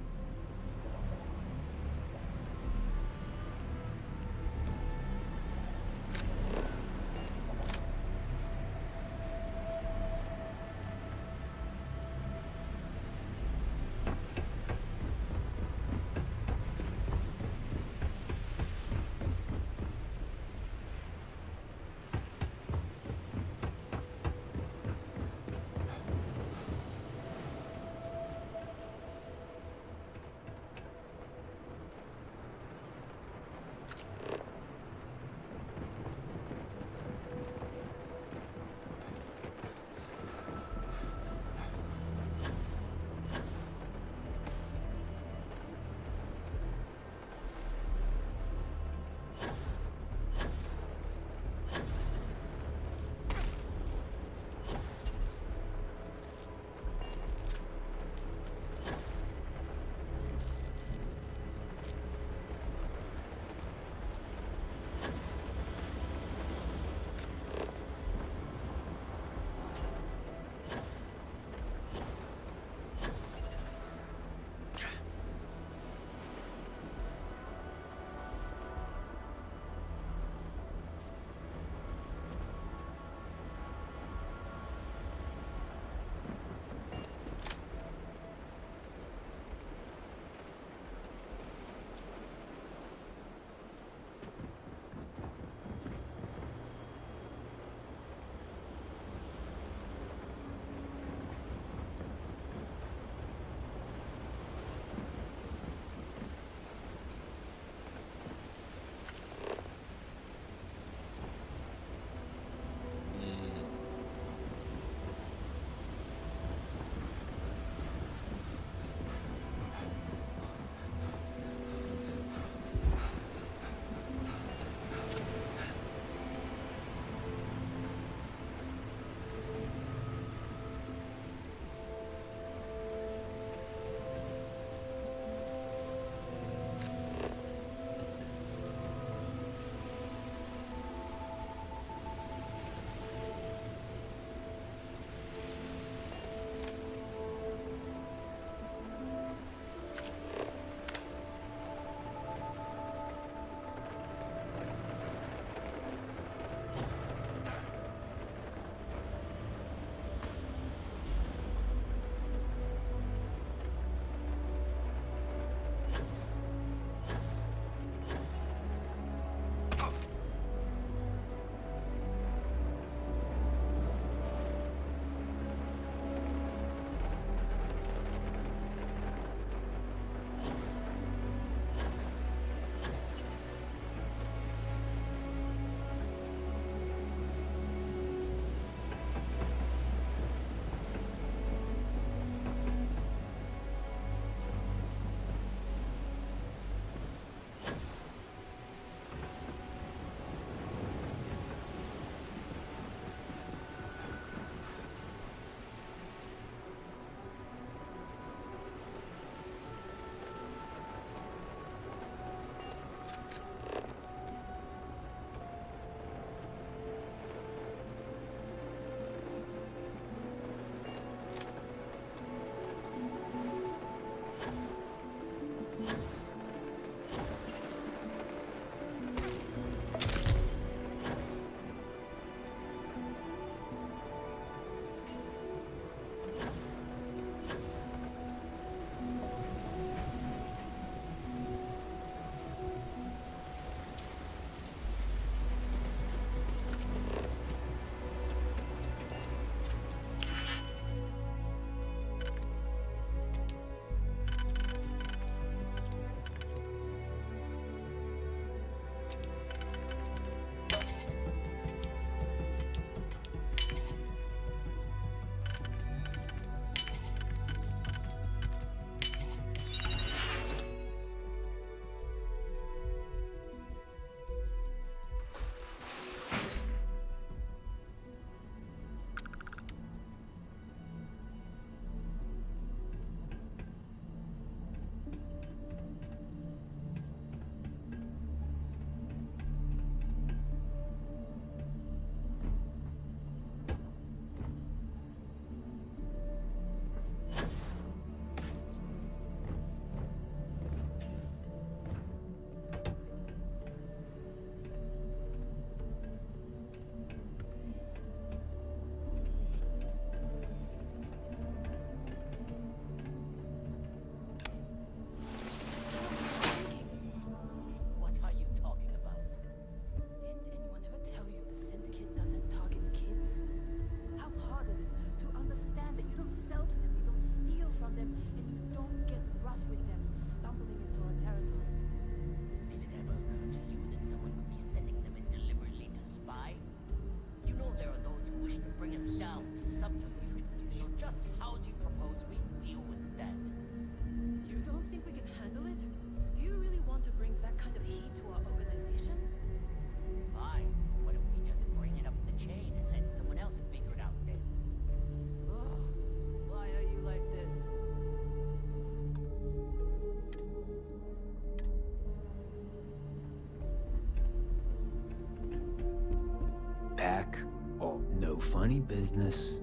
back? Oh, no funny business.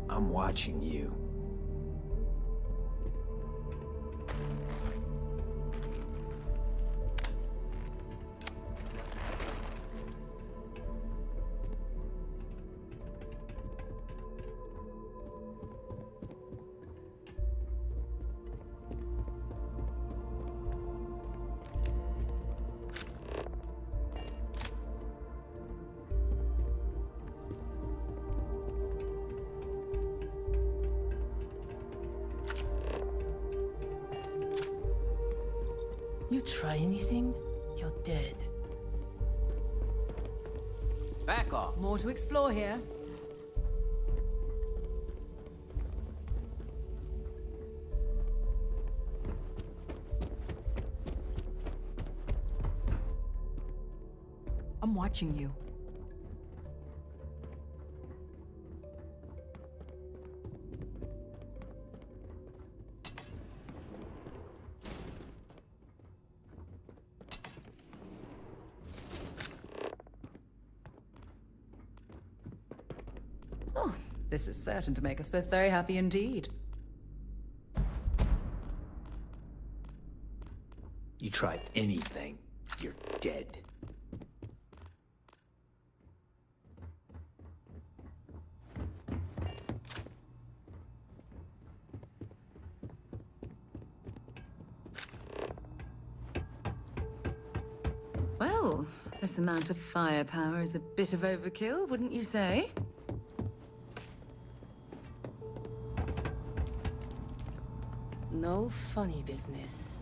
I'm watching you. You try anything, you're dead. Back off. More to explore here. I'm watching you. Oh, this is certain to make us both very happy indeed. You try anything, you're dead. Well, this amount of firepower is a bit of overkill, wouldn't you say? No funny business.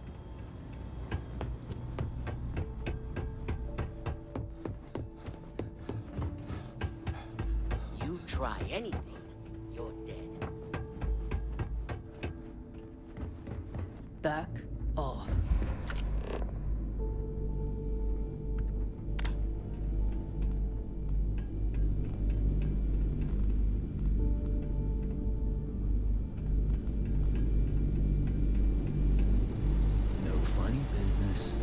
You try anything, you're dead. Back off. No funny business.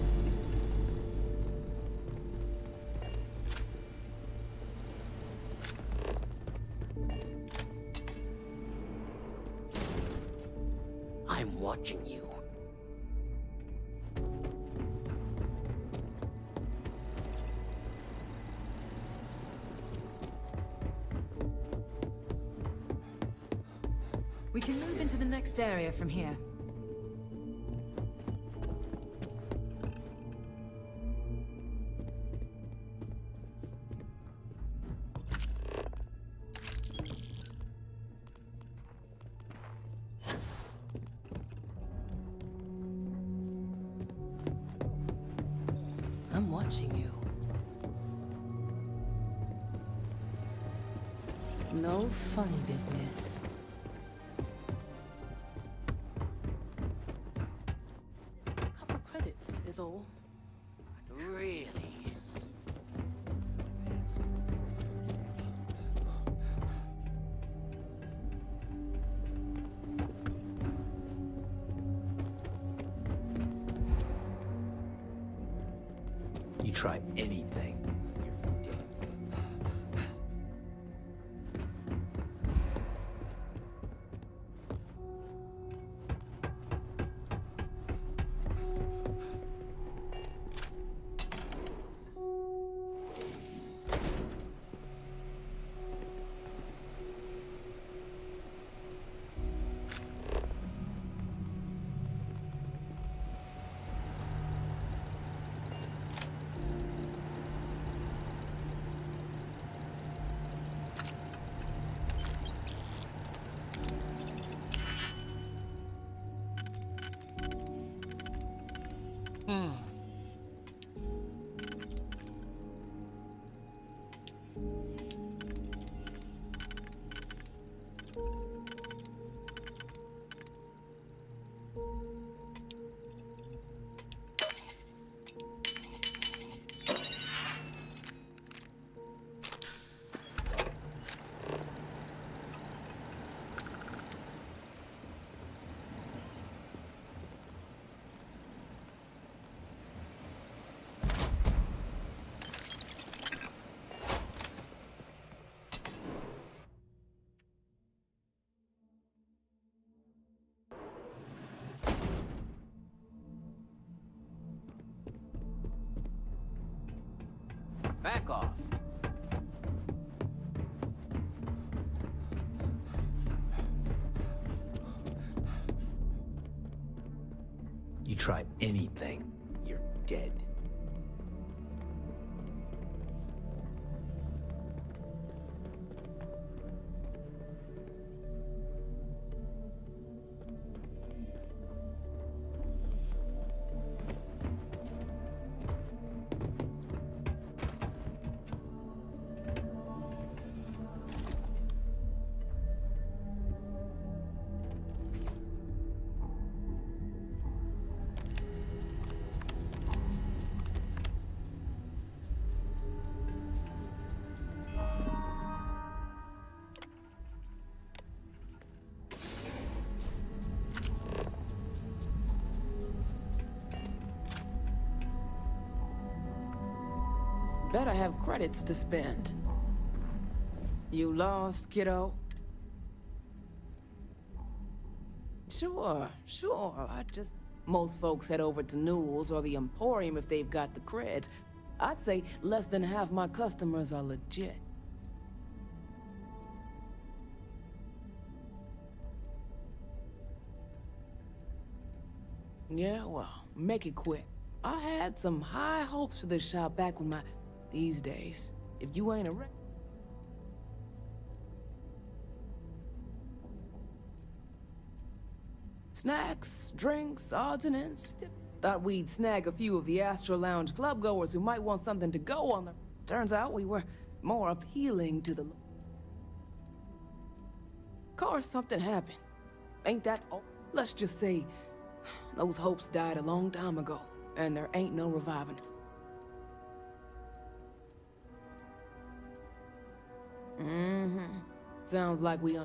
I'm watching you. We can move into the next area from here. I'm watching you. No funny business. Couple credits is all. Really? You try anything, you're dead. Back off. You try anything, you're dead. Better have credits to spend. You lost, kiddo? Sure. Most folks head over to Newell's or the Emporium if they've got the creds. I'd say less than half my customers are legit. Yeah, well, make it quick. I had some high hopes for this shop back when my... These days, if you ain't a wreck... Snacks, drinks, odds and ends. Thought we'd snag a few of the Astro Lounge clubgoers who might want something to go on the... Turns out we were more appealing to the... Course, something happened. Ain't that all? Let's just say, those hopes died a long time ago, and there ain't no reviving them. Sounds like we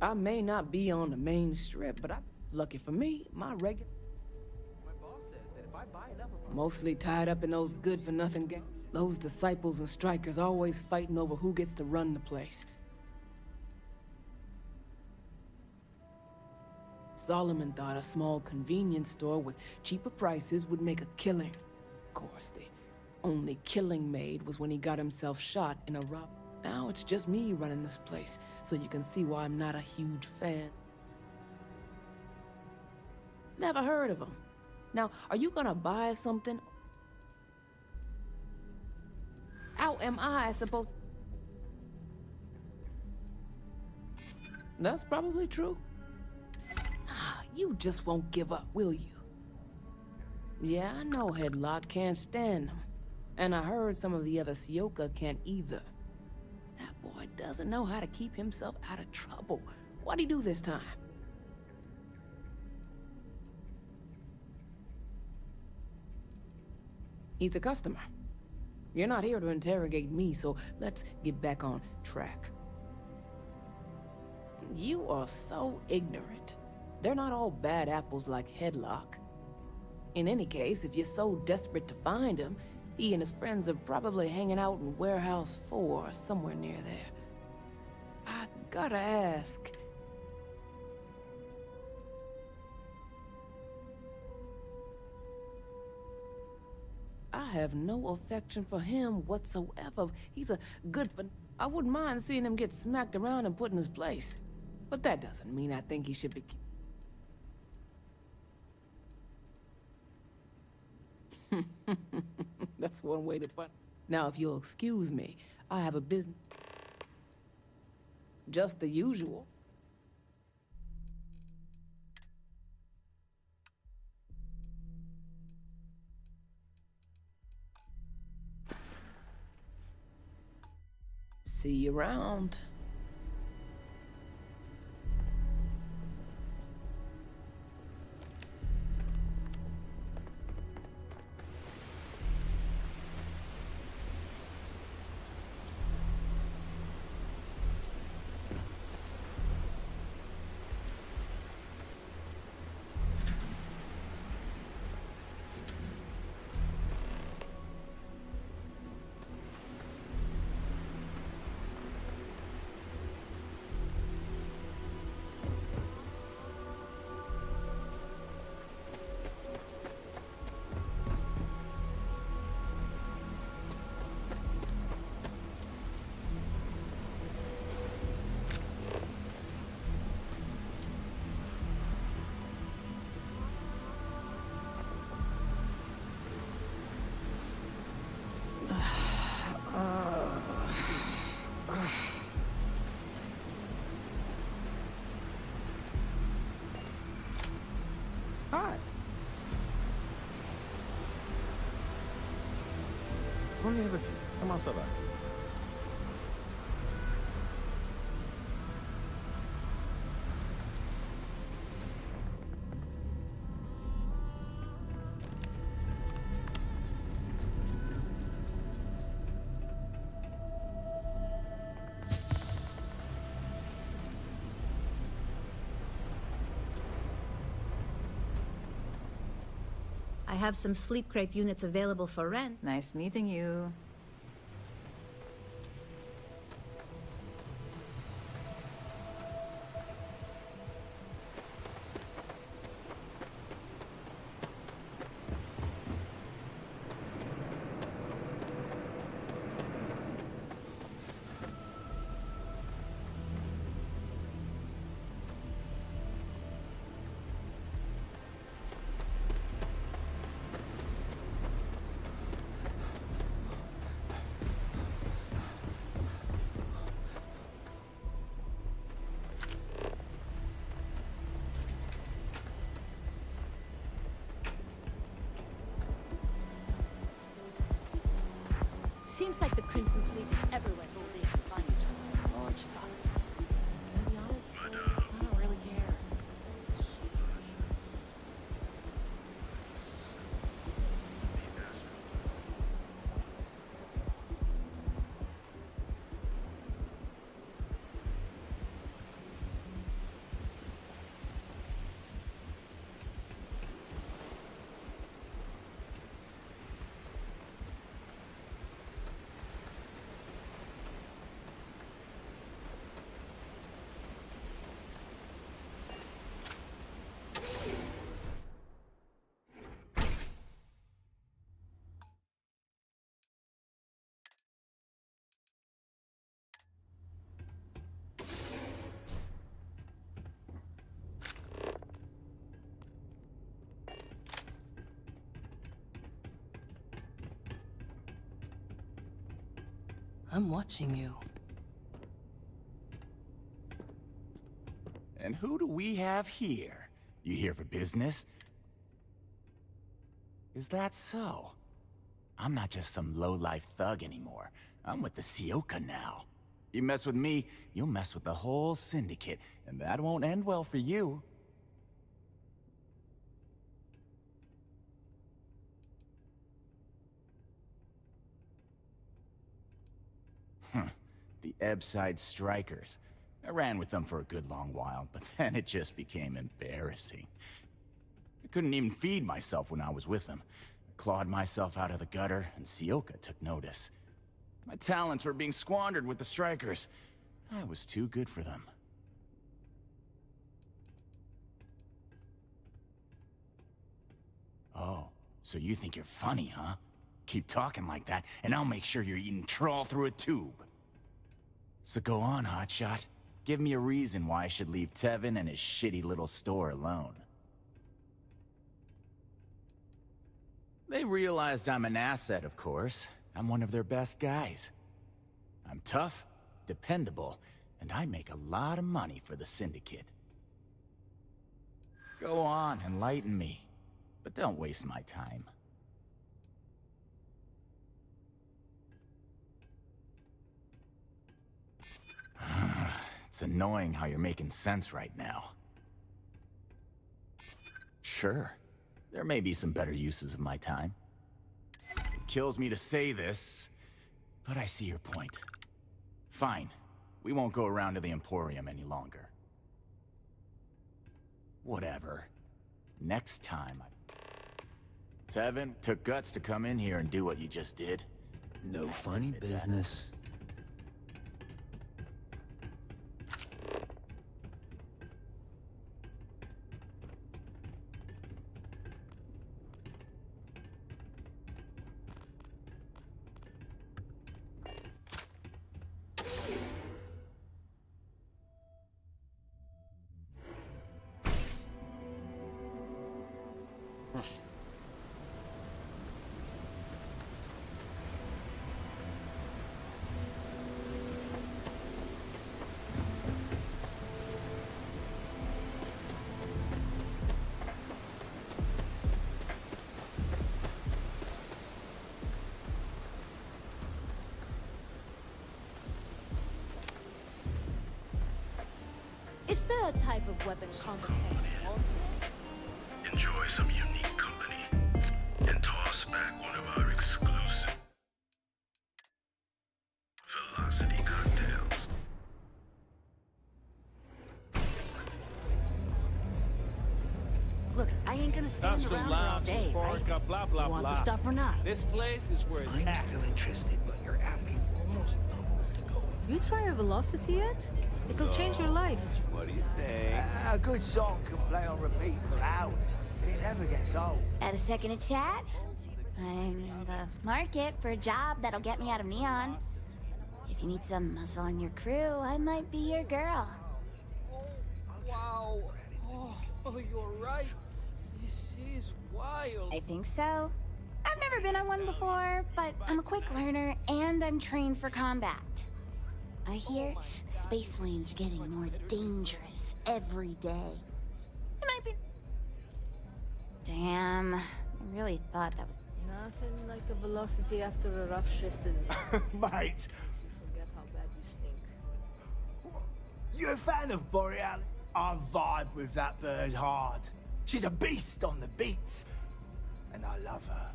I may not be on the main strip, but lucky for me, my regular... My boss says that if I buy enough of... Mostly tied up in those good-for-nothing games. Those disciples and strikers always fighting over who gets to run the place. Solomon thought a small convenience store with cheaper prices would make a killing. Of course, the only killing made was when he got himself shot in a rob. Now it's just me running this place, so you can see why I'm not a huge fan. Never heard of him. Now, are you gonna buy something? How am I supposed... That's probably true. You just won't give up, will you? Yeah, I know Headlock can't stand them. And I heard some of the other Sioka can't either. That boy doesn't know how to keep himself out of trouble. What'd he do this time? He's a customer. You're not here to interrogate me, so let's get back on track. You are so ignorant. They're not all bad apples like Headlock. In any case, if you're so desperate to find him, he and his friends are probably hanging out in Warehouse 4 or somewhere near there. I gotta ask... I have no affection for him whatsoever. He's a good... I wouldn't mind seeing him get smacked around and put in his place. But that doesn't mean I think he should be... That's one way to put it. Now, if you'll excuse me, I have a business. Just the usual. See you around. Hi. Only have a few. Comment ça va? I have some sleep crate units available for rent. Nice meeting you. Seems like the Crimson Fleet is everywhere, so they can find each other. Or box. To be honest, I don't really care. I'm watching you. And who do we have here? You here for business? Is that so? I'm not just some low-life thug anymore. I'm with the Sioka now. You mess with me, you'll mess with the whole syndicate, and that won't end well for you. The Ebbside Strikers. I ran with them for a good long while, but then it just became embarrassing. I couldn't even feed myself when I was with them. I clawed myself out of the gutter, and Sioka took notice. My talents were being squandered with the Strikers. I was too good for them. Oh, so you think you're funny, huh? Keep talking like that, and I'll make sure you're eating trawl through a tube. So go on, hotshot. Give me a reason why I should leave Tevin and his shitty little store alone. They realized I'm an asset, of course. I'm one of their best guys. I'm tough, dependable, and I make a lot of money for the Syndicate. Go on, enlighten me. But don't waste my time. It's annoying how you're making sense right now. Sure, there may be some better uses of my time. It kills me to say this, but I see your point. Fine, we won't go around to the Emporium any longer. Whatever. Next time, Tevin, took guts to come in here and do what you just did. No funny business. Is there a type of weapon combat tech on? Enjoy some unique company and toss back one of our exclusive velocity cocktails. Look, I ain't gonna stand around here all day, right? Blah, blah, You want the blah. stuff or not? This place is where it's I'm at. still interested, but you're asking almost double to go. You try a velocity yet? It'll change your life. What do you think? A good song can play on repeat for hours. It never gets old. Got a second to chat? I'm in the market for a job that'll get me out of Neon. If you need some muscle on your crew, I might be your girl. Wow. Oh, you're right. This is wild. I think so. I've never been on one before, but I'm a quick learner and I'm trained for combat. I hear the space lanes are getting more dangerous every day. It might be... Damn, I really thought that was... Nothing like a velocity after a rough shift in Mate, You forget how bad you stink. you a fan of Boreal? I vibe with that bird hard. She's a beast on the beats. And I love her.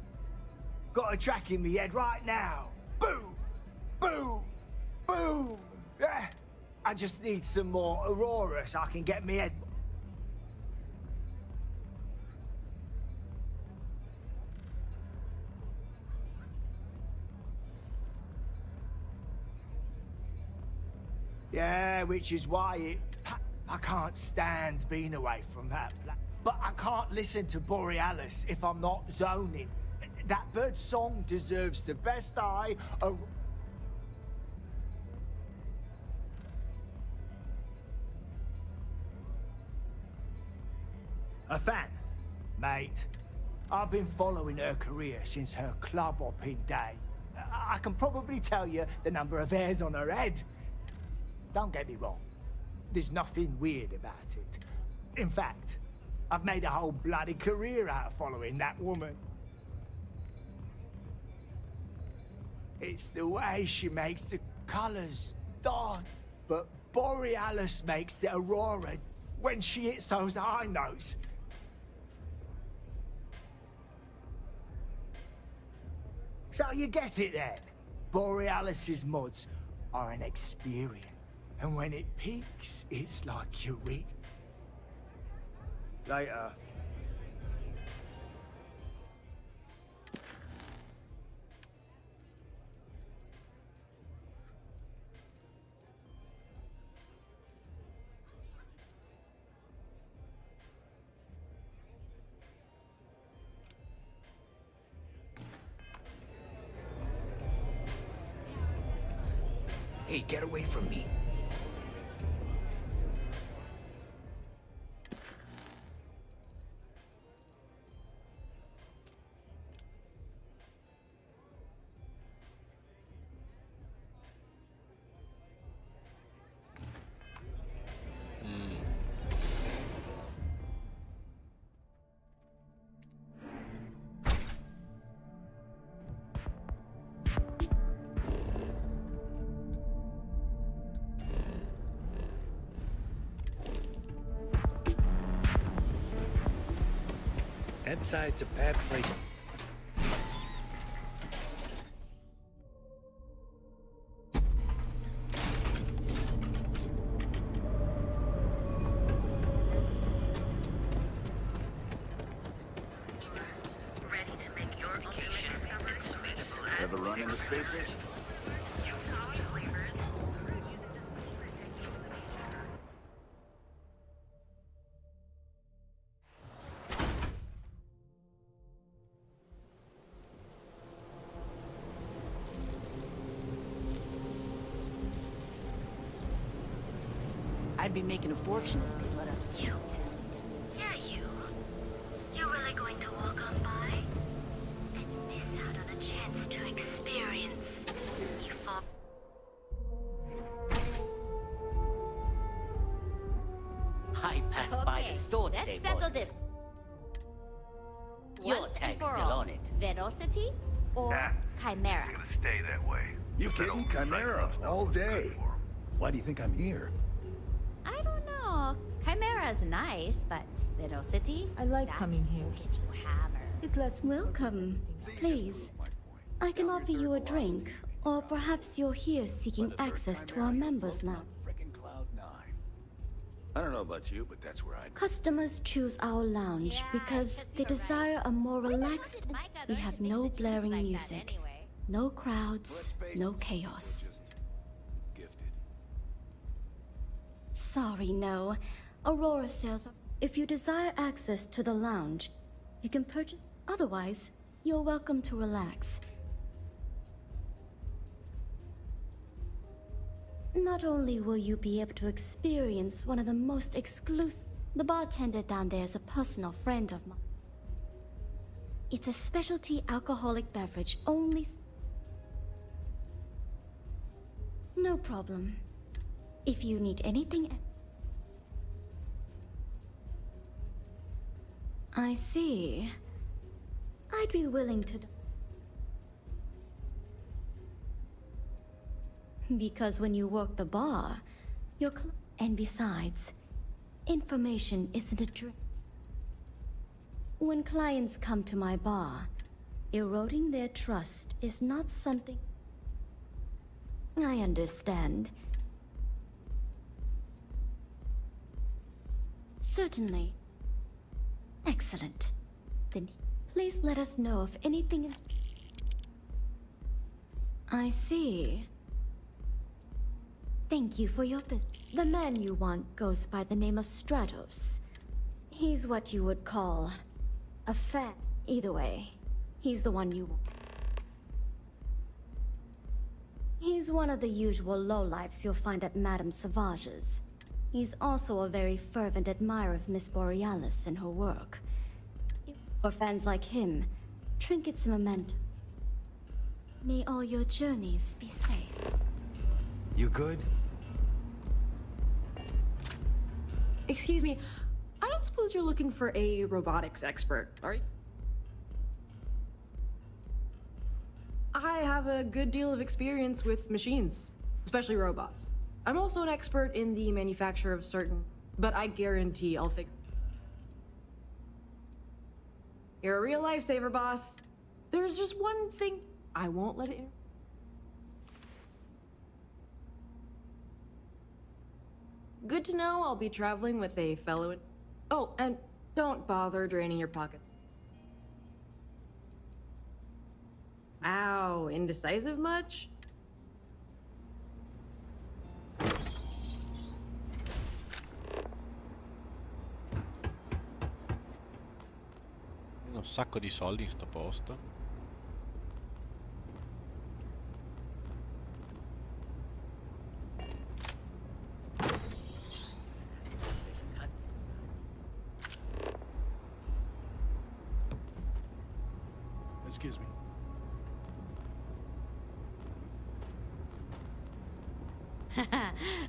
Got a track in me head right now. Boom! Boom! Boom! Yeah. I just need some more Aurora so I can get me head... Yeah, which is why I can't stand being away from that. But I can't listen to Borealis if I'm not zoning. That bird's song deserves the best eye. A fan, mate. I've been following her career since her club hopping day. I can probably tell you the number of hairs on her head. Don't get me wrong. There's nothing weird about it. In fact, I've made a whole bloody career out of following that woman. It's the way she makes the colors dawn. But Borealis makes the aurora when she hits those high notes. So you get it then. Borealis's mods are an experience. And when it peaks, it's like you reach. Later. Hey, get away from me. That side's a bad place. Ever run into spacers? I'd be making a fortune if they'd let us. Yeah, you. You're really going to walk on by? And miss out on a chance to experience you fall. I passed by the store today, let's settle boss. this. Your Once and tag's for still all. on it. Velocity or Chimera? It's gonna stay that way. You kidding? Chimera, all day. Why do you think I'm here? I don't know. Chimera's nice, but Little City? I like coming here. Get you hammered. It lets me Welcome. Please. I can offer you a drink, or perhaps you're here seeking access to our members' lounge. I don't know about you, but that's where I'd... Customers choose our lounge because they desire a more relaxed... We have no blaring music, no crowds, no chaos. Sorry, no. Aurora sells... If you desire access to the lounge, you can purchase... Otherwise, you're welcome to relax. Not only will you be able to experience one of the most exclusive... The bartender down there is a personal friend of mine. It's a specialty alcoholic beverage only... No problem. If you need anything... I see. I'd be willing to... Because when you work the bar, you're... And besides, information isn't a drink. When clients come to my bar, eroding their trust is not something... I understand. Certainly. Excellent. Then please let us know if anything... I see. Thank you for your business. The man you want goes by the name of Stratos. He's what you would call a fan. Either way, he's the one you want. He's one of the usual lowlifes you'll find at Madame Savage's. He's also a very fervent admirer of Miss Borealis and her work. For fans like him, trinkets and memento. May all your journeys be safe. You good? Excuse me, I don't suppose you're looking for a robotics expert, are you? I have a good deal of experience with machines, especially robots. I'm also an expert in the manufacture of certain, but I guarantee I'll figure. You're a real lifesaver, boss. There's just one thing I won't let it in. Good to know I'll be traveling with a fellow... Oh, and don't bother draining your pocket. Wow, indecisive much? Un sacco di soldi in sto posto. Excuse me.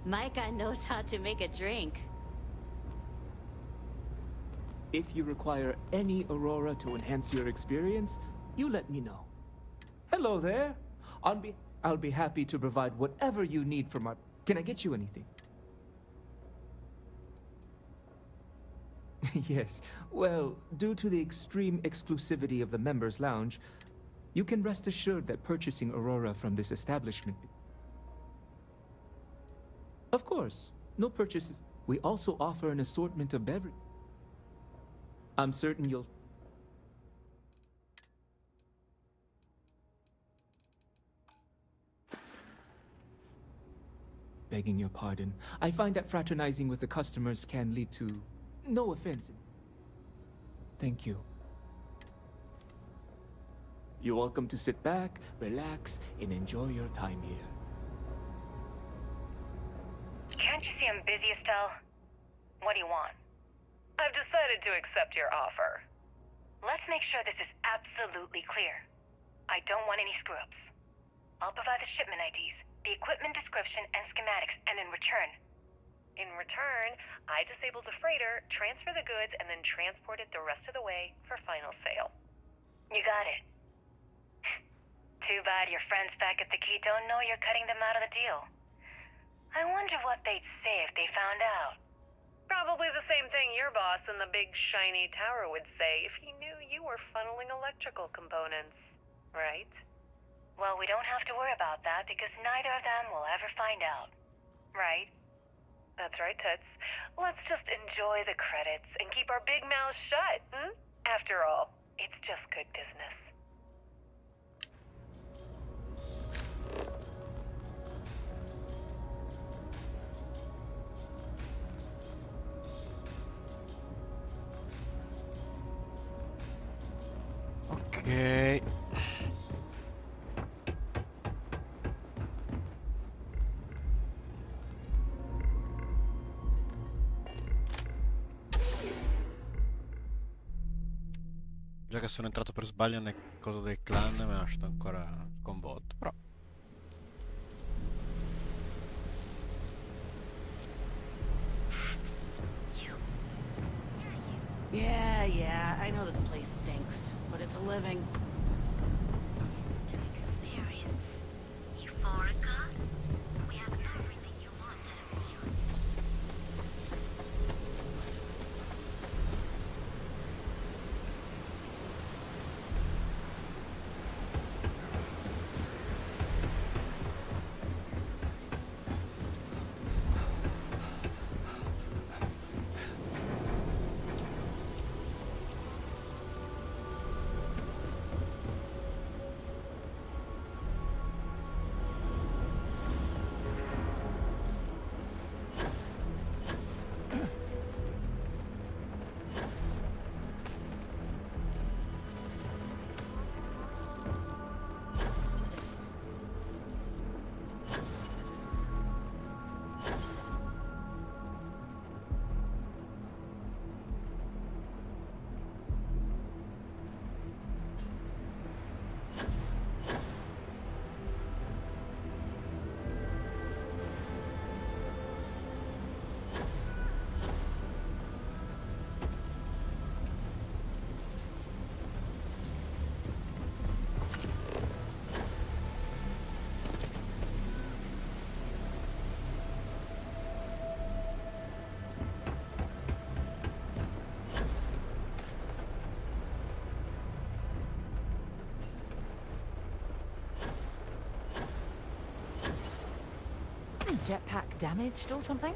Micah knows how to make a drink. If you require any Aurora to enhance your experience, you let me know. Hello there. I'll be happy to provide whatever you need from our... Can I get you anything? Yes. Well, due to the extreme exclusivity of the members' lounge, you can rest assured that purchasing Aurora from this establishment... Of course, no purchases. We also offer an assortment of beverages. I'm certain you'll... Begging your pardon, I find that fraternizing with the customers can lead to... No offense. Thank you. You're welcome to sit back, relax, and enjoy your time here. Can't you see I'm busy, Estelle? What do you want? I've decided to accept your offer. Let's make sure this is absolutely clear. I don't want any screw-ups. I'll provide the shipment IDs, the equipment description, and schematics, and in return, I disable the freighter, transfer the goods, and then transport it the rest of the way for final sale. You got it. Too bad your friends back at the Key don't know you're cutting them out of the deal. I wonder what they'd say if they found out. Probably Probably the same thing your boss in the big shiny tower would say if he knew you were funneling electrical components, right? Well, we don't have to worry about that because neither of them will ever find out, right? That's right, Toots. Let's just enjoy the credits and keep our big mouths shut, hmm? After all, it's just good business. Ok. Già che sono entrato per sbaglio nel coso del clan mi ha lasciato ancora sconvolto, però... Yeah, I know this place stinks, but it's a living. Jetpack damaged or something?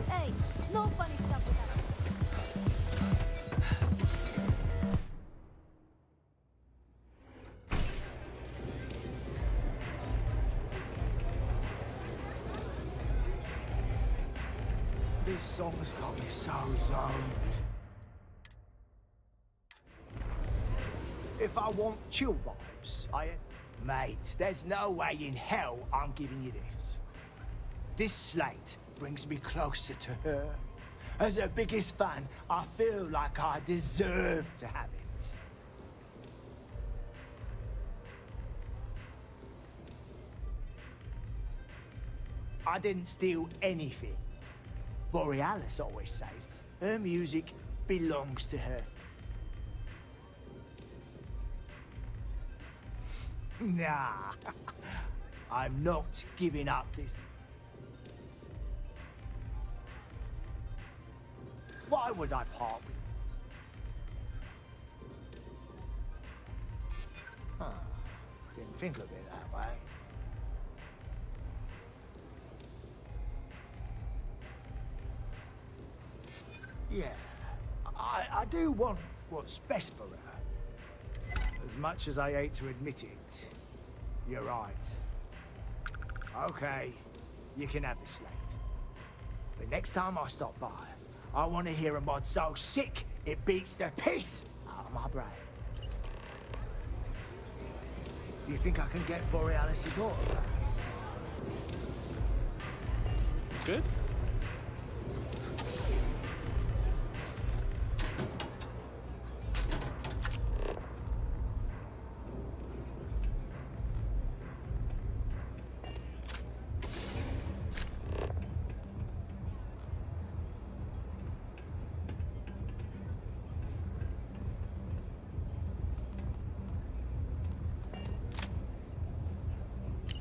Hey, no funny stuff with that. This song's got me so zoned. If I want chill vibes, Mate, there's no way in hell I'm giving you this. This slate brings me closer to her. As her biggest fan, I feel like I deserve to have it. I didn't steal anything. Borealis always says her music belongs to her. Nah, I'm not giving up this. Why would I part with... Huh. Didn't think of it that way. Yeah, I do want what's best for her. As much as I hate to admit it, you're right. Okay, you can have the slate. But next time I stop by, I want to hear a mod so sick it beats the piss out of my brain. Do you think I can get Borealis's autograph? Good?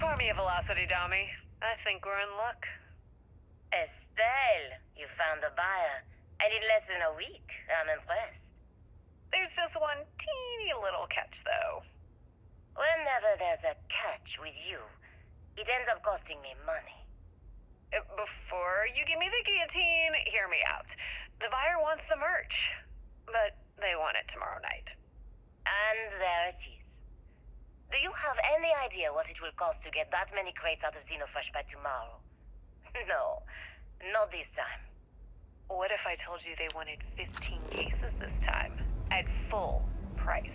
Pour me a velocity, Dommy. I think we're in luck. Estelle, you found a buyer. And in less than a week. I'm impressed. There's just one teeny little catch, though. Whenever there's a catch with you, it ends up costing me money. Before you give me the guillotine, hear me out. The buyer wants the merch, but they want it tomorrow night. And there it is. Do you have any idea what it will cost to get that many crates out of Xenofresh by tomorrow? No, not this time. What if I told you they wanted 15 cases this time, at full price?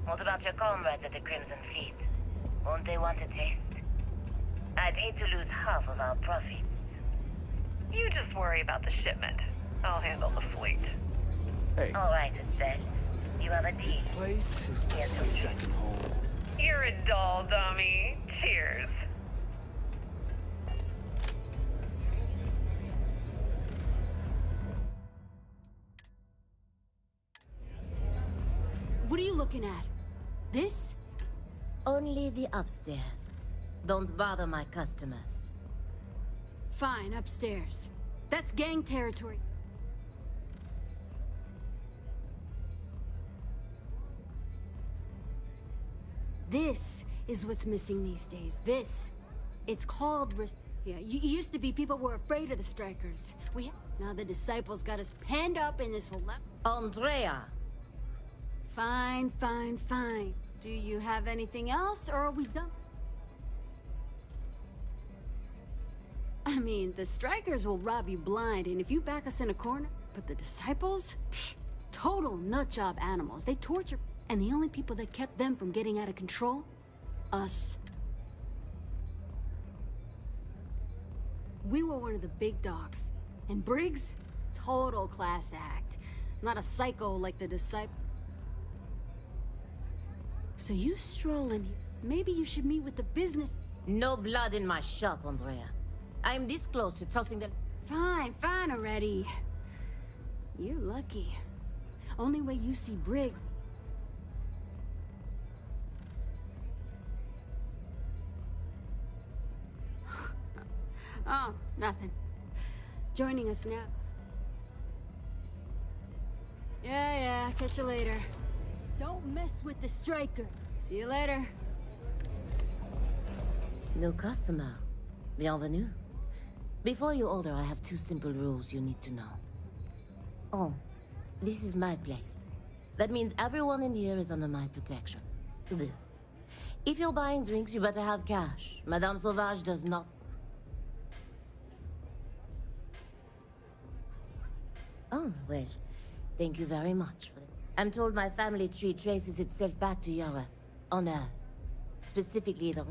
What about your comrades at the Crimson Fleet? Won't they want a taste? I'd hate to lose half of our profits. You just worry about the shipment. I'll handle the fleet. Hey. All right, Estelle. You have a deal. This place is like my second home. You're a doll, dummy. Cheers. What are you looking at? This? Only the upstairs. Don't bother my customers. Fine, upstairs. That's gang territory. This is what's missing these days. This. It's called yeah, used to be people were afraid of the strikers. Now the disciples got us penned up in this Andrea! Fine, fine, fine. Do you have anything else, or are we done? I mean, the strikers will rob you blind, and if you back us in a corner, but the disciples? Psh, total nutjob animals. They torture, and the only people that kept them from getting out of control? Us. We were one of the big dogs. And Briggs? Total class act. Not a psycho like the disciple. So you stroll in here. Maybe you should meet with the business. No blood in my shop, Andrea. I'm this close to tossing the... Fine, fine already. You're lucky. Only way you see Briggs... Oh, nothing. Joining us now. Yeah, catch you later. Don't mess with the striker. See you later. New customer. Bienvenue. Before you order, I have 2 simple rules you need to know. Oh, this is my place. That means everyone in here is under my protection. Deux. If you're buying drinks, you better have cash. Madame Sauvage does not... Oh, well, thank you very much for that. I'm told my family tree traces itself back to Yara, on Earth. Specifically the...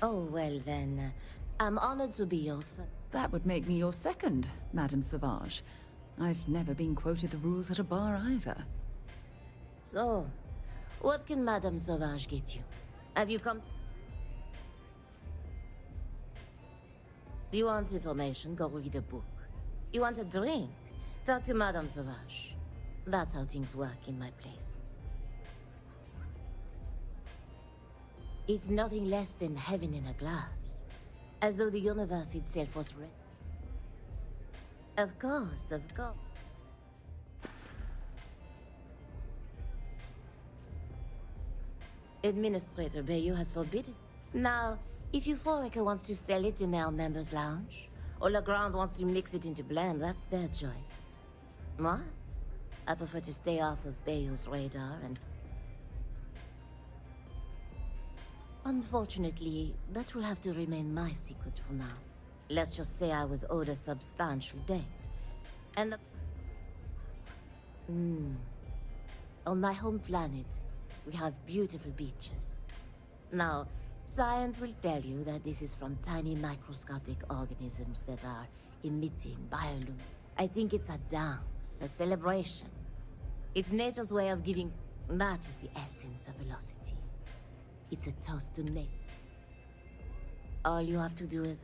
Oh, well then, I'm honored to be your That would make me your second, Madame Sauvage. I've never been quoted the rules at a bar either. So, what can Madame Sauvage get you? Have you come... Do you want information? Go read a book. You want a drink? Talk to Madame Sauvage. That's how things work in my place. It's nothing less than heaven in a glass. As though the universe itself was ready. Of course, of course. Administrator Bayou has forbidden. Now, if Euphorica wants to sell it in their members' lounge, or Legrand wants to mix it into blend, that's their choice. Moi? I prefer to stay off of Bayou's radar and... Unfortunately, that will have to remain my secret for now. Let's just say I was owed a substantial debt. And the... On my home planet, we have beautiful beaches. Now, science will tell you that this is from tiny microscopic organisms that are emitting bioluminescence. I think it's a dance, a celebration. It's nature's way of giving... That is the essence of velocity. It's a toast to nature. All you have to do is...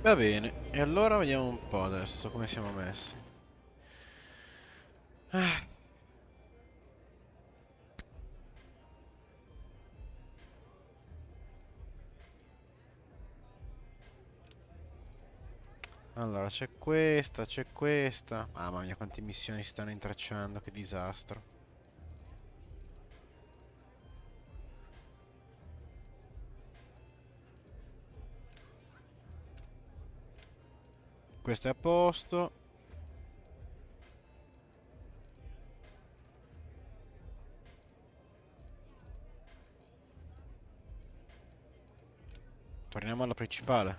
Va bene, e allora vediamo un po' adesso come siamo messi. Allora, c'è questa, c'è questa. Mamma mia, quante missioni si stanno intracciando, che disastro. Questo è a posto. Torniamo alla principale.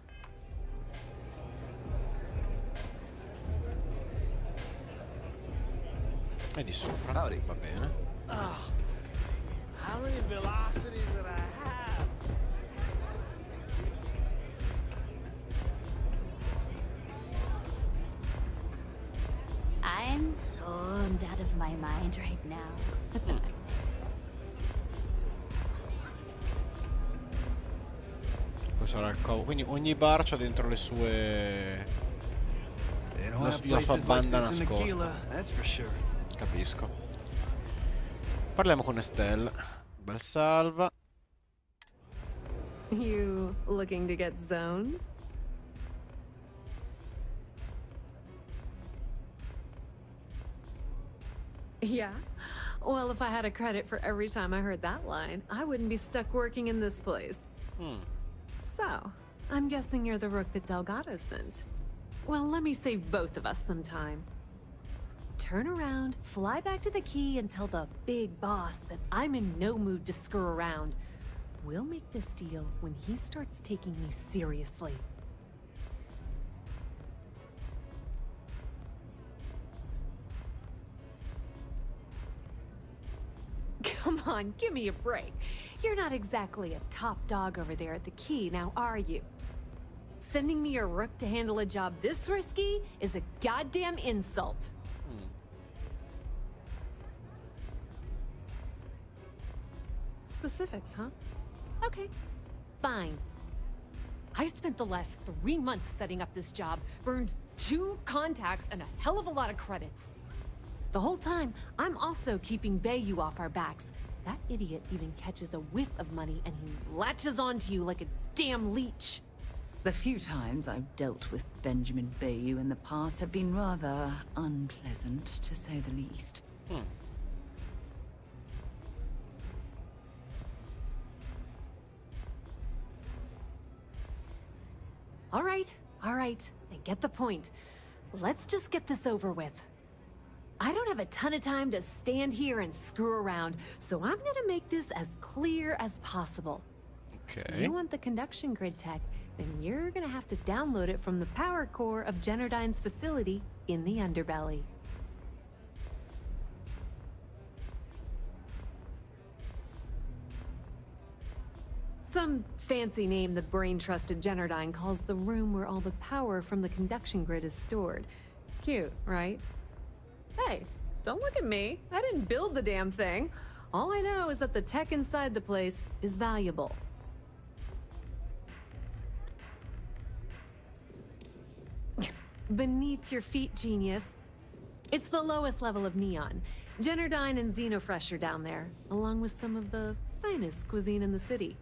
E di sopra. Va bene. How many velocities did I have? I'm zoned out of my mind right now. Questo sarà il covo. Quindi ogni bar c'ha dentro le sue... la sua banda nascosta. Capisco. Parliamo con Estelle. Bel salva. You looking to get zoned? Yeah? Well, if I had a credit for every time I heard that line, I wouldn't be stuck working in this place. So, I'm guessing you're the rook that Delgado sent. Well, let me save both of us some time. Turn around, fly back to the key, and tell the big boss that I'm in no mood to screw around. We'll make this deal when he starts taking me seriously. Come on, give me a break. You're not exactly a top dog over there at the key, now are you? Sending me a rook to handle a job this risky is a goddamn insult. Specifics, huh? Okay, fine. I spent the last 3 months setting up this job, burned 2 contacts and a hell of a lot of credits. The whole time, I'm also keeping Bayou off our backs. That idiot even catches a whiff of money and he latches onto you like a damn leech. The few times I've dealt with Benjamin Bayou in the past have been rather unpleasant, to say the least. All right, I get the point. Let's just get this over with. I don't have a ton of time to stand here and screw around, so I'm gonna make this as clear as possible. Okay. You want the conduction grid tech, then you're gonna have to download it from the power core of Generdyne's facility in the underbelly. Some fancy name the brain-trusted Generdyne calls the room where all the power from the conduction grid is stored. Cute, right? Hey, don't look at me. I didn't build the damn thing. All I know is that the tech inside the place is valuable. Beneath your feet, genius. It's the lowest level of Neon. Generdyne and Xenofresh are down there, along with some of the finest cuisine in the city.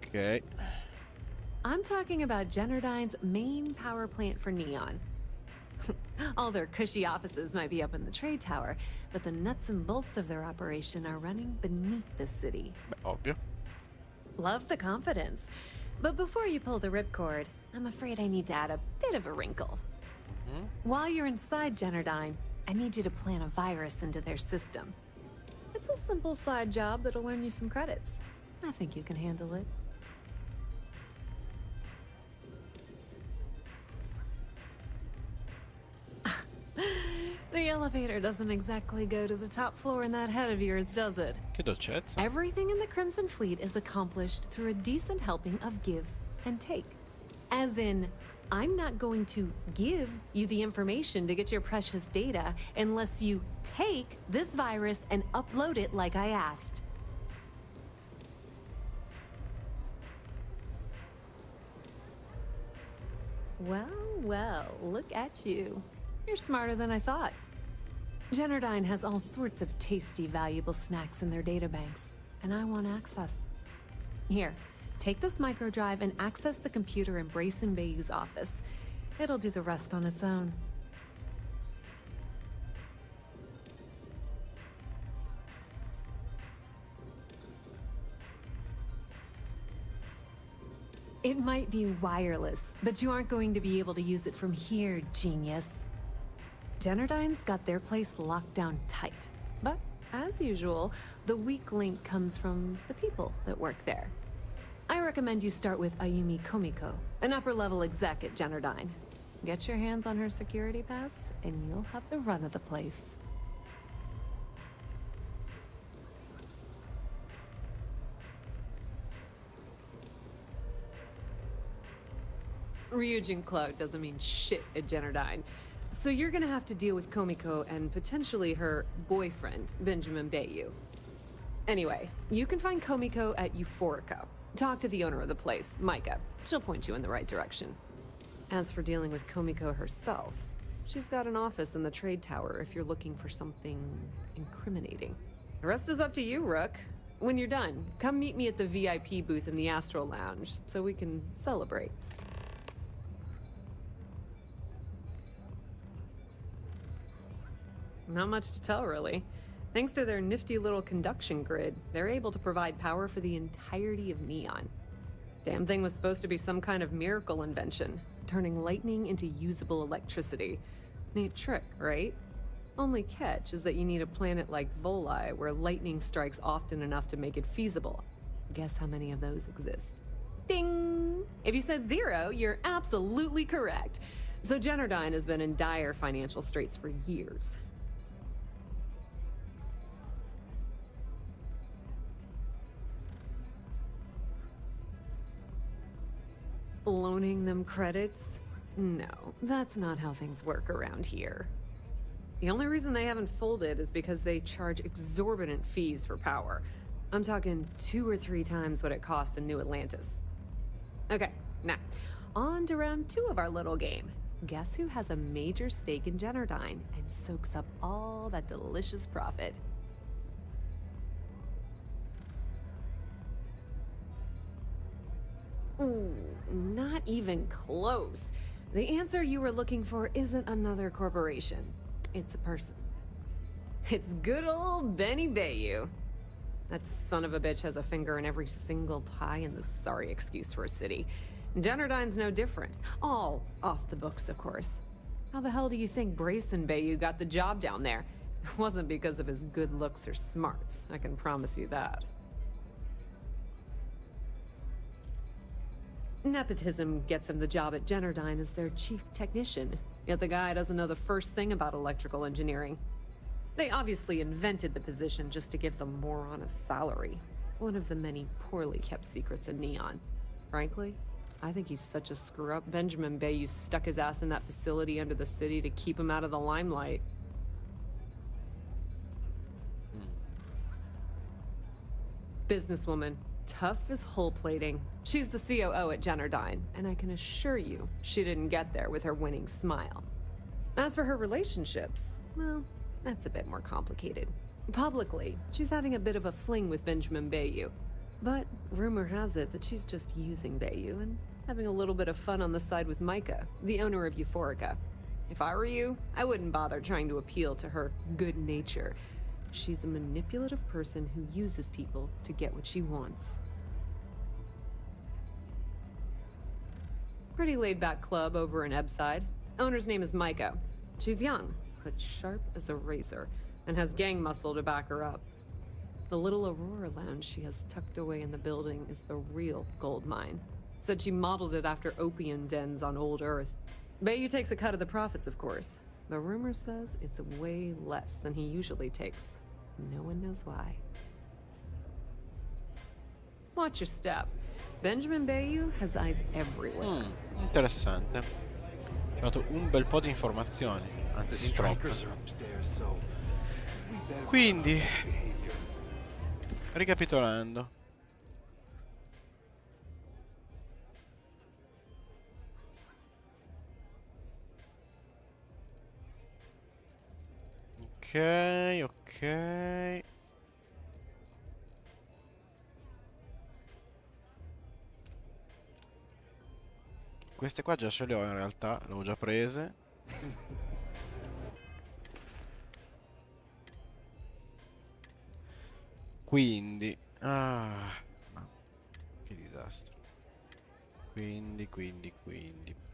Okay. I'm talking about Generdyne's main power plant for Neon. All their cushy offices might be up in the trade tower, but the nuts and bolts of their operation are running beneath the city. Ovvio. Love the confidence. But before you pull the ripcord, I'm afraid I need to add a bit of a wrinkle. While you're inside Generdyne, I need you to plant a virus into their system. It's a simple side job that'll earn you some credits. I think you can handle it. The elevator doesn't exactly go to the top floor in that head of yours, does it? Che dolcezza. Everything in the Crimson Fleet is accomplished through a decent helping of give and take. As in, I'm not going to give you the information to get your precious data unless you take this virus and upload it like I asked. Well, well, look at you. You're smarter than I thought. Generdyne has all sorts of tasty, valuable snacks in their databanks, and I want access. Here, take this microdrive and access the computer in Brayson Bayou's office. It'll do the rest on its own. It might be wireless, but you aren't going to be able to use it from here, genius. Generdyne's got their place locked down tight. But, as usual, the weak link comes from the people that work there. I recommend you start with Ayumi Komiko, an upper-level exec at Generdyne. Get your hands on her security pass, and you'll have the run of the place. Ryujin Cloud doesn't mean shit at Generdyne. So you're gonna have to deal with Komiko and potentially her boyfriend, Benjamin Bayou. Anyway, you can find Komiko at Euphorica. Talk to the owner of the place, Micah. She'll point you in the right direction. As for dealing with Komiko herself, she's got an office in the trade tower if you're looking for something incriminating. The rest is up to you, Rook. When you're done, come meet me at the VIP booth in the Astral Lounge so we can celebrate. Not much to tell, really. Thanks to their nifty little conduction grid, they're able to provide power for the entirety of Neon. Damn thing was supposed to be some kind of miracle invention, turning lightning into usable electricity. Neat trick, right? Only catch is that you need a planet like Voli, where lightning strikes often enough to make it feasible. Guess how many of those exist? Ding! If you said 0, you're absolutely correct. So Generdyne has been in dire financial straits for years. Loaning them credits? No, that's not how things work around here. The only reason they haven't folded is because they charge exorbitant fees for power. I'm talking 2 or 3 times what it costs in New Atlantis. Okay, now, on to round 2 of our little game. Guess who has a major stake in Generdyne and soaks up all that delicious profit? Ooh, not even close. The answer you were looking for isn't another corporation. It's a person. It's good old Benny Bayou. That son of a bitch has a finger in every single pie in the sorry excuse for a city. Generdyne's no different. All off the books, of course. How the hell do you think Brayson Bayou got the job down there? It wasn't because of his good looks or smarts, I can promise you that. Nepotism gets him the job at Generdyne as their chief technician. Yet the guy doesn't know the first thing about electrical engineering. They obviously invented the position just to give the moron a salary. One of the many poorly kept secrets in Neon. Frankly, I think he's such a screw-up Benjamin Bayou stuck his ass in that facility under the city to keep him out of the limelight. Businesswoman, tough as hull plating. She's the COO at Jennerdyne, and I can assure you she didn't get there with her winning smile. As for her relationships, well, that's a bit more complicated. Publicly, she's having a bit of a fling with Benjamin Bayou. But rumor has it that she's just using Bayou and having a little bit of fun on the side with Micah, the owner of Euphorica. If I were you, I wouldn't bother trying to appeal to her good nature. She's a manipulative person who uses people to get what she wants. Pretty laid-back club over in Ebbside. Owner's name is Micah. She's young, but sharp as a razor, and has gang muscle to back her up. The little Aurora lounge she has tucked away in the building is the real gold mine. Said she modeled it after opium dens on old Earth. Bayou takes a cut of the profits, of course, but rumor says it's way less than he usually takes. No one knows why. Watch your step. Benjamin Bayou has eyes everywhere. Interessante. Ci ha dato un bel po' di informazioni, anzi di troppe. Quindi, ricapitolando. Ok. Queste qua già ce le ho in realtà, le ho già prese. Quindi, che disastro. Quindi,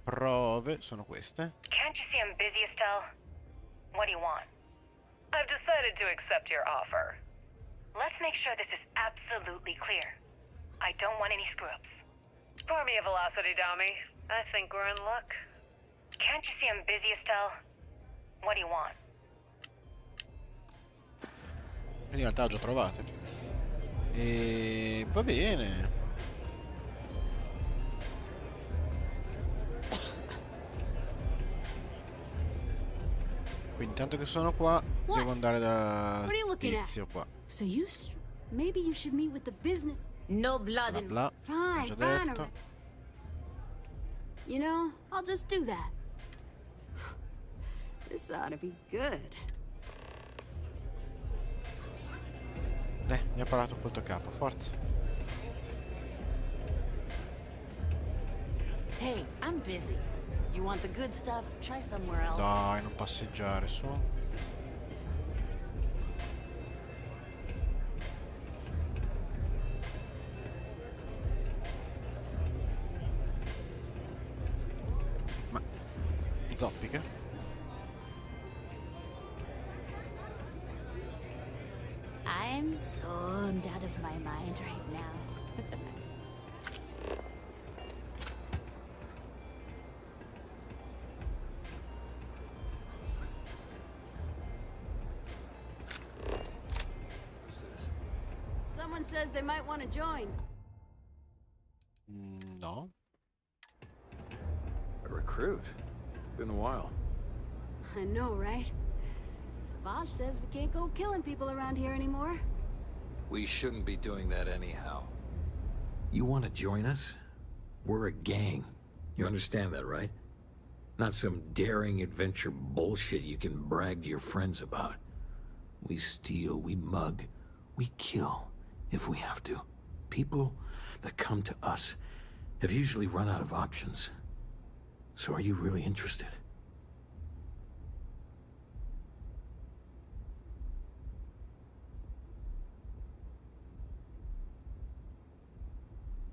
prove sono queste. Can't you see I'm busy, Estelle? What do you want? I've decided to accept your offer. Let's make sure this is absolutely clear. I don't want any screw-ups. Pour me a velocity, dummy. I think we're in luck. Can't you see I'm busy, Estelle? What do you want? In realtà ho già trovate. E va bene. Quindi intanto che sono qua, devo andare da tizio qua. So maybe you should meet with the business. No blood Bla bla. Ho già detto. You know, I'll just do that. This ought to be good. Mi ha parlato col tuo capo, forza. Hey, I'm busy. You want the good stuff? Try somewhere else. Dai, non passeggiare, su. Ma zoppica? I'm zoned out of my mind right now. Someone says they might want to join. No. A recruit? Been a while. I know, right? Savage says we can't go killing people around here anymore. We shouldn't be doing that anyhow. You want to join us? We're a gang. You understand that, right? Not some daring adventure bullshit you can brag to your friends about. We steal, we mug, we kill, if we have to. People that come to us have usually run out of options. So are you really interested?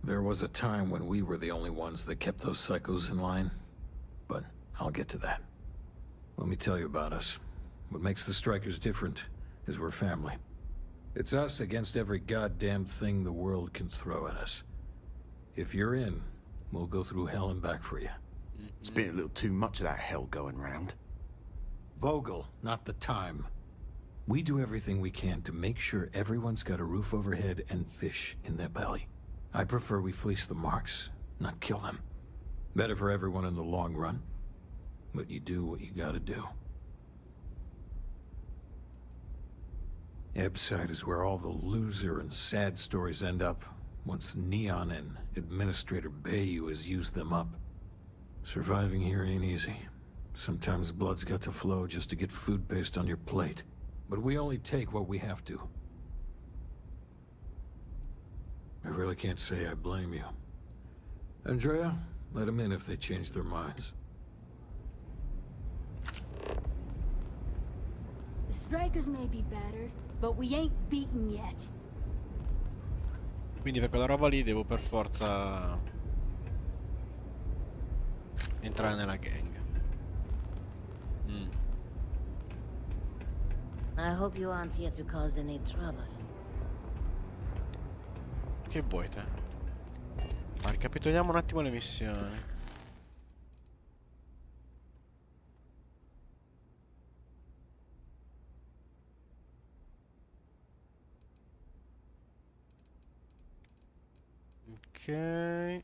There was a time when we were the only ones that kept those psychos in line, but I'll get to that. Let me tell you about us. What makes the Strikers different is we're family. It's us against every goddamn thing the world can throw at us. If you're in, we'll go through hell and back for you. It's been a little too much of that hell going round. Vogel, not the time. We do everything we can to make sure everyone's got a roof overhead and fish in their belly. I prefer we fleece the marks, not kill them. Better for everyone in the long run. But you do what you gotta do. Ebside is where all the loser and sad stories end up, once Neon and Administrator Bayou has used them up. Surviving here ain't easy. Sometimes blood's got to flow just to get food based on your plate. But we only take what we have to. I really can't say I blame you. Andrea, let them in if they change their minds. The strikers may be battered, but we ain't beaten yet. Quindi per quella roba lì devo per forza entrare nella gang. I hope you aren't here to cause any trouble. Che vuoi te? Ma ricapitoliamo un attimo le missioni. Ok.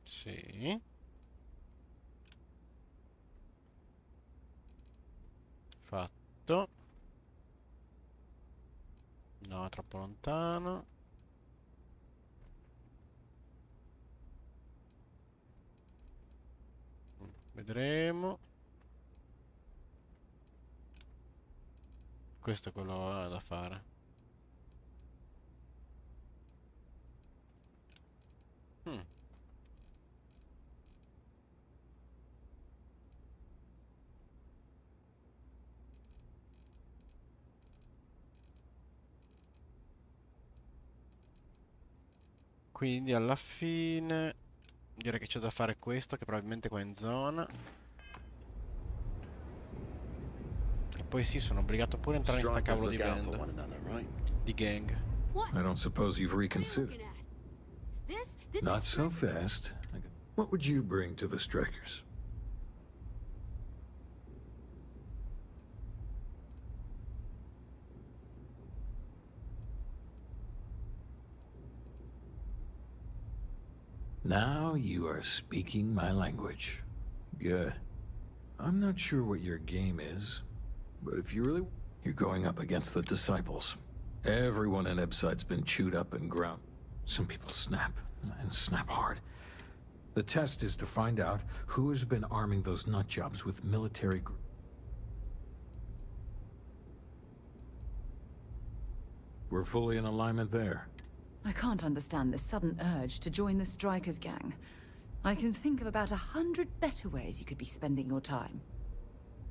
Sì. Fatto. No, troppo lontano. Vedremo. Questo è quello da fare. Quindi alla fine direi che c'è da fare questo, che probabilmente qua in zona. E poi sì, sono obbligato pure a entrare in sta cavolo di band. Di gang. I don't suppose you've reconsidered. Not so fast. What would you bring to the strikers? Now you are speaking my language. Good. I'm not sure what your game is, but if you really... You're going up against the Disciples. Everyone in Ebside's been chewed up and ground. Some people snap, and snap hard. The test is to find out who has been arming those nutjobs with military... We're fully in alignment there. I can't understand this sudden urge to join the Strikers gang. I can think of about 100 better ways you could be spending your time.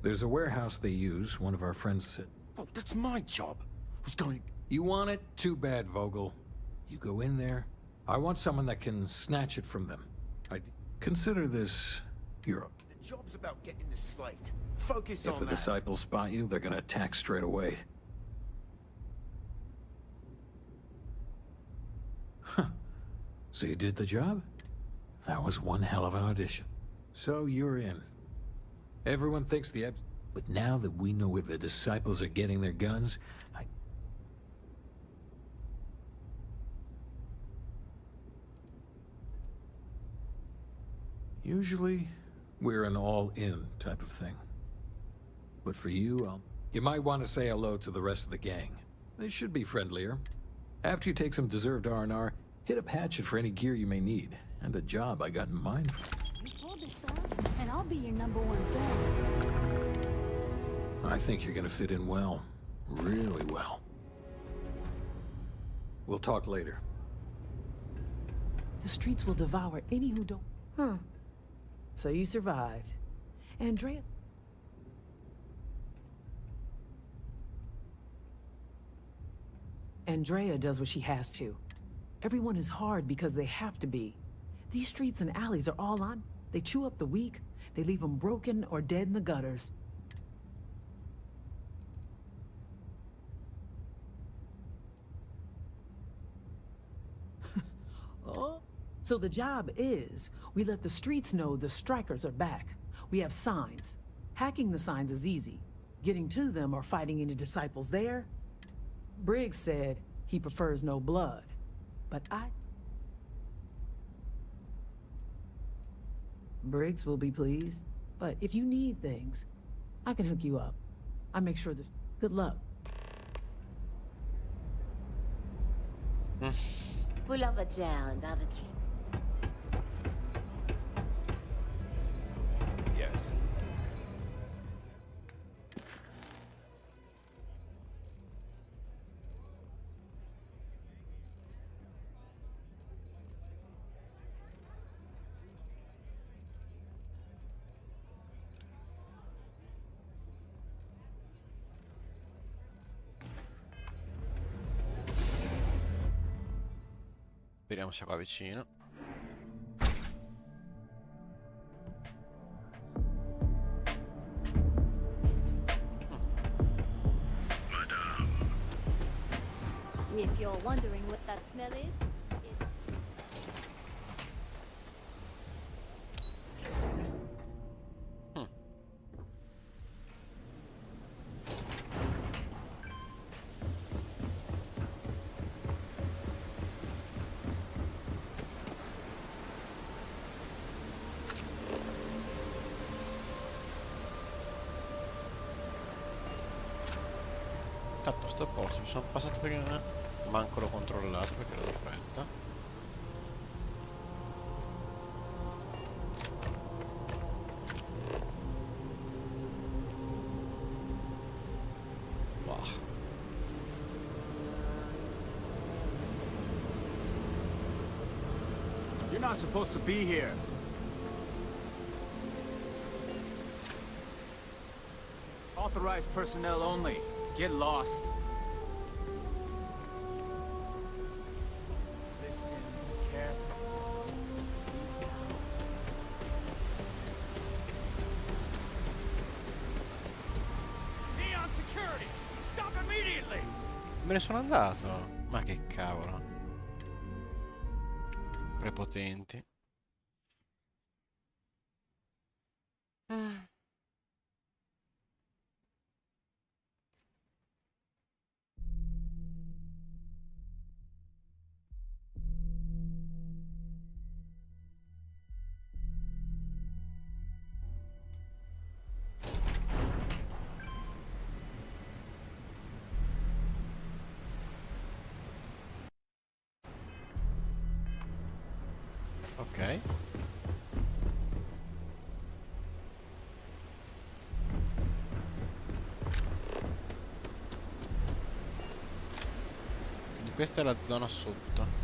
There's a warehouse they use, one of our friends said. Oh, that's my job. Who's going... You want it? Too bad, Vogel. You go in there. I want someone that can snatch it from them. Consider this Europe. The job's about getting the slate. Focus on that. If the Disciples spot you, they're gonna attack straight away. Huh. So you did the job? That was one hell of an audition. So you're in. Everyone thinks the Ebs... But now that we know where the Disciples are getting their guns, Usually, we're an all-in type of thing. But for you, you might want to say hello to the rest of the gang. They should be friendlier. After you take some deserved R&R, hit up Hatchet for any gear you may need, and a job I got in mind for you. You pulled this off, and I'll be your #1 fan. I think you're gonna fit in well. Really well. We'll talk later. The streets will devour any who don't... Huh. So you survived. Andrea, Andrea does what she has to. Everyone is hard because they have to be. These streets and alleys are all on. They chew up the weak. They leave them broken or dead in the gutters. Oh. So the job is, we let the streets know the strikers are back. We have signs. Hacking the signs is easy. Getting to them or fighting any disciples there? Briggs said he prefers no blood. But Briggs will be pleased. But if you need things, I can hook you up. I make sure that... Good luck. Pull up a chair and have a drink. Yes. Speriamo sia qua vicino. If you're wondering what that smell is, it's... Tanto sto posto, mi sono passato prima, manco l'ho controllato perché ero di fretta. Bah. You're not supposed to be here. Authorized personnel only. Get lost. Listen carefully. Neon security! Stop immediately! Me ne sono andato. Ma che cavolo. Prepotenti. Ok. Quindi questa è la zona sotto.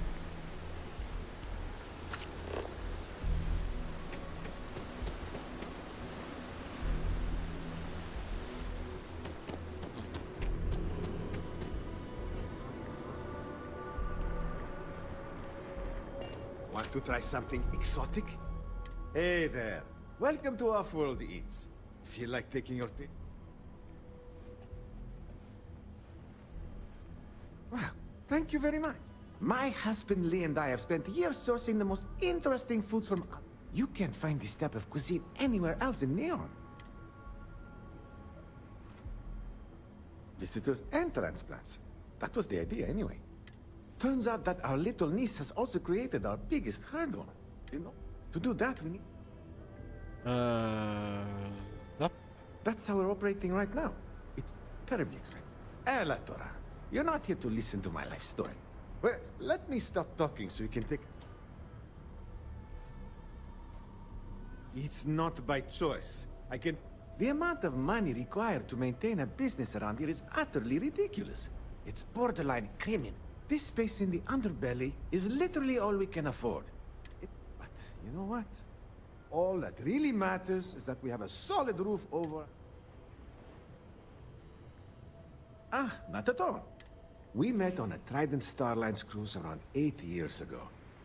Want to try something exotic? Hey there. Welcome to Off-World Eats. Feel like taking your tea? Wow, thank you very much. My husband Lee and I have spent years sourcing the most interesting foods from... You can't find this type of cuisine anywhere else in Neon. Visitors and transplants. That was the idea anyway. Turns out that our little niece has also created our biggest hurdle. You know, to do that we need... Yep. That's how we're operating right now. It's terribly expensive. La Torah, you're not here to listen to my life story. Well, let me stop talking so you can take... It's not by choice. I can... The amount of money required to maintain a business around here is utterly ridiculous. It's borderline criminal. This space in the underbelly is literally all we can afford. But you know what? All that really matters is that we have a solid roof over... Ah, not at all. We met on a Trident Starline's cruise around 8 years ago.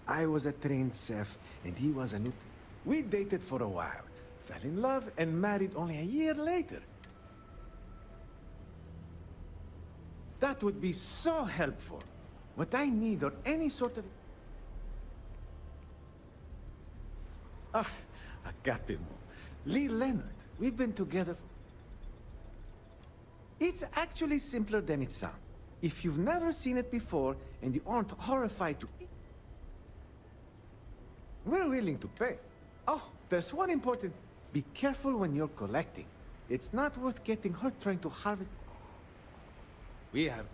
I was a trained chef, and he was a new... We dated for a while, fell in love, and married only a year later. That would be so helpful. What I need, or any sort of... Ah, a capimo. Lee Leonard. We've been together for... It's actually simpler than it sounds. If you've never seen it before, and you aren't horrified to eat, we're willing to pay. Oh, there's one important... Be careful when you're collecting. It's not worth getting hurt trying to harvest... We have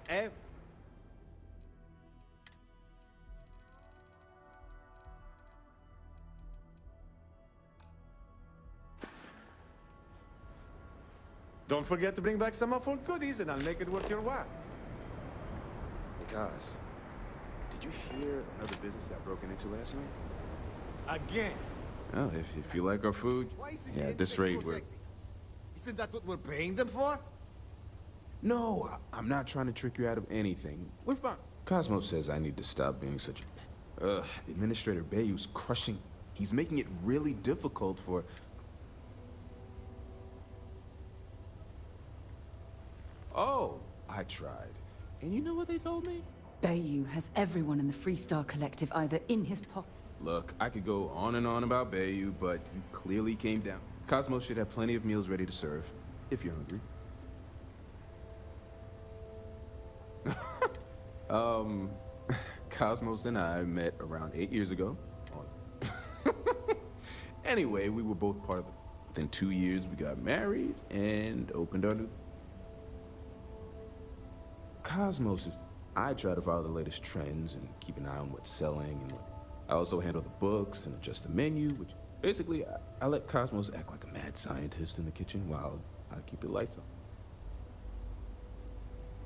Don't forget to bring back some of our goodies, and I'll make it worth your while. Hey, Kaz. Did you hear another business got broken into last night? Again. Oh, if you like our food, yeah, at this rate, we're... Isn't that what we're paying them for? No, I'm not trying to trick you out of anything. We're fine. Cosmo says I need to stop being such a... Administrator Bayou's crushing... He's making it really difficult for... Oh, I tried. And you know what they told me? Bayou has everyone in the Freestar Collective either in his pocket. Look, I could go on and on about Bayou, but you clearly came down. Cosmo should have plenty of meals ready to serve, if you're hungry. Cosmos and I met around 8 years ago. Anyway, we were both part of it. Within 2 years, we got married and opened our new... Cosmos is... I try to follow the latest trends and keep an eye on what's selling and what... I also handle the books and adjust the menu, which... Basically, I let Cosmos act like a mad scientist in the kitchen while I keep the lights on.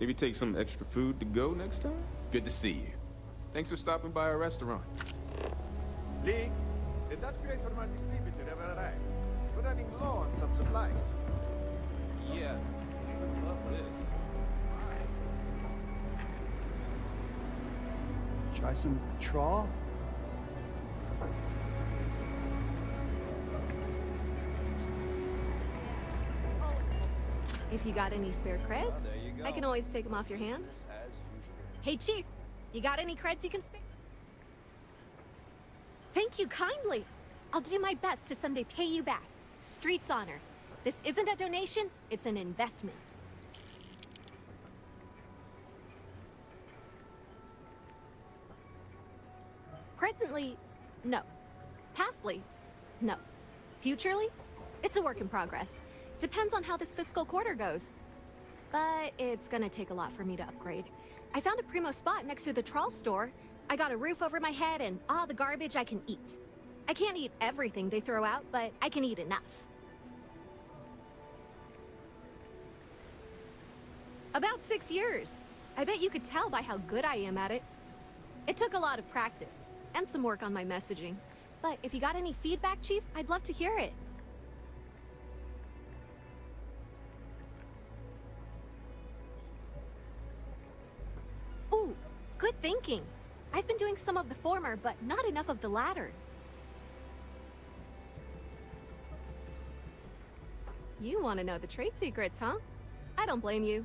Maybe take some extra food to go next time? Good to see you. Thanks for stopping by our restaurant. Lee, did that crate from our distributor ever arrive? We're running low on some supplies. Yeah, I love this. Try some trawl? If you got any spare creds, I can always take them off your hands. Hey, Chief, you got any creds you can spare? Thank you kindly. I'll do my best to someday pay you back. Street's honor. This isn't a donation, it's an investment. Presently, no. Pastly, no. Futurely, it's a work in progress. Depends on how this fiscal quarter goes. But it's gonna take a lot for me to upgrade. I found a primo spot next to the trawl store. I got a roof over my head and all the garbage I can eat. I can't eat everything they throw out, but I can eat enough. About 6 years. I bet you could tell by how good I am at it. It took a lot of practice, and some work on my messaging. But if you got any feedback, Chief, I'd love to hear it. Ooh, good thinking. I've been doing some of the former, but not enough of the latter. You want to know the trade secrets, huh? I don't blame you.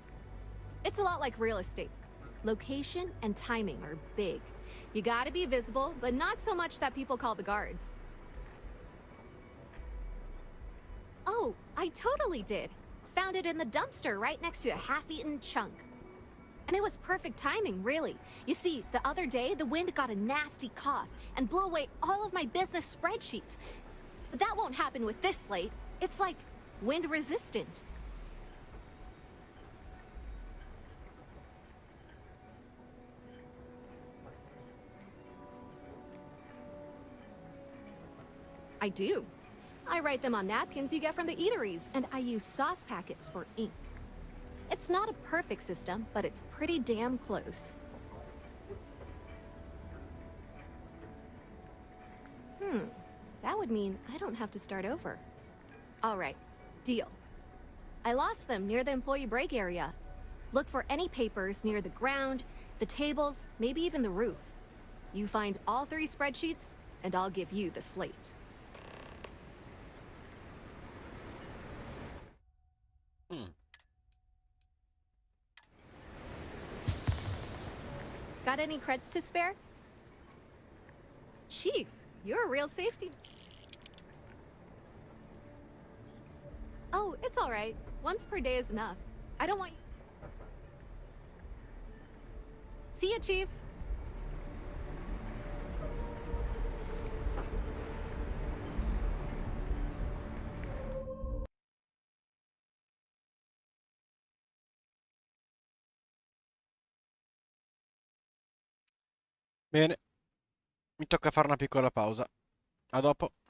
It's a lot like real estate. Location and timing are big. You gotta be visible, but not so much that people call the guards. Oh, I totally did. Found it in the dumpster right next to a half-eaten chunk. And it was perfect timing, really. You see, the other day, the wind got a nasty cough and blew away all of my business spreadsheets. But that won't happen with this slate. It's like wind resistant. I do. I write them on napkins you get from the eateries, and I use sauce packets for ink. It's not a perfect system, but it's pretty damn close. That would mean I don't have to start over. All right, deal. I lost them near the employee break area. Look for any papers near the ground, the tables, maybe even the roof. You find all 3 spreadsheets, and I'll give you the slate. Got any creds to spare? Chief, you're a real safety. Oh, it's all right. Once per day is enough. I don't want you... See ya, Chief. Bene, mi tocca fare una piccola pausa. A dopo.